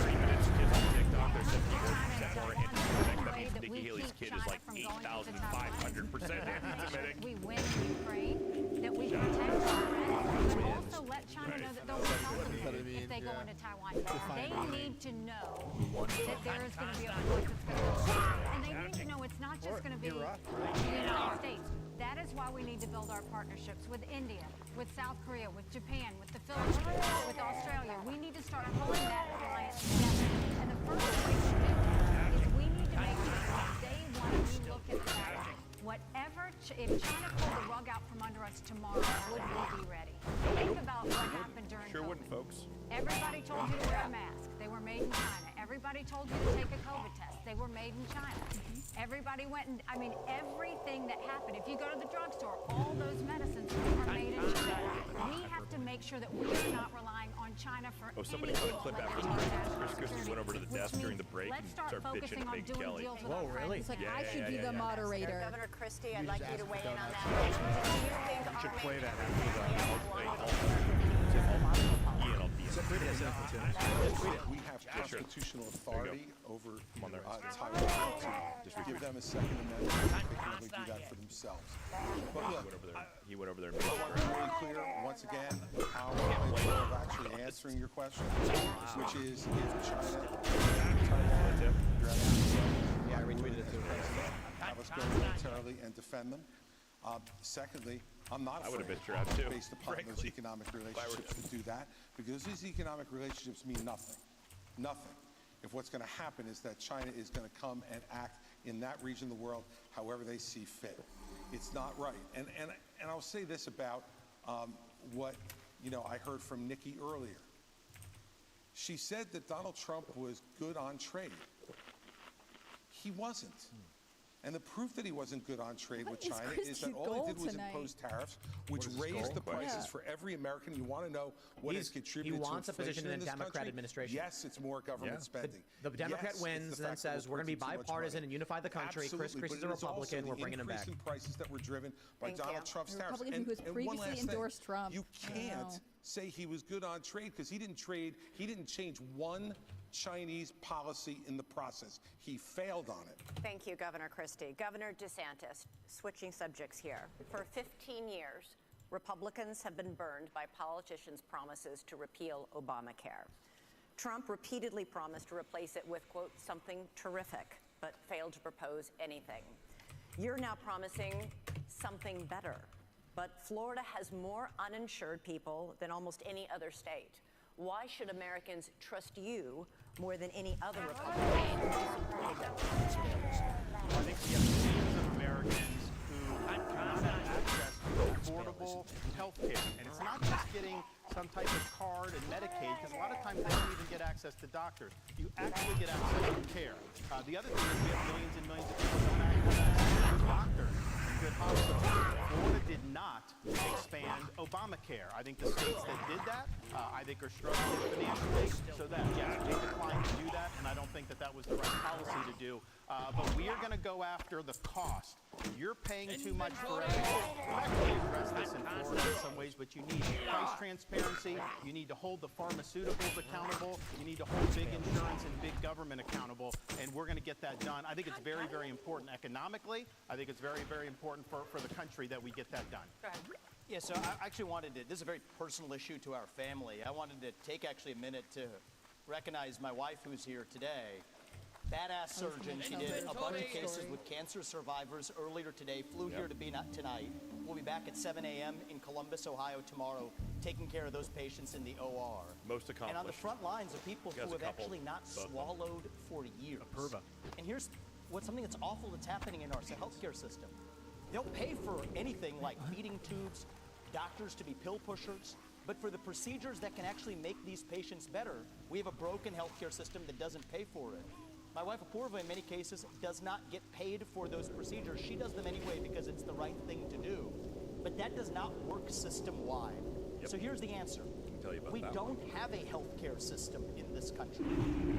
30 minutes kids on TikTok. There's 50% more anti-Semitic. That means Nikki Haley's kid is like 8,500% anti-Semitic. We win in Ukraine, that we protect China, but also let China know that they'll be helping if they go into Taiwan. They need to know that there is going to be a force that's going to go. And they need to know it's not just going to be the United States. That is why we need to build our partnerships with India, with South Korea, with Japan, with the Philippines, with Australia. We need to start pulling that alliance together. And the first way to do that is we need to make sure that day one we look at that. Whatever, if China pulled the rug out from under us tomorrow, would we be ready? Think about what happened during Sure COVID. wouldn't, folks. Everybody told you to wear a mask. They were made in China. Everybody told you to take a COVID test. They were made in China. Everybody went and, everything that happened. If you go to the drugstore, all those medicines are made in China. We have to make sure that we are not relying on China for Somebody anything. cut a clip after Chris Christie went over to the desk during the break and started bitching to Big Kelly. Whoa, really? It's like I should be the moderator. Governor Christie, I'd like you to weigh in on that. Do you think You should our play that We have constitutional authority over Taiwan to give them a Second Amendment. They can only do that for themselves. But look, he went over there. I want to be very clear, once again, how I'm way of actually answering your question, which is if China, Yeah, I retweeted it too. have us go militarily and defend them. Secondly, I'm not I would have afraid been trapped too, based upon those frankly. economic relationships to do that, because these economic relationships mean nothing. Nothing. If what's going to happen is that China is going to come and act in that region of the world however they see fit. It's not right. And I'll say this about what I heard from Nikki earlier. She said that Donald Trump was good on trade. He wasn't. And the proof that he wasn't good on trade with China is that all he did was impose tariffs, which raised the prices for every American. You want to know what has contributed He wants to a position in the Democrat administration. Yes, it's more government spending. The Democrat wins and then says, we're going to be bipartisan and unify the country. Chris Christie's a Republican. We're bringing him back. The increase in prices that were driven by Donald Trump's tariffs. Republican who has previously endorsed Trump. You can't say he was good on trade because he didn't change one Chinese policy in the process. He failed on it. Thank you, Governor Christie. Governor DeSantis, switching subjects here. For 15 years, Republicans have been burned by politicians' promises to repeal Obamacare. Trump repeatedly promised to replace it with, quote, something terrific, but failed to propose anything. You're now promising something better. But Florida has more uninsured people than almost any other state. Why should Americans trust you more than any other Republican? I think we have millions of Americans who do not have access to affordable health care. And it's not just getting some type of card and Medicaid, because a lot of times they don't even get access to doctors. You actually get access to care. The other thing is we have millions and millions of people who don't have access to good doctors and good hospitals. Florida did not expand Obamacare. I think the states that did that, I think are struggling financially. So that, yes, we declined to do that, and I don't think that that was the right policy to do. But we are going to go after the cost. You're paying too much for everything. We'll actually address this in Florida in some ways, but you need price transparency. You need to hold the pharmaceuticals accountable. You need to hold big insurance and big government accountable, and we're going to get that done. I think it's very, very important economically. I think it's very, very important for the country that we get that done. Go ahead. Yeah, so I actually wanted to, this is a very personal issue to our family. I wanted to take actually a minute to recognize my wife who's here today. Badass surgeon. She did a bunch of cases with cancer survivors earlier today, flew here to be tonight. We'll be back at 7 a.m. in Columbus, Ohio tomorrow, taking care of those patients in the OR. Most accomplished. And on the front lines are people who have actually not swallowed for years. And here's something that's awful that's happening in our healthcare system. They'll pay for anything like feeding tubes, doctors to be pill pushers, but for the procedures that can actually make these patients better, we have a broken healthcare system that doesn't pay for it. My wife Apurva, in many cases, does not get paid for those procedures. She does them anyway because it's the right thing to do. But that does not work system-wide. Yep. So here's the answer. We don't have a healthcare system in this country.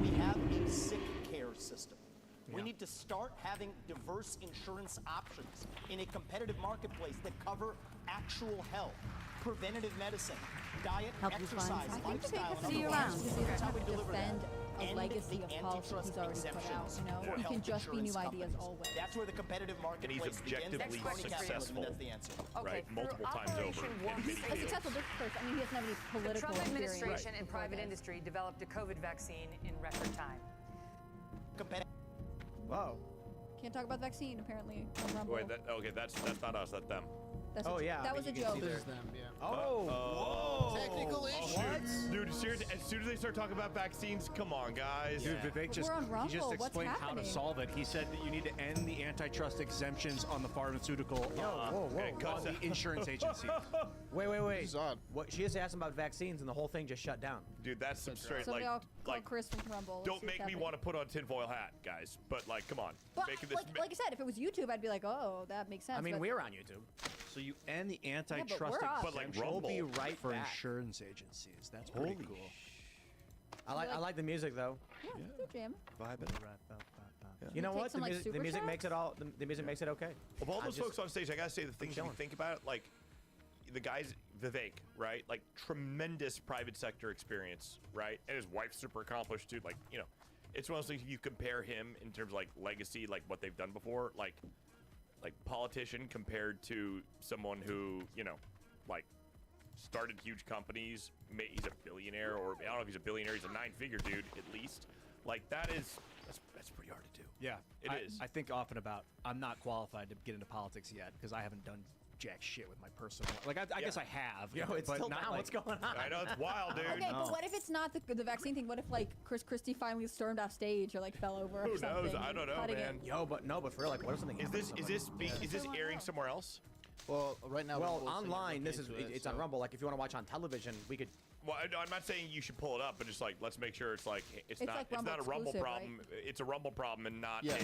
We have a sick care system. We need to start having diverse insurance options in a competitive marketplace that cover actual health, preventative medicine, diet, exercise, lifestyle, and other policies. That's how we deliver that. A legacy of policy he's already put out, It can just be new ideas always. That's where the competitive marketplace begins. Objectively successful, That's the answer. Right? Multiple times over. A successful business person. I mean, he doesn't have any The political Trump experience. administration and private industry developed a COVID vaccine in record time. Whoa. Can't talk about the vaccine, apparently, on Rumble. Wait, that's not us, that's them. That's yeah. That was a joke. This is them, yeah. Oh, Technical issue. Dude, seriously, as soon as they start talking about vaccines, come on, guys. Dude, Vivek We're on Rumble. he just What's explained how to happening? solve it. He said that you need to end the antitrust exemptions on the pharmaceutical on the insurance agency. Wait. This is odd. What, she just asked him about vaccines, and the whole thing just shut down. Dude, that's some straight, Somebody like, call Chris from Rumble. don't make me want to put on tinfoil hat, guys. But, like, come on. But, Making this like I said, if it was YouTube, I'd be like, oh, that makes sense. I mean, but we're on YouTube. So you end the antitrust we're off. But, like, exemption Rumble. We'll be right for back. insurance agencies. That's pretty cool. I like the music though. Yeah, good jam. Vibing. You know Take what? some, like, The super music chats? makes it all. The music makes it okay. Of all I'm those just- folks on stage, I gotta say the things you chilling. think about it, like the guys, Vivek, right? Like tremendous private sector experience, right? And his wife's super accomplished too. Like, it's one of those things you compare him in terms of like legacy, like what they've done before, like politician compared to someone who, like started huge companies. He's a billionaire, or I don't know if he's a billionaire. He's a 9-figure dude at least. Like that's pretty hard to do. Yeah, It is. I think often about I'm not qualified to get into politics yet because I haven't done jack shit with my personal. Like I guess I have. Yo, it's but still not down. like, What's going on? I know, it's wild, dude. Okay, but what if it's not the vaccine thing? What if like Chris Christie finally stormed off stage or like fell over? Who or something knows? I don't know, cutting man. it? Yo, but for real, like, what if something? Is this airing somewhere else? Well, right now. Well, Rumble's online, looking into it's on Rumble. Like, if you want to watch on television, we could. Well, I'm not saying you should pull it up, but just like let's make sure it's not It's it's like not a Rumble exclusive, problem. It's a Rumble problem and not Yeah,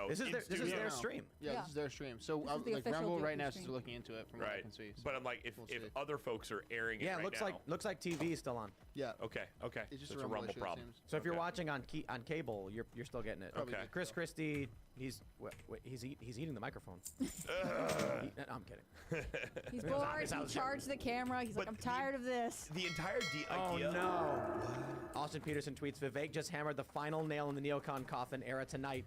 This is their stream. Yeah, this is their stream. So This is the like official Rumble right Disney now, stream. since they're looking into it from what I right. can see. So But I'm like, if other folks are airing it Yeah, right looks now, like TV is still on. Yeah. Okay. It's just So a it's a Rumble Rumble issue, it problem. seems. So if you're Okay. watching on cable, you're still getting it. Probably Okay. good. Chris Christie, he's eating the microphone. No, I'm kidding. He's bored. He charged the camera. He's like, I'm tired of this. The entire Oh idea. no! Austin Peterson tweets: Vivek just hammered the final nail in the neocon coffin era tonight.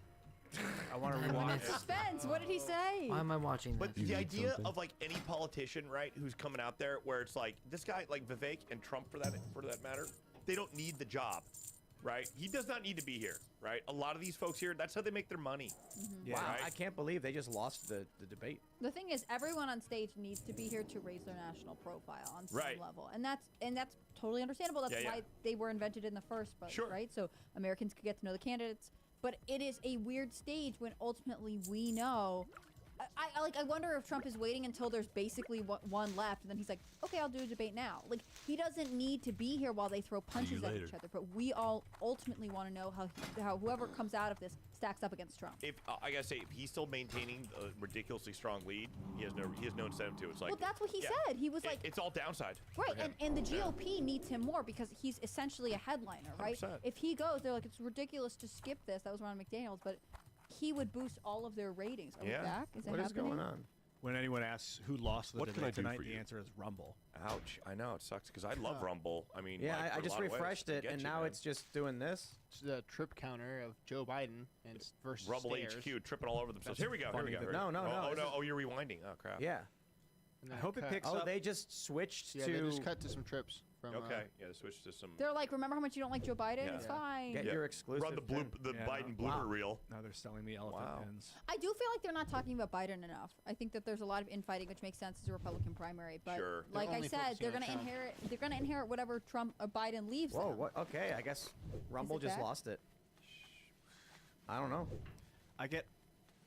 I want to rewatch. Suspense. What did he say? Why am I watching But this? the idea of like any politician, right, who's coming out there, where it's like this guy, like Vivek and Trump, for that matter, they don't need the job, right? He does not need to be here, right? A lot of these folks here, that's how they make their money. Wow, Right? I can't believe they just lost the debate. The thing is, everyone on stage needs to be here to raise their national profile on some Right. level, and that's totally understandable. That's Yeah, why yeah. they were invented in the first place, Sure. right? So Americans could get to know the candidates. But it is a weird stage when ultimately we know. I wonder if Trump is waiting until there's basically one left, and then he's like, okay, I'll do a debate now. Like, he doesn't need to be here while they throw punches at each other. But we all ultimately want to know how whoever comes out of this stacks up against Trump. If I gotta say, if he's still maintaining a ridiculously strong lead, he has no incentive to. It's like, Well, that's what he yeah, said. He was like, it's all downside. right, for him. and the GOP needs him more because he's essentially a headliner, right? 100%. If he goes, they're like, it's ridiculous to skip this. That was Ron McDaniels, but he would boost all of their ratings. Are we back? Is it What is happening? going on? When anyone asks who lost the What can I debate do tonight, for the you? answer is Rumble. Ouch! I know it sucks because I love Rumble. I mean, Yeah, like, I for a just lot of ways, refreshed I it, get and you, now man. it's just doing this. It's the trip counter of Joe Biden and versus Rumble Stairs. HQ tripping all over themselves. That's Here we go. funny Here we go. that- No, no, no, Oh this no! is- Oh, you're rewinding. Oh crap. Yeah. And I then hope it cut. picks Oh, up. they just switched Yeah, to. they just cut to some trips from. Okay. Yeah. Switch to some. They're like, remember how much you don't like Joe Biden? Yeah. It's Yeah. fine. Get Yeah. your exclusive. Run the thing. Biden blooper reel. Now they're selling me elephant Wow. pins. I do feel like they're not talking about Biden enough. I think that there's a lot of infighting, which makes sense as a Republican primary. But Sure. like They're I only said, focusing they're on gonna Trump. inherit whatever Trump or Biden leaves Whoa. them. What? Okay. I guess Rumble just back? lost it. I don't know. I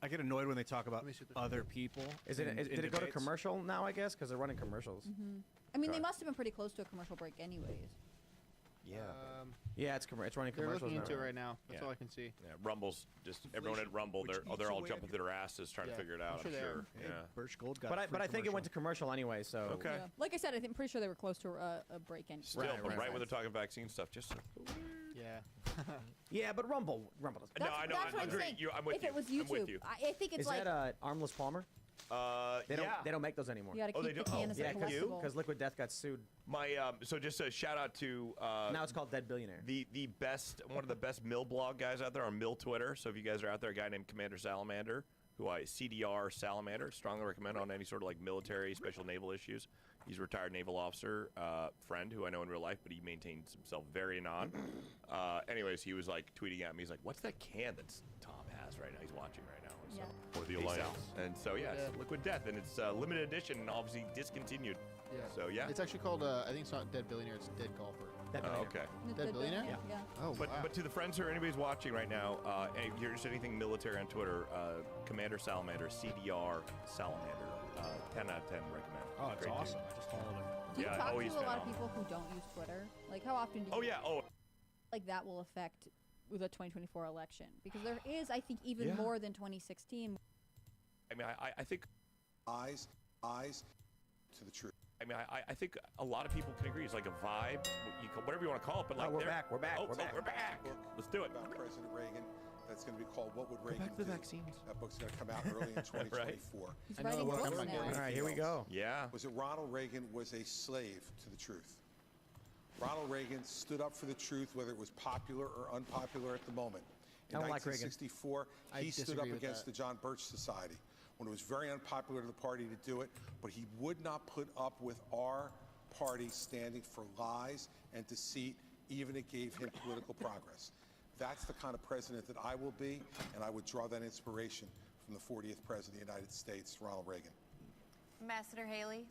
get annoyed when they talk about me see the- other people. Is it? in Did it go to debates. commercial now? I guess because they're running commercials. I mean, they Right. must have been pretty close to a commercial break, anyways. Yeah. Yeah, it's running They're commercials looking into it now. right now. That's Yeah. all I can see. Yeah. Rumble's just everyone at Rumble. They're all jumping through their asses trying to Yeah, figure it I'm out. sure I'm they sure. are. Yeah. Birch Gold got. But a I free think it went to commercial. commercial anyway. So. Okay. Yeah. Like I said, I'm pretty sure they were close to a break anyway. Still, but right when they're talking vaccine stuff, just Yeah. Yeah, but Rumble doesn't. no, I know. That's what I'm I'm agreeing. saying. I'm with if you. it was I'm with YouTube, you. I think it's Is like that Armless Palmer? They don't make those anymore. you got to Oh, keep they the do? can as a Yeah, collectible. because Liquid Death got sued. My so just a shout out to Now it's called Dead Billionaire. the best one of the best mill blog guys out there on mill Twitter. So if you guys are out there, a guy named Commander Salamander, who I CDR Salamander, strongly recommend on any sort of like military special naval issues. He's a retired naval officer friend who I know in real life, but he maintains himself very anon. Anyways, he was like tweeting at me. He's like, "What's that can that Tom has right now? He's watching right now." And so, Or the peace Alliance. out. And so yeah, it's Liquid Death, and it's limited edition and obviously discontinued. Yeah. So yeah. It's actually called. I think it's not Dead Billionaire. It's Dead Golfer. Dead Oh, Billionaire. okay. Dead Billionaire? Yeah. Oh, But wow. but to the friends who are anybody's watching right now, and if you're interested in anything military on Twitter, Commander Salamander, CDR Salamander, 10 out of 10 recommend. Oh, it's Great dude. awesome. I just followed him. Do you Yeah, talk always to a lot of phenomenal. people who don't use Twitter? Like, how often do you? Oh yeah. Oh. Like that will affect the 2024 election because there is, I think, even Yeah. more than 2016. I mean, I think. Eyes to the truth. I mean, I think a lot of people can agree. It's like a vibe, whatever you want to call it. But like, we're they're- back. We're back. Oh, We're back. We're back. Let's do it. About President Reagan. That's going to be called "What Would Reagan back to the Do?" vaccines. That book's going to come out early in 2024. He's I know writing what books I'm now. getting. All right, here we go. Yeah. Was it Ronald Reagan was a slave to the truth? Ronald Reagan stood up for the truth, whether it was popular or unpopular at the moment. In I don't like Reagan. 1964, I he stood up disagree with against that. the John Birch Society when it was very unpopular to the party to do it, but he would not put up with our party standing for lies and deceit, even it gave him political progress. That's the kind of president that I will be, and I would draw that inspiration from the 40th president of the United States, Ronald Reagan. Ambassador Haley?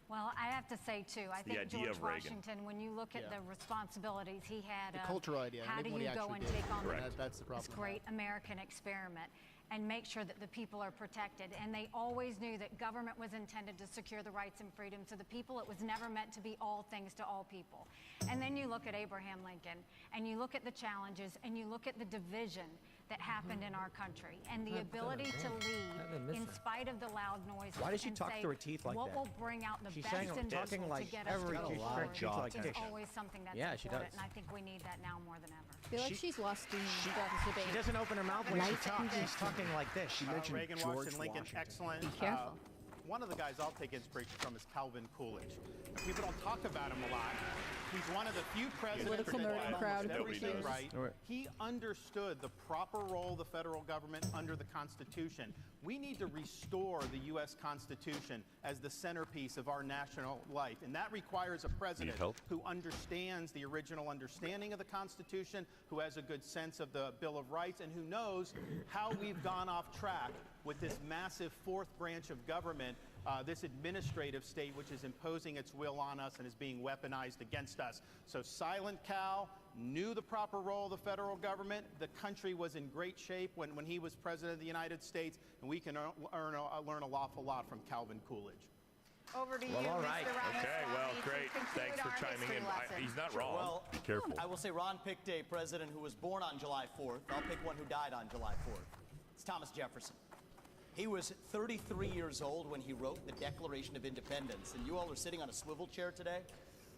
Well, I have to say, too, I think idea George of Reagan. Washington, when you look at the responsibilities he had, The cultural idea. how do what you he go actually and did. take on That's the problem. this great American experiment and make sure that the people are protected? And they always knew that government was intended to secure the rights and freedoms of the people. It was never meant to be all things to all people. And then you look at Abraham Lincoln, and you look at the challenges, and you look at the division that happened in our country, and the ability to lead in spite of the loud noises. Why does she and talk say, through her teeth like what that? will bring out the She's best saying- in talking people like to get us every to go teeth forward like is that. always something that's Yeah, she important, does. and I think we need that now more than ever. I feel like she's lost steam throughout this debate. She doesn't open her mouth when she talks. She's talking like this. She mentioned Reagan, George Washington, Lincoln, Washington. excellent. Be careful. One of the guys I'll take inspiration from is Calvin Coolidge. People don't talk about him a lot. He's one of the few presidents Political that nerd did crowd almost everything appreciates. right. He understood the proper role of the federal government under the Constitution. We need to restore the U.S. Constitution as the centerpiece of our national life, and that requires a president who understands the original understanding of the Constitution, who has a good sense of the Bill of Rights, and who knows how we've gone off track with this massive fourth branch of government, this administrative state which is imposing its will on us and is being weaponized against us. So Silent Cal knew the proper role of the federal government. The country was in great shape when he was president of the United States, and we can learn an awful lot from Calvin Coolidge. Over to you, all right. Mr. Ramaswamy. Okay, well, to great. conclude Thanks for our chiming history in. lesson. He's not wrong. Well, Be careful. I will say Ron picked a president who was born on July 4th. I'll pick one who died on July 4th. It's Thomas Jefferson. He was 33 years old when he wrote the Declaration of Independence, and you all are sitting on a swivel chair today.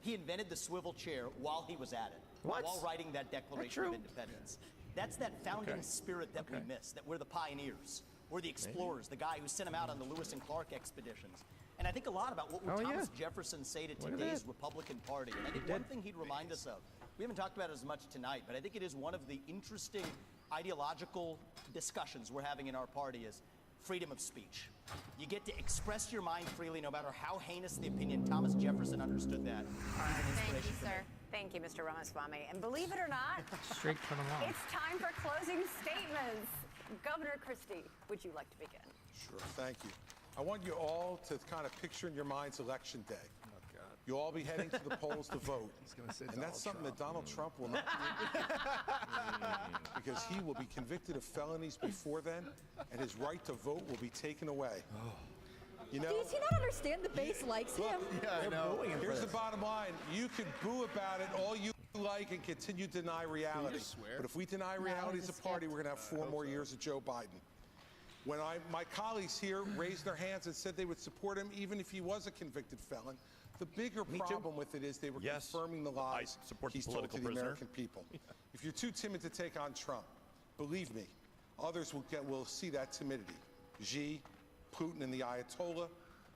He invented the swivel chair while he was at it, while writing that Declaration of Independence. That's that founding spirit that we miss, that we're the pioneers, we're the explorers, the guy who sent him out on the Lewis and Clark expeditions. And I think a lot about what would Thomas Jefferson say to today's Republican Party. And I think one thing he'd remind us of, we haven't talked about it as much tonight, but I think it is one of the interesting ideological discussions we're having in our party is freedom of speech. You get to express your mind freely no matter how heinous the opinion. Thomas Jefferson understood that. Thank you, sir. Thank you, Mr. Ramaswamy. And believe it or not, Straight from the mouth. it's time for closing statements. Governor Christie, would you like to begin? Sure, thank you. I want you all to kind of picture in your minds Election Day. You'll all be heading to the polls to vote. And that's something that Donald Trump will not do. Because he will be convicted of felonies before then, and his right to vote will be taken away. You know, Does he not understand the base likes him? Yeah, I know. Here's the bottom line. You can boo about it all you like and continue to deny reality. But if we deny reality as a party, we're going to have 4 more years of Joe Biden. When my colleagues here raised their hands and said they would support him even if he was a convicted felon, the bigger problem with it is they were confirming the lies he's told to the American people. If you're too timid to take on Trump, believe me, others will see that timidity. Xi, Putin and the Ayatollah,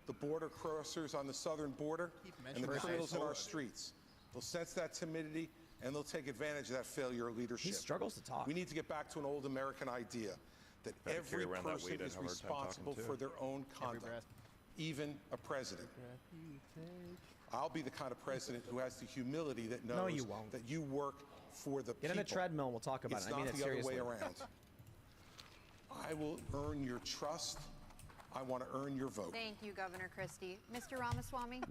the border crossers on the southern border, and the criminals in our streets. They'll sense that timidity and they'll take advantage of that failure of leadership. He struggles to talk. We need to get back to an old American idea that every person is responsible for their own conduct, even a president. I'll be the kind of president who has the humility that knows that you work for the people. Get in a treadmill and we'll talk about it. I mean it seriously. It's not the other way around. I will earn your trust. I want to earn your vote. Thank you, Governor Christie. Mr. Ramaswamy?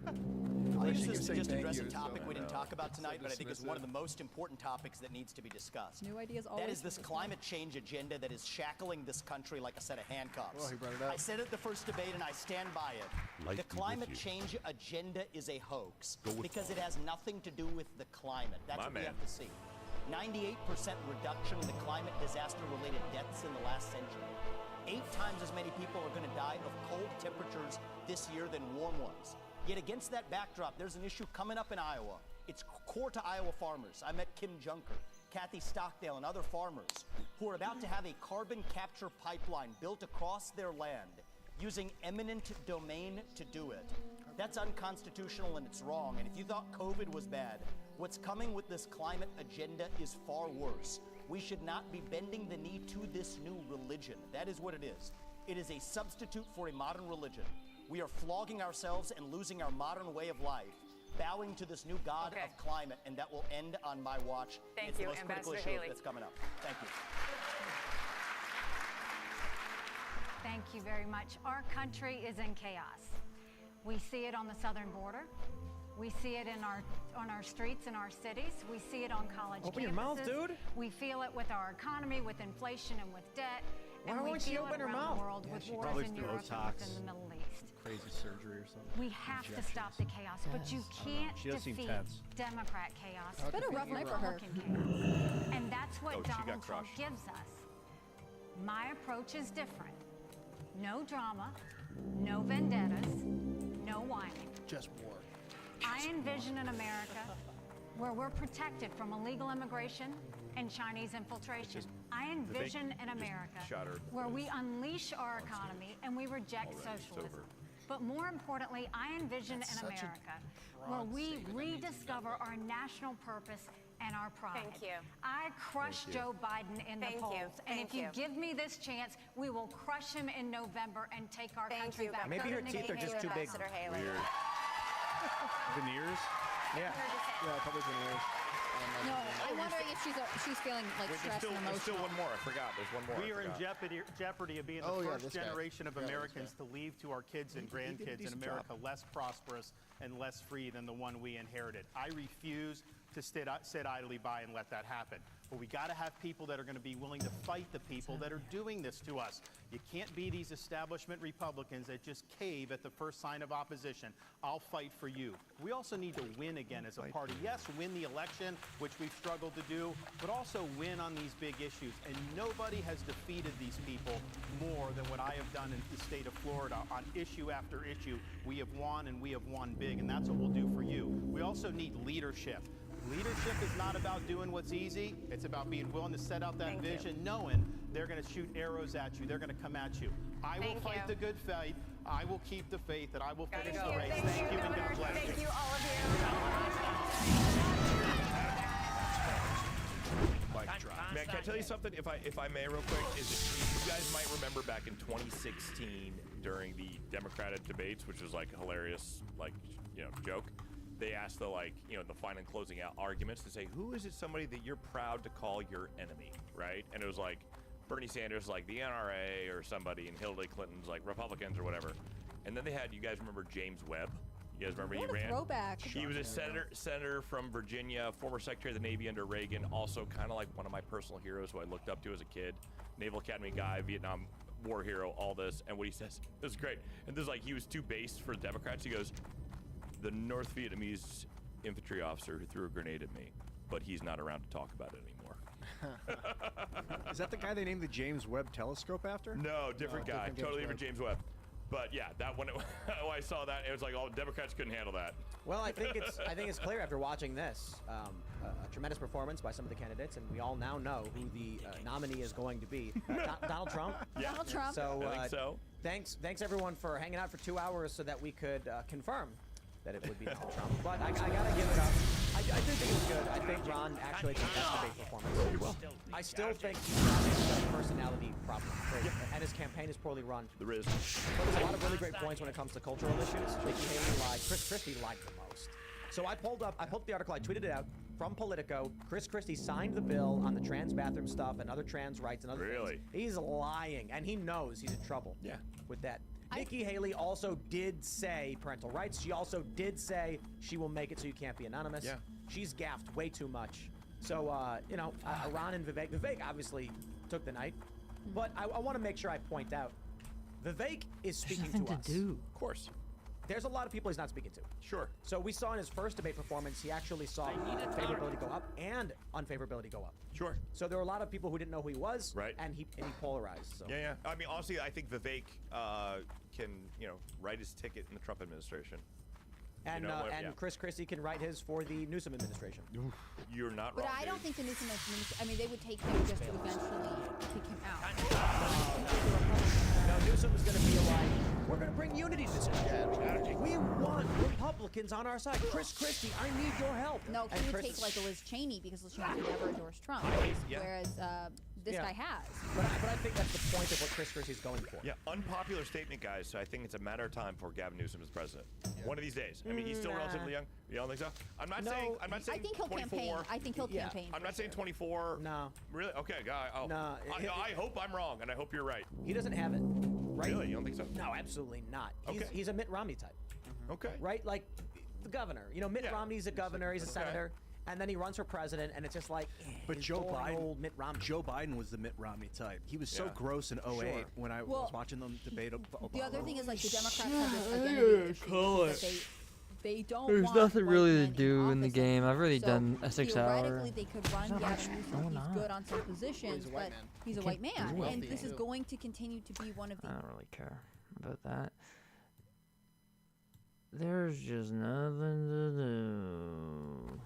I'll use this to just address a topic we didn't talk about tonight, but I think it's one of the most important topics that needs to be discussed. New ideas always. That is this climate change agenda that is shackling this country like a set of handcuffs. Well, he brought it up. I said it at the first debate, and I stand by it. The climate change agenda is a hoax because it has nothing to do with the climate. That's what we have to see. 98% reduction in the climate disaster-related deaths in the last century. 8 times as many people are going to die of cold temperatures this year than warm ones. Yet against that backdrop, there's an issue coming up in Iowa. It's core to Iowa farmers. I met Kim Junker, Kathy Stockdale, and other farmers who are about to have a carbon capture pipeline built across their land using eminent domain to do it. That's unconstitutional and it's wrong. And if you thought COVID was bad, what's coming with this climate agenda is far worse. We should not be bending the knee to this new religion. That is what it is. It is a substitute for a modern religion. We are flogging ourselves and losing our modern way of life, bowing to this new god of climate, and that will end on my watch. Thank you, the most critical Ambassador issue Haley. that's coming up. Thank you. Thank you very much. Our country is in chaos. We see it on the southern border. We see it on our streets in our cities. We see it on college campuses. Open your mouth, dude. We feel it with our economy, with inflation, and with debt. Why And we won't she feel it open her around mouth? the world with wars in Europe and within the Middle East. Crazy surgery or something. We have to stop the chaos, but you can't She does seem defeat tense. Democrat chaos. It's been a rough night for her. Republican chaos. And that's what Oh, she got Donald Trump crushed. gives us. My approach is different. No drama, no vendettas, no whining. Just war. I envision an America where we're protected from illegal immigration and Chinese infiltration. I envision an America shot her where we unleash our economy and we reject socialism. But more importantly, I envision an America where we rediscover our national purpose and our pride. Thank you. I crushed Joe Biden in the polls. And if you give me this chance, we will crush him in November and take our country back. Maybe her teeth are just too big. Weird. Veneers? Yeah. Yeah, probably veneers. No, I'm wondering if she's feeling like stressed and There's still emotional. one more. I forgot. There's one more. We I are in forgot. jeopardy of being the Oh, yeah, first this guy. generation of Yeah, this Americans to leave to our kids and He did a grandkids in decent America job. less prosperous and less free than the one we inherited. I refuse to sit idly by and let that happen. But we got to have people that are going to be willing to fight the people that are doing this to us. You can't be these establishment Republicans that just cave at the first sign of opposition. I'll fight for you. We also need to win again as a party. Yes, win the election, which we've struggled to do, but also win on these big issues. And nobody has defeated these people more than what I have done in the state of Florida on issue after issue. We have won, and we have won big, and that's what we'll do for you. We also need leadership. Leadership is not about doing what's easy. It's about being willing to set out that vision, knowing they're going to shoot arrows at you. They're going to come at you. I will fight the good fight. I will keep the faith, and I will finish the race. Thank you, and God bless you. Thank you, all of Mic drop. Man, can I tell you something? If I may, real quick, is that you guys might remember back in 2016 during the Democratic debates, which was like a hilarious, joke. They asked the the final and closing out arguments to say, who is it somebody that you're proud to call your enemy, right? And it was like Bernie Sanders, like the NRA or somebody, and Hillary Clinton's like Republicans or whatever. And then they had, you guys remember James Webb? You guys remember What he a ran? throwback. He was a senator from Virginia, former Secretary of the Navy under Reagan, also kind of like one of my personal heroes who I looked up to as a kid. Naval Academy guy, Vietnam War hero, all this. And what he says, this is great. And this is like, he was too based for the Democrats. He goes, the North Vietnamese infantry officer who threw a grenade at me, but he's not around to talk about it anymore. Is that the guy they named the James Webb Telescope after? No, different guy. Totally different James Webb. But yeah, that one, when I saw that, it was like, oh, Democrats couldn't handle that. Well, I think it's clear after watching this, a tremendous performance by some of the candidates, and we all now know who the nominee is going to be. Donald Trump. Yeah. Donald Trump. So, I think so. Thanks everyone for hanging out for 2 hours so that we could confirm that it would be Donald Trump. But I gotta give it up. I do think it was good. I think Ron actually had the best debate performance. I still think he's got a personality problem, and his campaign is poorly run. There is. But there's a lot of really great points when it comes to cultural issues. Nikki Haley lied. Chris Christie lied the most. So I pulled up the article. I tweeted it out from Politico. Chris Christie signed the bill on the trans bathroom stuff and other trans rights and other things. He's lying, and he knows he's in trouble. Yeah. With that. Nikki Haley also did say parental rights. She also did say she will make it so you can't be anonymous. Yeah. She's gaffed way too much. So, Ron and Vivek obviously took the night. But I want to make sure I point out, Vivek is speaking to us. Of course. There's a lot of people he's not speaking to. Sure. So we saw in his first debate performance, he actually saw favorability go up and unfavorability go up. Sure. So there were a lot of people who didn't know who he was. Right. And he polarized. So. Yeah. I mean, honestly, I think Vivek can, write his ticket in the Trump administration. And Chris Christie can write his for the Newsom administration. You're not But wrong. I don't think the Newsom administration, I mean, they would take him just to eventually kick him out. No, Newsom's going to be like, we're going to bring unity to this country. We want Republicans on our side. Chris Christie, I need your help. No, And he would Chris take like a Liz Cheney because Liz Cheney would never endorse Trump. Yeah. Whereas this guy has. But I think that's the point of what Chris Christie's going for. Yeah, unpopular statement, guys. So I think it's a matter of time before Gavin Newsom is president. One of these days. I mean, he's still relatively young. You don't think so? I'm not saying. I'm not saying. I think he'll 24. campaign. I think he'll campaign. I'm not saying 24. No. Really? Okay, guy. Oh. No. I hope I'm wrong, and I hope you're right. He doesn't have it. Right? Really? You don't think so? No, absolutely not. Okay. He's a Mitt Romney type. Okay. Right? Like the governor. You know, Mitt Romney's a governor. He's a senator. And then he runs for president, and it's just like, but Joe Biden, old Mitt Romney. Joe Biden was the Mitt Romney type. He was so gross in 08 when I was watching them debate Obama. The other thing is like the Democrats have this identity issue that they don't There's want nothing really to men do in the office game. I've already so done a 6 hour. Theoretically, they could run Not much Gavin Newsom. going He's on. good on some positions, but he's a white man, and this is going to continue to be one of the. I don't really care about that. There's just nothing to do.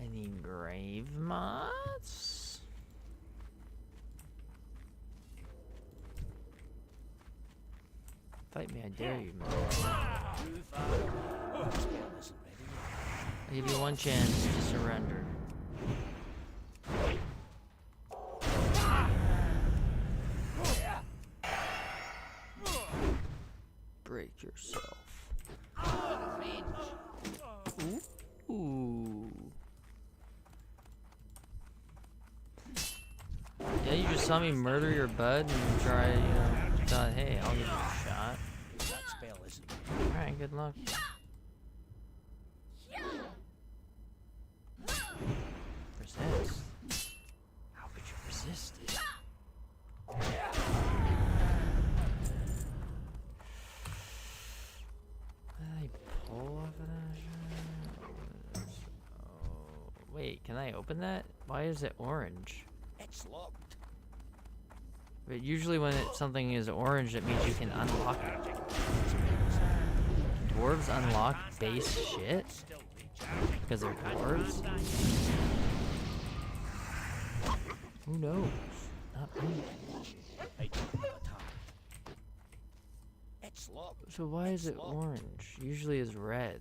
Any grave mods? Fight me, I dare you, man. I'll give you one chance to surrender. Break yourself. Ooh. Yeah, you just saw me murder your bud and try, thought, hey, I'll give you a shot. That spell isn't. Alright, good luck. Resist? How could you resist it? I pull off of that shit? Oh, wait, can I open that? Why is it orange? It's locked. But usually when something is orange, it means you can unlock it. Dwarves unlock base shit? Because they're dwarves? Who knows? Not me. It's locked. So why is it orange? Usually it's red.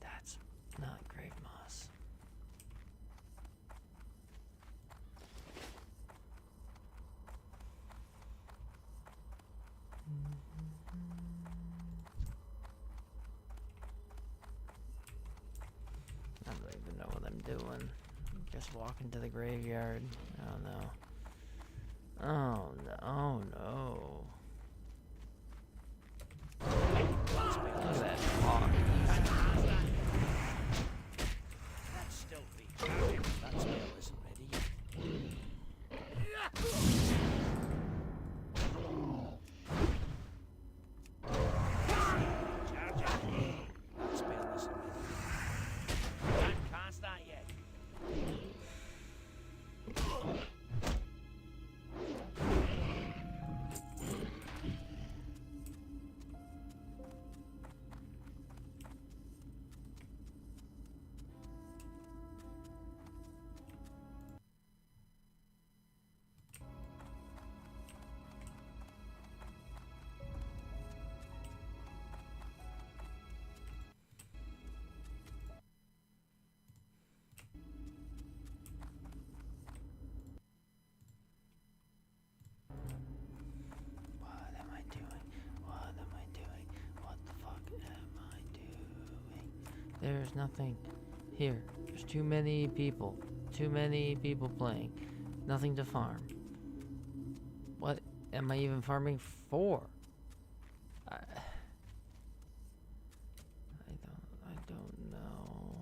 That's not grave moss. I don't even know what I'm doing. Just walking to the graveyard. Oh no. Oh no. Oh no. Look at that hawk. That's still weak. That spell isn't ready yet. That spell isn't ready. Can't cast that yet. What am I doing? What am I doing? What the fuck am I doing? There's nothing here. There's too many people. Too many people playing. Nothing to farm. What am I even farming for? I don't know.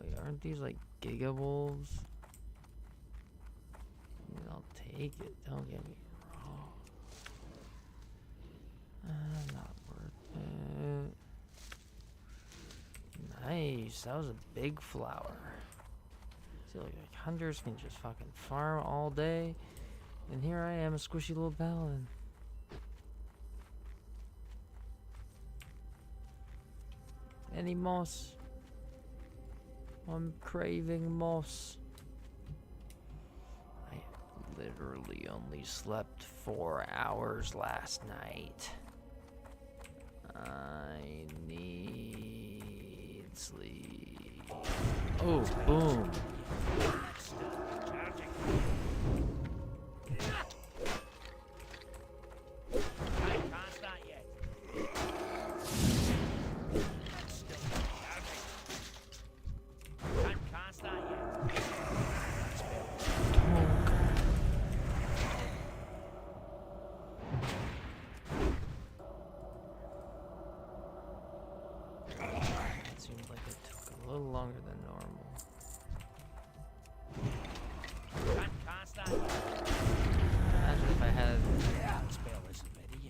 Wait, aren't these like Giga Wolves? take it. Don't get me wrong. Not worth it. Nice. That was a big flower. See, like hunters can just fucking farm all day, and here I am, a squishy little paladin. Any moss? I'm craving moss. I literally only slept 4 hours last night. I need sleep. Oh, boom. Longer than normal. Imagine if I had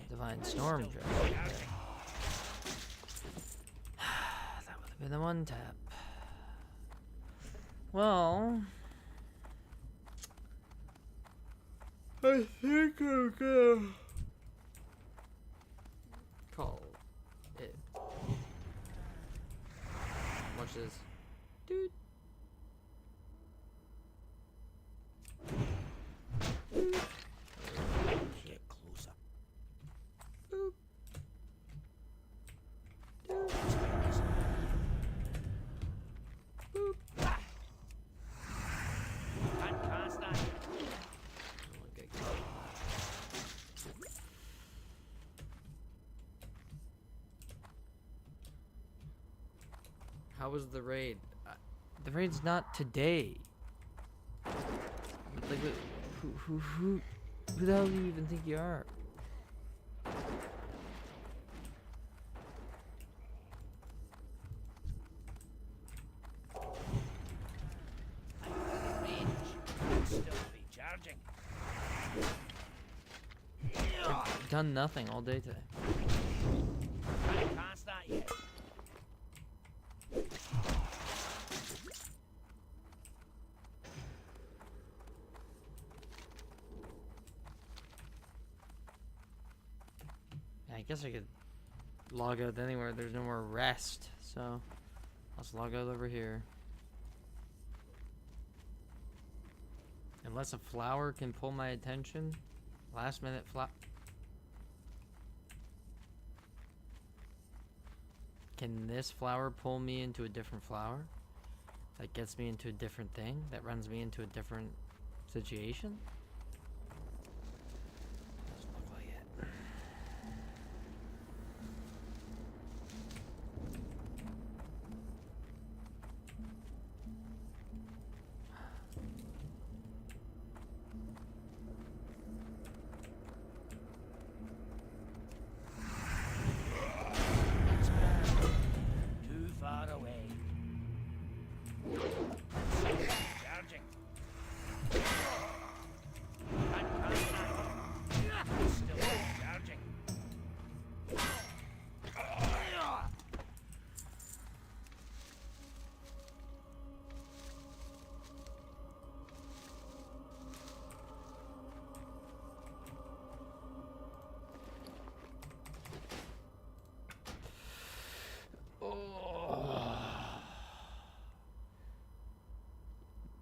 Divine Storm Dress. That would have been a one tap. Well, I think I'm gonna call it. Watch this. Dude. Get closer. Boop. Boop. Can't cast that. How was the raid? The raid's not today. Like, who the hell do you even think you are? Still be charging. I've done nothing all day today. Can't cast that yet. I guess I could log out anywhere. There's no more rest, so let's log out over here. Unless a flower can pull my attention. Last minute flower. Can this flower pull me into a different flower? That gets me into a different thing? That runs me into a different situation? Doesn't look like it. Too far away. Charging. Can't cast that yet. Still charging.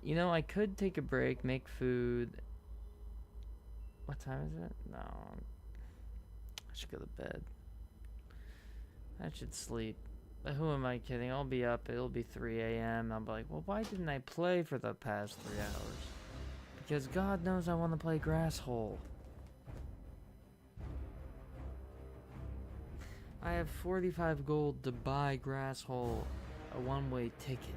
You know, I could take a break, make food. What time is it? No. I should go to bed. I should sleep. But who am I kidding? I'll be up. It'll be 3 a.m. I'll be like, well, why didn't I play for the past 3 hours? Because God knows I want to play Grass Hole. I have 45 gold to buy Grass Hole, a one-way ticket.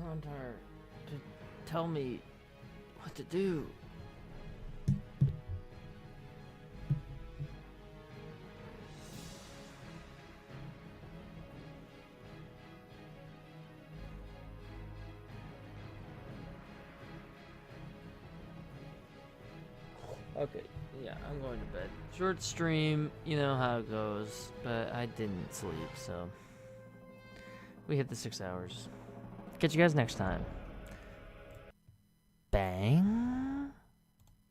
Clontar to tell me what to do. Okay, yeah, I'm going to bed. Short stream, you know how it goes, but I didn't sleep, so we hit the 6 hours. Catch you guys next time. Bang.